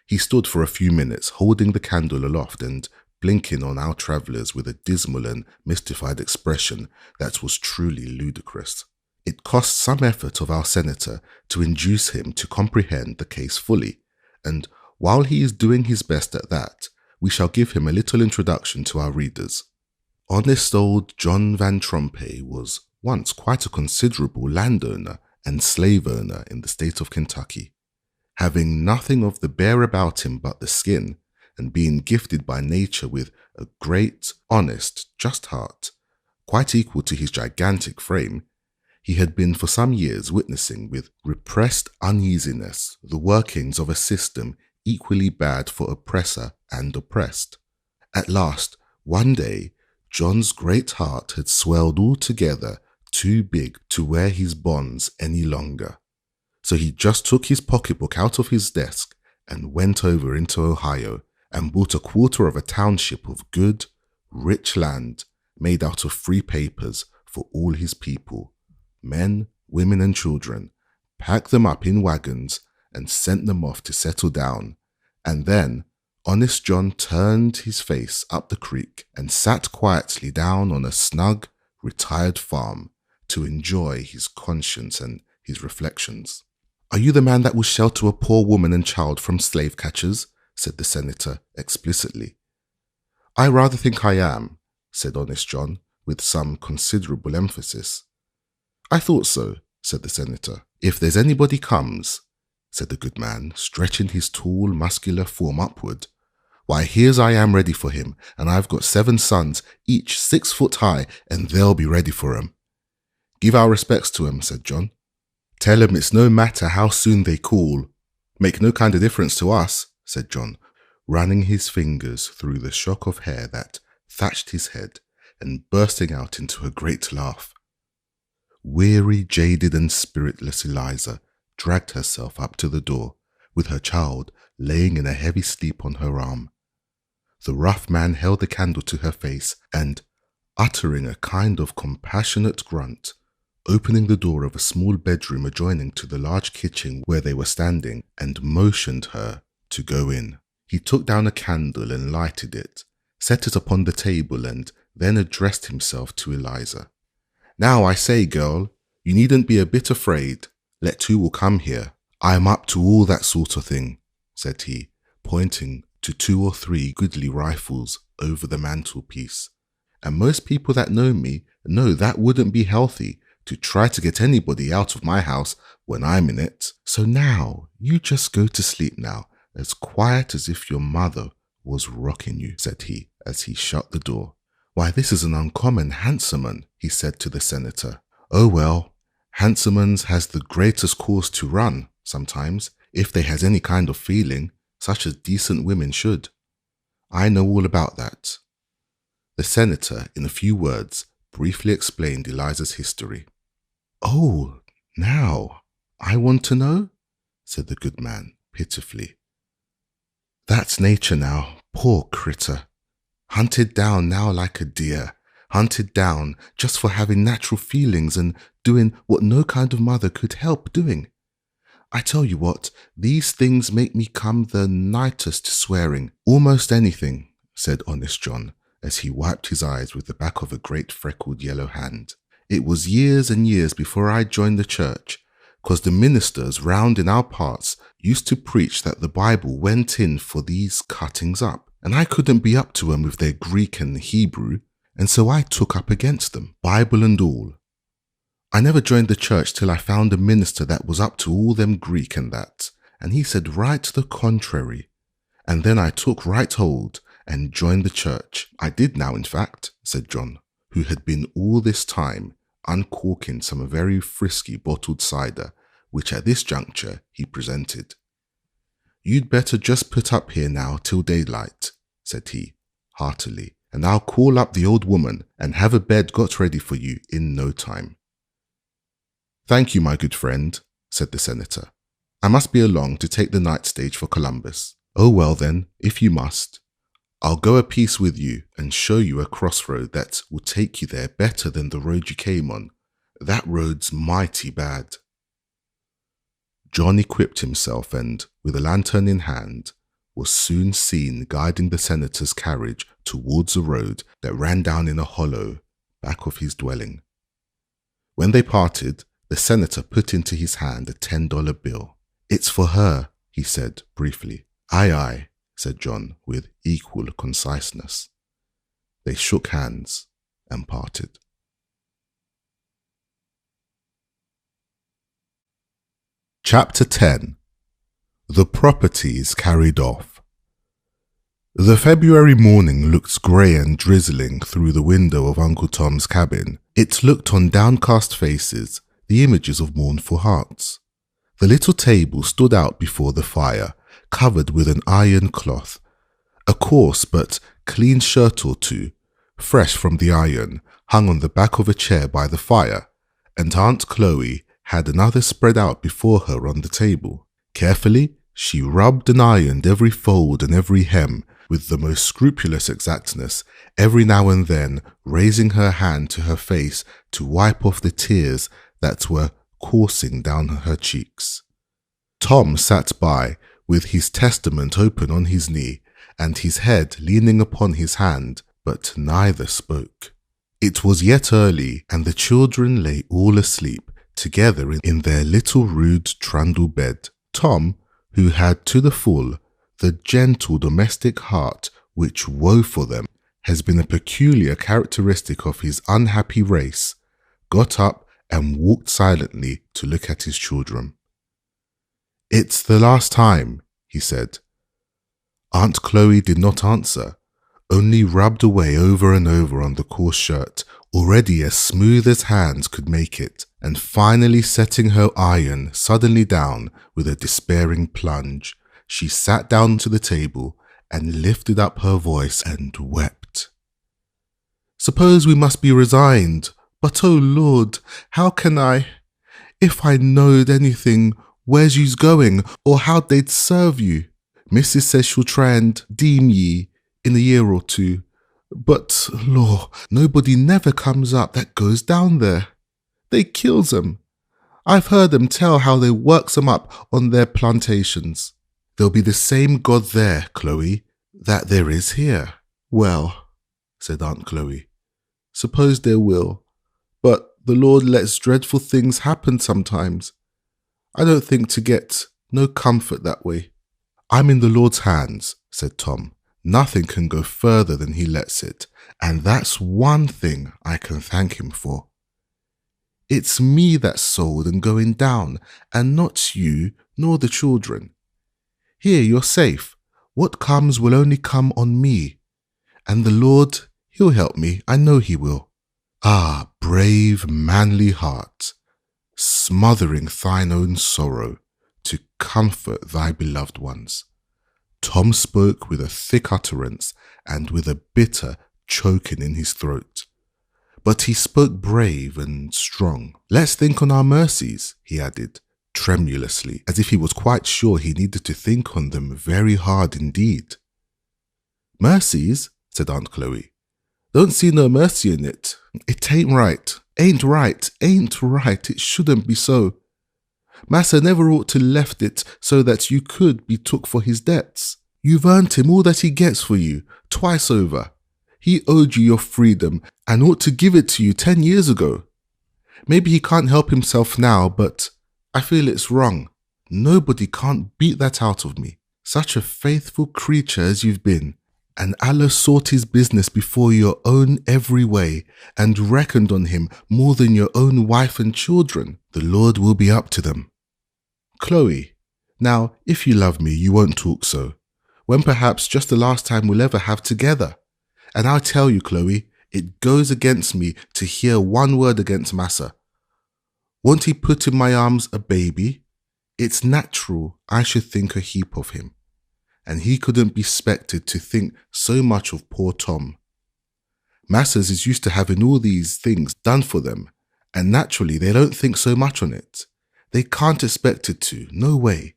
He stood for a few minutes holding the candle aloft and blinking on our travellers with a dismal and mystified expression that was truly ludicrous. It cost some effort of our senator to induce him to comprehend the case fully, and while he is doing his best at that, we shall give him a little introduction to our readers. Honest old John Van Trompe was once quite a considerable landowner and slave owner in the state of Kentucky. Having nothing of the bear about him but the skin, and being gifted by nature with a great, honest, just heart, quite equal to his gigantic frame, he had been for some years witnessing with repressed uneasiness the workings of a system equally bad for oppressor and oppressed. At last, one day, John's great heart had swelled altogether too big to wear his bonds any longer. So he just took his pocketbook out of his desk and went over into Ohio and bought a quarter of a township of good, rich land made out of free papers for all his people, men, women and children, packed them up in wagons and sent them off to settle down. And then honest John turned his face up the creek and sat quietly down on a snug, retired farm to enjoy his conscience and his reflections. "Are you the man that will shelter a poor woman and child from slave catchers?" said the senator explicitly. "I rather think I am," said honest John, with some considerable emphasis. "I thought so," said the senator. "If there's anybody comes," said the good man, stretching his tall, muscular form upward, "why, here's I am ready for him, and I've got 7 sons, each 6 foot high, and they'll be ready for 'em." "Give our respects to 'em," said John. "Tell 'em it's no matter how soon they call. Make no kind of difference to us," said John, running his fingers through the shock of hair that thatched his head and bursting out into a great laugh. Weary, jaded and spiritless Eliza dragged herself up to the door, with her child laying in a heavy sleep on her arm. The rough man held the candle to her face and, uttering a kind of compassionate grunt, opening the door of a small bedroom adjoining to the large kitchen where they were standing, and motioned her to go in. He took down a candle and lighted it, set it upon the table, and then addressed himself to Eliza. "Now I say, girl, you needn't be a bit afraid. Let 2 will come here. I am up to all that sort of thing," said he, pointing to 2 or 3 goodly rifles over the mantelpiece. "And most people that know me know that wouldn't be healthy to try to get anybody out of my house when I'm in it. So now, you just go to sleep now, as quiet as if your mother was rocking you," said he, as he shut the door. "Why, this is an uncommon handsome un," he said to the senator. "Oh well, handsome uns has the greatest cause to run, sometimes, if they has any kind of feeling, such as decent women should. I know all about that." The senator, in a few words, briefly explained Eliza's history. "Oh, now, I want to know?" said the good man, pitifully. "That's nature now, poor critter. Hunted down now like a deer, hunted down just for having natural feelings and doing what no kind of mother could help doing. I tell you what, these things make me come the nightest to swearing, almost anything," said honest John, as he wiped his eyes with the back of a great freckled yellow hand. "It was years and years before I joined the church, 'cause the ministers round in our parts used to preach that the Bible went in for these cuttings up, and I couldn't be up to 'em with their Greek and Hebrew, and so I took up against them, Bible and all. I never joined the church till I found a minister that was up to all them Greek and that, and he said right the contrary. And then I took right hold and joined the church. I did now, in fact, said John, who had been all this time uncorking some very frisky bottled cider, which at this juncture he presented. You'd better just put up here now till daylight, said he, heartily, and I'll call up the old woman and have a bed got ready for you in no time. Thank you, my good friend, said the senator. I must be along to take the night stage for Columbus. Oh well then, if you must. I'll go a piece with you and show you a crossroad that will take you there better than the road you came on. That road's mighty bad. John equipped himself and, with a lantern in hand, was soon seen guiding the senator's carriage towards a road that ran down in a hollow back of his dwelling. When they parted, the senator put into his hand a $10 bill. It's for her, he said briefly. Aye, aye, said John with equal conciseness. They shook hands and parted. Chapter 10. The Properties Carried Off. The February morning looked grey and drizzling through the window of Uncle Tom's cabin. It looked on downcast faces, the images of mournful hearts. The little table stood out before the fire, covered with an iron cloth. A coarse but clean shirt or two, fresh from the iron, hung on the back of a chair by the fire, and Aunt Chloe had another spread out before her on the table. Carefully, she rubbed and ironed every fold and every hem with the most scrupulous exactness, every now and then raising her hand to her face to wipe off the tears that were coursing down her cheeks. Tom sat by, with his Testament open on his knee, and his head leaning upon his hand, but neither spoke. It was yet early, and the children lay all asleep, together in their little rude trundle bed. Tom, who had to the full the gentle domestic heart which, woe for them, has been a peculiar characteristic of his unhappy race, got up and walked silently to look at his children. It's the last time, he said. Aunt Chloe did not answer, only rubbed away over and over on the coarse shirt, already as smooth as hands could make it, and finally setting her iron suddenly down with a despairing plunge, she sat down to the table and lifted up her voice and wept. Suppose we must be resigned, but oh Lord, how can I? If I knowed anything, where's you's going, or how they'd serve you? Mrs. says she'll try and deem ye in a year or two, but, law, nobody never comes up that goes down there. They kills 'em. I've heard them tell how they works 'em up on their plantations. There'll be the same God there, Chloe, that there is here. Well, said Aunt Chloe, suppose there will, but the Lord lets dreadful things happen sometimes. I don't think to get no comfort that way. I'm in the Lord's hands, said Tom. Nothing can go further than he lets it, and that's one thing I can thank him for. It's me that's sold and going down, and not you nor the children. Here you're safe. What comes will only come on me, and the Lord, he'll help me, I know he will. Ah, brave, manly heart, smothering thine own sorrow to comfort thy beloved ones. Tom spoke with a thick utterance and with a bitter choking in his throat. But he spoke brave and strong. Let's think on our mercies, he added, tremulously, as if he was quite sure he needed to think on them very hard indeed. Mercies, said Aunt Chloe. Don't see no mercy in it. It ain't right. Ain't right. It shouldn't be so. Massa never ought to left it so that you could be took for his debts. You've earned him all that he gets for you, twice over. He owed you your freedom and ought to give it to you 10 years ago. Maybe he can't help himself now, but I feel it's wrong. Nobody can't beat that out of me. Such a faithful creature as you've been, and Allah sought his business before your own every way, and reckoned on him more than your own wife and children. The Lord will be up to them. Chloe, Now, if you love me, you won't talk so, when perhaps just the last time we'll ever have together. And I'll tell you, Chloe, it goes against me to hear one word against Massa. Won't he put in my arms a baby? It's natural I should think a heap of him. And he couldn't be expected to think so much of poor Tom. Massas is used to having all these things done for them, and naturally they don't think so much on it. They can't expect it to, no way.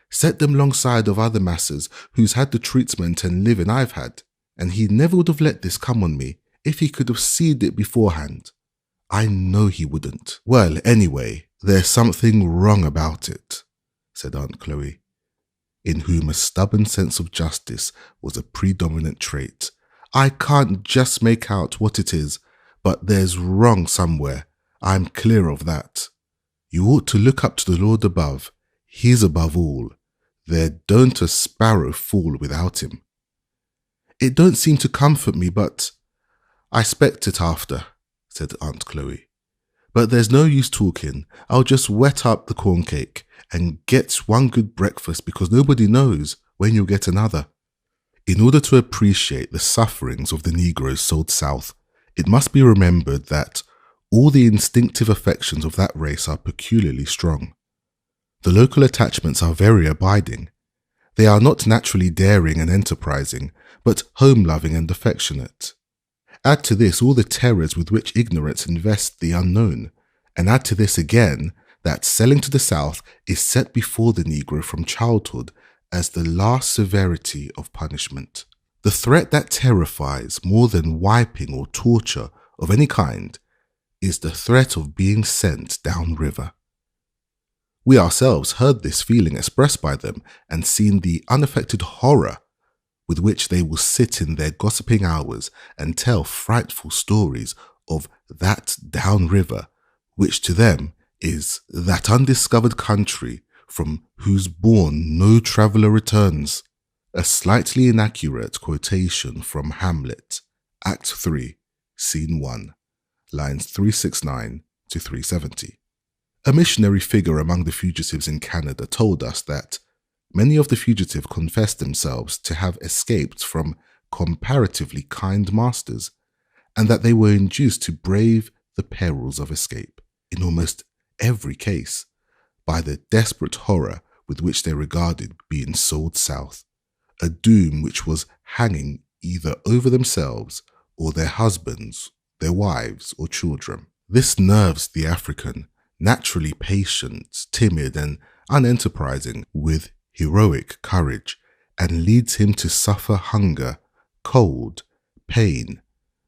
Set them alongside of other Massas who's had the treatment and living I've had, and he never would have let this come on me if he could have seen it beforehand. I know he wouldn't. Well, anyway, there's something wrong about it, said Aunt Chloe, in whom a stubborn sense of justice was a predominant trait. I can't just make out what it is, but there's wrong somewhere. I'm clear of that. You ought to look up to the Lord above. He's above all. There don't a sparrow fall without him. It don't seem to comfort me, but I expect it after, said Aunt Chloe. But there's no use talking. I'll just wet up the corn cake and get one good breakfast, because nobody knows when you'll get another. In order to appreciate the sufferings of the Negroes sold south, it must be remembered that all the instinctive affections of that race are peculiarly strong. The local attachments are very abiding. They are not naturally daring and enterprising, but home-loving and affectionate. Add to this all the terrors with which ignorance invests the unknown, and add to this again that selling to the South is set before the Negro from childhood as the last severity of punishment. The threat that terrifies more than wiping or torture of any kind is the threat of being sent downriver. We ourselves heard this feeling expressed by them and seen the unaffected horror with which they will sit in their gossiping hours and tell frightful stories of that downriver, which to them is that undiscovered country from whose bourne no traveller returns. A slightly inaccurate quotation from Hamlet, Act 3, Scene 1, lines 369 to 370. A missionary figure among the fugitives in Canada told us that many of the fugitives confessed themselves to have escaped from comparatively kind masters, and that they were induced to brave the perils of escape, in almost every case, by the desperate horror with which they regarded being sold south, a doom which was hanging either over themselves or their husbands, their wives or children. This nerves the African, naturally patient, timid and unenterprising, with heroic courage, and leads him to suffer hunger, cold, pain,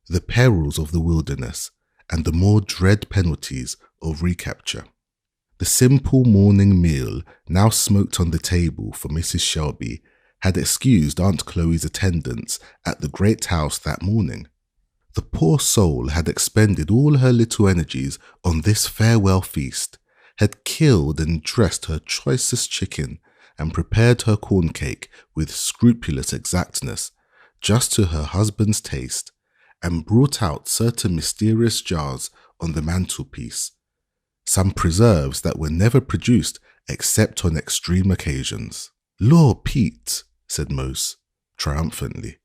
the perils of the wilderness, and the more dread penalties of recapture. The simple morning meal now smoked on the table for Mrs. Shelby had excused Aunt Chloe's attendance at the great house that morning. The poor soul had expended all her little energies on this farewell feast, had killed and dressed her choicest chicken, and prepared her corn cake with scrupulous exactness, just to her husband's taste, and brought out certain mysterious jars on the mantelpiece, some preserves that were never produced except on extreme occasions. "Lord, Pete," said Mose, triumphantly,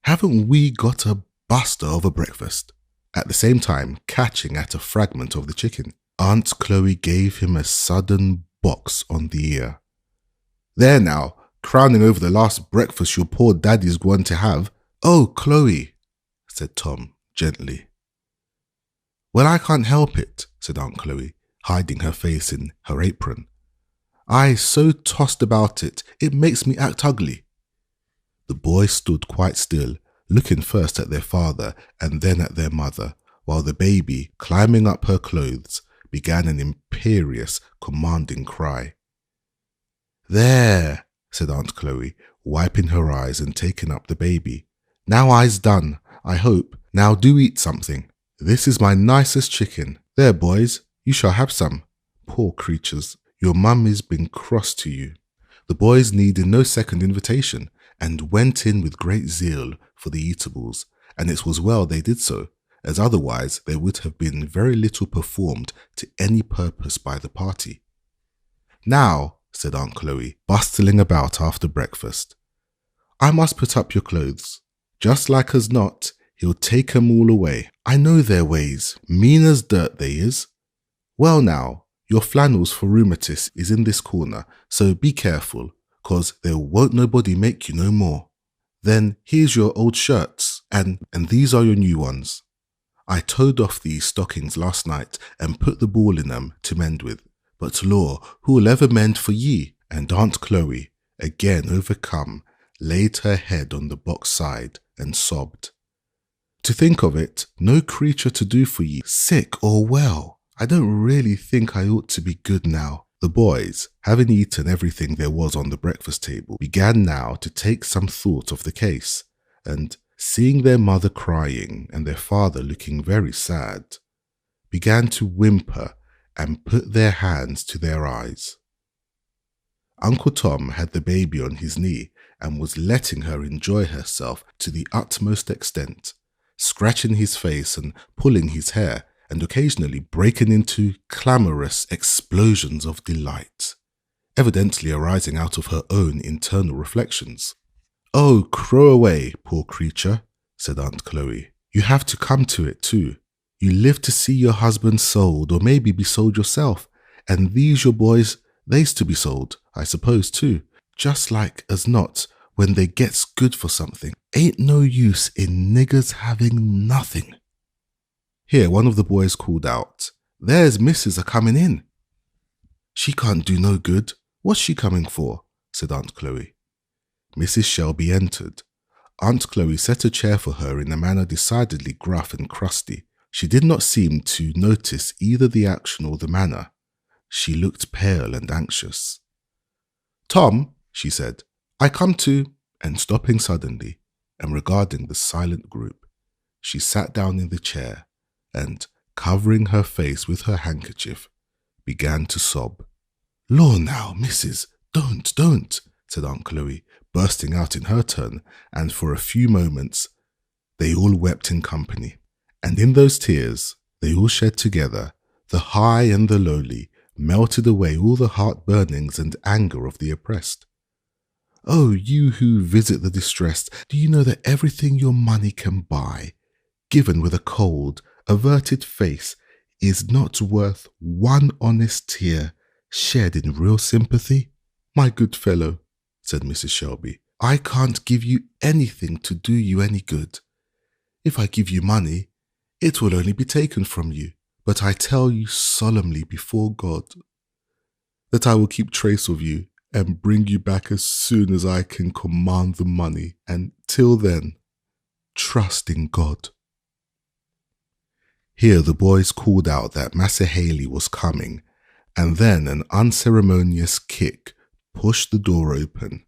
"haven't we got a buster of a breakfast?" At the same time catching at a fragment of the chicken. Aunt Chloe gave him a sudden box on the ear. "There now, crowning over the last breakfast your poor daddy's going to have." "Oh, Chloe," said Tom gently. "Well, I can't help it," said Aunt Chloe, hiding her face in her apron. "I so tossed about it, it makes me act ugly." The boys stood quite still, looking first at their father and then at their mother, while the baby, climbing up her clothes, began an imperious, commanding cry. "There," said Aunt Chloe, wiping her eyes and taking up the baby. "Now I's done, I hope. Now do eat something. This is my nicest chicken. There, boys, you shall have some. Poor creatures, your mummy's been cross to you." The boys needed no second invitation, and went in with great zeal for the eatables, and it was well they did so, as otherwise there would have been very little performed to any purpose by the party. "Now," said Aunt Chloe, bustling about after breakfast. I must put up your clothes. Just like as not, he'll take 'em all away. I know their ways, mean as dirt they is. Well now, your flannels for rheumatis is in this corner, so be careful, 'cause there won't nobody make you no more. Then here's your old shirts, and these are your new ones. I towed off these stockings last night and put the ball in 'em to mend with. But law, who'll ever mend for ye? And Aunt Chloe, again overcome, laid her head on the box side and sobbed. To think of it, no creature to do for ye, sick or well. I don't really think I ought to be good now. The boys, having eaten everything there was on the breakfast table, began now to take some thought of the case, and seeing their mother crying and their father looking very sad, began to whimper and put their hands to their eyes. Uncle Tom had the baby on his knee and was letting her enjoy herself to the utmost extent, scratching his face and pulling his hair, and occasionally breaking into clamorous explosions of delight, evidently arising out of her own internal reflections. "Oh, crow away, poor creature," said Aunt Chloe. "You have to come to it too. You live to see your husband sold, or maybe be sold yourself, and these your boys, they's to be sold, I suppose too, just like as not when they gets good for something. Ain't no use in niggers having nothing." Here one of the boys called out, "There's Mrs. a-coming in." "She can't do no good. What's she coming for?" said Aunt Chloe. Mrs. Shelby entered. Aunt Chloe set a chair for her in a manner decidedly gruff and crusty. She did not seem to notice either the action or the manner. She looked pale and anxious. "Tom," she said, "I come to," and stopping suddenly and regarding the silent group, she sat down in the chair and, covering her face with her handkerchief, began to sob. "Law now, missus, don't," said Aunt Chloe, bursting out in her turn, and for a few moments they all wept in company. And in those tears they all shed together, the high and the lowly, melted away all the heart-burnings and anger of the oppressed. "Oh, you who visit the distressed, do you know that everything your money can buy, given with a cold, averted face, is not worth one honest tear shed in real sympathy?" "My good fellow," said Mrs. Shelby, "I can't give you anything to do you any good. If I give you money, it will only be taken from you. But I tell you solemnly before God that I will keep trace of you and bring you back as soon as I can command the money, and till then, trust in God." Here the boys called out that Massa Haley was coming, and then an unceremonious kick pushed the door open.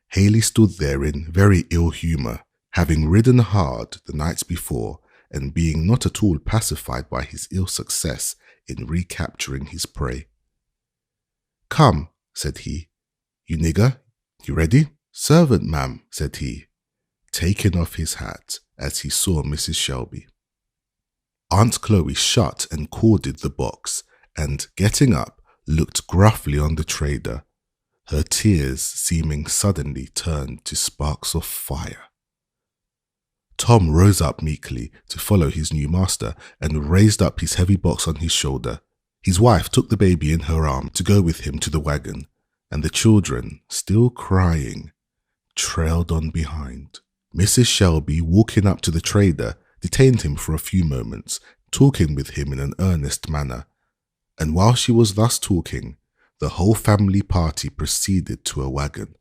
Haley stood there in very ill humour, having ridden hard the nights before, and being not at all pacified by his ill success in recapturing his prey. "Come," said he, "you nigger, you ready?" "Servant, ma'am," said he, taking off his hat as he saw Mrs. Shelby. Aunt Chloe shut and corded the box, and getting up, looked gruffly on the trader, her tears seeming suddenly turned to sparks of fire. Tom rose up meekly to follow his new master and raised up his heavy box on his shoulder. His wife took the baby in her arm to go with him to the wagon, and the children, still crying, trailed on behind. Mrs. Shelby, walking up to the trader, detained him for a few moments, talking with him in an earnest manner, and while she was thus talking, the whole family party proceeded to a wagon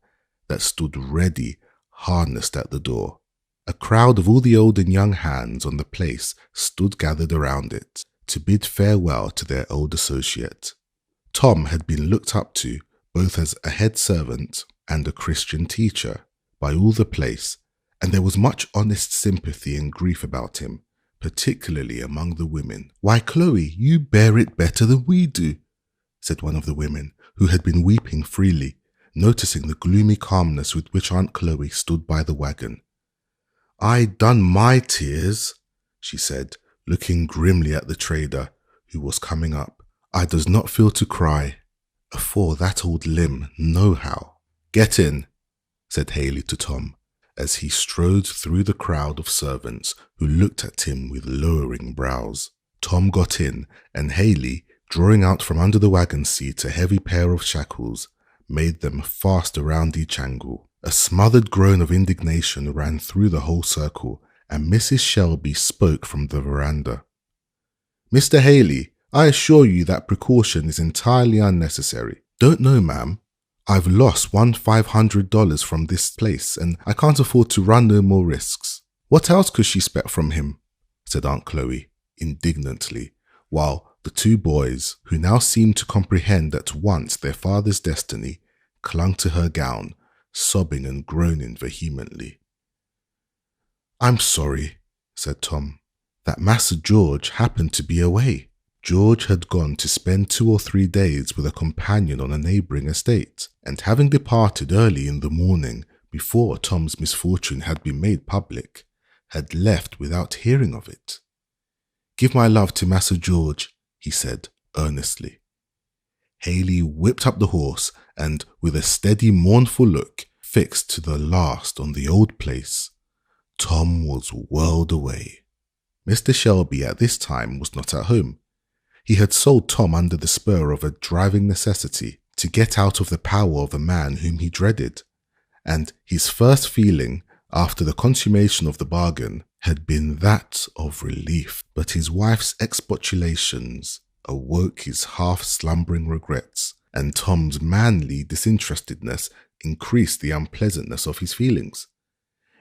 that stood ready, harnessed at the door. A crowd of all the old and young hands on the place stood gathered around it to bid farewell to their old associate. Tom had been looked up to both as a head servant and a Christian teacher by all the place, and there was much honest sympathy and grief about him, particularly among the women. "Why, Chloe, you bear it better than we do," said one of the women, who had been weeping freely, noticing the gloomy calmness with which Aunt Chloe stood by the wagon. "I done my tears," she said, looking grimly at the trader, who was coming up. "I does not feel to cry. Afore that old limb nohow. Get in, said Haley to Tom, as he strode through the crowd of servants who looked at him with lowering brows. Tom got in, and Haley, drawing out from under the wagon seat a heavy pair of shackles, made them fast around each ankle. A smothered groan of indignation ran through the whole circle, and Mrs. Shelby spoke from the veranda. Mr. Haley, I assure you that precaution is entirely unnecessary. Don't know, ma'am. I've lost $1,500 from this place, and I can't afford to run no more risks. What else could she expect from him? Said Aunt Chloe, indignantly, while the two boys, who now seemed to comprehend at once their father's destiny, clung to her gown, sobbing and groaning vehemently. I'm sorry, said Tom, that Master George happened to be away. George had gone to spend 2 or 3 days with a companion on a neighbouring estate, and having departed early in the morning before Tom's misfortune had been made public, had left without hearing of it. Give my love to Master George, he said earnestly. Haley whipped up the horse and, with a steady, mournful look, fixed to the last on the old place, Tom was whirled away. Mr. Shelby at this time was not at home. He had sold Tom under the spur of a driving necessity to get out of the power of a man whom he dreaded, and his first feeling after the consummation of the bargain had been that of relief. But his wife's expostulations awoke his half-slumbering regrets, and Tom's manly disinterestedness increased the unpleasantness of his feelings.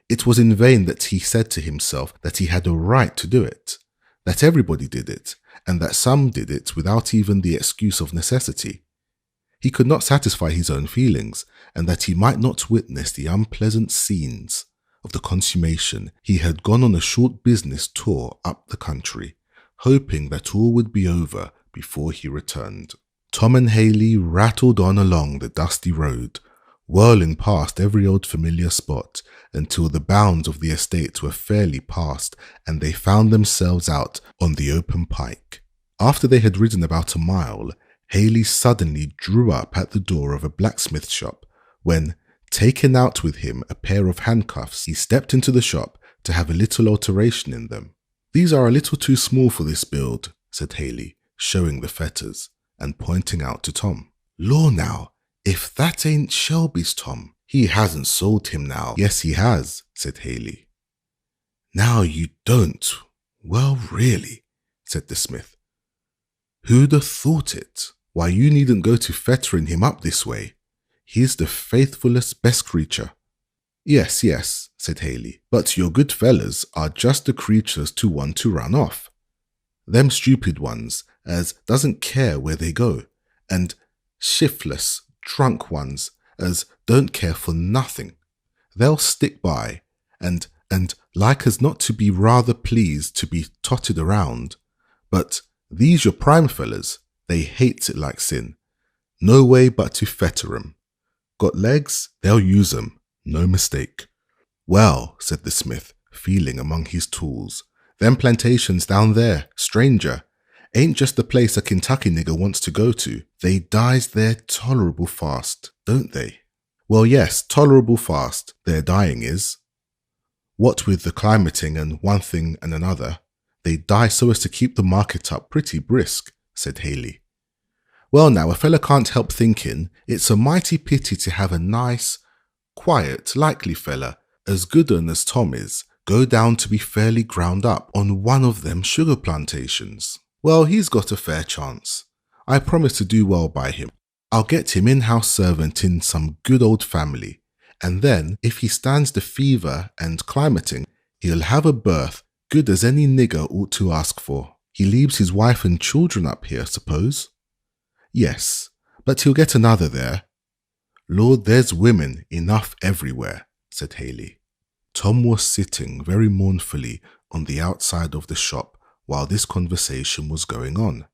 It was in vain that he said to himself that he had a right to do it, that everybody did it, and that some did it without even the excuse of necessity. He could not satisfy his own feelings, and that he might not witness the unpleasant scenes of the consummation, he had gone on a short business tour up the country, hoping that all would be over before he returned. Tom and Haley rattled on along the dusty road, whirling past every old familiar spot until the bounds of the estate were fairly passed and they found themselves out on the open pike. After they had ridden about a mile, Haley suddenly drew up at the door of a blacksmith shop when, taking out with him a pair of handcuffs, he stepped into the shop to have a little alteration in them. These are a little too small for this build, said Haley, showing the fetters and pointing out to Tom. Law now, if that ain't Shelby's Tom. He hasn't sold him now. Yes, he has, said Haley. Now you don't. Well, really, said the smith. Who'd have thought it? Why, you needn't go to fettering him up this way. He's the faithfulest, best creature. Yes, yes, said Haley, but your good fellas are just the creatures to want to run off. Them stupid ones as doesn't care where they go, and shiftless, drunk ones as don't care for nothing. They'll stick by, and like as not to be rather pleased to be totted around. But these your prime fellas, they hates it like sin. No way but to fetter 'em. Got legs? They'll use 'em. No mistake. Well, said the smith, feeling among his tools, them plantations down there, stranger, ain't just the place a Kentucky nigger wants to go to. They dies there tolerable fast, don't they? Well, yes, tolerable fast, their dying is. What with the climating and one thing and another, they die so as to keep the market up pretty brisk, said Haley. Well now, a fella can't help thinking it's a mighty pity to have a nice, quiet, likely fella, as good un as Tom is, go down to be fairly ground up on one of them sugar plantations. Well, he's got a fair chance. I promise to do well by him. I'll get him in-house servant in some good old family, and then, if he stands the fever and climating, he'll have a berth good as any nigger ought to ask for. He leaves his wife and children up here, suppose? Yes, but he'll get another there. Lord, there's women enough everywhere, said Haley. Tom was sitting very mournfully on the outside of the shop while this conversation was going on.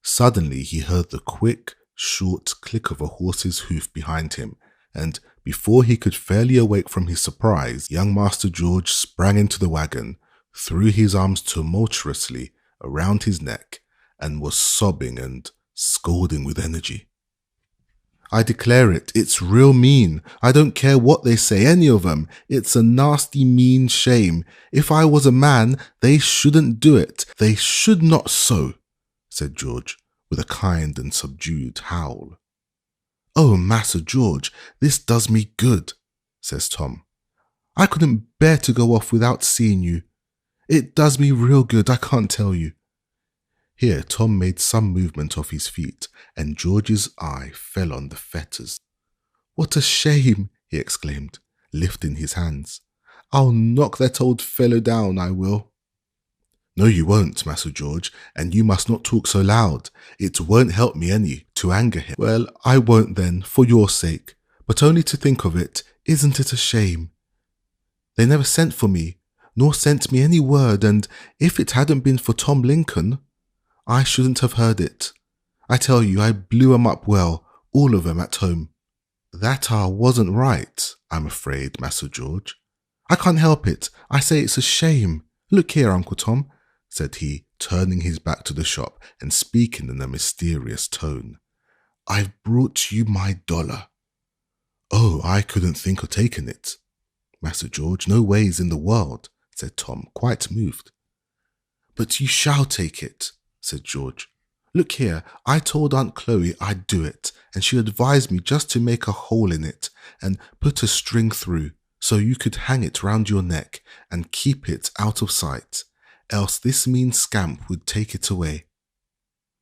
Suddenly he heard the quick, short click of a horse's hoof behind him, and before he could fairly awake from his surprise, young Master George sprang into the wagon, threw his arms tumultuously around his neck, and was sobbing and scolding with energy. I declare it. It's real mean. I don't care what they say, any of them. It's a nasty, mean shame. If I was a man, they shouldn't do it. They should not so, said George, with a kind and subdued howl. Oh, Massa George, this does me good, says Tom. I couldn't bear to go off without seeing you. It does me real good, I can't tell you. Here Tom made some movement of his feet, and George's eye fell on the fetters. What a shame, he exclaimed, lifting his hands. I'll knock that old fellow down, I will. No, you won't, Massa George, and you must not talk so loud. It won't help me any to anger him. Well, I won't then, for your sake. But only to think of it, isn't it a shame? They never sent for me, nor sent me any word, and if it hadn't been for Tom Lincoln, I shouldn't have heard it. I tell you, I blew 'em up well, all of 'em at home. That wasn't right, I'm afraid, Massa George. I can't help it. I say it's a shame. Look here, Uncle Tom, said he, turning his back to the shop and speaking in a mysterious tone. I've brought you my $1. Oh, I couldn't think of taking it. Massa George, no ways in the world, said Tom, quite moved. But you shall take it, said George. Look here, I told Aunt Chloe I'd do it, and she advised me just to make a hole in it and put a string through, so you could hang it round your neck and keep it out of sight, else this mean scamp would take it away.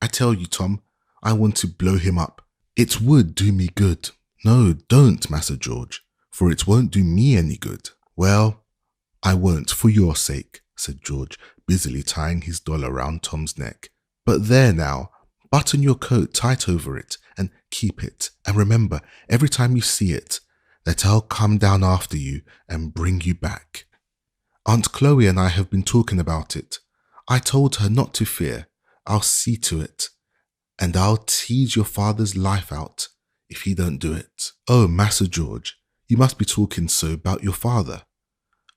I tell you, Tom, I want to blow him up. It would do me good. No, don't, Massa George, for it won't do me any good. Well, I won't, for your sake, said George, busily tying his $1 round Tom's neck. But there now, button your coat tight over it and keep it. And remember, every time you see it, that I'll come down after you and bring you back. Aunt Chloe and I have been talking about it. I told her not to fear. I'll see to it. And I'll tease your father's life out if he don't do it. Oh, Massa George, you must be talking so about your father.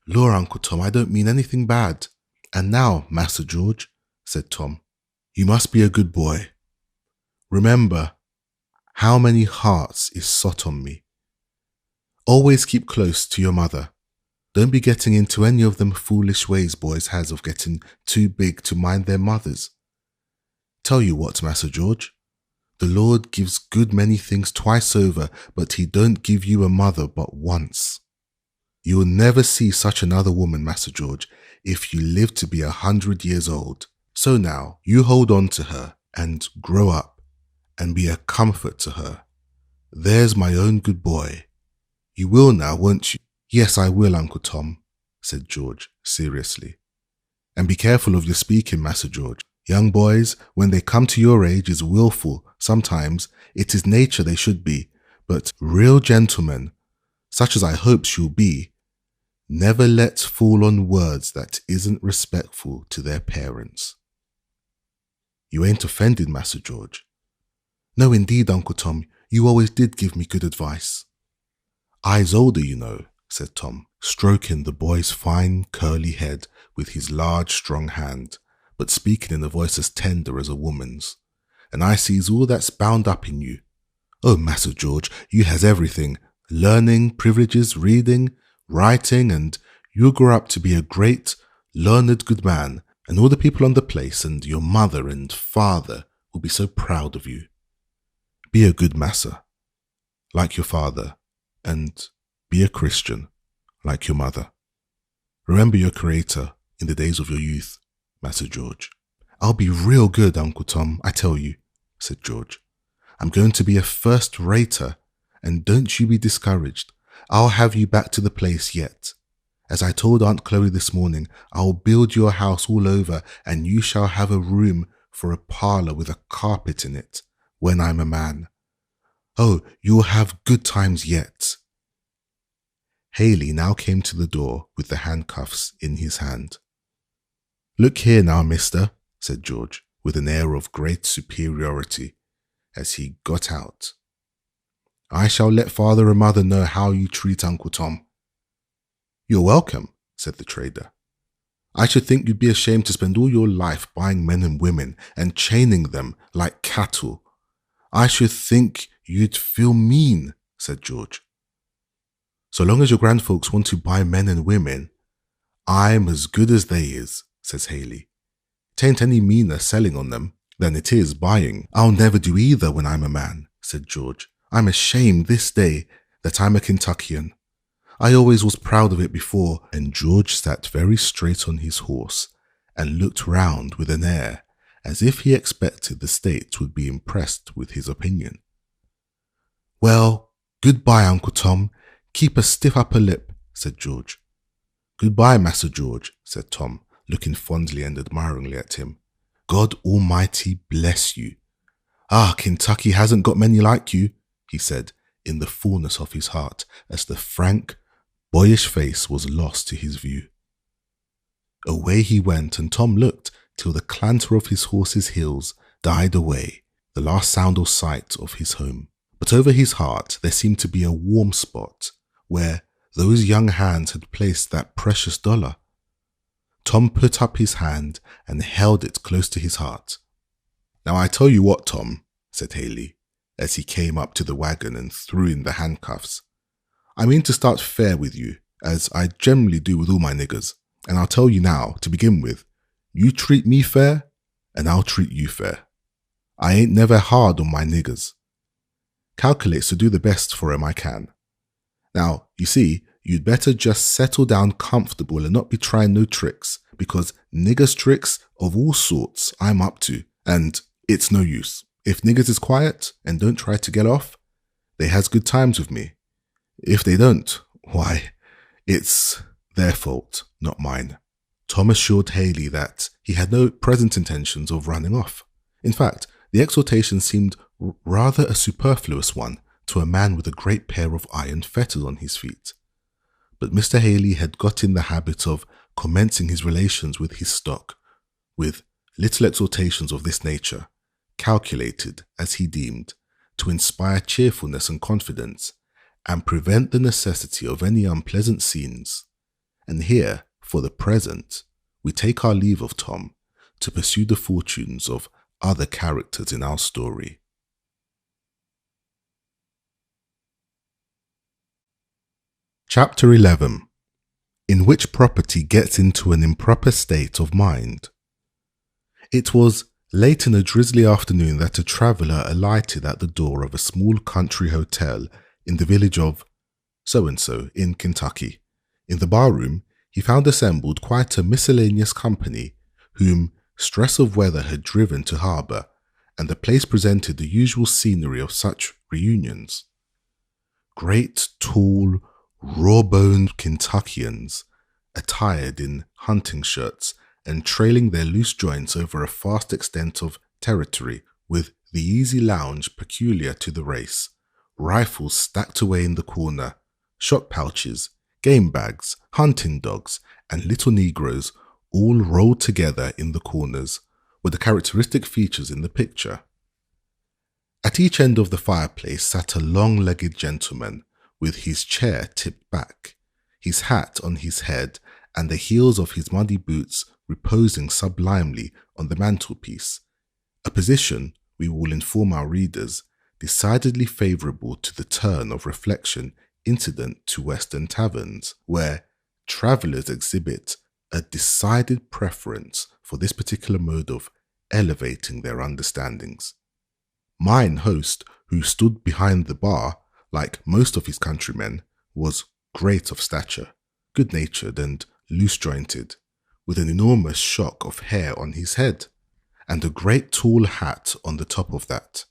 Lord, Uncle Tom, I don't mean anything bad. And now, Massa George, said Tom, you must be a good boy. Remember how many hearts is sot on me. Always keep close to your mother. Don't be getting into any of them foolish ways boys has of getting too big to mind their mothers. Tell you what, Massa George, the Lord gives good many things twice over, but he don't give you a mother but once. You will never see such another woman, Massa George, if you live to be 100 years old. So now, you hold on to her and grow up and be a comfort to her. There's my own good boy. You will now, won't you? Yes, I will, Uncle Tom, said George seriously. And be careful of your speaking, Massa George. Young boys, when they come to your age, is willful. Sometimes it is nature they should be, but real gentlemen, such as I hopes you'll be, never let fall on words that isn't respectful to their parents. You ain't offended, Massa George? No, indeed, Uncle Tom, you always did give me good advice. I's older, you know, said Tom, stroking the boy's fine, curly head with his large, strong hand, but speaking in a voice as tender as a woman's. And I sees all that's bound up in you. Oh, Massa George, you has everything, learning, privileges, reading, writing, and you'll grow up to be a great, learned good man, and all the people on the place and your mother and father will be so proud of you. Be a good Massa, like your father, and be a Christian, like your mother. Remember your Creator in the days of your youth, Massa George. I'll be real good, Uncle Tom, I tell you, said George. I'm going to be a first-rater, and don't you be discouraged. I'll have you back to the place yet. As I told Aunt Chloe this morning, I'll build your house all over, and you shall have a room for a parlour with a carpet in it, when I'm a man. Oh, you'll have good times yet. Haley now came to the door with the handcuffs in his hand. Look here now, mister, said George, with an air of great superiority, as he got out. I shall let father and mother know how you treat Uncle Tom. You're welcome, said the trader. I should think you'd be ashamed to spend all your life buying men and women and chaining them like cattle. I should think you'd feel mean, said George. So long as your grandfolks want to buy men and women, I'm as good as they is, says Haley. Tain't any meaner selling on them than it is buying. I'll never do either when I'm a man, said George. I'm ashamed this day that I'm a Kentuckian. I always was proud of it before. And George sat very straight on his horse and looked round with an air as if he expected the state would be impressed with his opinion. Well, goodbye, Uncle Tom. Keep a stiff upper lip, said George. Goodbye, Master George, said Tom, looking fondly and admiringly at him. God Almighty bless you. Ah, Kentucky hasn't got many like you, he said in the fullness of his heart as the frank, boyish face was lost to his view. Away he went, and Tom looked till the clanter of his horse's heels died away, the last sound or sight of his home. But over his heart there seemed to be a warm spot where those young hands had placed that precious $1. Tom put up his hand and held it close to his heart. Now I tell you what, Tom, said Haley, as he came up to the wagon and threw in the handcuffs. I mean to start fair with you, as I generally do with all my niggers, and I'll tell you now, to begin with, you treat me fair, and I'll treat you fair. I ain't never hard on my niggers. Calculates to do the best for 'em I can. Now, you see, you'd better just settle down comfortable and not be trying no tricks, because niggers tricks of all sorts I'm up to, and it's no use. If niggers is quiet and don't try to get off, they has good times with me. If they don't, why, it's their fault, not mine. Tom assured Haley that he had no present intentions of running off. In fact, the exhortation seemed rather a superfluous one to a man with a great pair of iron fetters on his feet. But Mr. Haley had got in the habit of commencing his relations with his stock with little exhortations of this nature, calculated, as he deemed, to inspire cheerfulness and confidence, and prevent the necessity of any unpleasant scenes. And here, for the present, we take our leave of Tom to pursue the fortunes of other characters in our story. Chapter 11. In which property gets into an improper state of mind. It was late in a drizzly afternoon that a traveller alighted at the door of a small country hotel in the village of so-and-so in Kentucky. In the barroom, he found assembled quite a miscellaneous company, whom stress of weather had driven to harbour, and the place presented the usual scenery of such reunions. Great, tall, raw-boned Kentuckians, attired in hunting shirts and trailing their loose joints over a vast extent of territory with the easy lounge peculiar to the race, rifles stacked away in the corner, shot pouches, game bags, hunting dogs, and little Negroes all rolled together in the corners, were the characteristic features in the picture. At each end of the fireplace sat a long-legged gentleman with his chair tipped back, his hat on his head, and the heels of his muddy boots reposing sublimely on the mantelpiece, a position, we will inform our readers, decidedly favourable to the turn of reflection incident to Western taverns, where travellers exhibit a decided preference for this particular mode of elevating their understandings. Mine host, who stood behind the bar, like most of his countrymen, was great of stature, good-natured and loose-jointed, with an enormous shock of hair on his head, and a great tall hat on the top of that.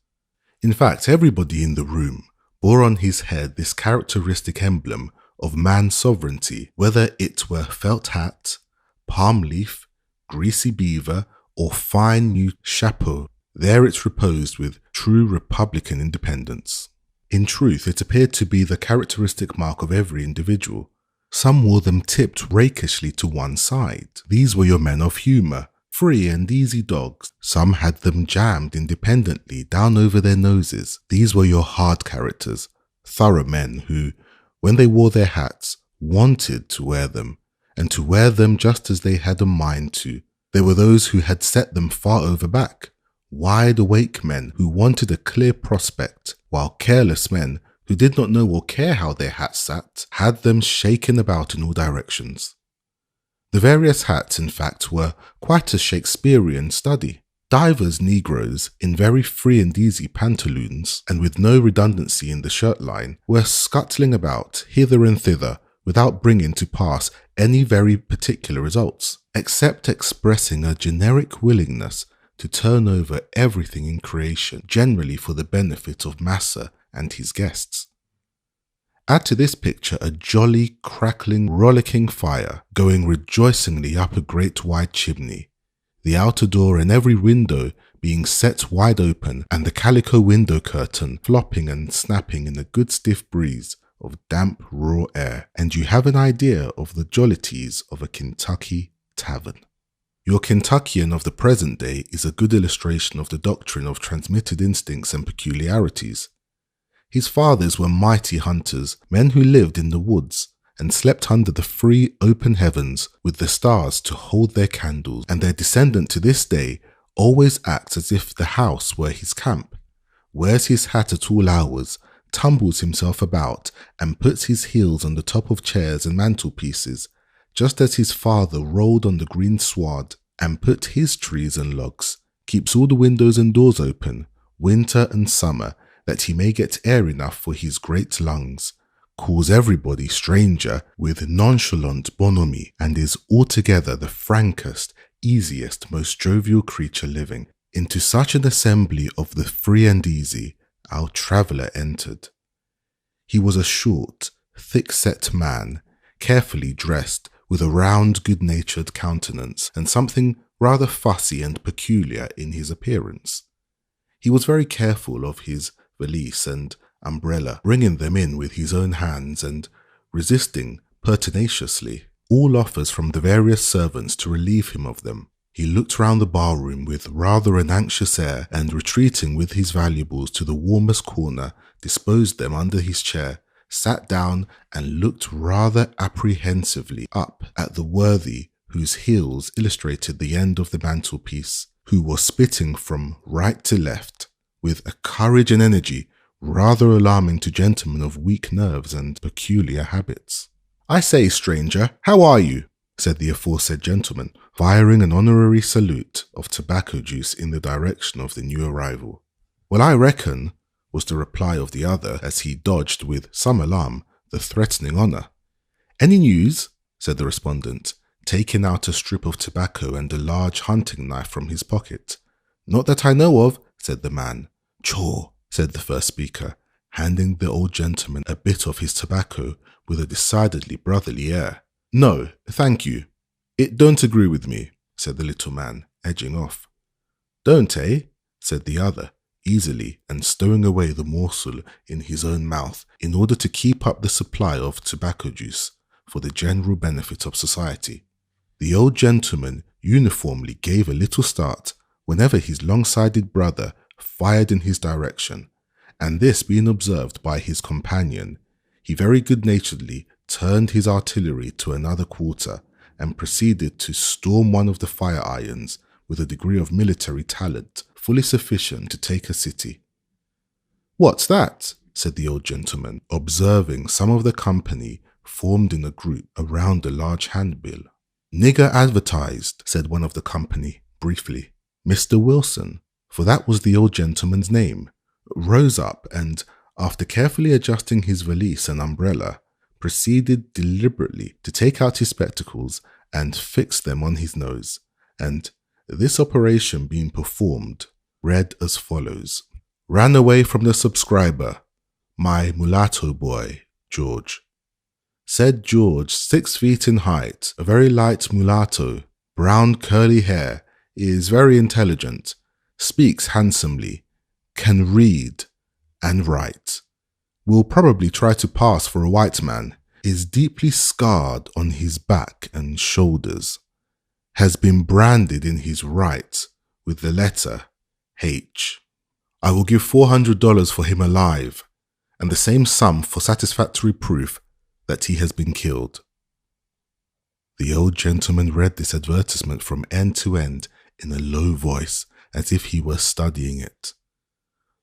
In fact, everybody in the room bore on his head this characteristic emblem of man's sovereignty, whether it were felt hat, palm leaf, greasy beaver, or fine new chapeau. There it reposed with true republican independence. In truth, it appeared to be the characteristic mark of every individual. Some wore them tipped rakishly to one side. These were your men of humour, free and easy dogs. Some had them jammed independently down over their noses. These were your hard characters, thorough men who, when they wore their hats, wanted to wear them, and to wear them just as they had a mind to. There were those who had set them far over back, wide-awake men who wanted a clear prospect, while careless men who did not know or care how their hats sat had them shaken about in all directions. The various hats, in fact, were quite a Shakespearean study. Divers Negroes in very free and easy pantaloons and with no redundancy in the shirt line were scuttling about hither and thither without bringing to pass any very particular results, except expressing a generic willingness to turn over everything in creation, generally for the benefit of Massa and his guests. Add to this picture a jolly, crackling, rollicking fire going rejoicingly up a great wide chimney, the outer door and every window being set wide open, and the calico window curtain flopping and snapping in a good stiff breeze of damp raw air, and you have an idea of the jollities of a Kentucky tavern. Your Kentuckian of the present day is a good illustration of the doctrine of transmitted instincts and peculiarities. His fathers were mighty hunters, men who lived in the woods and slept under the free open heavens with the stars to hold their candles, and their descendant to this day always acts as if the house were his camp, wears his hat at all hours, tumbles himself about, and puts his heels on the top of chairs and mantelpieces, just as his father rolled on the green sward, and put his trees and logs, keeps all the windows and doors open, winter and summer, that he may get air enough for his great lungs, calls everybody stranger with nonchalant bonhomie, and is altogether the frankest, easiest, most jovial creature living. Into such an assembly of the free and easy, our traveller entered. He was a short, thick-set man, carefully dressed, with a round, good-natured countenance, and something rather fussy and peculiar in his appearance. He was very careful of his valise and umbrella, bringing them in with his own hands and resisting pertinaciously all offers from the various servants to relieve him of them. He looked round the bar-room with rather an anxious air, and retreating with his valuables to the warmest corner, disposed them under his chair, sat down and looked rather apprehensively up at the worthy whose heels illustrated the end of the mantelpiece, who was spitting from right to left with a courage and energy rather alarming to gentlemen of weak nerves and peculiar habits. "I say, stranger, how are you?" said the aforesaid gentleman, firing an honorary salute of tobacco juice in the direction of the new arrival. "Well, I reckon," was the reply of the other, as he dodged with some alarm the threatening honour. "Any news?" said the respondent, taking out a strip of tobacco and a large hunting knife from his pocket. "Not that I know of," said the man. "Chaw," said the first speaker, handing the old gentleman a bit of his tobacco with a decidedly brotherly air. "No, thank you. It don't agree with me," said the little man, edging off. "Don't, eh?" said the other, easily, and stowing away the morsel in his own mouth in order to keep up the supply of tobacco juice for the general benefit of society. The old gentleman uniformly gave a little start whenever his long-sided brother fired in his direction, and this being observed by his companion, he very good-naturedly turned his artillery to another quarter and proceeded to storm one of the fire irons with a degree of military talent fully sufficient to take a city. "What's that?" said the old gentleman, observing some of the company formed in a group around a large handbill. "Nigger advertised," said one of the company, briefly. Mr. Wilson, for that was the old gentleman's name, rose up and, after carefully adjusting his valise and umbrella, proceeded deliberately to take out his spectacles and fix them on his nose, and, this operation being performed, read as follows: "Ran away from the subscriber, my mulatto boy, George. Said George, 6 feet in height, a very light mulatto, brown curly hair, is very intelligent, speaks handsomely, can read and write, will probably try to pass for a white man, is deeply scarred on his back and shoulders, has been branded in his right with the letter H. I will give $400 for him alive, and the same sum for satisfactory proof that he has been killed." The old gentleman read this advertisement from end to end in a low voice, as if he were studying it.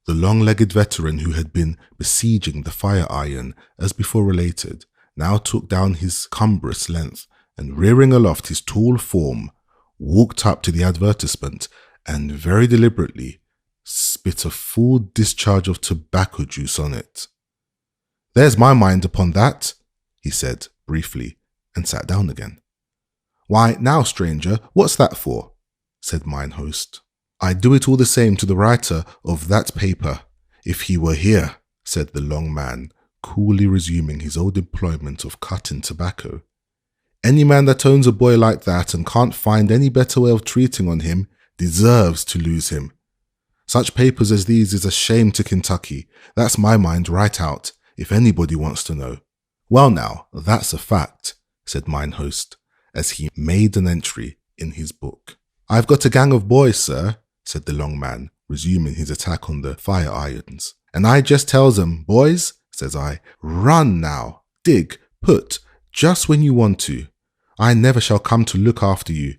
The long-legged veteran who had been besieging the fire iron, as before related, now took down his cumbrous length and, rearing aloft his tall form, walked up to the advertisement and very deliberately spit a full discharge of tobacco juice on it. "There's my mind upon that," he said briefly, and sat down again. "Why, now, stranger, what's that for?" said mine host. "I'd do it all the same to the writer of that paper, if he were here," said the long man, coolly resuming his old employment of cutting tobacco. "Any man that owns a boy like that and can't find any better way of treating on him deserves to lose him. Such papers as these is a shame to Kentucky. That's my mind right out, if anybody wants to know." "Well now, that's a fact," said mine host, as he made an entry in his book. "I've got a gang of boys, sir," said the long man, resuming his attack on the fire irons. "And I just tells 'em, 'Boys,' says I, 'run now, dig, put, just when you want to. I never shall come to look after you.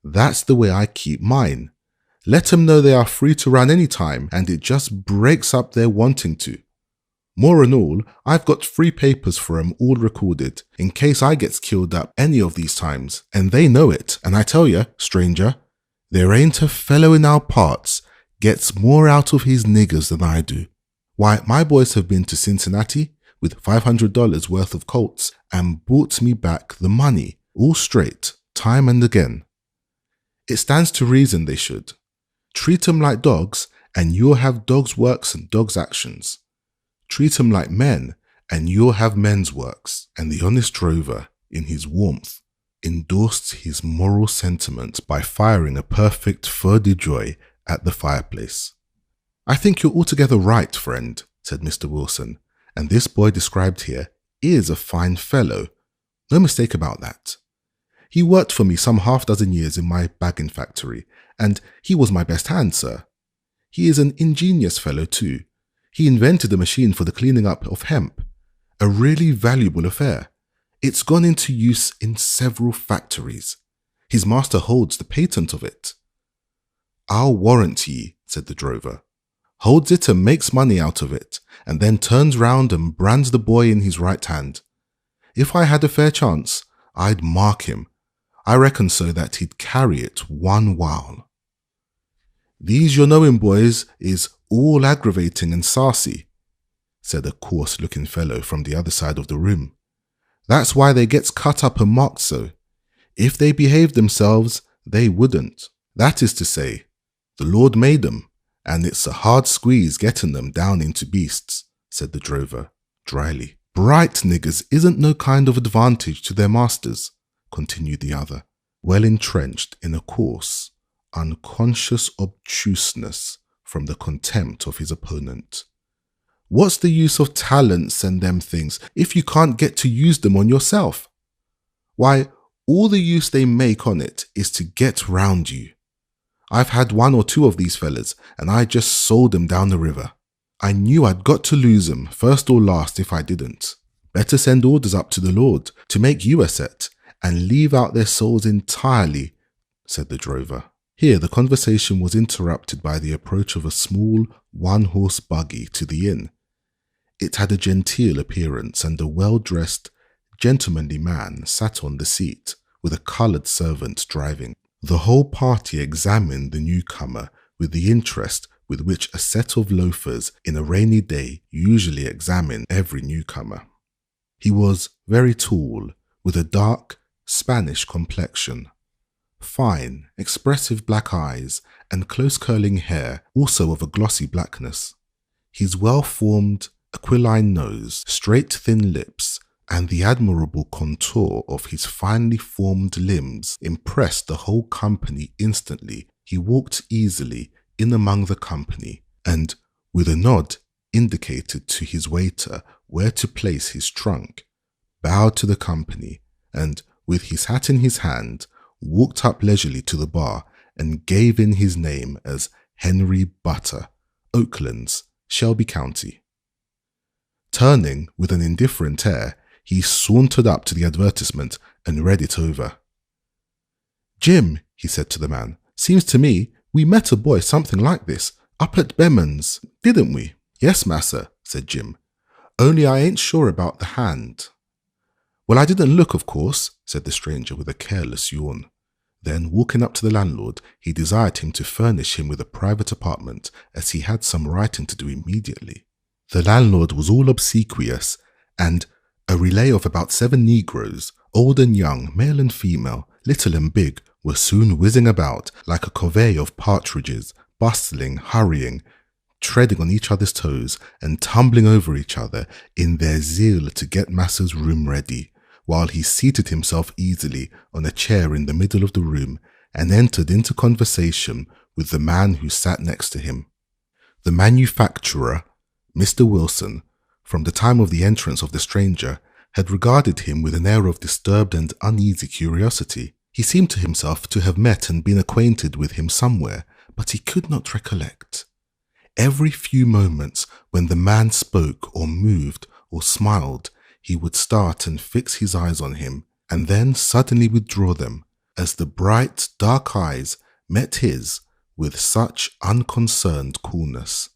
That's the way I keep mine. Let 'em know they are free to run any time, and it just breaks up their wanting to. More and all, I've got free papers for 'em all recorded, in case I gets killed up any of these times, and they know it. And I tell you, stranger, there ain't a fellow in our parts gets more out of his niggers than I do. Why, my boys have been to Cincinnati with $500 worth of colts and brought me back the money, all straight, time and again. It stands to reason they should. Treat 'em like dogs, and you'll have dogs' works and dogs' actions. Treat 'em like men, and you'll have men's works." And the honest drover, in his warmth, endorsed his moral sentiment by firing a perfect feu de joie at the fireplace. "I think you're altogether right, friend," said Mr. Wilson, "and this boy described here is a fine fellow. No mistake about that. He worked for me some half-dozen years in my bagging factory, and he was my best hand, sir. He is an ingenious fellow too. He invented a machine for the cleaning up of hemp, a really valuable affair. It's gone into use in several factories. His master holds the patent of it." "I'll warrant ye," said the drover. "Holds it and makes money out of it, and then turns round and brands the boy in his right hand. If I had a fair chance, I'd mark him. I reckon so that he'd carry it one while. These you're knowing, boys, is all aggravating and saucy," said a coarse-looking fellow from the other side of the room. "That's why they gets cut up and marked so. If they behaved themselves, they wouldn't. That is to say, the Lord made 'em, and it's a hard squeeze getting them down into beasts," said the drover, dryly. "Bright niggers isn't no kind of advantage to their masters," continued the other, well entrenched in a coarse, unconscious obtuseness from the contempt of his opponent. "What's the use of talents and them things if you can't get to use them on yourself? Why, all the use they make on it is to get round you. I've had one or two of these fellas, and I just sold them down the river. I knew I'd got to lose 'em, first or last, if I didn't. Better send orders up to the Lord to make you a set, and leave out their souls entirely," said the drover. Here the conversation was interrupted by the approach of a small one-horse buggy to the inn. It had a genteel appearance, and a well-dressed, gentlemanly man sat on the seat, with a coloured servant driving. The whole party examined the newcomer with the interest with which a set of loafers in a rainy day usually examine every newcomer. He was very tall, with a dark Spanish complexion, fine, expressive black eyes, and close curling hair, also of a glossy blackness. His well-formed, aquiline nose, straight thin lips, and the admirable contour of his finely formed limbs impressed the whole company instantly. He walked easily in among the company, and, with a nod, indicated to his waiter where to place his trunk, bowed to the company, and, with his hat in his hand, walked up leisurely to the bar and gave in his name as Henry Butter, Oaklands, Shelby County. Turning with an indifferent air, he sauntered up to the advertisement and read it over. "Jim," he said to the man, "seems to me We met a boy something like this, up at Beman's, didn't we? Yes, massa, said Jim. Only I ain't sure about the hand. Well, I didn't look, of course, said the stranger with a careless yawn. Then, walking up to the landlord, he desired him to furnish him with a private apartment, as he had some writing to do immediately. The landlord was all obsequious, and a relay of about 7 negroes, old and young, male and female, little and big, were soon whizzing about like a covey of partridges, bustling, hurrying, treading on each other's toes and tumbling over each other in their zeal to get Massa's room ready, while he seated himself easily on a chair in the middle of the room and entered into conversation with the man who sat next to him. The manufacturer, Mr. Wilson, from the time of the entrance of the stranger, had regarded him with an air of disturbed and uneasy curiosity. He seemed to himself to have met and been acquainted with him somewhere, but he could not recollect. Every few moments, when the man spoke or moved or smiled, he would start and fix his eyes on him, and then suddenly withdraw them, as the bright, dark eyes met his with such unconcerned coolness.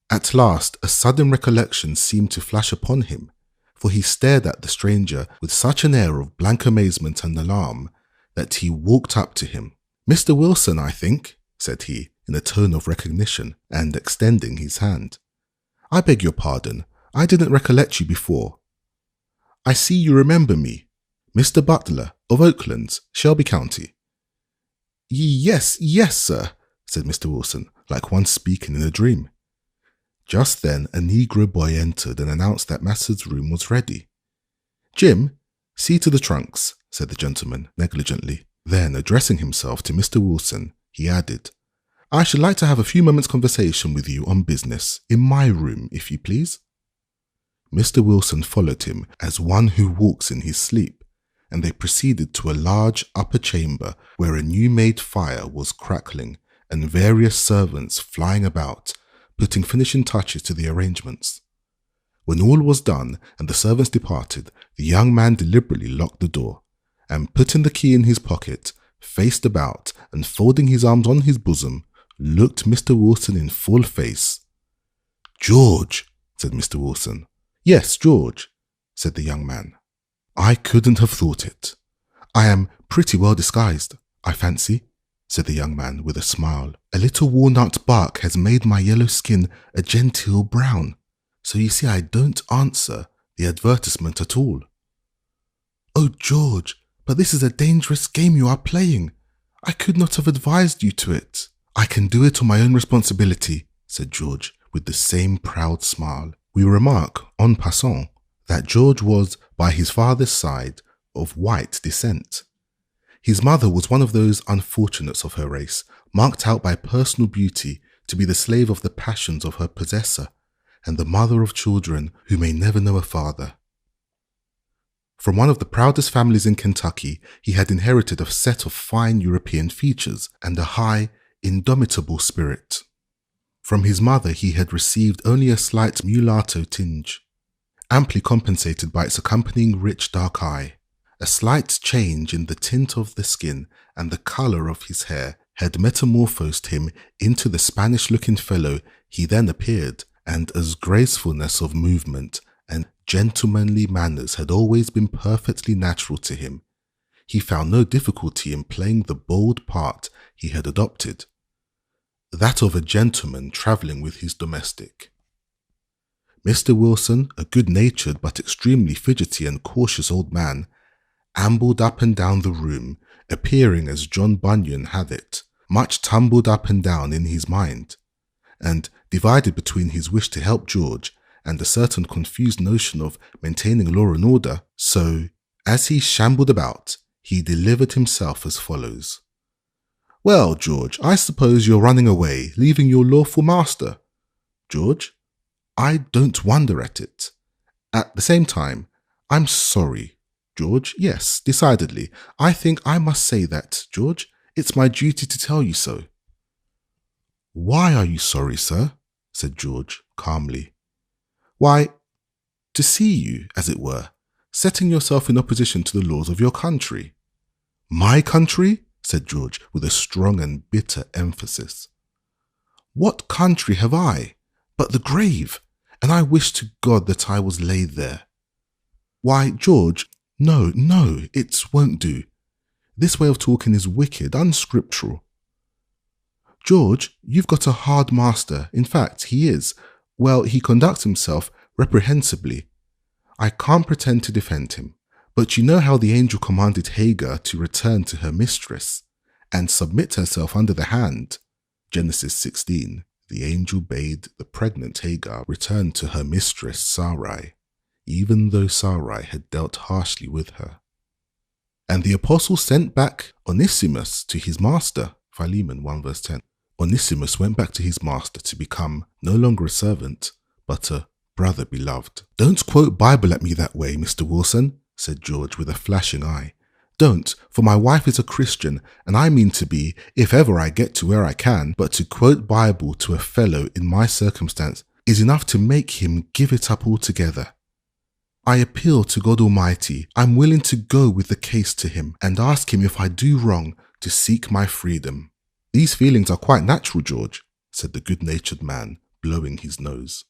At last, a sudden recollection seemed to flash upon him, for he stared at the stranger with such an air of blank amazement and alarm that he walked up to him. "Mr. Wilson, I think," said he, in a tone of recognition, and extending his hand. "I beg your pardon, I didn't recollect you before. I see you remember me. Mr. Butler, of Oaklands, Shelby County." Yes, sir," said Mr. Wilson, like one speaking in a dream. Just then a negro boy entered and announced that Massa's room was ready. "Jim, see to the trunks," said the gentleman negligently. Then, addressing himself to Mr. Wilson, he added, "I should like to have a few moments' conversation with you on business, in my room, if you please." Mr. Wilson followed him as one who walks in his sleep, and they proceeded to a large upper chamber where a new-made fire was crackling and various servants flying about, putting finishing touches to the arrangements. When all was done and the servants departed, the young man deliberately locked the door, and putting the key in his pocket, faced about and folding his arms on his bosom, looked Mr. Wilson in full face. "George," said Mr. Wilson. "Yes, George," said the young man. "I couldn't have thought it. I am pretty well disguised, I fancy," said the young man with a smile. "A little walnut bark has made my yellow skin a genteel brown, so you see I don't answer the advertisement at all." "Oh, George, but this is a dangerous game you are playing. I could not have advised you to it." "I can do it on my own responsibility," said George with the same proud smile. We remark, en passant, that George was, by his father's side, of white descent. His mother was one of those unfortunates of her race, marked out by personal beauty to be the slave of the passions of her possessor, and the mother of children who may never know a father. From one of the proudest families in Kentucky, he had inherited a set of fine European features and a high, indomitable spirit. From his mother he had received only a slight mulatto tinge, amply compensated by its accompanying rich dark eye. A slight change in the tint of the skin and the colour of his hair had metamorphosed him into the Spanish-looking fellow he then appeared, and as gracefulness of movement and gentlemanly manners had always been perfectly natural to him, he found no difficulty in playing the bold part he had adopted, that of a gentleman travelling with his domestic. Mr. Wilson, a good-natured but extremely fidgety and cautious old man, ambled up and down the room, appearing as John Bunyan hath it, much tumbled up and down in his mind, and divided between his wish to help George and a certain confused notion of maintaining law and order. So, as he shambled about, he delivered himself as follows. "Well, George, I suppose you're running away, leaving your lawful master." "George, I don't wonder at it. At the same time, I'm sorry." "George, yes, decidedly. I think I must say that, George. It's my duty to tell you so." "Why are you sorry, sir?" said George calmly. "Why, to see you, as it were, setting yourself in opposition to the laws of your country." "My country?" said George with a strong and bitter emphasis. What country have I but the grave? And I wish to God that I was laid there. Why, George, no, it won't do. This way of talking is wicked, unscriptural. George, you've got a hard master. In fact, he is. Well, he conducts himself reprehensibly. I can't pretend to defend him, but you know how the angel commanded Hagar to return to her mistress and submit herself under the hand. Genesis 16, the angel bade the pregnant Hagar return to her mistress Sarai, even though Sarai had dealt harshly with her. And the apostle sent back Onesimus to his master, Philemon 1 verse 10. Onesimus went back to his master to become no longer a servant, but a brother beloved. Don't quote Bible at me that way, Mr. Wilson, said George with a flashing eye. Don't, for my wife is a Christian, and I mean to be, if ever I get to where I can, but to quote Bible to a fellow in my circumstance is enough to make him give it up altogether. I appeal to God Almighty. I'm willing to go with the case to him and ask him if I do wrong to seek my freedom. These feelings are quite natural, George, said the good-natured man, blowing his nose.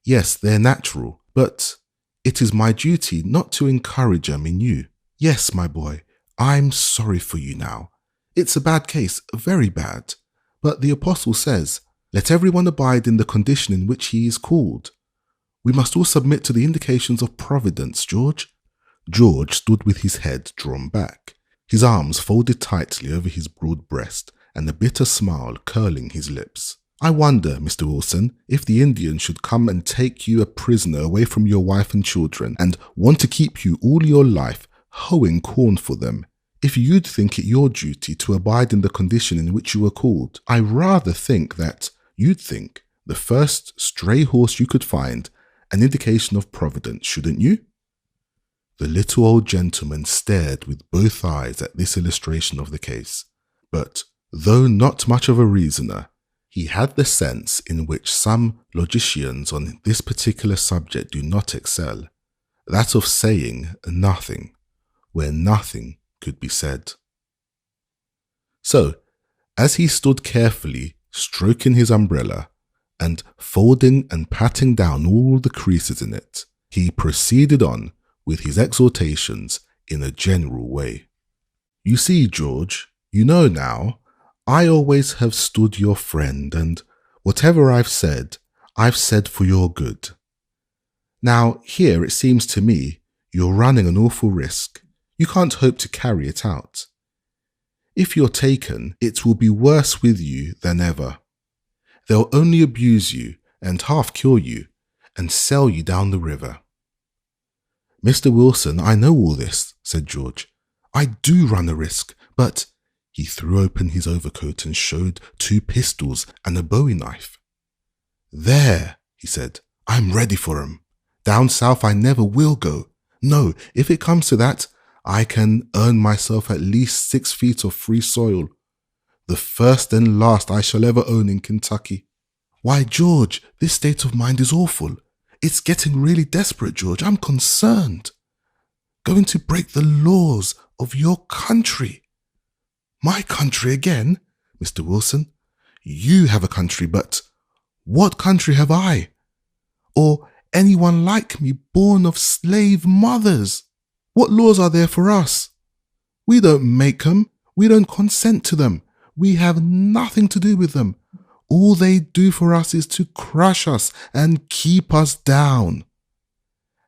Yes, they're natural, but it is my duty not to encourage them in you. Yes, my boy, I'm sorry for you now. It's a bad case, very bad. But the apostle says, let everyone abide in the condition in which he is called. We must all submit to the indications of providence, George. George stood with his head drawn back, his arms folded tightly over his broad breast, and a bitter smile curling his lips. I wonder, Mr. Wilson, if the Indians should come and take you a prisoner away from your wife and children and want to keep you all your life hoeing corn for them, if you'd think it your duty to abide in the condition in which you were called. I rather think that you'd think the first stray horse you could find an indication of providence, shouldn't you? The little old gentleman stared with both eyes at this illustration of the case, but though not much of a reasoner, he had the sense in which some logicians on this particular subject do not excel, that of saying nothing where nothing could be said. So, as he stood carefully stroking his umbrella and folding and patting down all the creases in it, he proceeded on with his exhortations in a general way. You see, George, you know now, I always have stood your friend, and whatever I've said for your good. Now, here it seems to me you're running an awful risk. You can't hope to carry it out. If you're taken, it will be worse with you than ever. They'll only abuse you and half kill you and sell you down the river. Mr. Wilson, I know all this, said George. I do run a risk, but he threw open his overcoat and showed 2 pistols and a bowie knife. There, he said, I'm ready for 'em. Down south I never will go. No, if it comes to that, I can earn myself at least 6 feet of free soil. The first and last I shall ever own in Kentucky. Why, George, this state of mind is awful. It's getting really desperate, George. I'm concerned. Going to break the laws of your country. My country again, Mr. Wilson? You have a country, but what country have I? Or anyone like me born of slave mothers? What laws are there for us? We don't make them. We don't consent to them. We have nothing to do with them. All they do for us is to crush us and keep us down.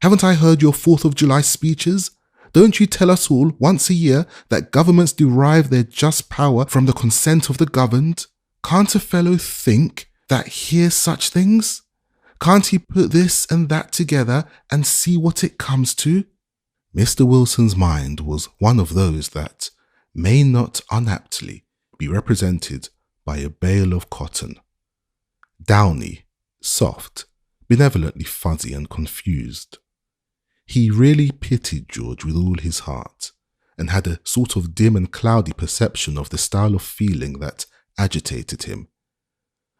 Haven't I heard your 4th of July speeches? Don't you tell us all once a year that governments derive their just power from the consent of the governed? Can't a fellow think that hears such things? Can't he put this and that together and see what it comes to? Mr. Wilson's mind was one of those that may not unaptly be represented by a bale of cotton. Downy, soft, benevolently fuzzy and confused. He really pitied George with all his heart, and had a sort of dim and cloudy perception of the style of feeling that agitated him.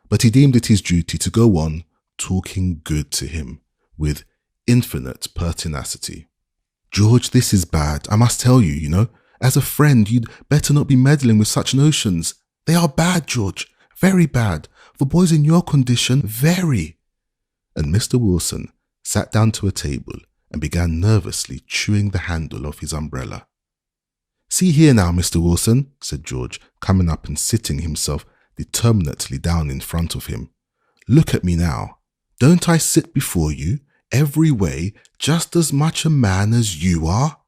But he deemed it his duty to go on talking good to him with infinite pertinacity. George, this is bad, I must tell you, As a friend, you'd better not be meddling with such notions. They are bad, George, very bad. For boys in your condition, very." And Mr. Wilson sat down to a table and began nervously chewing the handle of his umbrella. "See here now, Mr. Wilson," said George, coming up and sitting himself determinately down in front of him. "Look at me now. Don't I sit before you, every way, just as much a man as you are?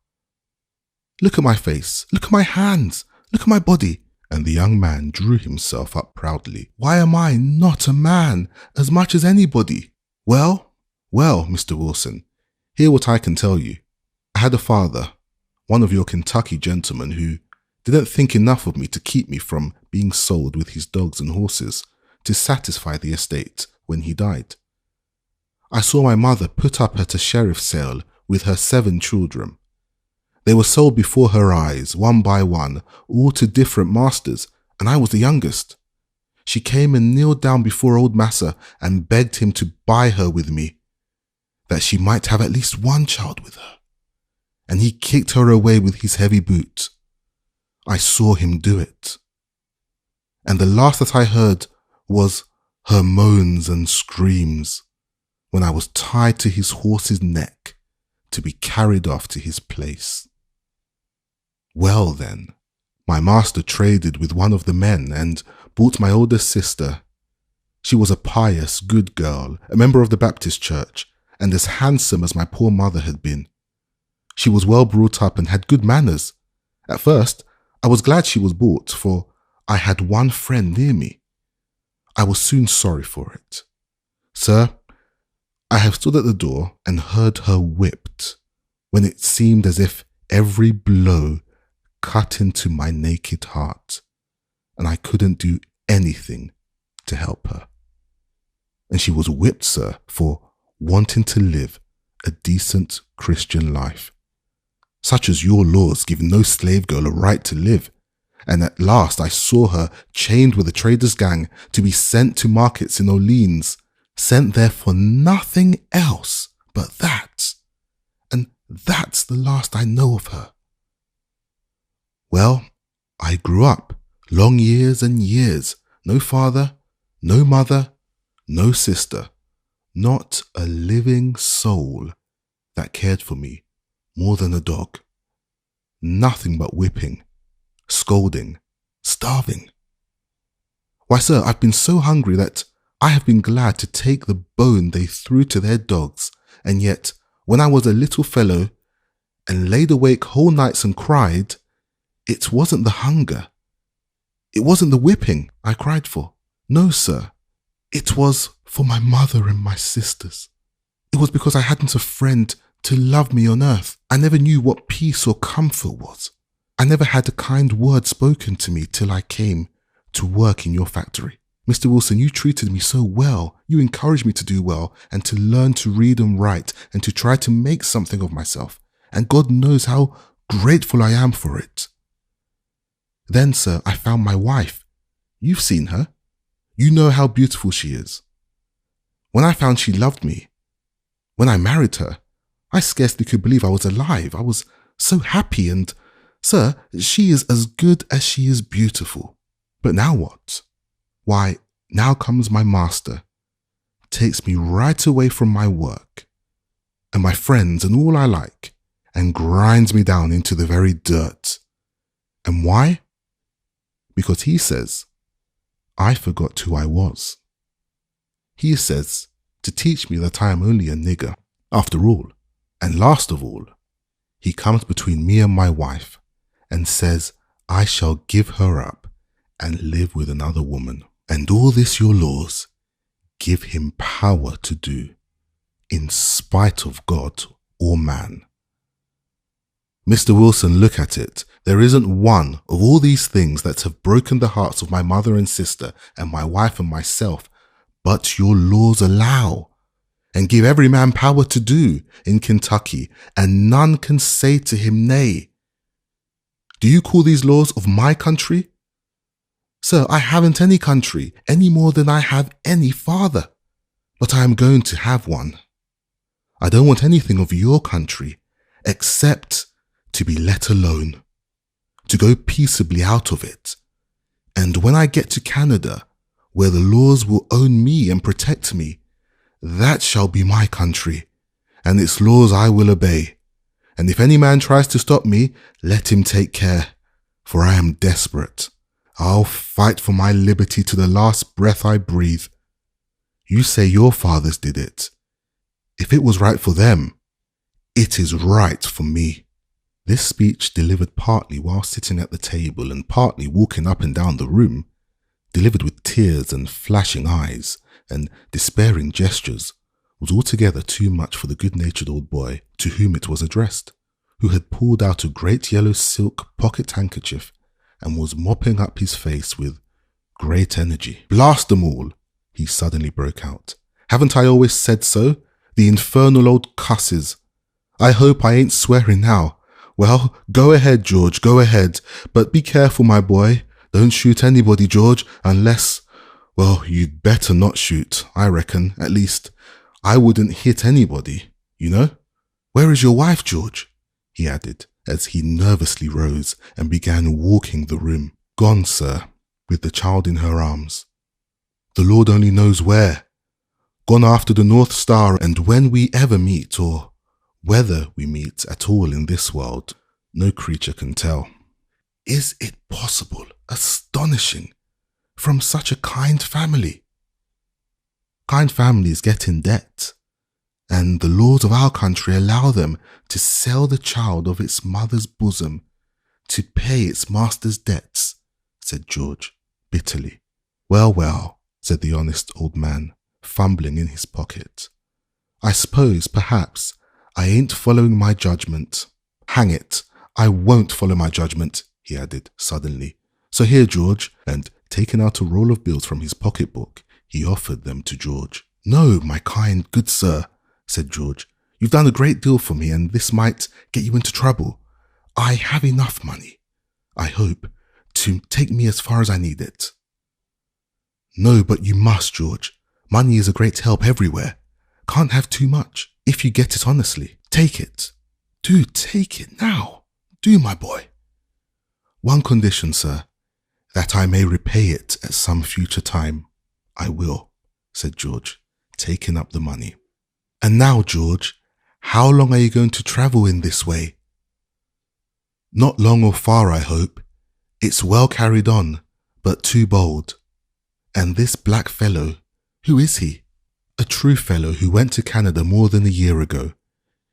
Look at my face, look at my hands, look at my body." And the young man drew himself up proudly. "Why am I not a man, as much as anybody? Well, Mr. Wilson, hear what I can tell you. I had a father, one of your Kentucky gentlemen, who didn't think enough of me to keep me from being sold with his dogs and horses to satisfy the estate when he died. I saw my mother put up at a sheriff's sale with her 7 children. They were sold before her eyes, one by one, all to different masters, and I was the youngest. She came and kneeled down before old Massa and begged him to buy her with me, that she might have at least one child with her. And he kicked her away with his heavy boot. I saw him do it. And the last that I heard was her moans and screams when I was tied to his horse's neck to be carried off to his place. Well then, my master traded with one of the men and bought my older sister. She was a pious, good girl, a member of the Baptist church, and as handsome as my poor mother had been. She was well brought up and had good manners. At first, I was glad she was bought, for I had one friend near me. I was soon sorry for it. Sir, I have stood at the door and heard her whipped, when it seemed as if every blow cut into my naked heart, and I couldn't do anything to help her. And she was whipped, sir, for wanting to live a decent Christian life, such as your laws give no slave girl a right to live. And at last I saw her chained with a trader's gang to be sent to markets in Orleans, sent there for nothing else but that. And that's the last I know of her. Well, I grew up, long years and years, no father, no mother, no sister, not a living soul that cared for me more than a dog. Nothing but whipping, scolding, starving. Why, sir, I've been so hungry that I have been glad to take the bone they threw to their dogs, and yet, when I was a little fellow and laid awake whole nights and cried, it wasn't the hunger, it wasn't the whipping I cried for. No, sir, it was for my mother and my sisters. It was because I hadn't a friend to love me on earth. I never knew what peace or comfort was. I never had a kind word spoken to me till I came to work in your factory. Mr. Wilson, you treated me so well. You encouraged me to do well and to learn to read and write and to try to make something of myself. And God knows how grateful I am for it. Then, sir, I found my wife. You've seen her. You know how beautiful she is. When I found she loved me, when I married her, I scarcely could believe I was alive. I was so happy, and, sir, she is as good as she is beautiful. But now what? Why, now comes my master, takes me right away from my work and my friends and all I like, and grinds me down into the very dirt. And why? Because he says I forgot who I was. He says to teach me that I am only a nigger, after all. And last of all, he comes between me and my wife and says I shall give her up and live with another woman. And all this your laws give him power to do, in spite of God or man. Mr. Wilson, look at it. There isn't one of all these things that have broken the hearts of my mother and sister and my wife and myself, but your laws allow and give every man power to do in Kentucky, and none can say to him nay. Do you call these laws of my country? Sir, I haven't any country any more than I have any father, but I am going to have one. I don't want anything of your country except to be let alone. to go peaceably out of it. And when I get to Canada, where the laws will own me and protect me, that shall be my country, and its laws I will obey. And if any man tries to stop me, let him take care, for I am desperate. I'll fight for my liberty to the last breath I breathe. You say your fathers did it. If it was right for them, it is right for me. This speech, delivered partly while sitting at the table and partly walking up and down the room, delivered with tears and flashing eyes and despairing gestures, was altogether too much for the good-natured old boy to whom it was addressed, who had pulled out a great yellow silk pocket handkerchief and was mopping up his face with great energy. "Blast them all," he suddenly broke out. "Haven't I always said so? The infernal old cusses. I hope I ain't swearing now. Well, go ahead, George, go ahead. But be careful, my boy. Don't shoot anybody, George, unless, well, you'd better not shoot, I reckon. At least, I wouldn't hit anybody, you know? Where is your wife, George?" he added, as he nervously rose and began walking the room. "Gone, sir, with the child in her arms. The Lord only knows where. Gone after the North Star, and when we ever meet, or whether we meet at all in this world, no creature can tell." Is it possible? Astonishing. From such a kind family. Kind families get in debt, and the laws of our country allow them to sell the child of its mother's bosom to pay its master's debts, said George, bitterly. "Well, well," said the honest old man, fumbling in his pocket. "I suppose, perhaps, I ain't following my judgment. Hang it, I won't follow my judgment," he added suddenly. "So here, George," and taking out a roll of bills from his pocketbook, he offered them to George. "No, my kind, good sir," said George. "You've done a great deal for me, and this might get you into trouble. I have enough money, I hope, to take me as far as I need it." "No, but you must, George. Money is a great help everywhere. Can't have too much, if you get it honestly. Take it. Do take it now. Do, my boy." "One condition, sir, that I may repay it at some future time." "I will," said George, taking up the money. "And now, George, how long are you going to travel in this way?" "Not long or far, I hope. It's well carried on, but too bold. And this black fellow, who is he?" "A true fellow who went to Canada more than a year ago.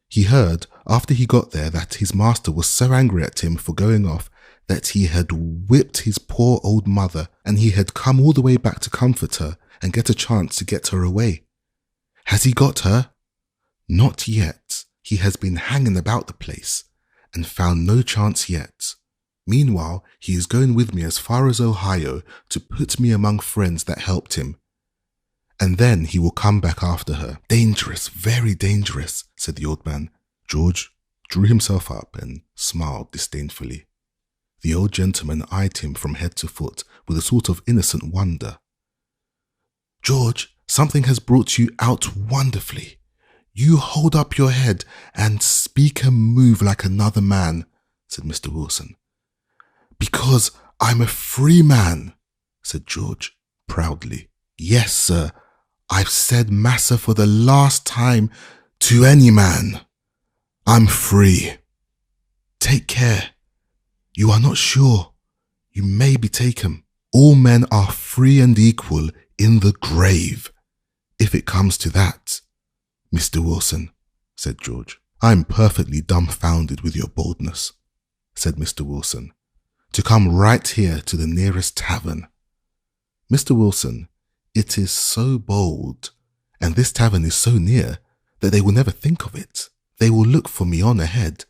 He heard, after he got there, that his master was so angry at him for going off that he had whipped his poor old mother, and he had come all the way back to comfort her and get a chance to get her away. Has he got her?" "Not yet. He has been hanging about the place and found no chance yet. Meanwhile, he is going with me as far as Ohio to put me among friends that helped him. And then he will come back after her." "Dangerous, very dangerous," said the old man. George drew himself up and smiled disdainfully. The old gentleman eyed him from head to foot with a sort of innocent wonder. "George, something has brought you out wonderfully. You hold up your head and speak and move like another man," said Mr. Wilson. "Because I'm a free man," said George proudly. "Yes, sir, I've said massa for the last time to any man. I'm free. Take care. You are not sure. You may be taken. All men are free and equal in the grave, if it comes to that, Mr. Wilson," said George. "I'm perfectly dumbfounded with your boldness," said Mr. Wilson, "to come right here to the nearest tavern. Mr. Wilson, it is so bold, and this tavern is so near, that they will never think of it. They will look for me on ahead,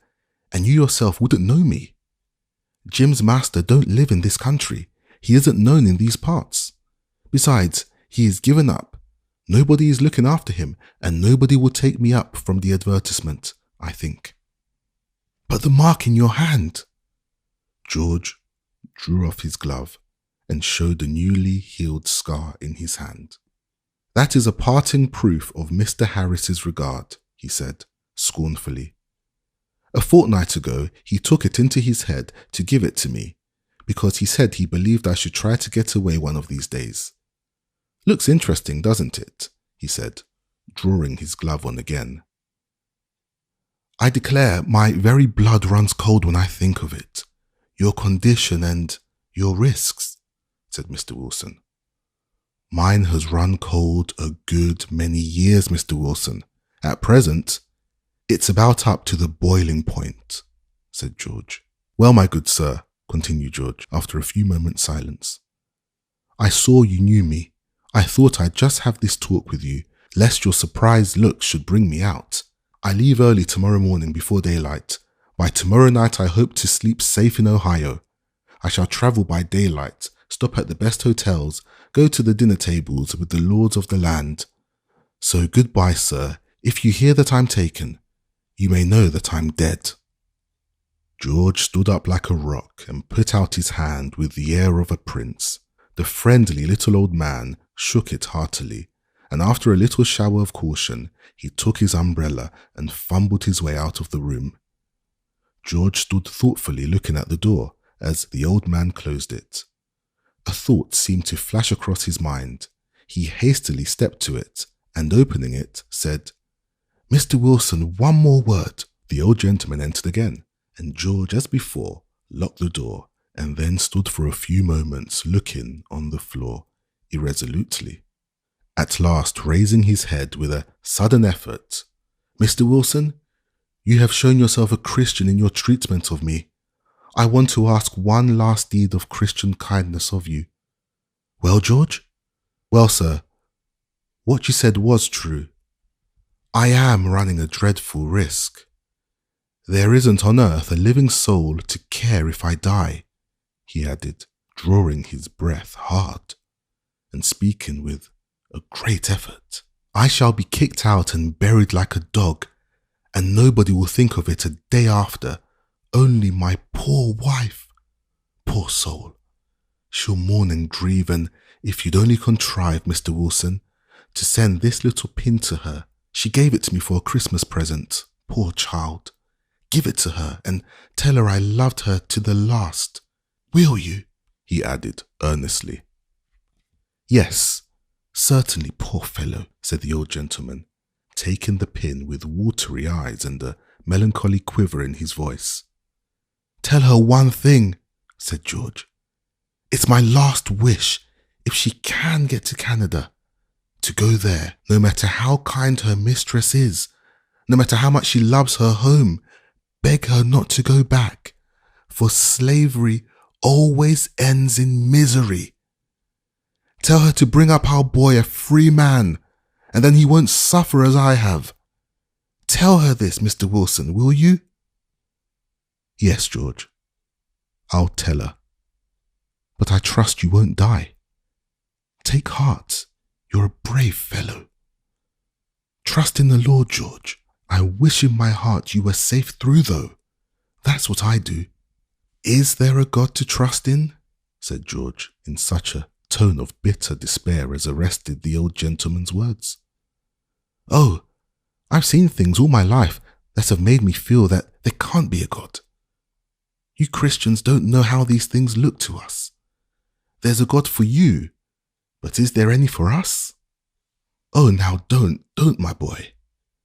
and you yourself wouldn't know me. Jim's master don't live in this country. He isn't known in these parts. Besides, he is given up. Nobody is looking after him, and nobody will take me up from the advertisement, I think." "But the mark in your hand." George drew off his glove and showed a newly healed scar in his hand. "That is a parting proof of Mr. Harris's regard," he said scornfully. A fortnight ago, he took it into his head to give it to me, because he said he believed I should try to get away one of these days. Looks interesting, doesn't it? He said, drawing his glove on again. I declare my very blood runs cold when I think of it. Your condition and your risks, said Mr. Wilson. Mine has run cold a good many years, Mr. Wilson. At present, it's about up to the boiling point, said George. Well, my good sir, continued George after a few moments' silence. I saw you knew me. I thought I'd just have this talk with you, lest your surprised looks should bring me out. I leave early tomorrow morning before daylight. By tomorrow night I hope to sleep safe in Ohio. I shall travel by daylight, stop at the best hotels, go to the dinner tables with the lords of the land. So goodbye, sir. If you hear that I'm taken, you may know that I'm dead. George stood up like a rock and put out his hand with the air of a prince. The friendly little old man shook it heartily, and after a little shower of caution, he took his umbrella and fumbled his way out of the room. George stood thoughtfully looking at the door as the old man closed it. A thought seemed to flash across his mind. He hastily stepped to it and, opening it, said, Mr. Wilson, one more word. The old gentleman entered again, and George, as before, locked the door and then stood for a few moments looking on the floor irresolutely. At last, raising his head with a sudden effort, Mr. Wilson, you have shown yourself a Christian in your treatment of me. I want to ask one last deed of Christian kindness of you. Well, George? Well, sir, what you said was true. I am running a dreadful risk. There isn't on earth a living soul to care if I die, he added, drawing his breath hard and speaking with a great effort. I shall be kicked out and buried like a dog, and nobody will think of it a day after. Only my poor wife. Poor soul. She'll mourn and grieve, and if you'd only contrive, Mr. Wilson, to send this little pin to her. She gave it to me for a Christmas present. Poor child. Give it to her and tell her I loved her to the last. Will you? He added earnestly. Yes, certainly, poor fellow, said the old gentleman, taking the pin with watery eyes and a melancholy quiver in his voice. Tell her one thing, said George. It's my last wish, if she can get to Canada, to go there, no matter how kind her mistress is, no matter how much she loves her home. Beg her not to go back, for slavery always ends in misery. Tell her to bring up our boy a free man, and then he won't suffer as I have. Tell her this, Mr. Wilson, will you? Yes, George, I'll tell her. But I trust you won't die. Take heart, you're a brave fellow. Trust in the Lord, George. I wish in my heart you were safe through, though. That's what I do. Is there a God to trust in? Said George in such a tone of bitter despair as arrested the old gentleman's words. Oh, I've seen things all my life that have made me feel that there can't be a God. You Christians don't know how these things look to us. There's a God for you, but is there any for us? Oh, now don't, my boy,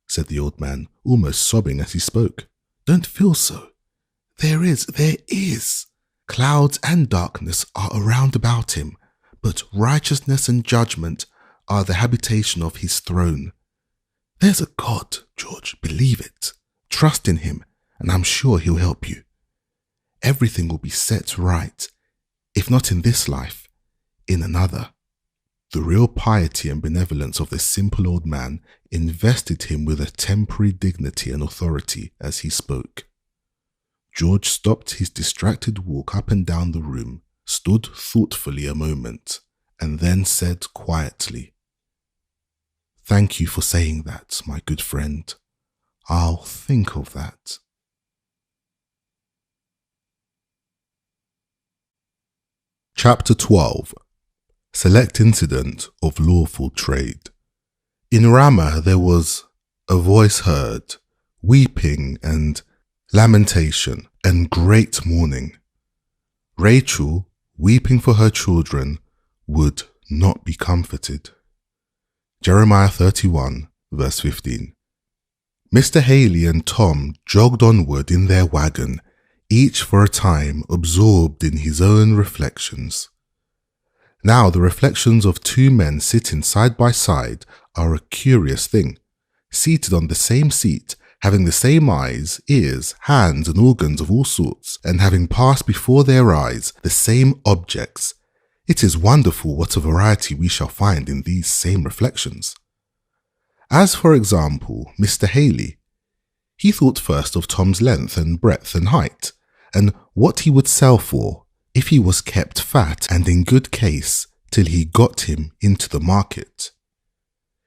said the old man, almost sobbing as he spoke. Don't feel so. There is. Clouds and darkness are around about him, but righteousness and judgment are the habitation of his throne. There's a God, George, believe it. Trust in him, and I'm sure he'll help you. Everything will be set right, if not in this life, in another. The real piety and benevolence of the simple old man invested him with a temporary dignity and authority as he spoke. George stopped his distracted walk up and down the room, stood thoughtfully a moment, and then said quietly, Thank you for saying that, my good friend. I'll think of that. Chapter 12. Select Incident of Lawful Trade. In Ramah there was a voice heard, weeping and lamentation, and great mourning. Rachel, weeping for her children, would not be comforted. Jeremiah 31, verse 15. Mr. Haley and Tom jogged onward in their wagon, each for a time absorbed in his own reflections. Now the reflections of two men sitting side by side are a curious thing. Seated on the same seat, having the same eyes, ears, hands, and organs of all sorts, and having passed before their eyes the same objects, it is wonderful what a variety we shall find in these same reflections. As for example, Mr. Haley. He thought first of Tom's length and breadth and height, and what he would sell for if he was kept fat and in good case till he got him into the market.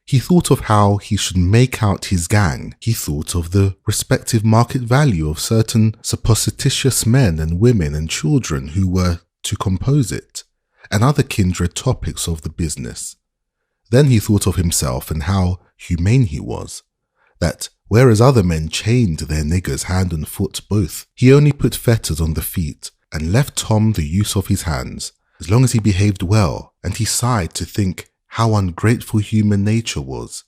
He thought of how he should make out his gang. He thought of the respective market value of certain supposititious men and women and children who were to compose it, and other kindred topics of the business. Then he thought of himself and how humane he was, that whereas other men chained their niggers hand and foot both, he only put fetters on the feet and left Tom the use of his hands, as long as he behaved well, and he sighed to think how ungrateful human nature was,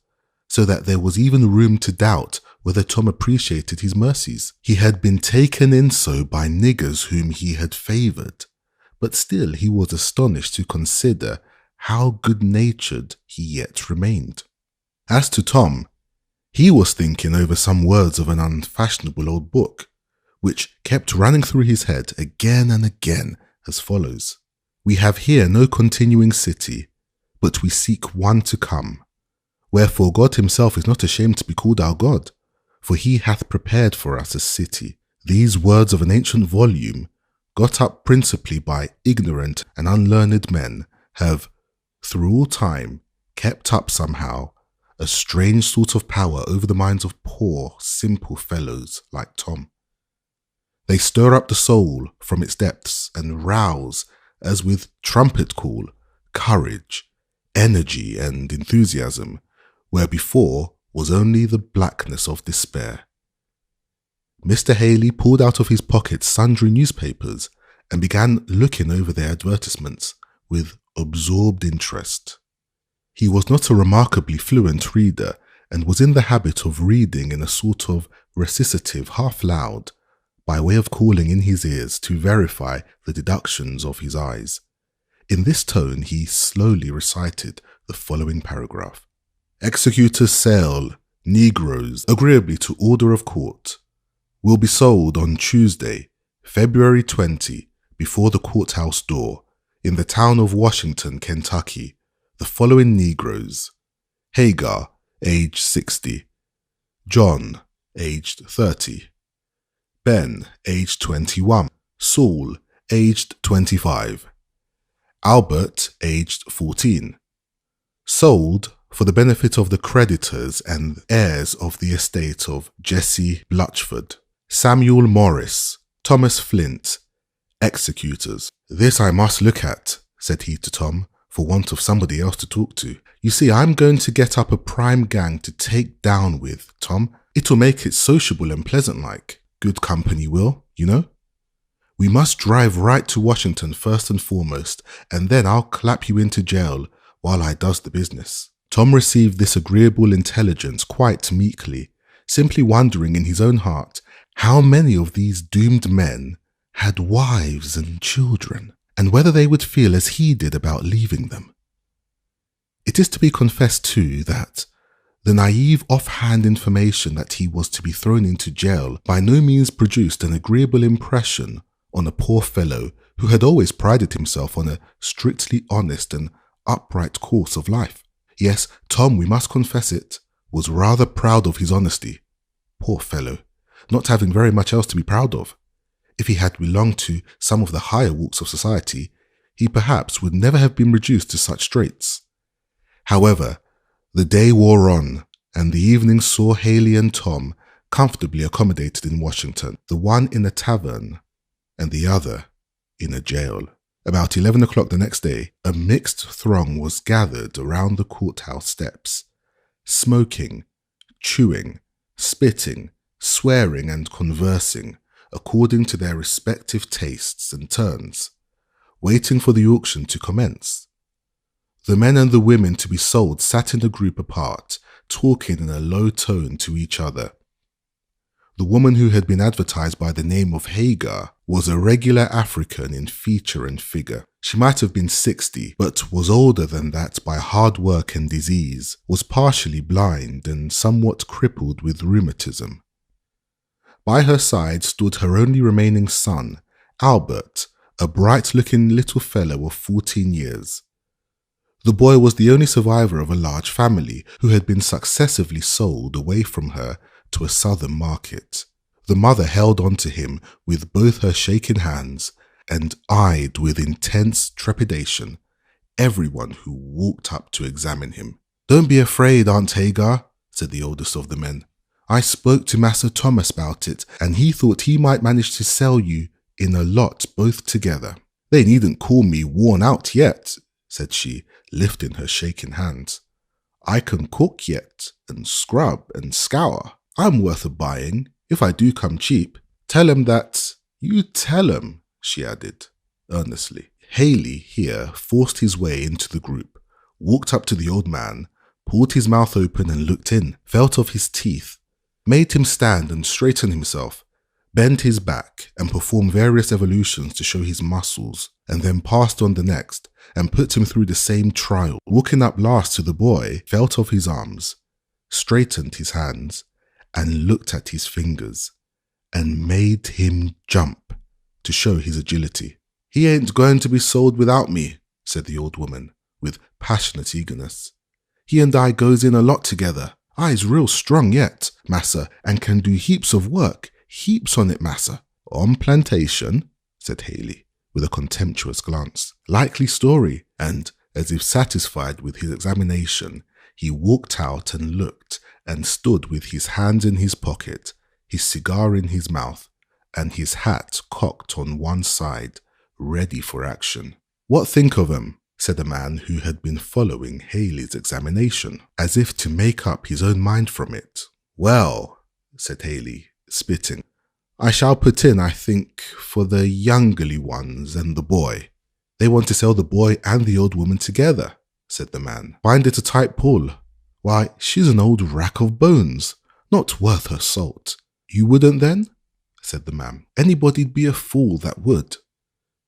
so that there was even room to doubt whether Tom appreciated his mercies. He had been taken in so by niggers whom he had favoured, but still he was astonished to consider how good-natured he yet remained. As to Tom, he was thinking over some words of an unfashionable old book, which kept running through his head again and again as follows: "We have here no continuing city, but we seek one to come. Wherefore God himself is not ashamed to be called our God, for he hath prepared for us a city." These words of an ancient volume, got up principally by ignorant and unlearned men, have, through all time, kept up somehow a strange sort of power over the minds of poor, simple fellows like Tom. They stir up the soul from its depths and rouse, as with trumpet call, courage, energy, and enthusiasm, where before was only the blackness of despair. Mr. Haley pulled out of his pocket sundry newspapers and began looking over their advertisements with absorbed interest. He was not a remarkably fluent reader, and was in the habit of reading in a sort of recitative half-loud, by way of calling in his ears to verify the deductions of his eyes. In this tone he slowly recited the following paragraph: "Executors sale Negroes agreeably to order of court. Will be sold on Tuesday, February 20, before the courthouse door, in the town of Washington, Kentucky, the following Negroes: Hagar, aged 60, John, aged 30, Ben, aged 21, Saul, aged 25, Albert, aged 14. Sold for the benefit of the creditors and heirs of the estate of Jesse Blutchford, Samuel Morris, Thomas Flint, executors." "This I must look at," said he to Tom, for want of somebody else to talk to. "You see, I'm going to get up a prime gang to take down with, Tom. It'll make it sociable and pleasant like. Good company will, you know. We must drive right to Washington first and foremost, and then I'll clap you into jail while I does the business." Tom received this agreeable intelligence quite meekly, simply wondering in his own heart how many of these doomed men had wives and children, and whether they would feel as he did about leaving them. It is to be confessed too that the naive offhand information that he was to be thrown into jail by no means produced an agreeable impression on a poor fellow who had always prided himself on a strictly honest and upright course of life. Yes, Tom, we must confess it, was rather proud of his honesty. Poor fellow, not having very much else to be proud of. If he had belonged to some of the higher walks of society, he perhaps would never have been reduced to such straits. However, the day wore on, and the evening saw Haley and Tom comfortably accommodated in Washington, the one in a tavern and the other in a jail. About 11 o'clock the next day, a mixed throng was gathered around the courthouse steps, smoking, chewing, spitting, swearing and conversing according to their respective tastes and turns, waiting for the auction to commence. The men and the women to be sold sat in a group apart, talking in a low tone to each other. The woman who had been advertised by the name of Hagar was a regular African in feature and figure. She might have been 60, but was older than that by hard work and disease, was partially blind and somewhat crippled with rheumatism. By her side stood her only remaining son, Albert, a bright-looking little fellow of 14 years. The boy was the only survivor of a large family who had been successively sold away from her to a southern market. The mother held on to him with both her shaking hands and eyed with intense trepidation everyone who walked up to examine him. "Don't be afraid, Aunt Hagar," said the oldest of the men. "I spoke to Master Thomas about it, and he thought he might manage to sell you in a lot both together." "They needn't call me worn out yet," said she, lifting her shaking hands. "I can cook yet, and scrub and scour. I'm worth a buying, if I do come cheap. Tell 'em that—" "You tell 'em," she added, earnestly. Haley here forced his way into the group, walked up to the old man, pulled his mouth open and looked in, felt of his teeth, made him stand and straighten himself, bent his back and perform various evolutions to show his muscles, and then passed on the next and put him through the same trial. Walking up last to the boy, felt of his arms, straightened his hands, and looked at his fingers, and made him jump to show his agility. "He ain't going to be sold without me," said the old woman, with passionate eagerness. "He and I goes in a lot together. I's real strong yet, massa, and can do heaps of work, heaps on it, massa." "On plantation?" said Haley, with a contemptuous glance. "Likely story," and, as if satisfied with his examination, he walked out and looked and stood with his hands in his pocket, his cigar in his mouth, and his hat cocked on one side, ready for action. "What think of 'em?" said a man who had been following Haley's examination, as if to make up his own mind from it. "Well," said Haley, spitting, "I shall put in, I think, for the youngerly ones and the boy." "They want to sell the boy and the old woman together," said the man. "Find it a tight pull. Why, she's an old rack of bones, not worth her salt." "You wouldn't then?" said the man. "Anybody'd be a fool that would.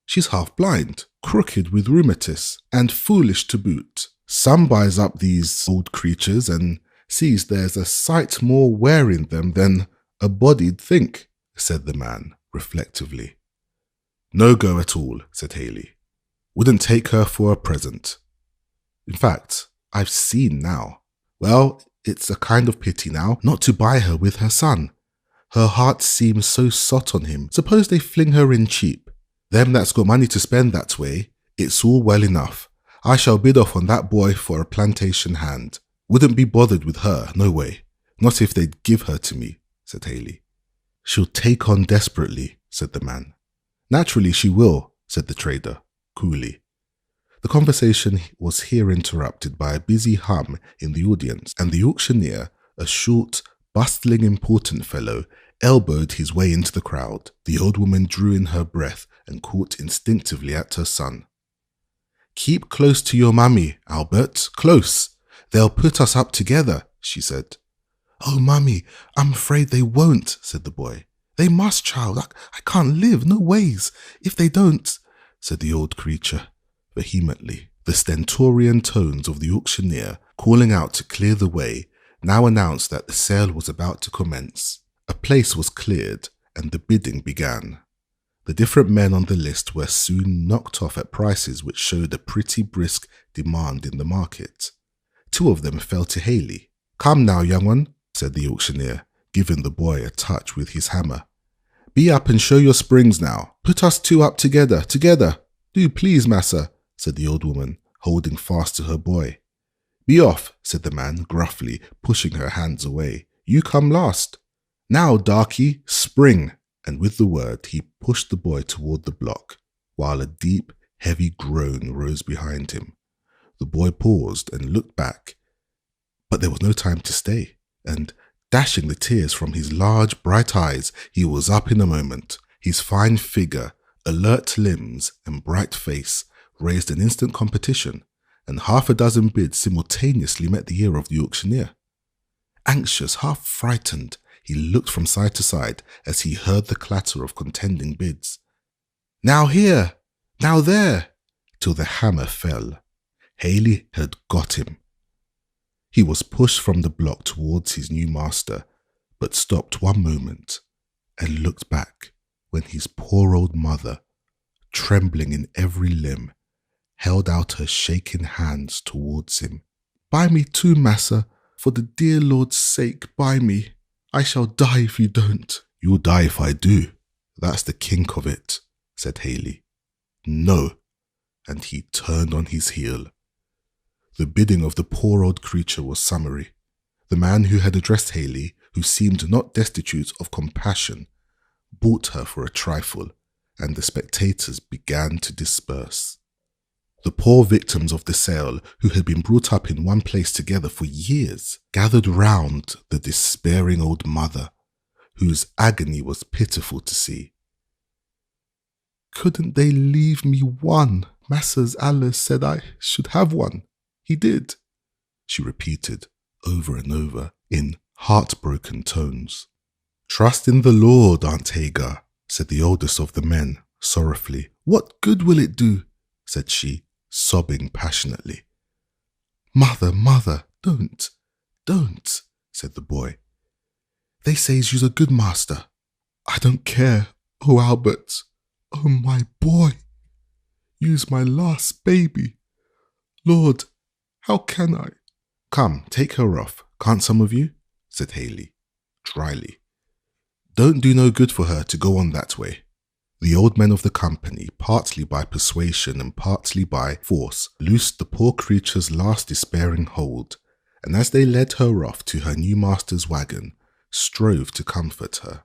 She's half blind, crooked with rheumatis, and foolish to boot. Some buys up these old creatures and sees there's a sight more wear in them than a body'd think," said the man, reflectively. "No go at all," said Haley. "Wouldn't take her for a present. In fact, I've seen now. Well, it's a kind of pity now not to buy her with her son. Her heart seems so sot on him. Suppose they fling her in cheap. Them that's got money to spend that way, it's all well enough. I shall bid off on that boy for a plantation hand. Wouldn't be bothered with her, no way. Not if they'd give her to me," said Haley. "She'll take on desperately," said the man. "Naturally she will," said the trader, coolly. The conversation was here interrupted by a busy hum in the audience, and the auctioneer, a short, bustling, important fellow, elbowed his way into the crowd. The old woman drew in her breath and caught instinctively at her son. "Keep close to your mummy, Albert, close. They'll put us up together," she said. "Oh, mummy, I'm afraid they won't," said the boy. "They must, child. I can't live, no ways. If they don't," said the old creature, vehemently. The stentorian tones of the auctioneer, calling out to clear the way, now announced that the sale was about to commence. A place was cleared, and the bidding began. The different men on the list were soon knocked off at prices which showed a pretty brisk demand in the market. Two of them fell to Haley. "Come now, young one," said the auctioneer, giving the boy a touch with his hammer. "Be up and show your springs now. Put us two up together. Do please, massa," said the old woman, holding fast to her boy. "Be off," said the man gruffly, pushing her hands away. "You come last. Now, darky, spring." And with the word, he pushed the boy toward the block, while a deep, heavy groan rose behind him. The boy paused and looked back, but there was no time to stay, and Dashing the tears from his large, bright eyes, he was up in a moment. His fine figure, alert limbs, and bright face raised an instant competition, and half a dozen bids simultaneously met the ear of the auctioneer. Anxious, half frightened, he looked from side to side as he heard the clatter of contending bids. Now here, now there, till the hammer fell. Haley had got him. He was pushed from the block towards his new master, but stopped one moment and looked back when his poor old mother, trembling in every limb, held out her shaking hands towards him. "Buy me too, massa, for the dear Lord's sake, buy me. I shall die if you don't." "You'll die if I do. That's the kink of it," said Haley. "No," and he turned on his heel. The bidding of the poor old creature was summary. The man who had addressed Haley, who seemed not destitute of compassion, bought her for a trifle, and the spectators began to disperse. The poor victims of the sale, who had been brought up in one place together for years, gathered round the despairing old mother, whose agony was pitiful to see. "Couldn't they leave me one? Massa's Alice said I should have one. He did," she repeated over and over in heartbroken tones. "Trust in the Lord, Aunt Hagar," said the oldest of the men sorrowfully. "What good will it do?" said she, sobbing passionately. "Mother, mother, don't, said the boy. "They says you's a good master." "I don't care. Oh, Albert, oh, my boy, you's my last baby. Lord, how can I?" "Come, take her off, can't some of you?" said Haley, dryly. "Don't do no good for her to go on that way." The old men of the company, partly by persuasion and partly by force, loosed the poor creature's last despairing hold, and as they led her off to her new master's wagon, strove to comfort her.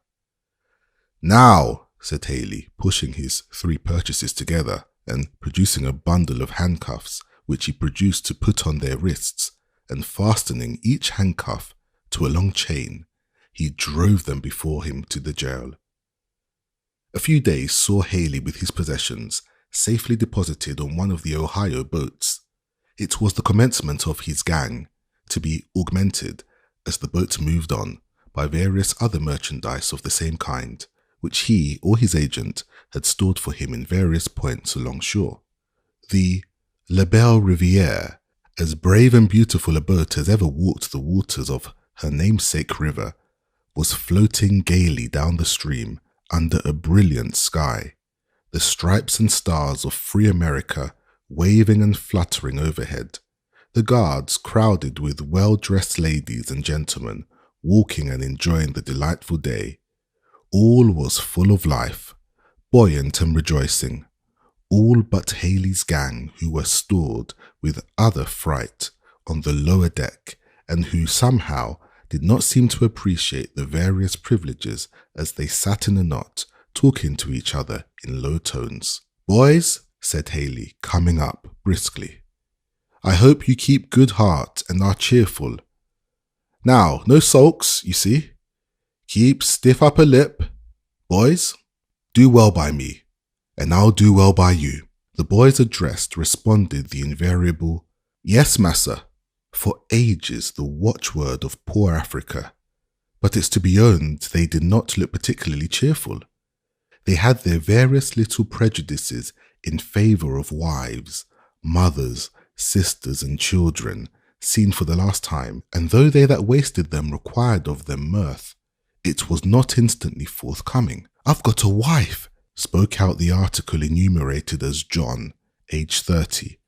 "Now," said Haley, pushing his 3 purchases together and producing a bundle of handcuffs, which he produced to put on their wrists, and fastening each handcuff to a long chain, he drove them before him to the jail. A few days saw Haley with his possessions safely deposited on one of the Ohio boats. It was the commencement of his gang, to be augmented, as the boat moved on, by various other merchandise of the same kind, which he or his agent had stored for him in various points along shore. The La Belle Riviere, as brave and beautiful a boat as ever walked the waters of her namesake river, was floating gaily down the stream under a brilliant sky, the stripes and stars of free America waving and fluttering overhead, the guards crowded with well-dressed ladies and gentlemen walking and enjoying the delightful day. All was full of life, buoyant and rejoicing, all but Haley's gang, who were stored with other fright on the lower deck, and who somehow did not seem to appreciate the various privileges as they sat in a knot, talking to each other in low tones. "Boys," said Haley, coming up briskly, "I hope you keep good heart and are cheerful. Now, no sulks, you see. Keep stiff upper lip. Boys, do well by me, and I'll do well by you." The boys addressed responded the invariable, "Yes, massa," for ages the watchword of poor Africa, but it's to be owned they did not look particularly cheerful. They had their various little prejudices in favour of wives, mothers, sisters and children, seen for the last time, and though they that wasted them required of them mirth, it was not instantly forthcoming. "I've got a wife," spoke out the article enumerated as John, age 30,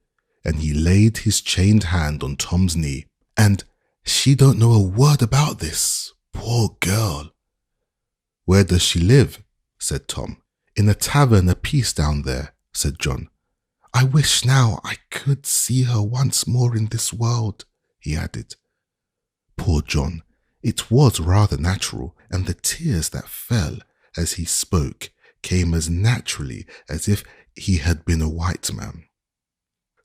and he laid his chained hand on Tom's knee, "and she don't know a word about this, poor girl." "Where does she live?" said Tom. "In a tavern apiece down there," said John. "I wish now I could see her once more in this world," he added. Poor John, it was rather natural, and the tears that fell as he spoke came as naturally as if he had been a white man.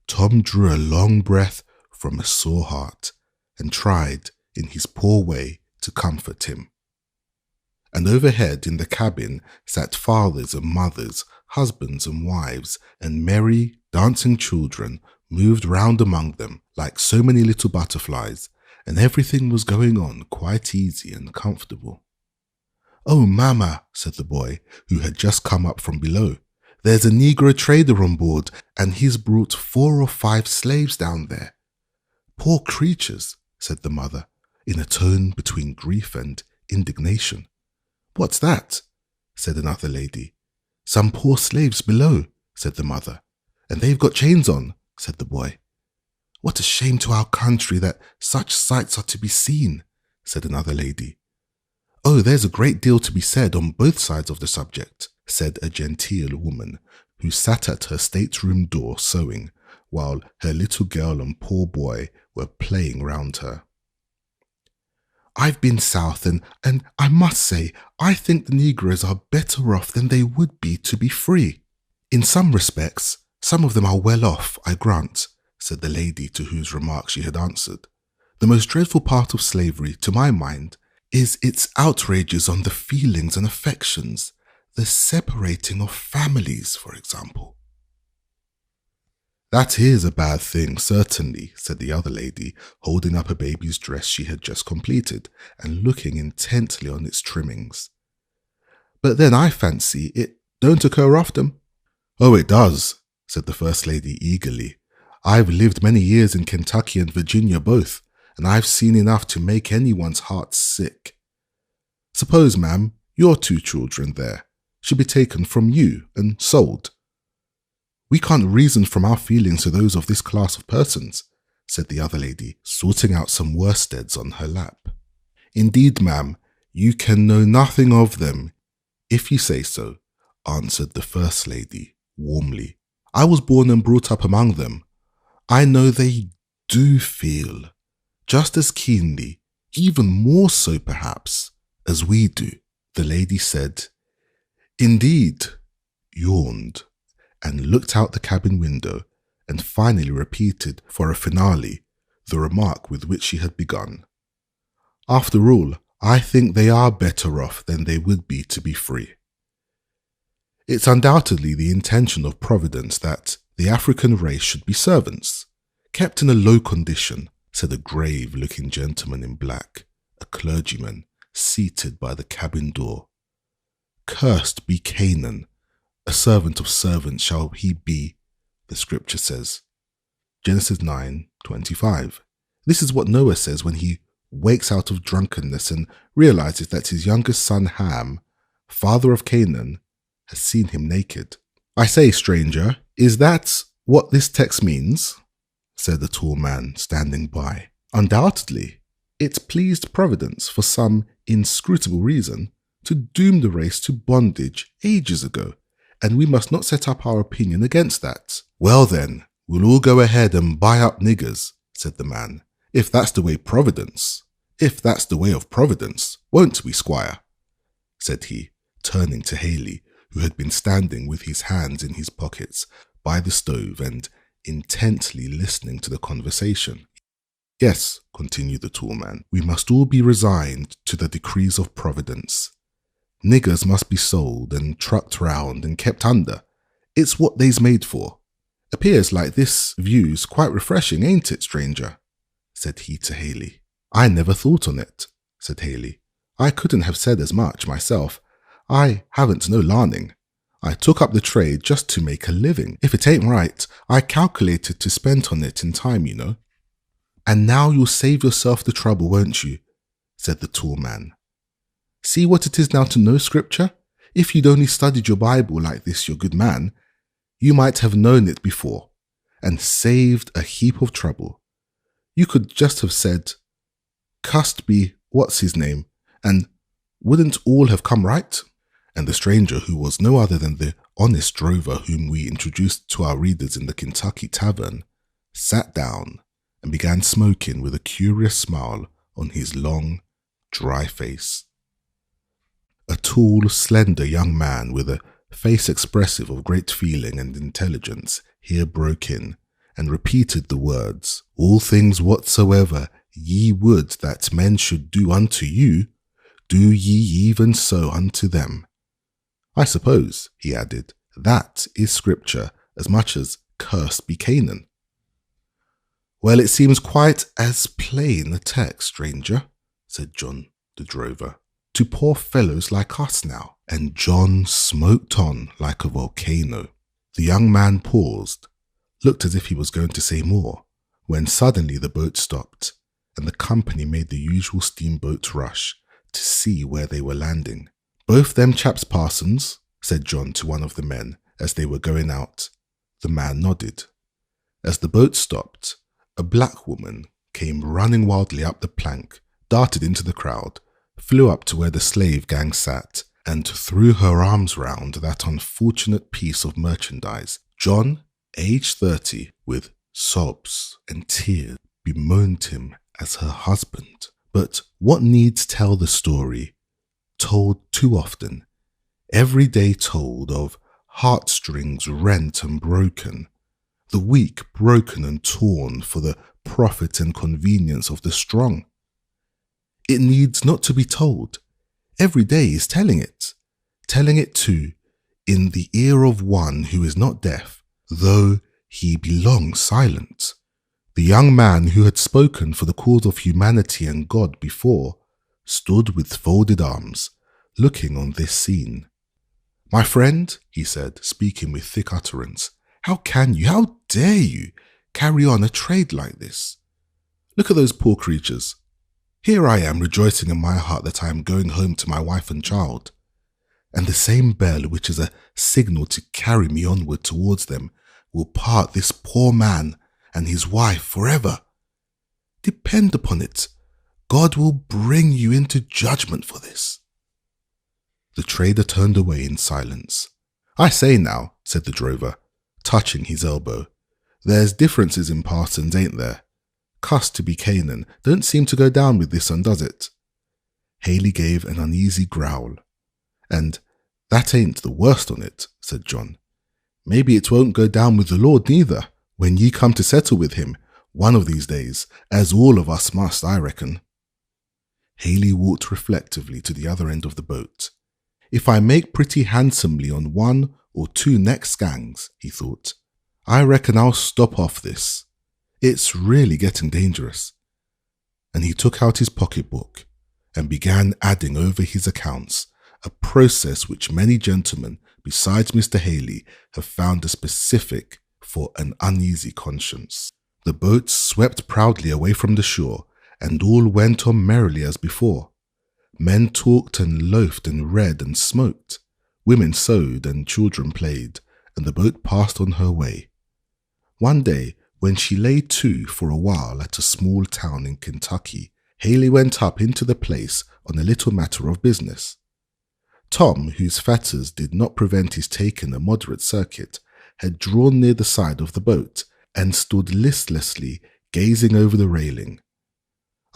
Tom drew a long breath from a sore heart and tried, in his poor way, to comfort him. And overhead in the cabin sat fathers and mothers, husbands and wives, and merry, dancing children moved round among them like so many little butterflies, and everything was going on quite easy and comfortable. "Oh, Mama," said the boy, who had just come up from below, "there's a Negro trader on board, and he's brought 4 or 5 slaves down there." "Poor creatures," said the mother, in a tone between grief and indignation. "What's that?" said another lady. "Some poor slaves below," said the mother. "And they've got chains on," said the boy. "What a shame to our country that such sights are to be seen," said another lady. "Oh, there's a great deal to be said on both sides of the subject," said a genteel woman who sat at her stateroom door sewing, while her little girl and poor boy were playing round her. "I've been south and I must say, I think the Negroes are better off than they would be to be free. In some respects, some of them are well off, I grant," said the lady to whose remark she had answered. "The most dreadful part of slavery, to my mind, is its outrages on the feelings and affections, the separating of families, for example." "That is a bad thing, certainly," said the other lady, holding up a baby's dress she had just completed and looking intently on its trimmings. "But then I fancy it don't occur often." "Oh, it does," said the First Lady eagerly. "I've lived many years in Kentucky and Virginia both, and I've seen enough to make anyone's heart sick. Suppose, ma'am, your 2 children there should be taken from you and sold. We can't reason from our feelings to those of this class of persons," said the other lady, sorting out some worsteds on her lap. "Indeed, ma'am, you can know nothing of them, if you say so," answered the First Lady warmly. "I was born and brought up among them. I know they do feel, just as keenly, even more so perhaps, as we do." The lady said, "Indeed," yawned, and looked out the cabin window, and finally repeated for a finale the remark with which she had begun. "After all, I think they are better off than they would be to be free." "It's undoubtedly the intention of Providence that the African race should be servants, kept in a low condition," said a grave-looking gentleman in black, a clergyman, seated by the cabin door. "Cursed be Canaan, a servant of servants shall he be," the scripture says. Genesis 9:25. This is what Noah says when he wakes out of drunkenness and realizes that his youngest son Ham, father of Canaan, has seen him naked. "I say, stranger, is that what this text means?" said the tall man standing by. "Undoubtedly, it pleased Providence for some inscrutable reason to doom the race to bondage ages ago, and we must not set up our opinion against that." "Well then, we'll all go ahead and buy up niggers," said the man, if that's the way of Providence, won't we, Squire?" said he, turning to Haley, who had been standing with his hands in his pockets by the stove and intently listening to the conversation. "Yes," continued the tall man, "we must all be resigned to the decrees of Providence. Niggers must be sold and trucked round and kept under. It's what they's made for. Appears like this view's quite refreshing, ain't it, stranger?" said he to Haley. "I never thought on it," said Haley. "I couldn't have said as much myself. I haven't no larning. I took up the trade just to make a living. If it ain't right, I calculated to spend on it in time, you know." "And now you'll save yourself the trouble, won't you?" said the tall man. "See what it is now to know scripture? If you'd only studied your Bible like this, your good man, you might have known it before, and saved a heap of trouble. You could just have said, 'Cussed be what's his name,' and wouldn't all have come right?" And the stranger, who was no other than the honest drover whom we introduced to our readers in the Kentucky Tavern, sat down and began smoking with a curious smile on his long, dry face. A tall, slender young man with a face expressive of great feeling and intelligence here broke in and repeated the words, "All things whatsoever ye would that men should do unto you, do ye even so unto them. I suppose, he added, that is scripture as much as cursed be Canaan. Well, it seems quite as plain a text, stranger, said John the drover, to poor fellows like us now. And John smoked on like a volcano. The young man paused, looked as if he was going to say more, when suddenly the boat stopped, and the company made the usual steamboat rush to see where they were landing. Both them chaps parsons, said John to one of the men as they were going out. The man nodded. As the boat stopped, a black woman came running wildly up the plank, darted into the crowd, flew up to where the slave gang sat, and threw her arms round that unfortunate piece of merchandise. John, aged 30, with sobs and tears, bemoaned him as her husband. But what needs tell the story, told too often, every day told of heartstrings rent and broken, the weak broken and torn for the profit and convenience of the strong. It needs not to be told. Every day is telling it too, in the ear of one who is not deaf, though he be long silent. The young man who had spoken for the cause of humanity and God before stood with folded arms, looking on this scene. My friend, he said, speaking with thick utterance, how can you, how dare you, carry on a trade like this? Look at those poor creatures. Here I am rejoicing in my heart that I am going home to my wife and child, and the same bell which is a signal to carry me onward towards them will part this poor man and his wife forever. Depend upon it, God will bring you into judgment for this. The trader turned away in silence. I say now, said the drover, touching his elbow, there's differences in parsons, ain't there? Cussed to be Canaan don't seem to go down with this one, does it? Haley gave an uneasy growl. And that ain't the worst on it, said John. Maybe it won't go down with the Lord neither, when ye come to settle with him, one of these days, as all of us must, I reckon. Haley walked reflectively to the other end of the boat. If I make pretty handsomely on one or two next gangs, he thought, I reckon I'll stop off this. It's really getting dangerous. And he took out his pocketbook and began adding over his accounts, a process which many gentlemen, besides Mr. Haley, have found a specific for an uneasy conscience. The boat swept proudly away from the shore, and all went on merrily as before. Men talked and loafed and read and smoked. Women sewed and children played, and the boat passed on her way. One day, when she lay to for a while at a small town in Kentucky, Haley went up into the place on a little matter of business. Tom, whose fetters did not prevent his taking a moderate circuit, had drawn near the side of the boat and stood listlessly gazing over the railing.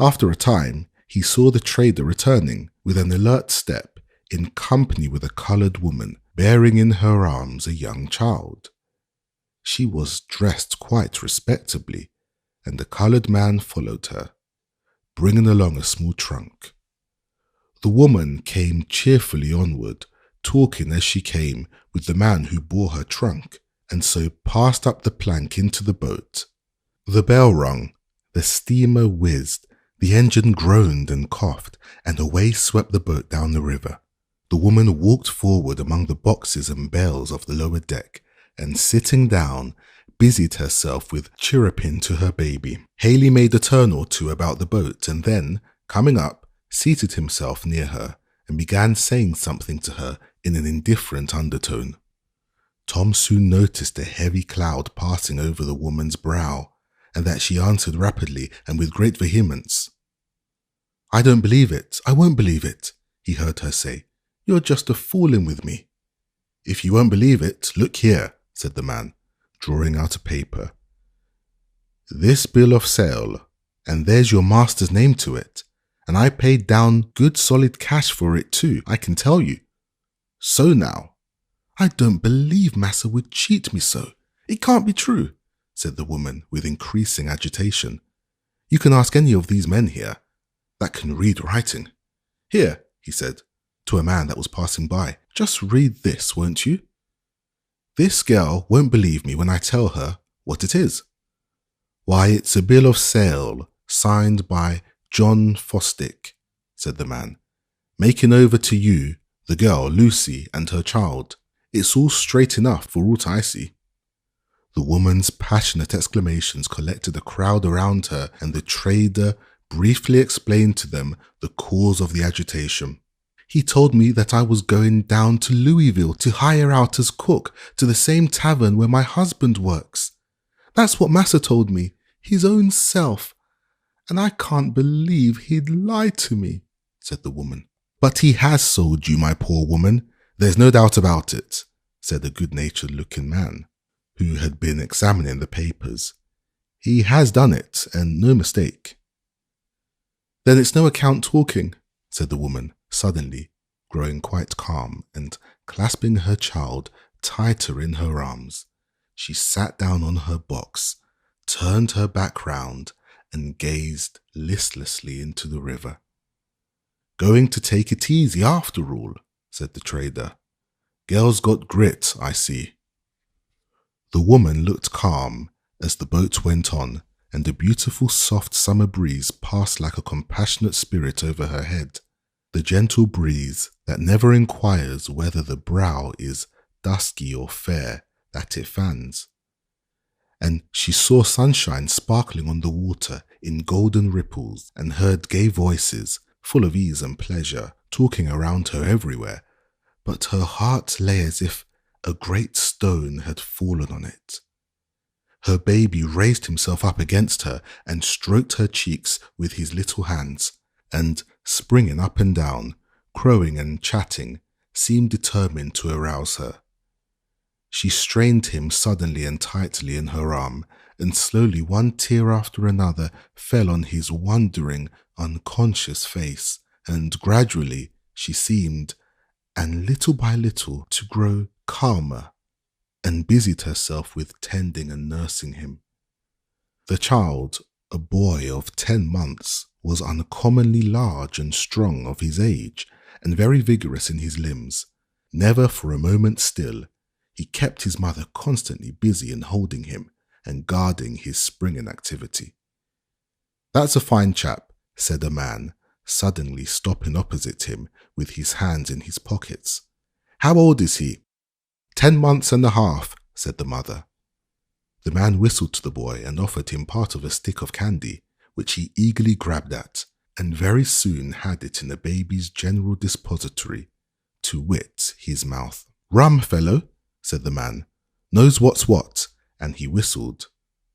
After a time, he saw the trader returning with an alert step in company with a coloured woman bearing in her arms a young child. She was dressed quite respectably, and the coloured man followed her, bringing along a small trunk. The woman came cheerfully onward, talking as she came with the man who bore her trunk, and so passed up the plank into the boat. The bell rung, the steamer whizzed, the engine groaned and coughed, and away swept the boat down the river. The woman walked forward among the boxes and bales of the lower deck, and sitting down, busied herself with chirruping to her baby. Haley made a turn or two about the boat, and then, coming up, seated himself near her, and began saying something to her in an indifferent undertone. Tom soon noticed a heavy cloud passing over the woman's brow, and that she answered rapidly and with great vehemence. I don't believe it, I won't believe it, he heard her say. You're just a fooling with me. If you won't believe it, look here, said the man, drawing out a paper. This bill of sale, and there's your master's name to it, and I paid down good solid cash for it too, I can tell you. So now, I don't believe massa would cheat me so. It can't be true, said the woman with increasing agitation. You can ask any of these men here that can read writing. Here, he said, to a man that was passing by, just read this, won't you? This girl won't believe me when I tell her what it is. Why, it's a bill of sale signed by John Fosdick, said the man, making over to you the girl Lucy and her child. It's all straight enough for aught I see. The woman's passionate exclamations collected a crowd around her, and the trader briefly explained to them the cause of the agitation. He told me that I was going down to Louisville to hire out as cook to the same tavern where my husband works. That's what Massa told me, his own self. And I can't believe he'd lie to me, said the woman. But he has sold you, my poor woman. There's no doubt about it, said a good-natured looking man who had been examining the papers. He has done it, and no mistake. Then it's no account talking, said the woman, suddenly growing quite calm and clasping her child tighter in her arms. She sat down on her box, turned her back round, and gazed listlessly into the river. Going to take it easy after all, said the trader. Girl's got grit, I see. The woman looked calm as the boat went on, and a beautiful soft summer breeze passed like a compassionate spirit over her head, the gentle breeze that never inquires whether the brow is dusky or fair that it fans. And she saw sunshine sparkling on the water in golden ripples, and heard gay voices, full of ease and pleasure, talking around her everywhere, but her heart lay as if a great stone had fallen on it. Her baby raised himself up against her and stroked her cheeks with his little hands, and, springing up and down, crowing and chatting, seemed determined to arouse her. She strained him suddenly and tightly in her arm, and slowly one tear after another fell on his wondering, unconscious face, and gradually she seemed, and little by little, to grow calmer, and busied herself with tending and nursing him. The child, a boy of 10 months, was uncommonly large and strong of his age, and very vigorous in his limbs. Never for a moment still, he kept his mother constantly busy in holding him and guarding his springing activity. That's a fine chap, said a man, suddenly stopping opposite him with his hands in his pockets. How old is he? 10 months and a half, said the mother. The man whistled to the boy and offered him part of a stick of candy, which he eagerly grabbed at, and very soon had it in the baby's general dispository, to wit, his mouth. Rum, fellow, said the man, knows what's what, and he whistled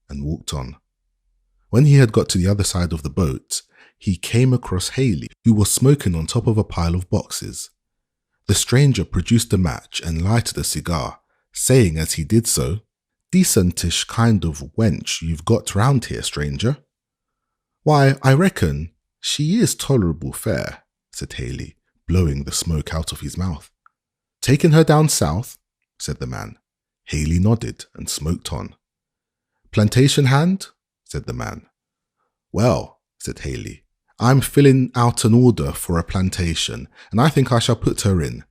and walked on. When he had got to the other side of the boat, he came across Haley, who was smoking on top of a pile of boxes. The stranger produced a match and lighted a cigar, saying as he did so, Decentish kind of wench you've got round here, stranger. Why, I reckon she is tolerable fair, said Haley, blowing the smoke out of his mouth. Taking her down south, said the man. Haley nodded and smoked on. Plantation hand, said the man. Well, said Haley, I'm filling out an order for a plantation, and I think I shall put her in.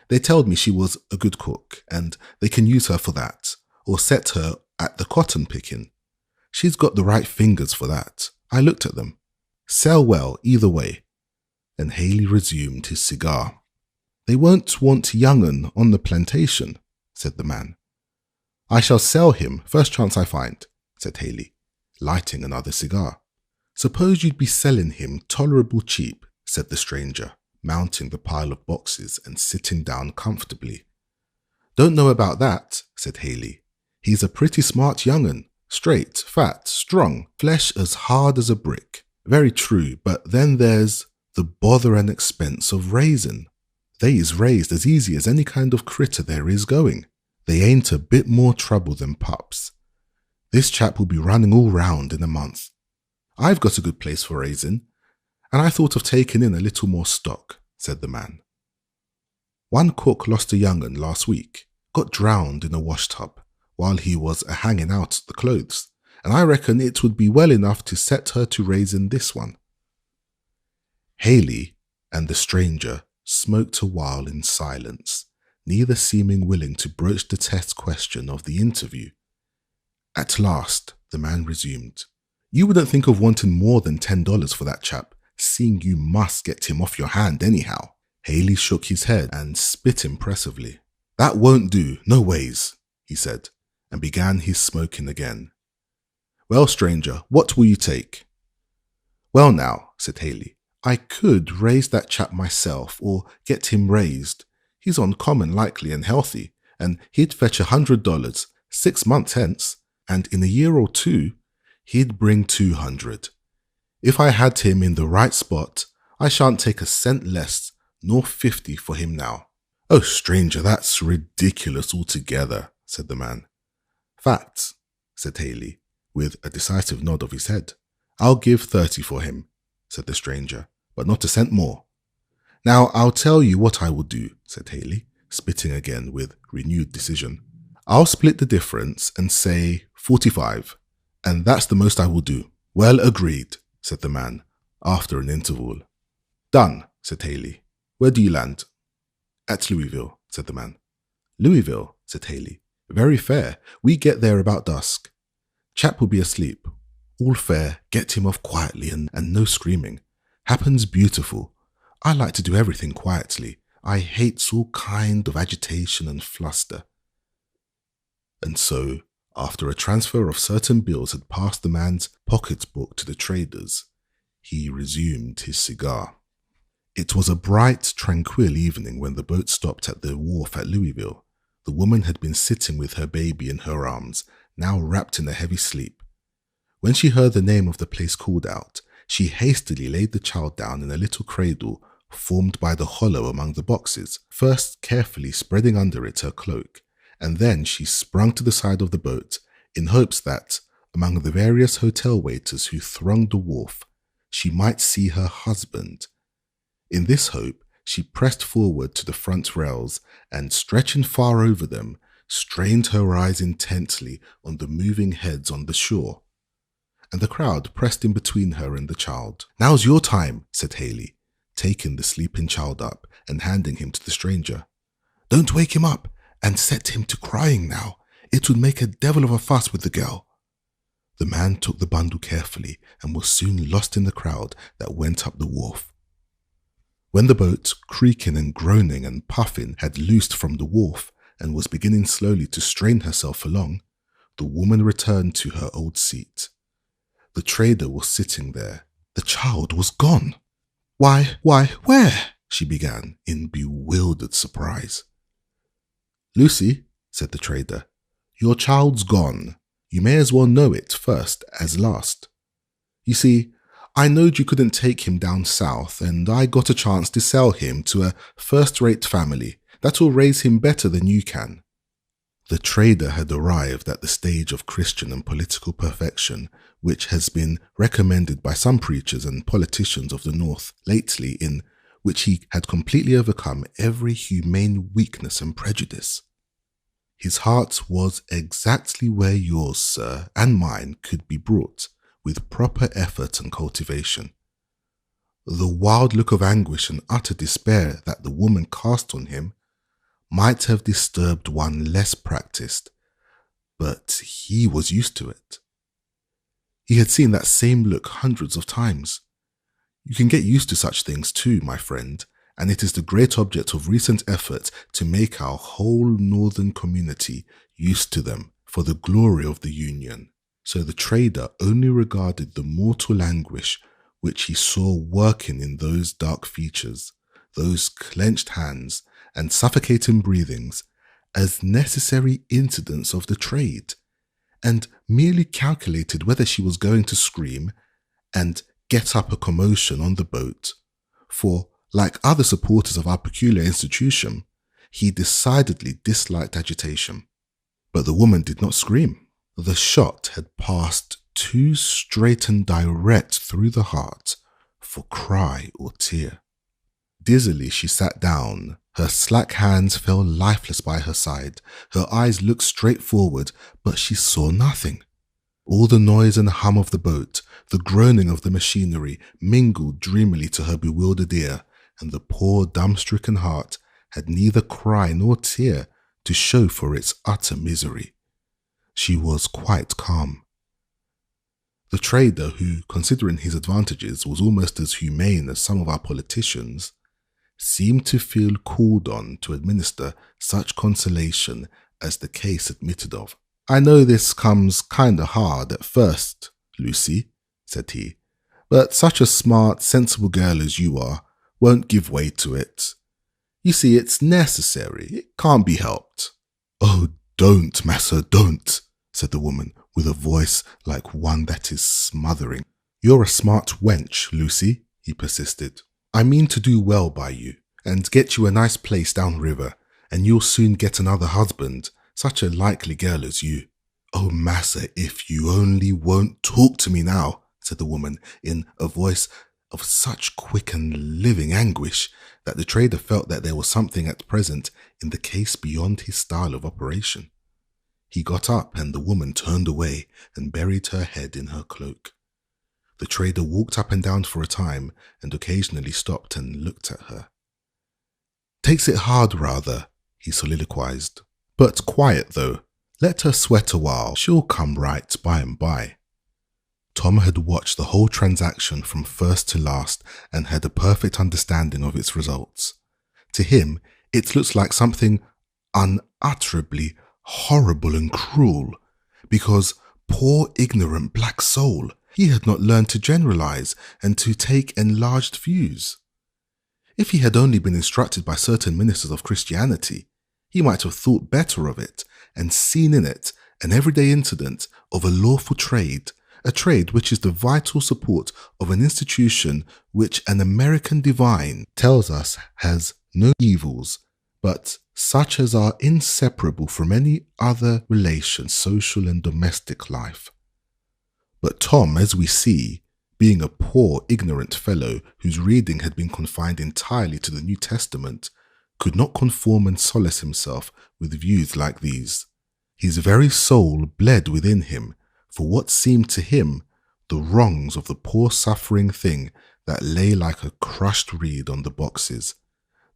They told me she was a good cook, and they can use her for that, or set her at the cotton picking. She's got the right fingers for that. I looked at them. Sell well either way. Then Haley resumed his cigar. They won't want young'un on the plantation, said the man. I shall sell him first chance I find, said Haley, lighting another cigar. Suppose you'd be selling him tolerable cheap, said the stranger, mounting the pile of boxes and sitting down comfortably. Don't know about that, said Haley. He's a pretty smart young'un, straight, fat, strong, flesh as hard as a brick. Very true, but then there's the bother and expense of raising. They is raised as easy as any kind of critter there is going. They ain't a bit more trouble than pups. This chap will be running all round in a month. I've got a good place for raising, and I thought of taking in a little more stock, said the man. One cook lost a young'un last week, got drowned in a wash tub while he was a-hanging out the clothes, and I reckon it would be well enough to set her to raising this one." Haley and the stranger smoked a while in silence, neither seeming willing to broach the test question of the interview. At last, the man resumed. "You wouldn't think of wanting more than $10 for that chap, seeing you must get him off your hand anyhow." Haley shook his head and spit impressively. "That won't do, no ways," he said, and began his smoking again. "Well, stranger, what will you take?" "Well now," said Haley, "I could raise that chap myself, or get him raised. He's uncommon likely and healthy, and he'd fetch $100, 6 months hence, and in a year or two, he'd bring 200. If I had him in the right spot, I shan't take a cent less, nor 50 for him now." "Oh, stranger, that's ridiculous altogether," said the man. "Facts," said Haley, with a decisive nod of his head. "I'll give 30 for him," said the stranger, "but not a cent more." "Now, I'll tell you what I will do," said Haley, spitting again with renewed decision. "I'll split the difference and say 45, and that's the most I will do." "Well, agreed," said the man, after an interval. "Done," said Haley. "Where do you land?" "At Louisville," said the man. "Louisville," said Haley. "Very fair. We get there about dusk. Chap will be asleep. All fair, get him off quietly and no screaming. Happens beautiful. I like to do everything quietly. I hates all kind of agitation and fluster." And so, after a transfer of certain bills had passed the man's pocketbook to the trader's, he resumed his cigar. It was a bright, tranquil evening when the boat stopped at the wharf at Louisville. The woman had been sitting with her baby in her arms, now wrapped in a heavy sleep. When she heard the name of the place called out, she hastily laid the child down in a little cradle formed by the hollow among the boxes, first carefully spreading under it her cloak, and then she sprung to the side of the boat in hopes that, among the various hotel waiters who thronged the wharf, she might see her husband. In this hope, she pressed forward to the front rails and, stretching far over them, strained her eyes intently on the moving heads on the shore. And the crowd pressed in between her and the child. "Now's your time," said Haley, taking the sleeping child up and handing him to the stranger. "Don't wake him up and set him to crying now. It would make a devil of a fuss with the girl." The man took the bundle carefully and was soon lost in the crowd that went up the wharf. When the boat, creaking and groaning and puffing, had loosed from the wharf and was beginning slowly to strain herself along, the woman returned to her old seat. The trader was sitting there. The child was gone. Why, where?" she began in bewildered surprise. "Lucy," said the trader, "your child's gone. You may as well know it first as last. You see, I knowed you couldn't take him down south, and I got a chance to sell him to a first-rate family that will raise him better than you can." The trader had arrived at the stage of Christian and political perfection which has been recommended by some preachers and politicians of the North lately, in which he had completely overcome every humane weakness and prejudice. His heart was exactly where yours, sir, and mine could be brought, with proper effort and cultivation. The wild look of anguish and utter despair that the woman cast on him might have disturbed one less practiced, but he was used to it. He had seen that same look hundreds of times. You can get used to such things too, my friend, and it is the great object of recent effort to make our whole northern community used to them for the glory of the Union. So the trader only regarded the mortal anguish which he saw working in those dark features, those clenched hands and suffocating breathings, as necessary incidents of the trade, and merely calculated whether she was going to scream and get up a commotion on the boat, for, like other supporters of our peculiar institution, he decidedly disliked agitation. But the woman did not scream. The shot had passed too straight and direct through the heart for cry or tear. Dizzily she sat down. Her slack hands fell lifeless by her side. Her eyes looked straight forward, but she saw nothing. All the noise and hum of the boat, the groaning of the machinery, mingled dreamily to her bewildered ear, and the poor dumb-stricken heart had neither cry nor tear to show for its utter misery. She was quite calm. The trader, who, considering his advantages, was almost as humane as some of our politicians, seemed to feel called on to administer such consolation as the case admitted of. "I know this comes kinda hard at first, Lucy," said he, "but such a smart, sensible girl as you are won't give way to it. You see, it's necessary. It can't be helped." "Oh, don't, massa, don't," said the woman, with a voice like one that is smothering. "You're a smart wench, Lucy," he persisted. "I mean to do well by you, and get you a nice place downriver, and you'll soon get another husband, such a likely girl as you." "Oh, massa, if you only won't talk to me now," said the woman, in a voice of such quick and living anguish that the trader felt that there was something at present in the case beyond his style of operation. He got up, and the woman turned away and buried her head in her cloak. The trader walked up and down for a time, and occasionally stopped and looked at her. "Takes it hard, rather," he soliloquized. "But quiet, though. Let her sweat a while. She'll come right by and by." Tom had watched the whole transaction from first to last and had a perfect understanding of its results. To him, it looked like something unutterably horrible and cruel, because, poor ignorant black soul, he had not learned to generalize and to take enlarged views. If he had only been instructed by certain ministers of Christianity, he might have thought better of it and seen in it an everyday incident of a lawful trade, a trade which is the vital support of an institution which an American divine tells us has no evils, but such as are inseparable from any other relation, social and domestic life. But Tom, as we see, being a poor, ignorant fellow whose reading had been confined entirely to the New Testament, could not conform and solace himself with views like these. His very soul bled within him for what seemed to him the wrongs of the poor suffering thing that lay like a crushed reed on the boxes,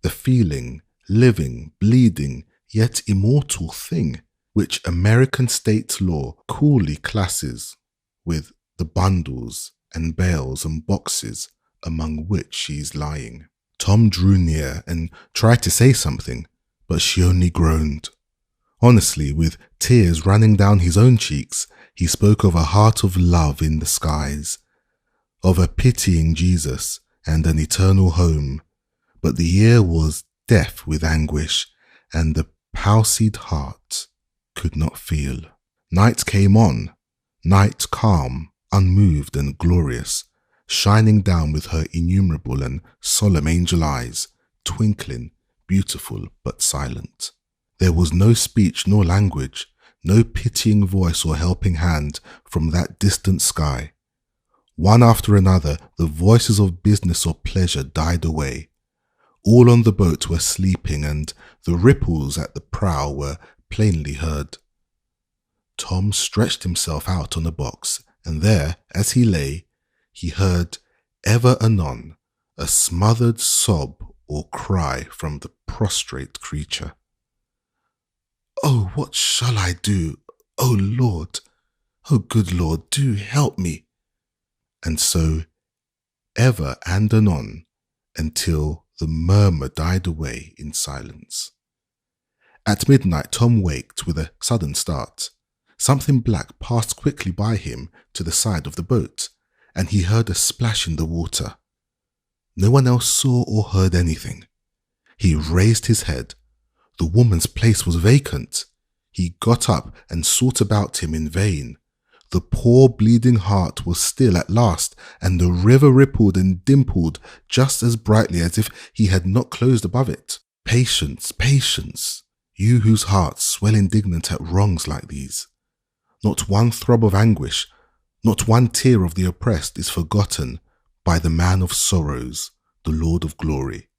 the feeling, living, bleeding, yet immortal thing which American state law coolly classes with the bundles and bales and boxes among which she is lying. Tom drew near and tried to say something, but she only groaned. Honestly, with tears running down his own cheeks, he spoke of a heart of love in the skies, of a pitying Jesus and an eternal home, but the ear was deaf with anguish, and the palsied heart could not feel. Night came on, night calm, unmoved and glorious, shining down with her innumerable and solemn angel eyes, twinkling, beautiful but silent. There was no speech nor language, no pitying voice or helping hand from that distant sky. One after another, the voices of business or pleasure died away. All on the boat were sleeping, and the ripples at the prow were plainly heard. Tom stretched himself out on a box, and there, as he lay, he heard ever anon a smothered sob or cry from the prostrate creature. "Oh, what shall I do? Oh, Lord! Oh, good Lord, do help me!" And so, ever and anon, until the murmur died away in silence. At midnight, Tom waked with a sudden start. Something black passed quickly by him to the side of the boat, and he heard a splash in the water. No one else saw or heard anything. He raised his head. The woman's place was vacant. He got up and sought about him in vain. The poor bleeding heart was still at last, and the river rippled and dimpled just as brightly as if he had not closed above it. Patience, patience, you whose hearts swell indignant at wrongs like these. Not one throb of anguish, not one tear of the oppressed is forgotten by the man of sorrows, the Lord of glory.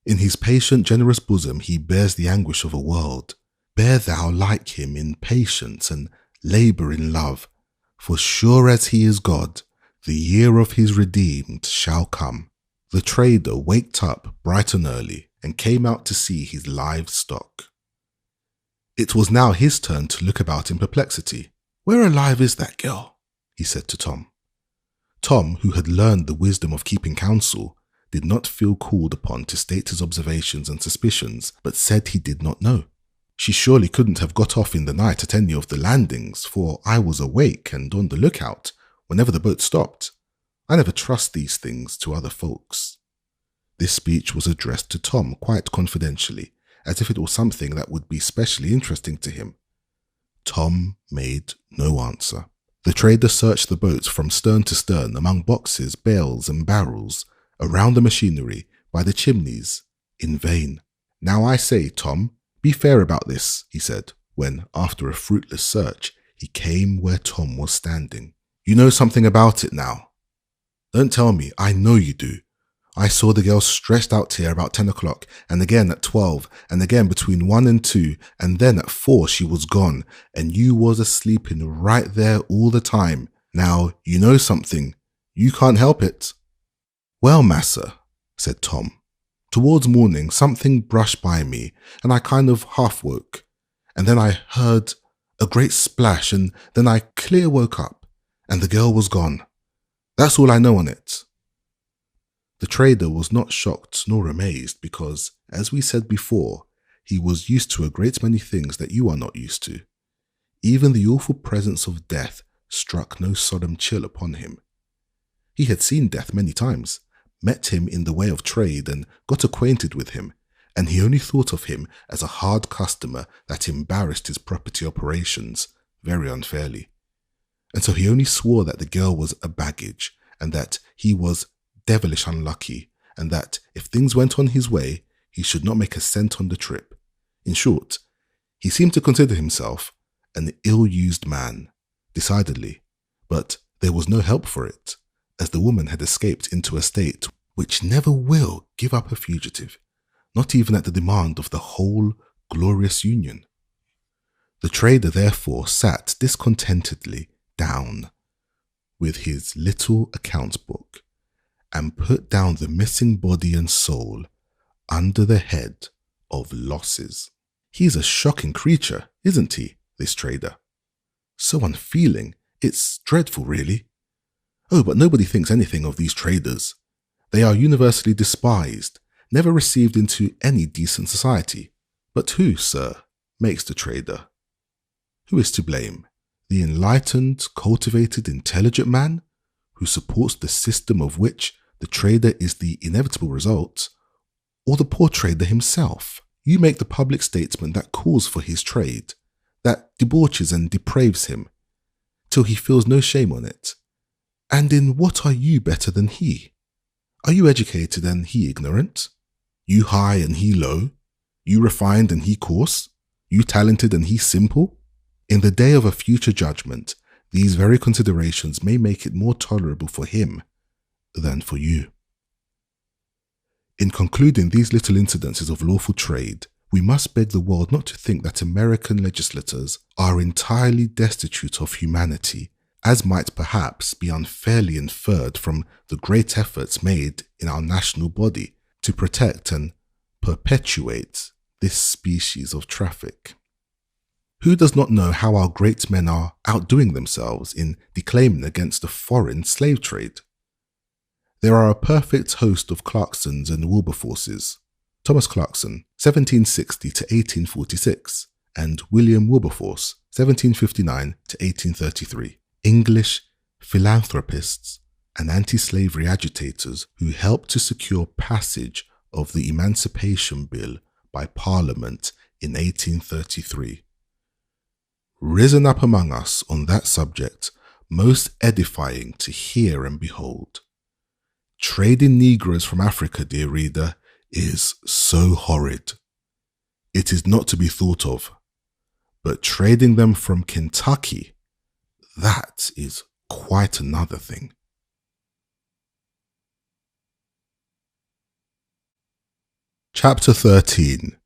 In his patient, generous bosom he bears the anguish of a world. Bear thou like him in patience and labour in love, For sure as he is God, the year of his redeemed shall come. The trader waked up bright and early and came out to see his livestock. It was now his turn to look about in perplexity. "Where alive is that girl?" he said to Tom. Tom, who had learned the wisdom of keeping counsel, did not feel called upon to state his observations and suspicions, but said he did not know. "She surely couldn't have got off in the night at any of the landings, for I was awake and on the lookout whenever the boat stopped. I never trust these things to other folks." This speech was addressed to Tom quite confidentially, as if it was something that would be specially interesting to him. Tom made no answer. The trader searched the boats from stern to stern, among boxes, bales and barrels, around the machinery, by the chimneys, in vain. "Now I say, Tom, be fair about this," he said, when, after a fruitless search, he came where Tom was standing. "You know something about it now." "Don't tell me, I know you do. I saw the girl stretched out here about 10 o'clock, and again at 12, and again between 1 and 2, and then at 4 she was gone, and you was a-sleeping right there all the time. Now, you know something. You can't help it." "Well, massa," said Tom, "towards morning something brushed by me, and I kind of half woke, and then I heard a great splash, and then I clear woke up, and the girl was gone. That's all I know on it." The trader was not shocked nor amazed because, as we said before, he was used to a great many things that you are not used to. Even the awful presence of death struck no solemn chill upon him. He had seen death many times, met him in the way of trade and got acquainted with him, and he only thought of him as a hard customer that embarrassed his property operations very unfairly. And so he only swore that the girl was a baggage, and that he was devilish unlucky, and that if things went on his way, he should not make a cent on the trip. In short, he seemed to consider himself an ill-used man, decidedly, but there was no help for it, as the woman had escaped into a state which never will give up a fugitive, not even at the demand of the whole glorious union. The trader therefore sat discontentedly down with his little account book, and put down the missing body and soul under the head of losses. He's a shocking creature, isn't he, this trader? So unfeeling, it's dreadful, really. Oh, but nobody thinks anything of these traders. They are universally despised, never received into any decent society. But who, sir, makes the trader? Who is to blame? The enlightened, cultivated, intelligent man, who supports the system of which the trader is the inevitable result, or the poor trader himself? You make the public statement that calls for his trade, that debauches and depraves him, till he feels no shame on it. And in what are you better than he? Are you educated and he ignorant? You high and he low? You refined and he coarse? You talented and he simple? In the day of a future judgment, these very considerations may make it more tolerable for him than for you. In concluding these little incidences of lawful trade, we must beg the world not to think that American legislators are entirely destitute of humanity, as might perhaps be unfairly inferred from the great efforts made in our national body to protect and perpetuate this species of traffic. Who does not know how our great men are outdoing themselves in declaiming against the foreign slave trade? There are a perfect host of Clarksons and Wilberforces. Thomas Clarkson, 1760 to 1846, and William Wilberforce, 1759 to 1833, English philanthropists and anti-slavery agitators who helped to secure passage of the Emancipation Bill by Parliament in 1833. Risen up among us on that subject, most edifying to hear and behold. Trading Negroes from Africa, dear reader, is so horrid. It is not to be thought of. But trading them from Kentucky, that is quite another thing. Chapter 13.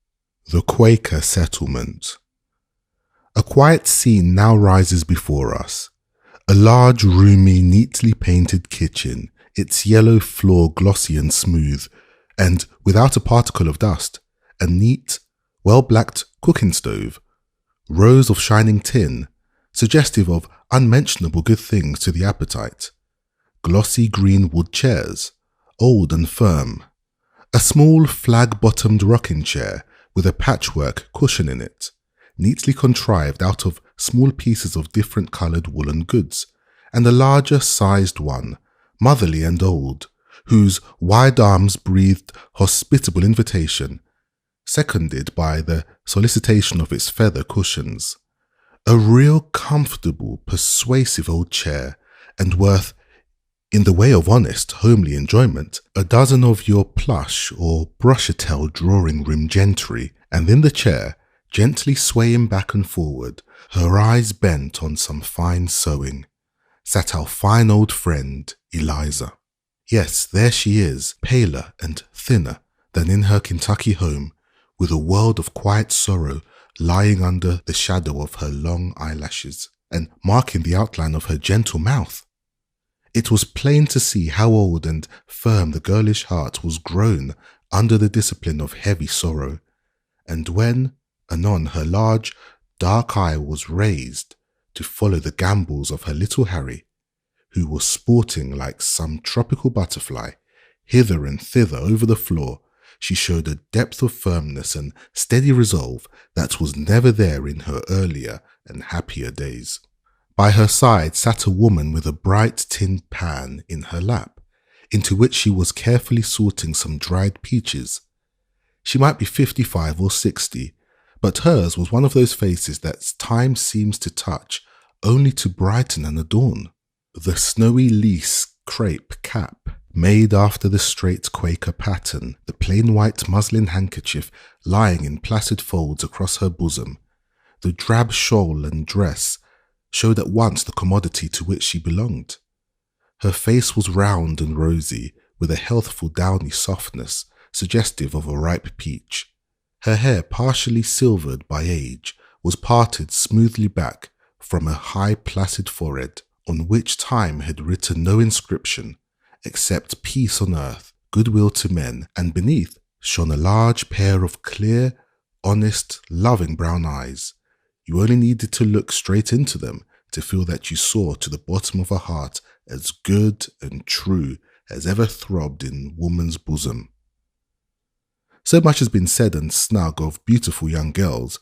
The Quaker Settlement. A quiet scene now rises before us. A large, roomy, neatly painted kitchen, its yellow floor glossy and smooth, and without a particle of dust. A neat, well-blacked cooking stove. Rows of shining tin, suggestive of unmentionable good things to the appetite. Glossy green wood chairs, old and firm. A small flag-bottomed rocking chair with a patchwork cushion in it, neatly contrived out of small pieces of different coloured woolen goods, and a larger sized one, motherly and old, whose wide arms breathed hospitable invitation, seconded by the solicitation of its feather cushions. A real comfortable, persuasive old chair, and worth, in the way of honest, homely enjoyment, a dozen of your plush or brush-a-tail drawing-room gentry, and in the chair, gently swaying back and forward, her eyes bent on some fine sewing, sat our fine old friend, Eliza. Yes, there she is, paler and thinner than in her Kentucky home, with a world of quiet sorrow lying under the shadow of her long eyelashes, and marking the outline of her gentle mouth. It was plain to see how old and firm the girlish heart was grown under the discipline of heavy sorrow, and when, anon, her large, dark eye was raised to follow the gambols of her little Harry, who was sporting like some tropical butterfly, hither and thither over the floor, she showed a depth of firmness and steady resolve that was never there in her earlier and happier days. By her side sat a woman with a bright tin pan in her lap, into which she was carefully sorting some dried peaches. She might be 55 or 60, but hers was one of those faces that time seems to touch only to brighten and adorn. The snowy lace crepe cap, made after the straight Quaker pattern, the plain white muslin handkerchief lying in placid folds across her bosom, the drab shawl and dress, showed at once the commodity to which she belonged. Her face was round and rosy, with a healthful downy softness, suggestive of a ripe peach. Her hair, partially silvered by age, was parted smoothly back from a high placid forehead, on which time had written no inscription, except peace on earth, goodwill to men, and beneath shone a large pair of clear, honest, loving brown eyes. You only needed to look straight into them to feel that you saw to the bottom of a heart as good and true as ever throbbed in woman's bosom. So much has been said and snug of beautiful young girls.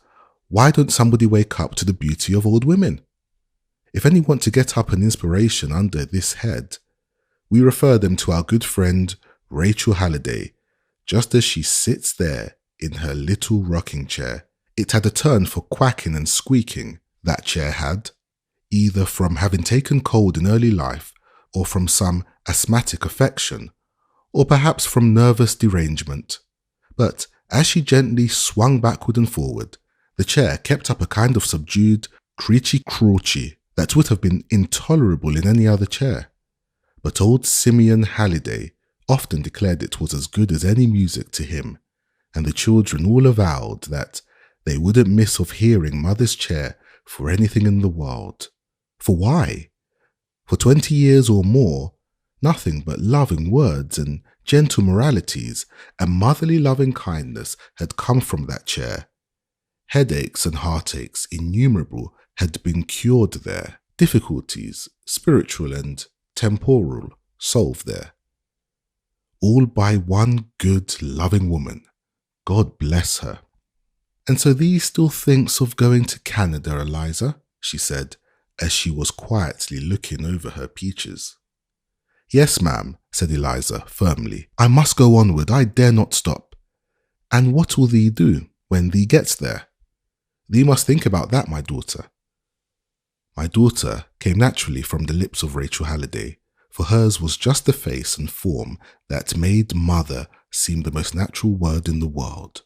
Why don't somebody wake up to the beauty of old women? If any want to get up an inspiration under this head, we refer them to our good friend Rachel Halliday, just as she sits there in her little rocking chair. It had a turn for quacking and squeaking, that chair had, either from having taken cold in early life, or from some asthmatic affection, or perhaps from nervous derangement. But as she gently swung backward and forward, the chair kept up a kind of subdued creachy-crawchy that would have been intolerable in any other chair. But old Simeon Halliday often declared it was as good as any music to him, and the children all avowed that they wouldn't miss of hearing mother's chair for anything in the world. For why? For 20 years or more, nothing but loving words and gentle moralities and motherly loving kindness had come from that chair. Headaches and heartaches innumerable had been cured there, difficulties, spiritual and temporal, solved there. All by one good, loving woman. God bless her. And so thee still thinks of going to Canada, Eliza? She said, as she was quietly looking over her peaches. Yes, ma'am, said Eliza firmly. I must go onward, I dare not stop. And what will thee do when thee gets there? Thee must think about that, my daughter. My daughter came naturally from the lips of Rachel Halliday, for hers was just the face and form that made mother seem the most natural word in the world.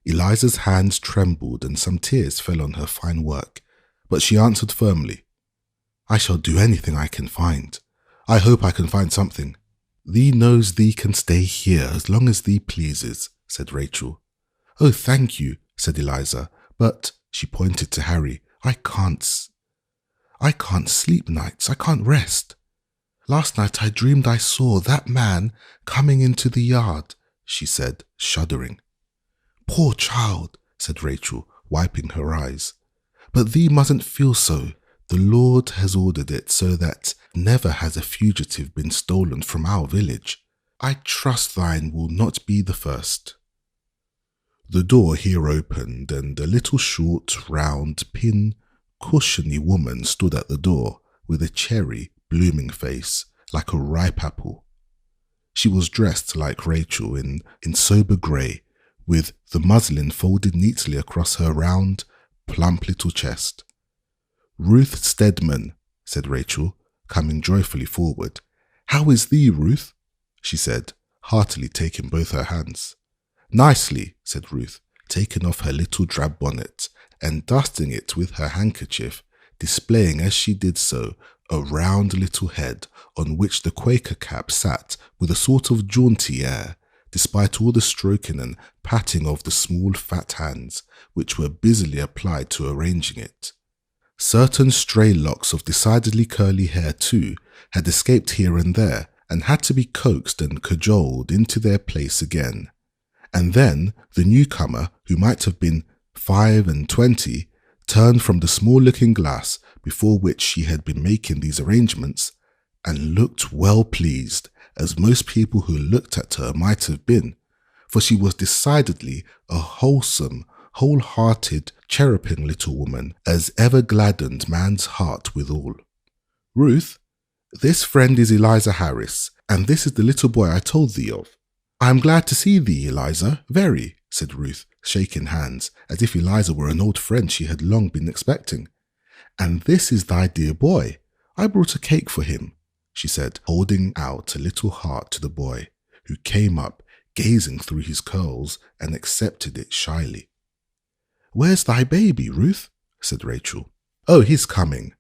Eliza's hands trembled and some tears fell on her fine work, but she answered firmly, I shall do anything I can find. I hope I can find something. Thee knows thee can stay here as long as thee pleases, said Rachel. Oh, thank you, said Eliza, but, she pointed to Harry, I can't. I can't sleep nights, I can't rest. Last night I dreamed I saw that man coming into the yard, she said, shuddering. Poor child, said Rachel, wiping her eyes. But thee mustn't feel so. The Lord has ordered it so that never has a fugitive been stolen from our village. I trust thine will not be the first. The door here opened, and a little short, round, pin, cushiony woman stood at the door with a cherry, blooming face like a ripe apple. She was dressed like Rachel in sober grey, with the muslin folded neatly across her round, plump little chest. Ruth Stedman, said Rachel, coming joyfully forward. How is thee, Ruth? She said, heartily taking both her hands. Nicely, said Ruth, taking off her little drab bonnet and dusting it with her handkerchief, displaying as she did so a round little head on which the Quaker cap sat with a sort of jaunty air, despite all the stroking and patting of the small fat hands which were busily applied to arranging it. Certain stray locks of decidedly curly hair, too, had escaped here and there and had to be coaxed and cajoled into their place again. And then the newcomer, who might have been 25, turned from the small looking glass before which she had been making these arrangements, and looked well pleased, as most people who looked at her might have been, for she was decidedly a wholesome, whole-hearted, cherubing little woman, as ever gladdened man's heart withal. Ruth, this friend is Eliza Harris, and this is the little boy I told thee of. I am glad to see thee, Eliza, very, said Ruth, shaking hands, as if Eliza were an old friend she had long been expecting. And this is thy dear boy. I brought a cake for him, she said, holding out a little heart to the boy, who came up, gazing through his curls, and accepted it shyly. Where's thy baby, Ruth? Said Rachel. Oh, he's coming.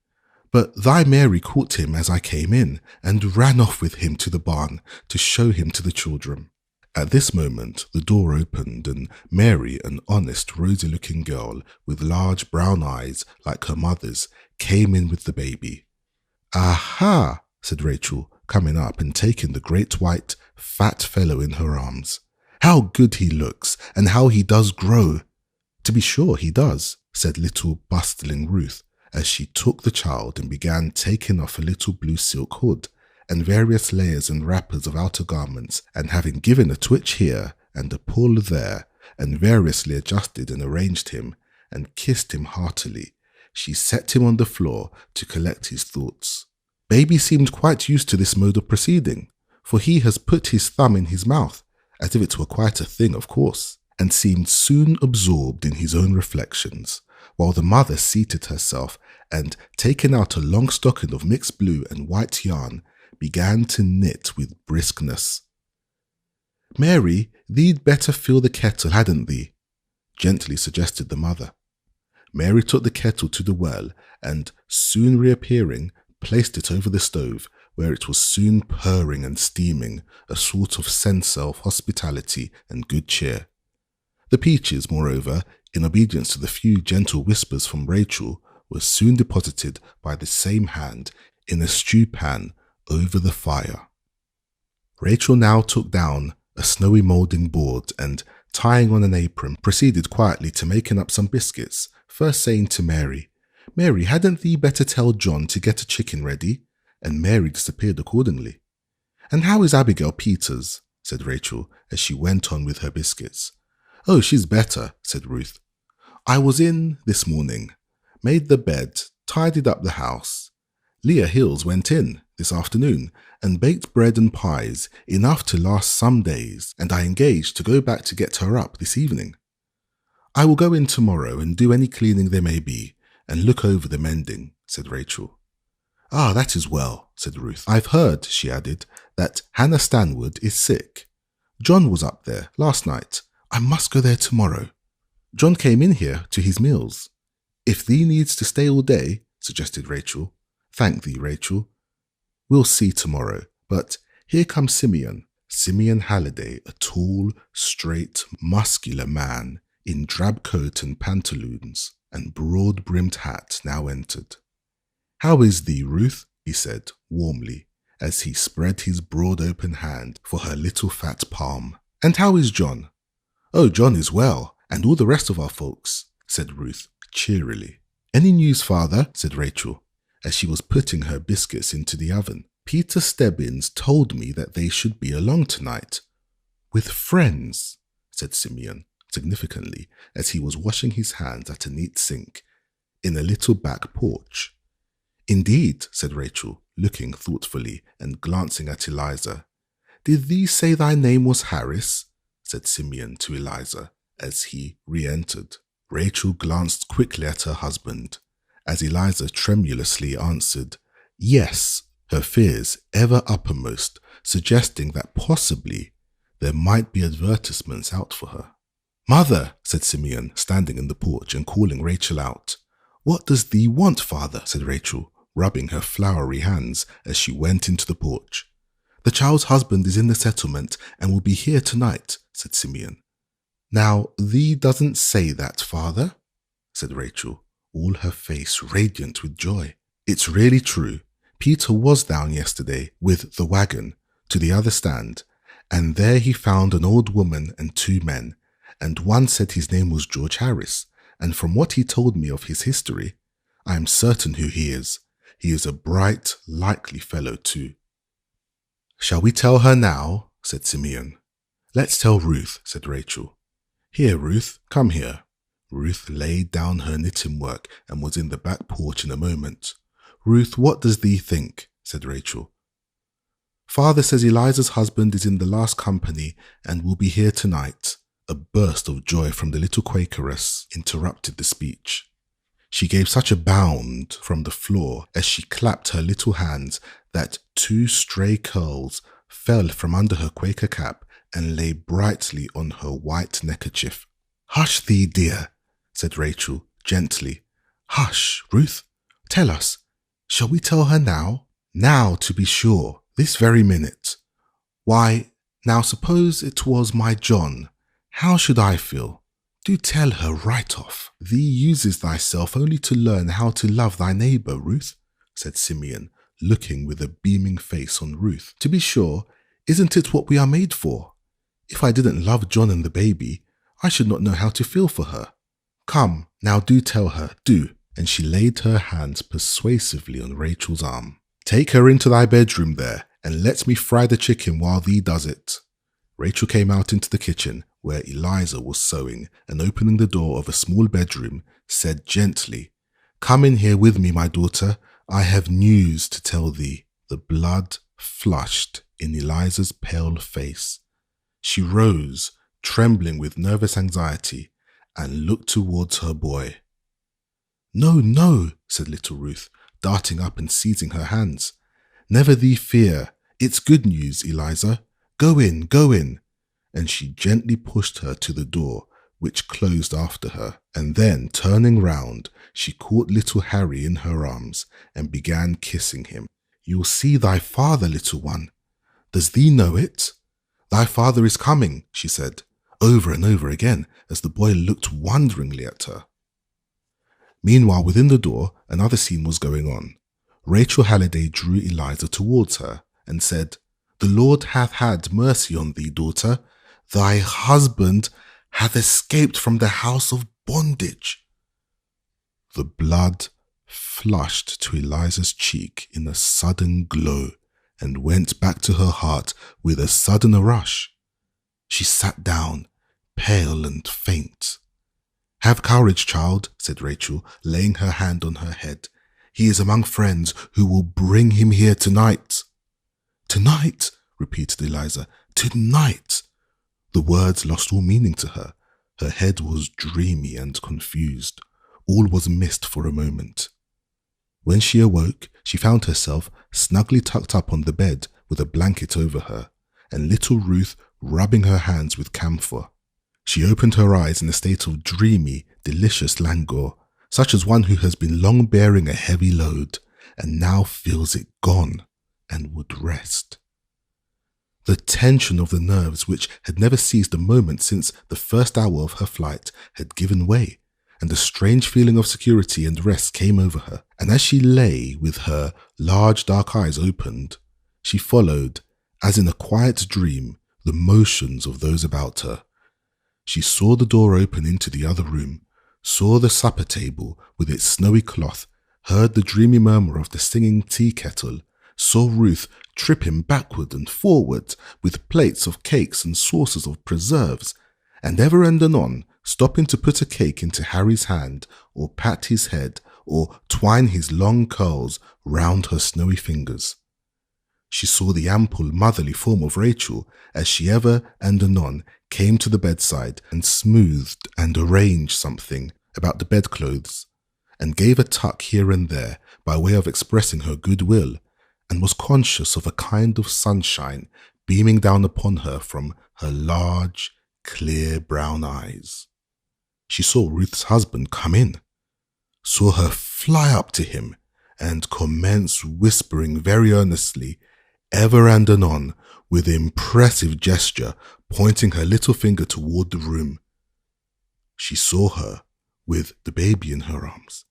But thy Mary caught him as I came in, and ran off with him to the barn to show him to the children. At this moment the door opened, and Mary, an honest, rosy-looking girl with large brown eyes like her mother's, came in with the baby. Aha, said Rachel, coming up and taking the great white, fat fellow in her arms. How good he looks, and how he does grow. To be sure he does, said little bustling Ruth, as she took the child and began taking off a little blue silk hood and various layers and wrappers of outer garments, and having given a twitch here and a pull there, and variously adjusted and arranged him, and kissed him heartily, she set him on the floor to collect his thoughts. Baby seemed quite used to this mode of proceeding, for he has put his thumb in his mouth, as if it were quite a thing of course, and seemed soon absorbed in his own reflections, while the mother seated herself and, taking out a long stocking of mixed blue and white yarn, began to knit with briskness. Mary, thee'd better fill the kettle, hadn't thee? Gently suggested the mother. Mary took the kettle to the well, and, soon reappearing, placed it over the stove, where it was soon purring and steaming, a sort of censer of hospitality and good cheer. The peaches, moreover, in obedience to the few gentle whispers from Rachel, were soon deposited by the same hand in a stew pan over the fire. Rachel now took down a snowy moulding board and, tying on an apron, proceeded quietly to making up some biscuits, first saying to Mary, Mary, hadn't thee better tell John to get a chicken ready? And Mary disappeared accordingly. And how is Abigail Peters? Said Rachel, as she went on with her biscuits. Oh, she's better, said Ruth. I was in this morning, made the bed, tidied up the house. Leah Hills went in this afternoon and baked bread and pies, enough to last some days, and I engaged to go back to get her up this evening. I will go in tomorrow and do any cleaning there may be, and look over the mending, said Rachel. Ah, that is well, said Ruth. I've heard, she added, that Hannah Stanwood is sick. John was up there last night. I must go there tomorrow. John came in here to his meals. If thee needs to stay all day, suggested Rachel. Thank thee, Rachel. We'll see tomorrow. But here comes Simeon Halliday, a tall, straight, muscular man in drab coat and pantaloons and broad-brimmed hat, now entered. "How is thee, Ruth?" he said warmly, as he spread his broad open hand for her little fat palm. "And how is John?" "Oh, John is well, and all the rest of our folks," said Ruth cheerily. "Any news, father?" said Rachel, as she was putting her biscuits into the oven. "Peter Stebbins told me that they should be along tonight." "With friends," said Simeon significantly, as he was washing his hands at a neat sink in a little back porch. "Indeed," said Rachel, looking thoughtfully and glancing at Eliza. "Did thee say thy name was Harris?" said Simeon to Eliza as he re-entered. Rachel glanced quickly at her husband, as Eliza tremulously answered, "Yes," her fears ever uppermost, suggesting that possibly there might be advertisements out for her. "Mother," said Simeon, standing in the porch and calling Rachel out. "What does thee want, father?" said Rachel, rubbing her floury hands as she went into the porch. "The child's husband is in the settlement and will be here tonight," said Simeon. "Now, thee doesn't say that, father," said Rachel, all her face radiant with joy. "It's really true. Peter was down yesterday with the wagon to the other stand, and there he found an old woman and 2 men, and one said his name was George Harris, and from what he told me of his history, I am certain who he is. He is a bright, likely fellow too." "Shall we tell her now?" said Simeon. "Let's tell Ruth," said Rachel. "Here, Ruth, come here." Ruth laid down her knitting work and was in the back porch in a moment. "Ruth, what does thee think?" said Rachel. "Father says Eliza's husband is in the last company and will be here tonight." A burst of joy from the little Quakeress interrupted the speech. She gave such a bound from the floor as she clapped her little hands that 2 stray curls fell from under her Quaker cap and lay brightly on her white neckerchief. "Hush thee, dear," said Rachel gently. "Hush, Ruth. Tell us. Shall we tell her now?" "Now, to be sure. This very minute." "Why, now suppose it was my John. How should I feel?" "Do tell her right off. Thee uses thyself only to learn how to love thy neighbour, Ruth," said Simeon, looking with a beaming face on Ruth. "To be sure, isn't it what we are made for? If I didn't love John and the baby, I should not know how to feel for her. Come, now do tell her, do." And she laid her hands persuasively on Rachel's arm. "Take her into thy bedroom there, and let me fry the chicken while thee does it." Rachel came out into the kitchen, where Eliza was sewing, and opening the door of a small bedroom, said gently, "Come in here with me, my daughter. I have news to tell thee." The blood flushed in Eliza's pale face. She rose, trembling with nervous anxiety, and looked towards her boy. "No, no," said little Ruth, darting up and seizing her hands. "Never thee fear. It's good news, Eliza. Go in, go in." And she gently pushed her to the door, which closed after her, and then, turning round, she caught little Harry in her arms and began kissing him. "You'll see thy father, little one. Does thee know it? Thy father is coming," she said, over and over again, as the boy looked wonderingly at her. Meanwhile, within the door, another scene was going on. Rachel Halliday drew Eliza towards her and said, "The Lord hath had mercy on thee, daughter. Thy husband hath escaped from the house of bondage." The blood flushed to Eliza's cheek in a sudden glow and went back to her heart with as sudden a rush. She sat down, pale and faint. "Have courage, child," said Rachel, laying her hand on her head. "He is among friends who will bring him here tonight." "Tonight," repeated Eliza. "Tonight." The words lost all meaning to her. Her head was dreamy and confused. All was mist for a moment. When she awoke, she found herself snugly tucked up on the bed with a blanket over her, and little Ruth rubbing her hands with camphor. She opened her eyes in a state of dreamy, delicious languor, such as one who has been long bearing a heavy load, and now feels it gone, and would rest. The tension of the nerves, which had never ceased a moment since the first hour of her flight, had given way, and a strange feeling of security and rest came over her. And as she lay with her large dark eyes opened, she followed, as in a quiet dream, the motions of those about her. She saw the door open into the other room, saw the supper table with its snowy cloth, heard the dreamy murmur of the singing tea kettle, saw Ruth tripping backward and forward with plates of cakes and saucers of preserves, and ever and anon stopping to put a cake into Harry's hand, or pat his head, or twine his long curls round her snowy fingers. She saw the ample motherly form of Rachel as she ever and anon came to the bedside and smoothed and arranged something about the bedclothes, and gave a tuck here and there by way of expressing her goodwill, and was conscious of a kind of sunshine beaming down upon her from her large, clear brown eyes. She saw Ruth's husband come in, saw her fly up to him and commence whispering very earnestly, ever and anon, with impressive gesture, pointing her little finger toward the room. She saw her, with the baby in her arms,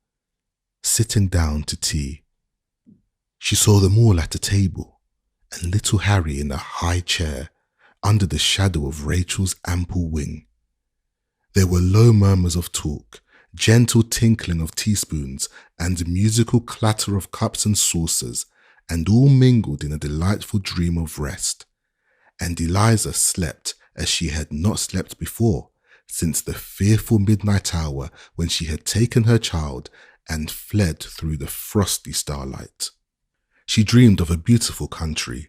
sitting down to tea. She saw them all at a table, and little Harry in a high chair, under the shadow of Rachel's ample wing. There were low murmurs of talk, gentle tinkling of teaspoons, and musical clatter of cups and saucers, and all mingled in a delightful dream of rest. And Eliza slept as she had not slept before, since the fearful midnight hour when she had taken her child and fled through the frosty starlight. She dreamed of a beautiful country,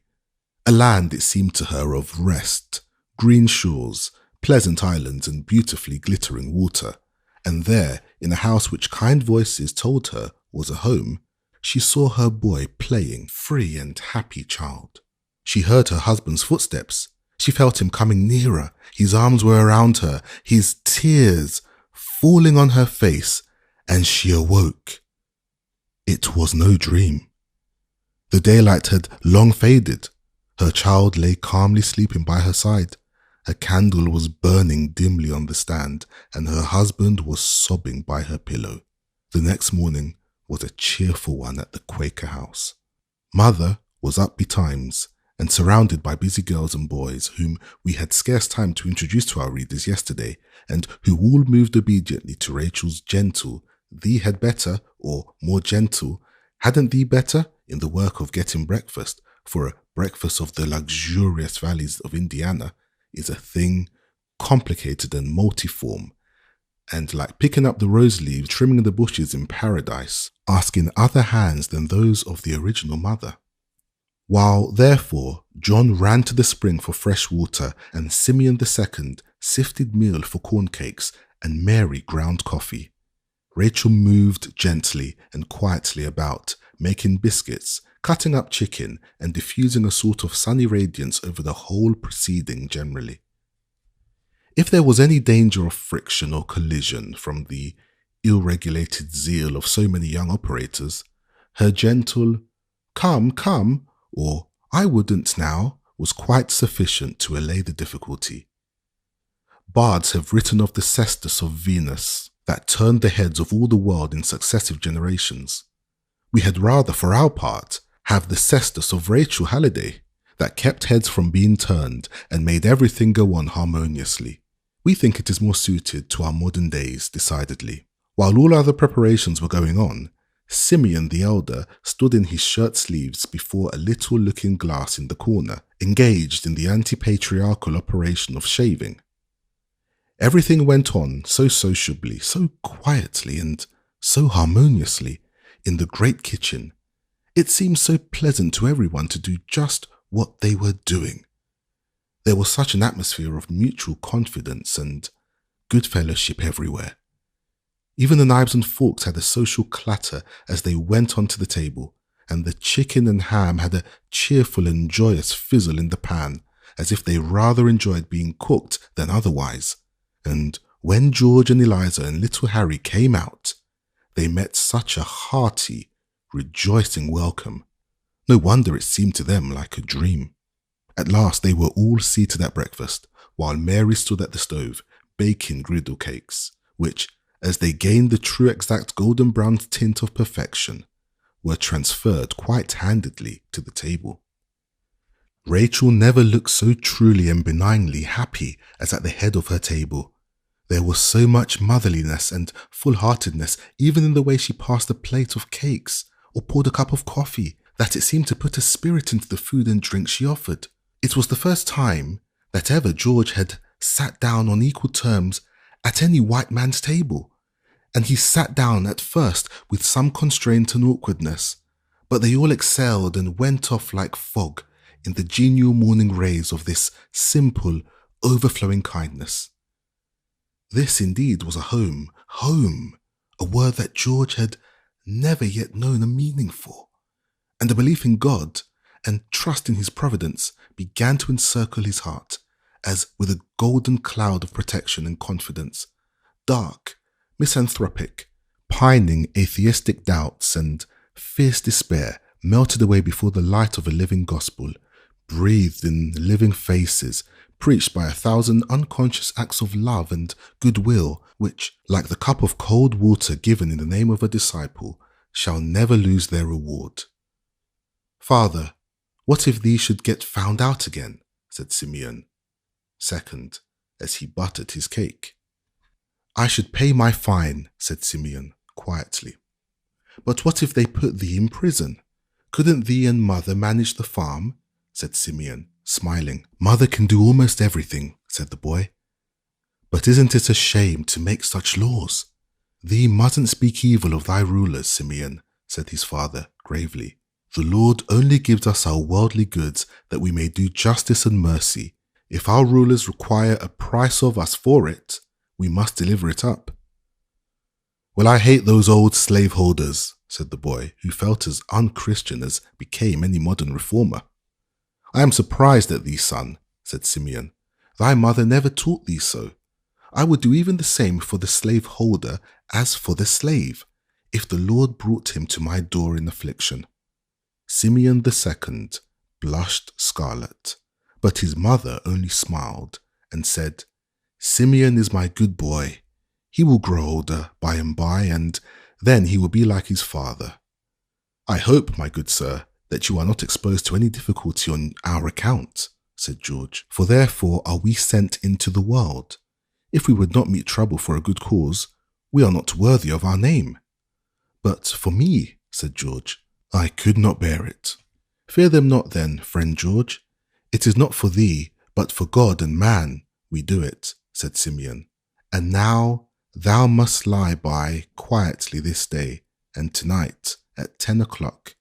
a land, it seemed to her, of rest, green shores, pleasant islands, and beautifully glittering water. And there, in a house which kind voices told her was a home, she saw her boy playing, free and happy child. She heard her husband's footsteps. She felt him coming nearer. His arms were around her, his tears falling on her face, and she awoke. It was no dream. The daylight had long faded. Her child lay calmly sleeping by her side. A candle was burning dimly on the stand, and her husband was sobbing by her pillow. The next morning was a cheerful one at the Quaker house. Mother was up betimes, and surrounded by busy girls and boys whom we had scarce time to introduce to our readers yesterday, and who all moved obediently to Rachel's gentle, "Thee had better," or more gentle, "Hadn't thee better," in the work of getting breakfast, for a breakfast of the luxurious valleys of Indiana is a thing complicated and multiform, and like picking up the rose leaves, trimming the bushes in paradise, asking other hands than those of the original mother. While, therefore, John ran to the spring for fresh water, and Simeon II sifted meal for corn cakes, and Mary ground coffee, Rachel moved gently and quietly about, making biscuits, cutting up chicken, and diffusing a sort of sunny radiance over the whole proceeding generally. If there was any danger of friction or collision from the ill-regulated zeal of so many young operators, her gentle "Come, come," or "I wouldn't now," was quite sufficient to allay the difficulty. Bards have written of the cestus of Venus that turned the heads of all the world in successive generations. We had rather, for our part, have the cestus of Rachel Halliday that kept heads from being turned and made everything go on harmoniously. We think it is more suited to our modern days, decidedly. While all other preparations were going on, Simeon the elder stood in his shirt sleeves before a little looking glass in the corner, engaged in the anti-patriarchal operation of shaving. Everything went on so sociably, so quietly, and so harmoniously in the great kitchen. It seemed so pleasant to everyone to do just what they were doing. There was such an atmosphere of mutual confidence and good fellowship everywhere. Even the knives and forks had a social clatter as they went onto the table, and the chicken and ham had a cheerful and joyous fizzle in the pan, as if they rather enjoyed being cooked than otherwise. And when George and Eliza and little Harry came out, they met such a hearty, rejoicing welcome. No wonder it seemed to them like a dream. At last they were all seated at breakfast, while Mary stood at the stove, baking griddle cakes, which, as they gained the true exact golden brown tint of perfection, were transferred quite handedly to the table. Rachel never looked so truly and benignly happy as at the head of her table. There was so much motherliness and full-heartedness even in the way she passed a plate of cakes or poured a cup of coffee that it seemed to put a spirit into the food and drink she offered. It was the first time that ever George had sat down on equal terms at any white man's table, and he sat down at first with some constraint and awkwardness, but they all excelled and went off like fog in the genial morning rays of this simple, overflowing kindness. This indeed was a home, a word that George had never yet known a meaning for, and a belief in God and trust in his providence began to encircle his heart, as with a golden cloud of protection and confidence, dark, misanthropic, pining atheistic doubts and fierce despair melted away before the light of a living gospel, breathed in living faces, preached by 1,000 unconscious acts of love and goodwill, which, like the cup of cold water given in the name of a disciple, shall never lose their reward. "Father, what if these should get found out again?" said Simeon, second, as he buttered his cake. "I should pay my fine," said Simeon, quietly. "But what if they put thee in prison? Couldn't thee and mother manage the farm?" said Simeon, smiling. "Mother can do almost everything," said the boy. "But isn't it a shame to make such laws?" "Thee mustn't speak evil of thy rulers, Simeon," said his father, gravely. "The Lord only gives us our worldly goods that we may do justice and mercy. If our rulers require a price of us for it, we must deliver it up." "Well, I hate those old slaveholders," said the boy, who felt as unchristian as became any modern reformer. "I am surprised at thee, son," said Simeon. "Thy mother never taught thee so. I would do even the same for the slaveholder as for the slave, if the Lord brought him to my door in affliction." Simeon II blushed scarlet, but his mother only smiled and said, "Simeon is my good boy. He will grow older by and by, and then he will be like his father. I hope, my good sir, that you are not exposed to any difficulty on our account," said George, "for therefore are we sent into the world. If we would not meet trouble for a good cause, we are not worthy of our name." "But for me," said George, "I could not bear it." "Fear them not then, friend George. It is not for thee, but for God and man we do it," said Simeon. "And now thou must lie by quietly this day, and tonight at 10 o'clock.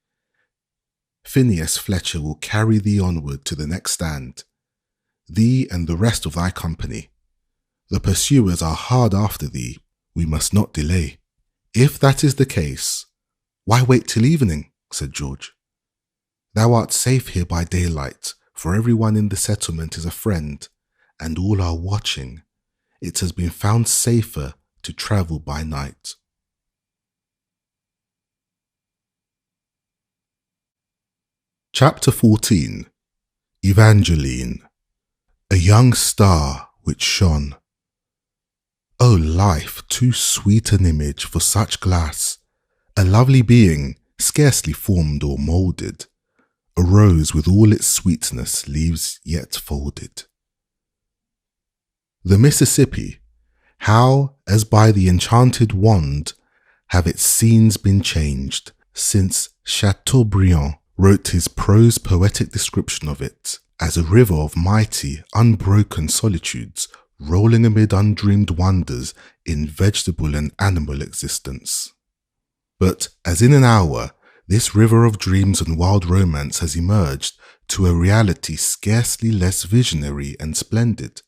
Phineas Fletcher will carry thee onward to the next stand, thee and the rest of thy company. The pursuers are hard after thee. We must not delay." "If that is the case, why wait till evening?" said George. "Thou art safe here by daylight, for everyone in the settlement is a friend, and all are watching. It has been found safer to travel by night." Chapter 14. Evangeline. A young star which shone. O life, too sweet an image for such glass! A lovely being, scarcely formed or moulded, a rose with all its sweetness, leaves yet folded. The Mississippi, how, as by the enchanted wand, have its scenes been changed, since Chateaubriand wrote his prose poetic description of it, as a river of mighty, unbroken solitudes, rolling amid undreamed wonders in vegetable and animal existence. But as in an hour, this river of dreams and wild romance has emerged to a reality scarcely less visionary and splendid.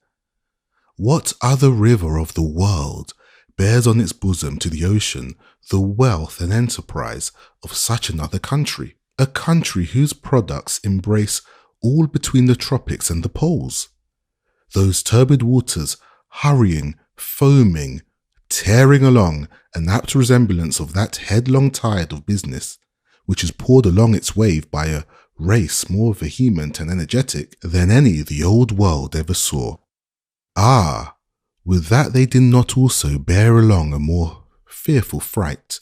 What other river of the world bears on its bosom to the ocean the wealth and enterprise of such another country? A country whose products embrace all between the tropics and the poles. Those turbid waters, hurrying, foaming, tearing along, an apt resemblance of that headlong tide of business, which is poured along its wave by a race more vehement and energetic than any the old world ever saw. Ah, With that they did not also bear along a more fearful fright,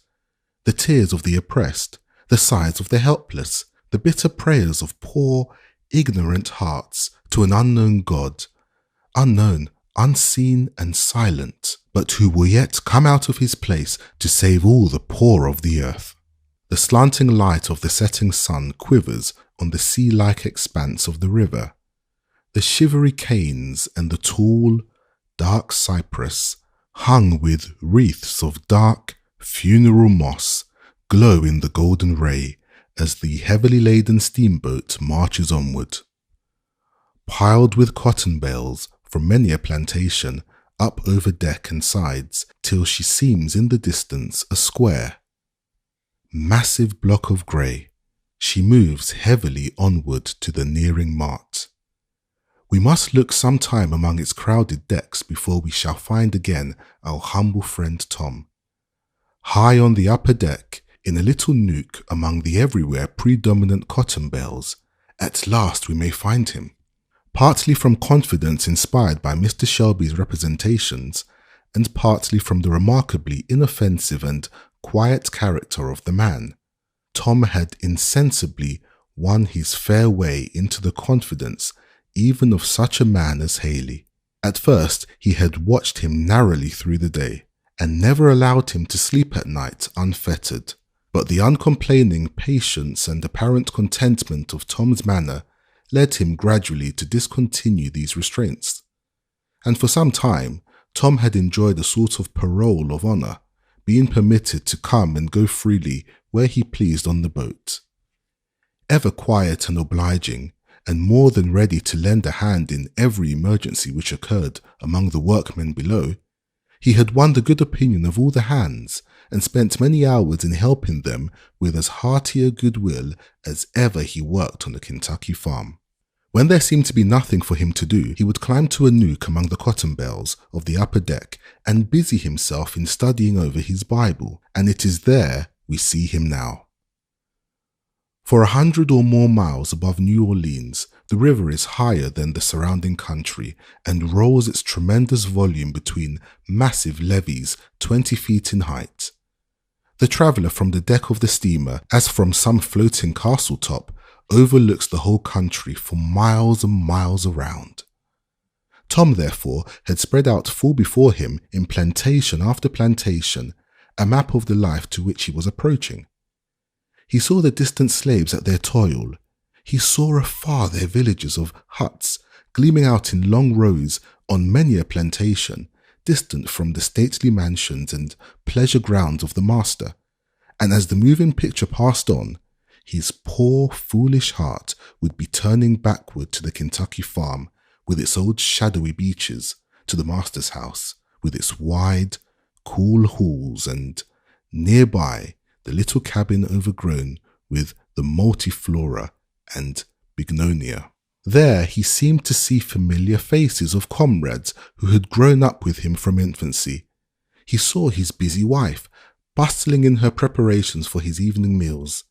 the tears of the oppressed, the sighs of the helpless, the bitter prayers of poor, ignorant hearts to an unknown God, unknown, unseen and silent, but who will yet come out of his place to save all the poor of the earth. The slanting light of the setting sun quivers on the sea-like expanse of the river. The shivery canes and the tall, dark cypress, hung with wreaths of dark, funeral moss, glow in the golden ray as the heavily laden steamboat marches onward. Piled with cotton bales from many a plantation, up over deck and sides, till she seems in the distance a square, massive block of grey, she moves heavily onward to the nearing mart. We must look some time among its crowded decks before we shall find again our humble friend Tom. High on the upper deck, in a little nook among the everywhere predominant cotton bales, at last we may find him. Partly from confidence inspired by Mr. Shelby's representations, and partly from the remarkably inoffensive and quiet character of the man, Tom had insensibly won his fair way into the confidence even of such a man as Haley. At first he had watched him narrowly through the day, and never allowed him to sleep at night unfettered, but the uncomplaining patience and apparent contentment of Tom's manner led him gradually to discontinue these restraints, and for some time Tom had enjoyed a sort of parole of honour, being permitted to come and go freely where he pleased on the boat. Ever quiet and obliging, and more than ready to lend a hand in every emergency which occurred among the workmen below, he had won the good opinion of all the hands, and spent many hours in helping them with as hearty a goodwill as ever he worked on a Kentucky farm. When there seemed to be nothing for him to do, he would climb to a nook among the cotton bales of the upper deck and busy himself in studying over his Bible, and it is there we see him now. For 100 or more miles above New Orleans, the river is higher than the surrounding country and rolls its tremendous volume between massive levees 20 feet in height. The traveller from the deck of the steamer, as from some floating castle top, overlooks the whole country for miles and miles around. Tom, therefore, had spread out full before him in plantation after plantation a map of the life to which he was approaching. He saw the distant slaves at their toil. He saw afar their villages of huts gleaming out in long rows on many a plantation, distant from the stately mansions and pleasure grounds of the master, and as the moving picture passed on, his poor foolish heart would be turning backward to the Kentucky farm with its old shadowy beeches, to the master's house with its wide, cool halls, and nearby the little cabin overgrown with the multiflora and bignonia. There he seemed to see familiar faces of comrades who had grown up with him from infancy. He saw his busy wife, bustling in her preparations for his evening meals.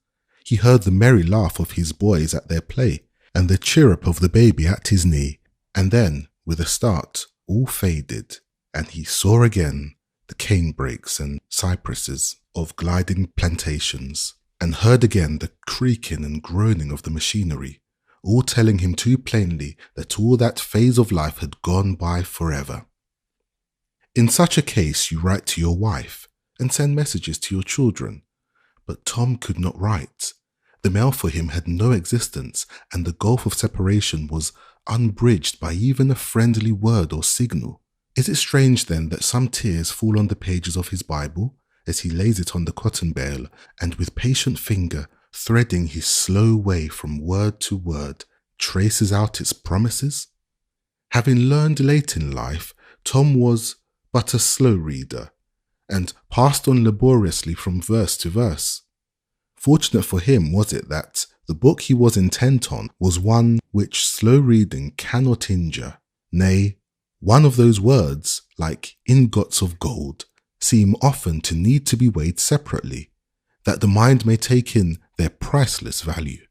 He heard the merry laugh of his boys at their play, and the chirrup of the baby at his knee, and then, with a start, all faded, and he saw again the canebrakes and cypresses of gliding plantations, and heard again the creaking and groaning of the machinery, all telling him too plainly that all that phase of life had gone by forever. In such a case you write to your wife, and send messages to your children, but Tom could not write. The mail for him had no existence, and the gulf of separation was unbridged by even a friendly word or signal. Is it strange then that some tears fall on the pages of his Bible as he lays it on the cotton bale, and with patient finger, threading his slow way from word to word, traces out its promises? Having learned late in life, Tom was but a slow reader, and passed on laboriously from verse to verse. Fortunate for him was it that the book he was intent on was one which slow reading cannot injure, nay, one of those words, like ingots of gold, seem often to need to be weighed separately, that the mind may take in their priceless value.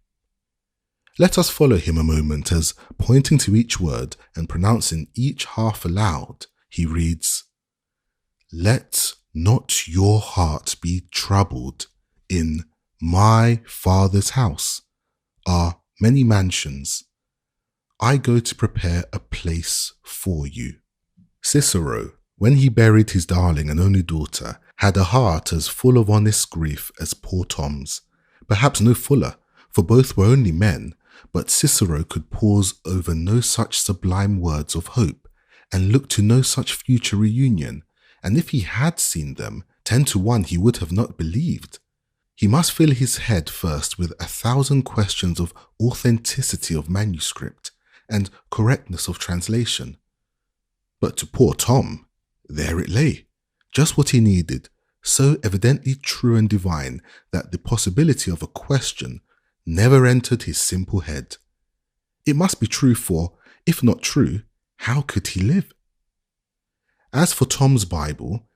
Let us follow him a moment as, pointing to each word and pronouncing each half aloud, he reads, "Let not your heart be troubled. In my Father's house are many mansions. I go to prepare a place for you." Cicero, when he buried his darling and only daughter, had a heart as full of honest grief as poor Tom's, perhaps no fuller, for both were only men, but Cicero could pause over no such sublime words of hope, and look to no such future reunion, and if he had seen them, 10 to 1 he would have not believed. He must fill his head first with 1,000 questions of authenticity of manuscript and correctness of translation. But to poor Tom, there it lay, just what he needed, so evidently true and divine that the possibility of a question never entered his simple head. It must be true, for, if not true, how could he live? As for Tom's Bible,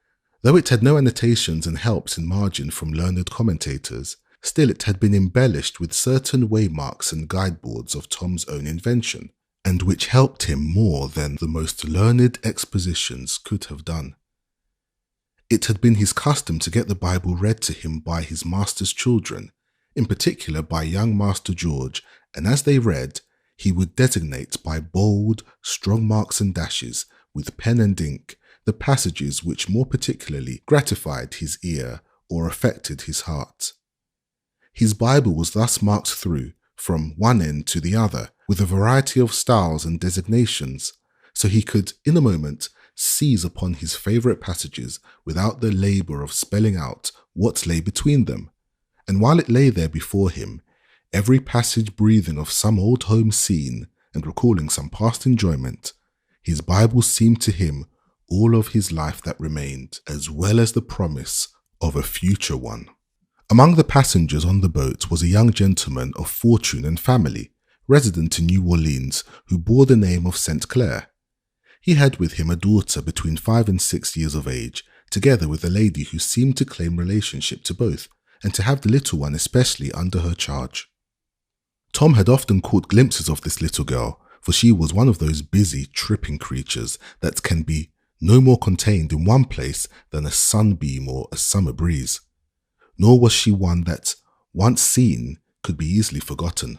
though it had no annotations and helps in margin from learned commentators, still it had been embellished with certain waymarks and guideboards of Tom's own invention, and which helped him more than the most learned expositions could have done. It had been his custom to get the Bible read to him by his master's children, in particular by young Master George, and as they read, he would designate by bold, strong marks and dashes, with pen and ink, the passages which more particularly gratified his ear or affected his heart. His Bible was thus marked through, from one end to the other, with a variety of styles and designations, so he could, in a moment, seize upon his favourite passages without the labour of spelling out what lay between them, and while it lay there before him, every passage breathing of some old home scene and recalling some past enjoyment, his Bible seemed to him all of his life that remained, as well as the promise of a future one. Among the passengers on the boat was a young gentleman of fortune and family, resident in New Orleans, who bore the name of St. Clair. He had with him a daughter between 5 and 6 years of age, together with a lady who seemed to claim relationship to both, and to have the little one especially under her charge. Tom had often caught glimpses of this little girl, for she was one of those busy, tripping creatures that can be no more contained in one place than a sunbeam or a summer breeze. Nor was she one that, once seen, could be easily forgotten.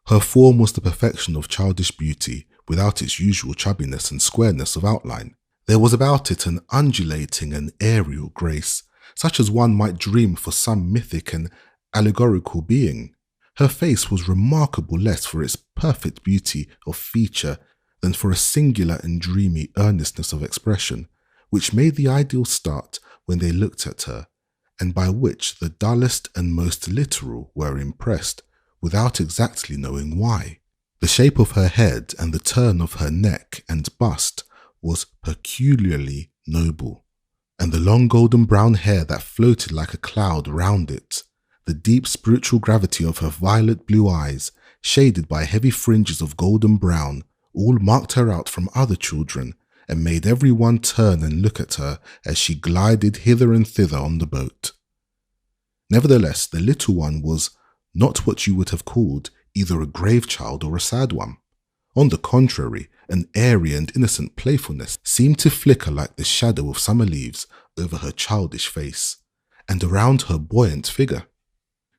Her form was the perfection of childish beauty, without its usual chubbiness and squareness of outline. There was about it an undulating and aerial grace, such as one might dream for some mythic and allegorical being. Her face was remarkable less for its perfect beauty of feature than for a singular and dreamy earnestness of expression, which made the ideal start when they looked at her, and by which the dullest and most literal were impressed, without exactly knowing why. The shape of her head and the turn of her neck and bust was peculiarly noble, and the long golden brown hair that floated like a cloud round it, the deep spiritual gravity of her violet blue eyes, shaded by heavy fringes of golden brown, all marked her out from other children, and made every one turn and look at her as she glided hither and thither on the boat. Nevertheless, the little one was not what you would have called either a grave child or a sad one. On the contrary, an airy and innocent playfulness seemed to flicker like the shadow of summer leaves over her childish face, and around her buoyant figure.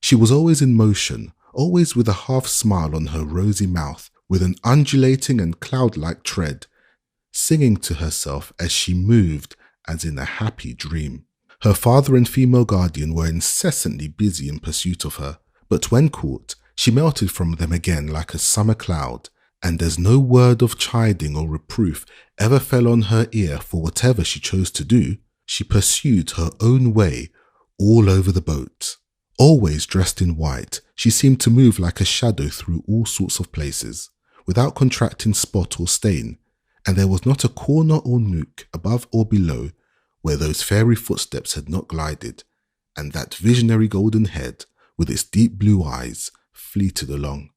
She was always in motion, always with a half smile on her rosy mouth, with an undulating and cloud-like tread, singing to herself as she moved as in a happy dream. Her father and female guardian were incessantly busy in pursuit of her, but when caught, she melted from them again like a summer cloud, and as no word of chiding or reproof ever fell on her ear for whatever she chose to do, she pursued her own way all over the boat. Always dressed in white, she seemed to move like a shadow through all sorts of places, without contracting spot or stain, and there was not a corner or nook, above or below, where those fairy footsteps had not glided, and that visionary golden head, with its deep blue eyes, fleeted along.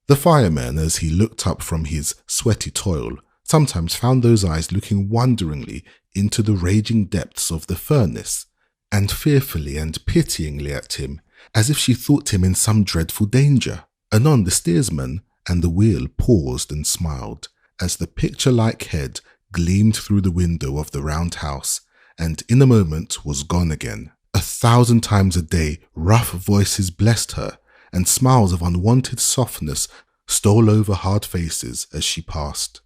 The fireman, as he looked up from his sweaty toil, sometimes found those eyes looking wonderingly into the raging depths of the furnace, and fearfully and pityingly at him, as if she thought him in some dreadful danger. Anon the steersman and the wheel paused and smiled, as the picture-like head gleamed through the window of the round house, and in a moment was gone again. 1,000 times a day, rough voices blessed her, and smiles of unwanted softness stole over hard faces as she passed.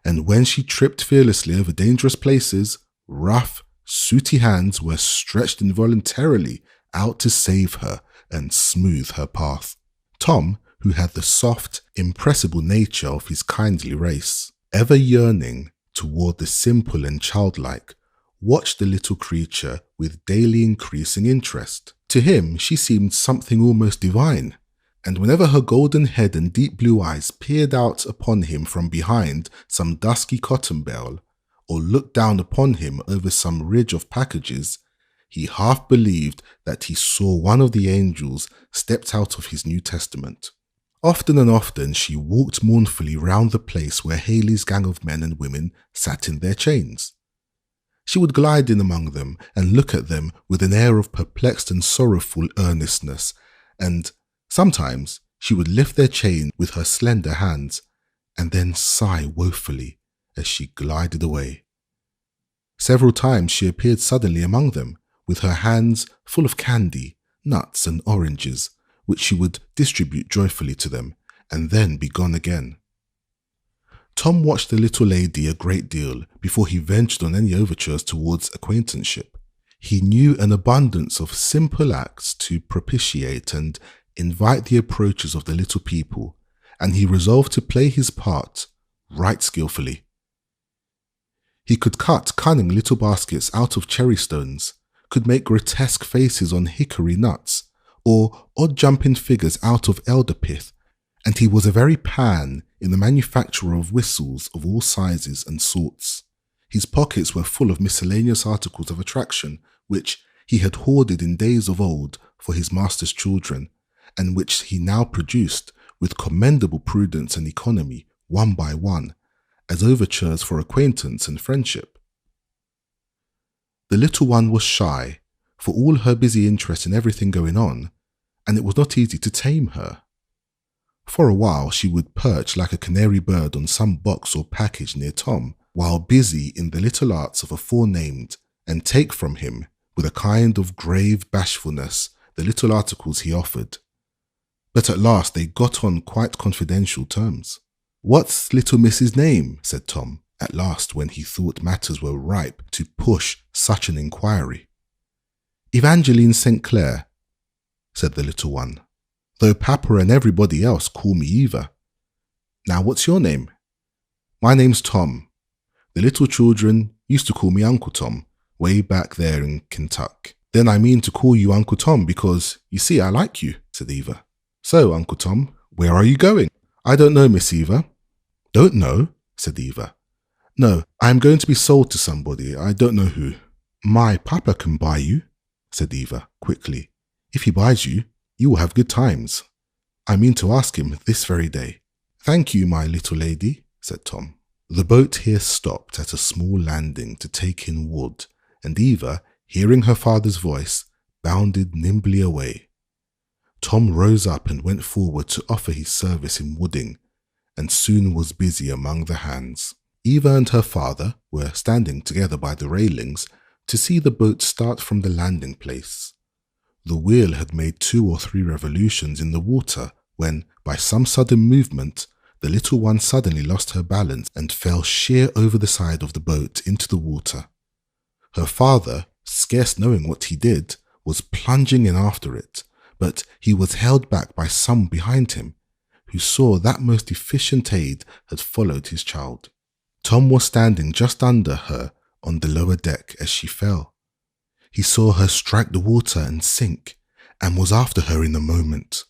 And when she tripped fearlessly over dangerous places, rough, sooty hands were stretched involuntarily out to save her and smooth her path. Tom, who had the soft, impressible nature of his kindly race, ever yearning toward the simple and childlike, watched the little creature with daily increasing interest. To him, she seemed something almost divine, and whenever her golden head and deep blue eyes peered out upon him from behind some dusky cotton bale, or looked down upon him over some ridge of packages, he half believed that he saw one of the angels stepped out of his New Testament. Often and often she walked mournfully round the place where Haley's gang of men and women sat in their chains. She would glide in among them and look at them with an air of perplexed and sorrowful earnestness, and sometimes she would lift their chain with her slender hands and then sigh woefully as she glided away. Several times she appeared suddenly among them, with her hands full of candy, nuts and oranges, which she would distribute joyfully to them, and then be gone again. Tom watched the little lady a great deal before he ventured on any overtures towards acquaintanceship. He knew an abundance of simple acts to propitiate and invite the approaches of the little people, and he resolved to play his part right skillfully. He could cut cunning little baskets out of cherry stones, could make grotesque faces on hickory nuts, or odd jumping figures out of elder pith, and he was a very Pan in the manufacture of whistles of all sizes and sorts. His pockets were full of miscellaneous articles of attraction, which he had hoarded in days of old for his master's children, and which he now produced with commendable prudence and economy, one by one, as overtures for acquaintance and friendship. The little one was shy, for all her busy interest in everything going on, and it was not easy to tame her. For a while she would perch like a canary bird on some box or package near Tom, while busy in the little arts of aforenamed, and take from him, with a kind of grave bashfulness, the little articles he offered. But at last they got on quite confidential terms. "What's little Miss's name?" said Tom, at last, when he thought matters were ripe to push such an inquiry. "Evangeline St. Clair," said the little one, "though Papa and everybody else call me Eva. Now what's your name?" "My name's Tom. The little children used to call me Uncle Tom, way back there in Kentucky. Then I mean to call you Uncle Tom because, you see, I like you," said Eva. "So, Uncle Tom, where are you going?" "I don't know, Miss Eva." "Don't know?" said Eva. "No, I am going to be sold to somebody, I don't know who." "My Papa can buy you," said Eva, quickly. "If he buys you, you will have good times. I mean to ask him this very day." "Thank you, my little lady," said Tom. The boat here stopped at a small landing to take in wood, and Eva, hearing her father's voice, bounded nimbly away. Tom rose up and went forward to offer his service in wooding, and soon was busy among the hands. Eva and her father were standing together by the railings to see the boat start from the landing place. The wheel had made 2 or 3 revolutions in the water when, by some sudden movement, the little one suddenly lost her balance and fell sheer over the side of the boat into the water. Her father, scarce knowing what he did, was plunging in after it, but he was held back by some behind him, who saw that most efficient aid had followed his child. Tom was standing just under her on the lower deck as she fell. He saw her strike the water and sink, and was after her in a moment.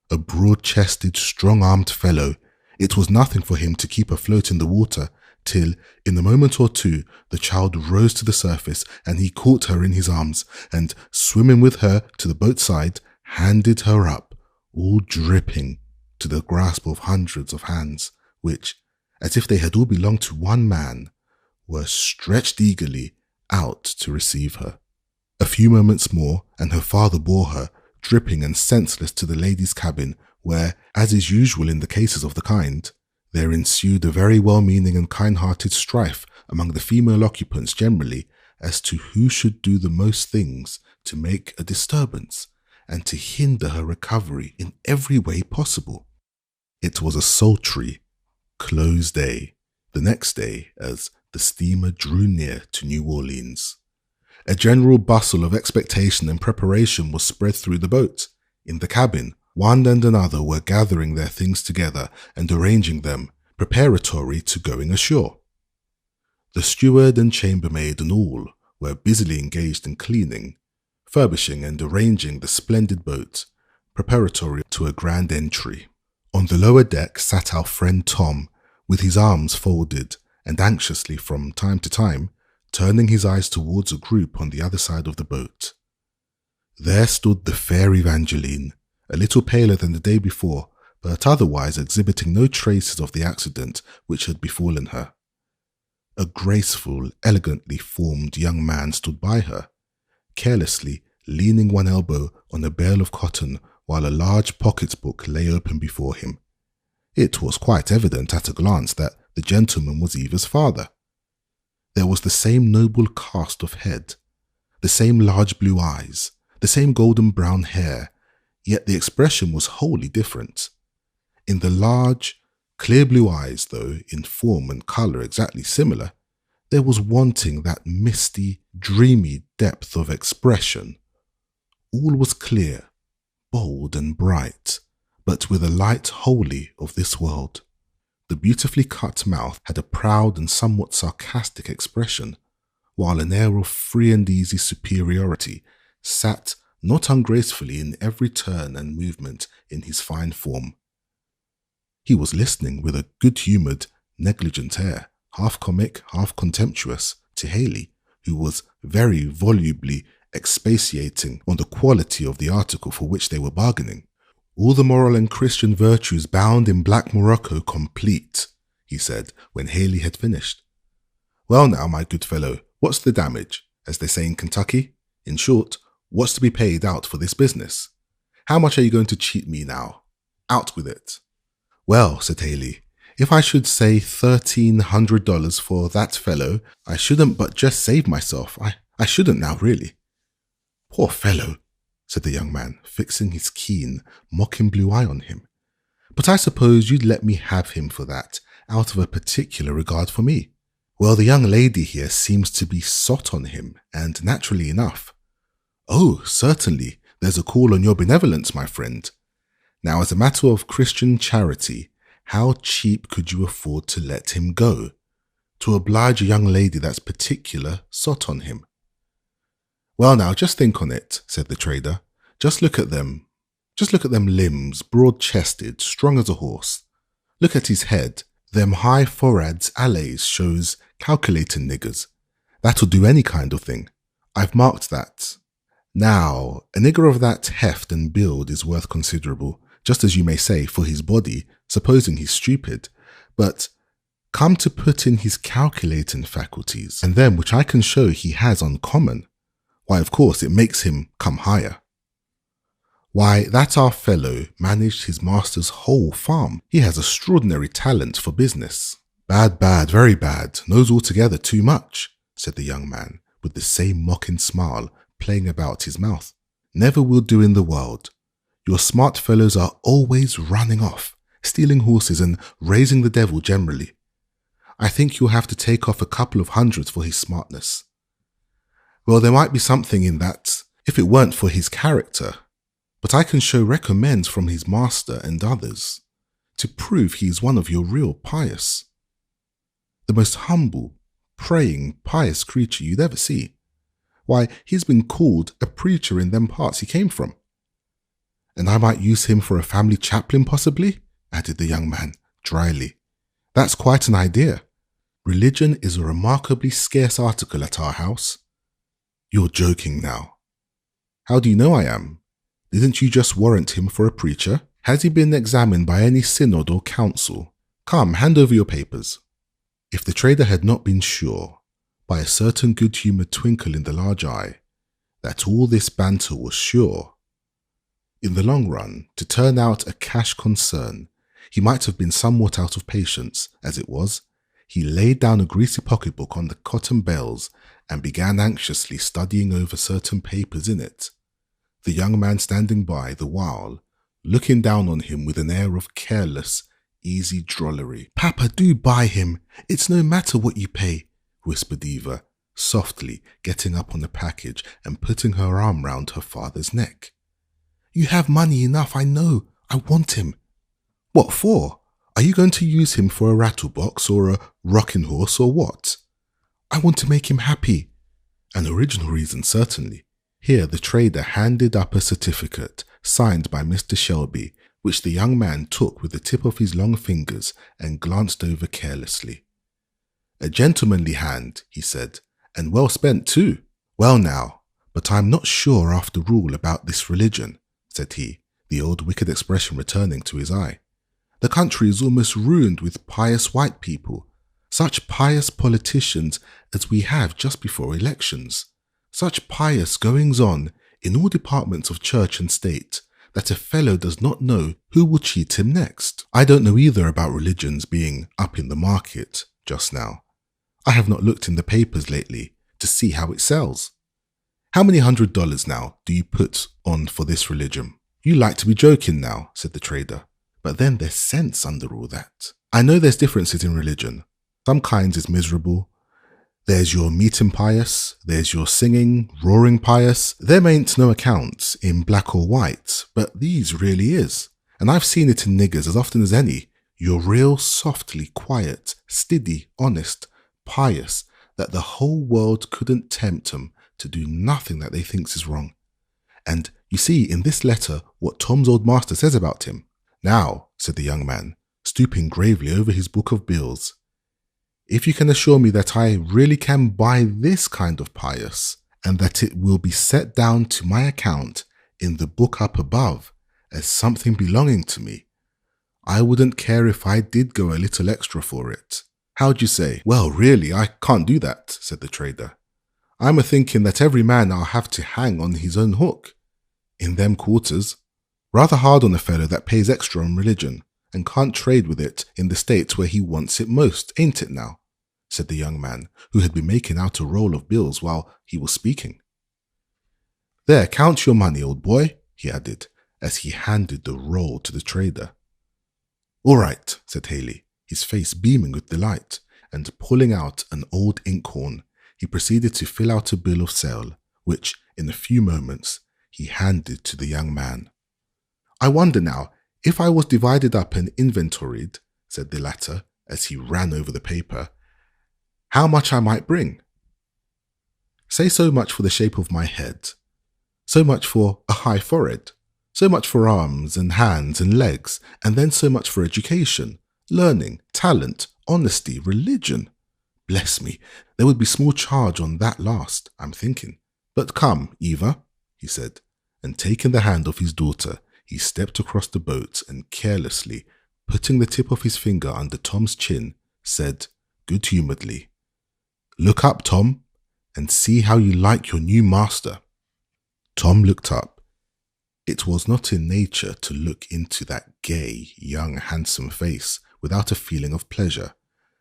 A broad-chested, strong-armed fellow, it was nothing for him to keep afloat in the water, till, in a moment or two, the child rose to the surface, and he caught her in his arms, and, swimming with her to the boat's side, handed her up, all dripping, to the grasp of hundreds of hands, which, as if they had all belonged to one man, were stretched eagerly out to receive her. A few moments more, and her father bore her, dripping and senseless, to the ladies' cabin, where, as is usual in the cases of the kind, there ensued a very well-meaning and kind-hearted strife among the female occupants generally as to who should do the most things to make a disturbance and to hinder her recovery in every way possible. It was a sultry, close day, the next day as the steamer drew near to New Orleans. A general bustle of expectation and preparation was spread through the boat. In the cabin, one and another were gathering their things together and arranging them, preparatory to going ashore. The steward and chambermaid and all were busily engaged in cleaning, furbishing and arranging the splendid boat, preparatory to a grand entry. On the lower deck sat our friend Tom, with his arms folded and anxiously from time to time turning his eyes towards a group on the other side of the boat. There stood the fair Evangeline, a little paler than the day before, but otherwise exhibiting no traces of the accident which had befallen her. A graceful, elegantly formed young man stood by her, carelessly leaning one elbow on a bale of cotton while a large pocket-book lay open before him. It was quite evident at a glance that the gentleman was Eva's father. There was the same noble cast of head, the same large blue eyes, the same golden brown hair, yet the expression was wholly different. In the large, clear blue eyes, though in form and colour exactly similar, there was wanting that misty, dreamy depth of expression. All was clear, bold and bright, but with a light wholly of this world. The beautifully cut mouth had a proud and somewhat sarcastic expression, while an air of free and easy superiority sat not ungracefully in every turn and movement in his fine form. He was listening with a good-humoured, negligent air, half comic, half contemptuous, to Haley, who was very volubly expatiating on the quality of the article for which they were bargaining. "All the moral and Christian virtues bound in black morocco complete," he said when Haley had finished. "Well now, my good fellow, what's the damage, as they say in Kentucky? In short, what's to be paid out for this business? How much are you going to cheat me now? Out with it." "Well," said Haley, "if I should say $1,300 for that fellow, I shouldn't but just save myself. I shouldn't now, really." "Poor fellow," said the young man, fixing his keen, mocking blue eye on him. "But I suppose you'd let me have him for that, out of a particular regard for me." "Well, the young lady here seems to be sot on him, and naturally enough." "Oh, certainly, there's a call on your benevolence, my friend. Now, as a matter of Christian charity, how cheap could you afford to let him go, to oblige a young lady that's particular sot on him?" "Well now, just think on it," said the trader. Just look at them limbs, broad-chested, strong as a horse. Look at his head. Them high foreheads allays shows calculating niggers. That'll do any kind of thing. I've marked that. Now, a nigger of that heft and build is worth considerable, just as you may say, for his body, supposing he's stupid. But come to put in his calculating faculties, and them which I can show he has uncommon, why, of course, it makes him come higher. Why, that our fellow managed his master's whole farm. He has extraordinary talent for business." "Bad, very bad, knows altogether too much," said the young man, with the same mocking smile playing about his mouth. "Never will do in the world. Your smart fellows are always running off, stealing horses and raising the devil generally. I think you'll have to take off a couple of hundreds for his smartness." "Well, there might be something in that, if it weren't for his character. But I can show recommends from his master and others, to prove he is one of your real pious. The most humble, praying, pious creature you'd ever see. Why, he's been called a preacher in them parts he came from. And I might use him for a family chaplain possibly," added the young man, dryly. "That's quite an idea. Religion is a remarkably scarce article at our house." "You're joking now." "How do you know I am? Didn't you just warrant him for a preacher? Has he been examined by any synod or council? Come, hand over your papers." If the trader had not been sure, by a certain good-humoured twinkle in the large eye, that all this banter was sure, in the long run, to turn out a cash concern, he might have been somewhat out of patience. As it was, He laid down a greasy pocketbook on the cotton bales and began anxiously studying over certain papers in it. The young man standing by the while, looking down on him with an air of careless, easy drollery. "Papa, do buy him. It's no matter what you pay," whispered Eva, softly getting up on the package and putting her arm round her father's neck. "You have money enough, I know. I want him." "What for? Are you going to use him for a rattle box or a rocking horse or what?" "I want to make him happy." An original reason, certainly. Here the trader handed up a certificate signed by Mr. Shelby, which the young man took with the tip of his long fingers and glanced over carelessly. "A gentlemanly hand," he said, "and well spent too." "Well now, but I'm not sure after all about this religion," said he, the old wicked expression returning to his eye. "The country is almost ruined with pious white people, such pious politicians as we have just before elections, such pious goings-on in all departments of church and state, that a fellow does not know who will cheat him next. I don't know either about religions being up in the market just now. I have not looked in the papers lately to see how it sells. How many $100 now do you put on for this religion?" "You like to be joking now," said the trader, "but then there's sense under all that. I know there's differences in religion. Some kinds is miserable. There's your meeting pious, there's your singing, roaring pious. Them ain't no accounts in black or white, but these really is. And I've seen it in niggers as often as any. You're real softly, quiet, steady, honest, pious, that the whole world couldn't tempt 'em to do nothing that they thinks is wrong. And you see in this letter what Tom's old master says about him." "Now," said the young man, stooping gravely over his book of bills, "if you can assure me that I really can buy this kind of pious, and that it will be set down to my account in the book up above as something belonging to me, I wouldn't care if I did go a little extra for it. How'd you say?" "Well, really, I can't do that," said the trader. "I'm a-thinking that every man I'll have to hang on his own hook. In them quarters, rather hard on a fellow that pays extra on religion, and can't trade with it in the states where he wants it most, ain't it now?" said the young man, who had been making out a roll of bills while he was speaking. "There, count your money, old boy," he added, as he handed the roll to the trader. "All right," said Haley, his face beaming with delight, and pulling out an old inkhorn, he proceeded to fill out a bill of sale, which, in a few moments, he handed to the young man. "I wonder now, if I was divided up and inventoried," said the latter, as he ran over the paper, "how much I might bring. Say so much for the shape of my head, so much for a high forehead, so much for arms and hands and legs, and then so much for education, learning, talent, honesty, religion. Bless me, there would be small charge on that last, I'm thinking. But come, Eva," he said, and taking the hand of his daughter, he stepped across the boat and carelessly, putting the tip of his finger under Tom's chin, said good-humouredly, "Look up, Tom, and see how you like your new master." Tom looked up. It was not in nature to look into that gay, young, handsome face without a feeling of pleasure,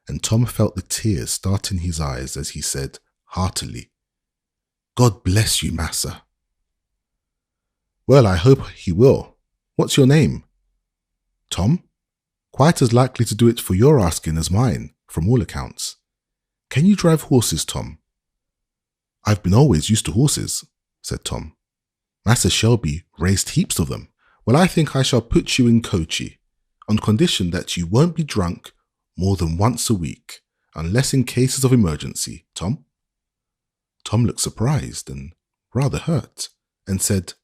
and Tom felt the tears start in his eyes as he said, heartily, "God bless you, massa." "Well, I hope he will. What's your name?" "Tom? Quite as likely to do it for your asking as mine, from all accounts. Can you drive horses, Tom?" "I've been always used to horses," said Tom. "Massa Shelby raised heaps of them." "Well, I think I shall put you in coachee, on condition that you won't be drunk more than once a week, unless in cases of emergency, Tom." Tom looked surprised and rather hurt, and said,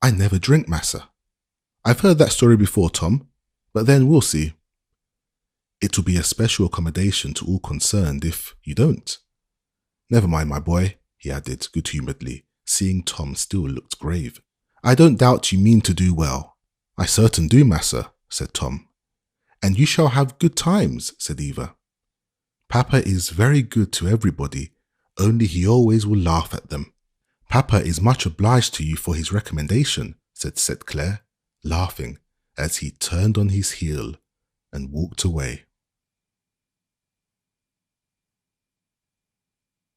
"I never drink, massa." "I've heard that story before, Tom, but then we'll see." "It will be a special accommodation to all concerned if you don't. Never mind, my boy," he added good-humouredly, seeing Tom still looked grave. "I don't doubt you mean to do well." "I certain do, massa," said Tom. "And you shall have good times," said Eva. "Papa is very good to everybody, only he always will laugh at them." "Papa is much obliged to you for his recommendation," said Claire, laughing, as he turned on his heel and walked away.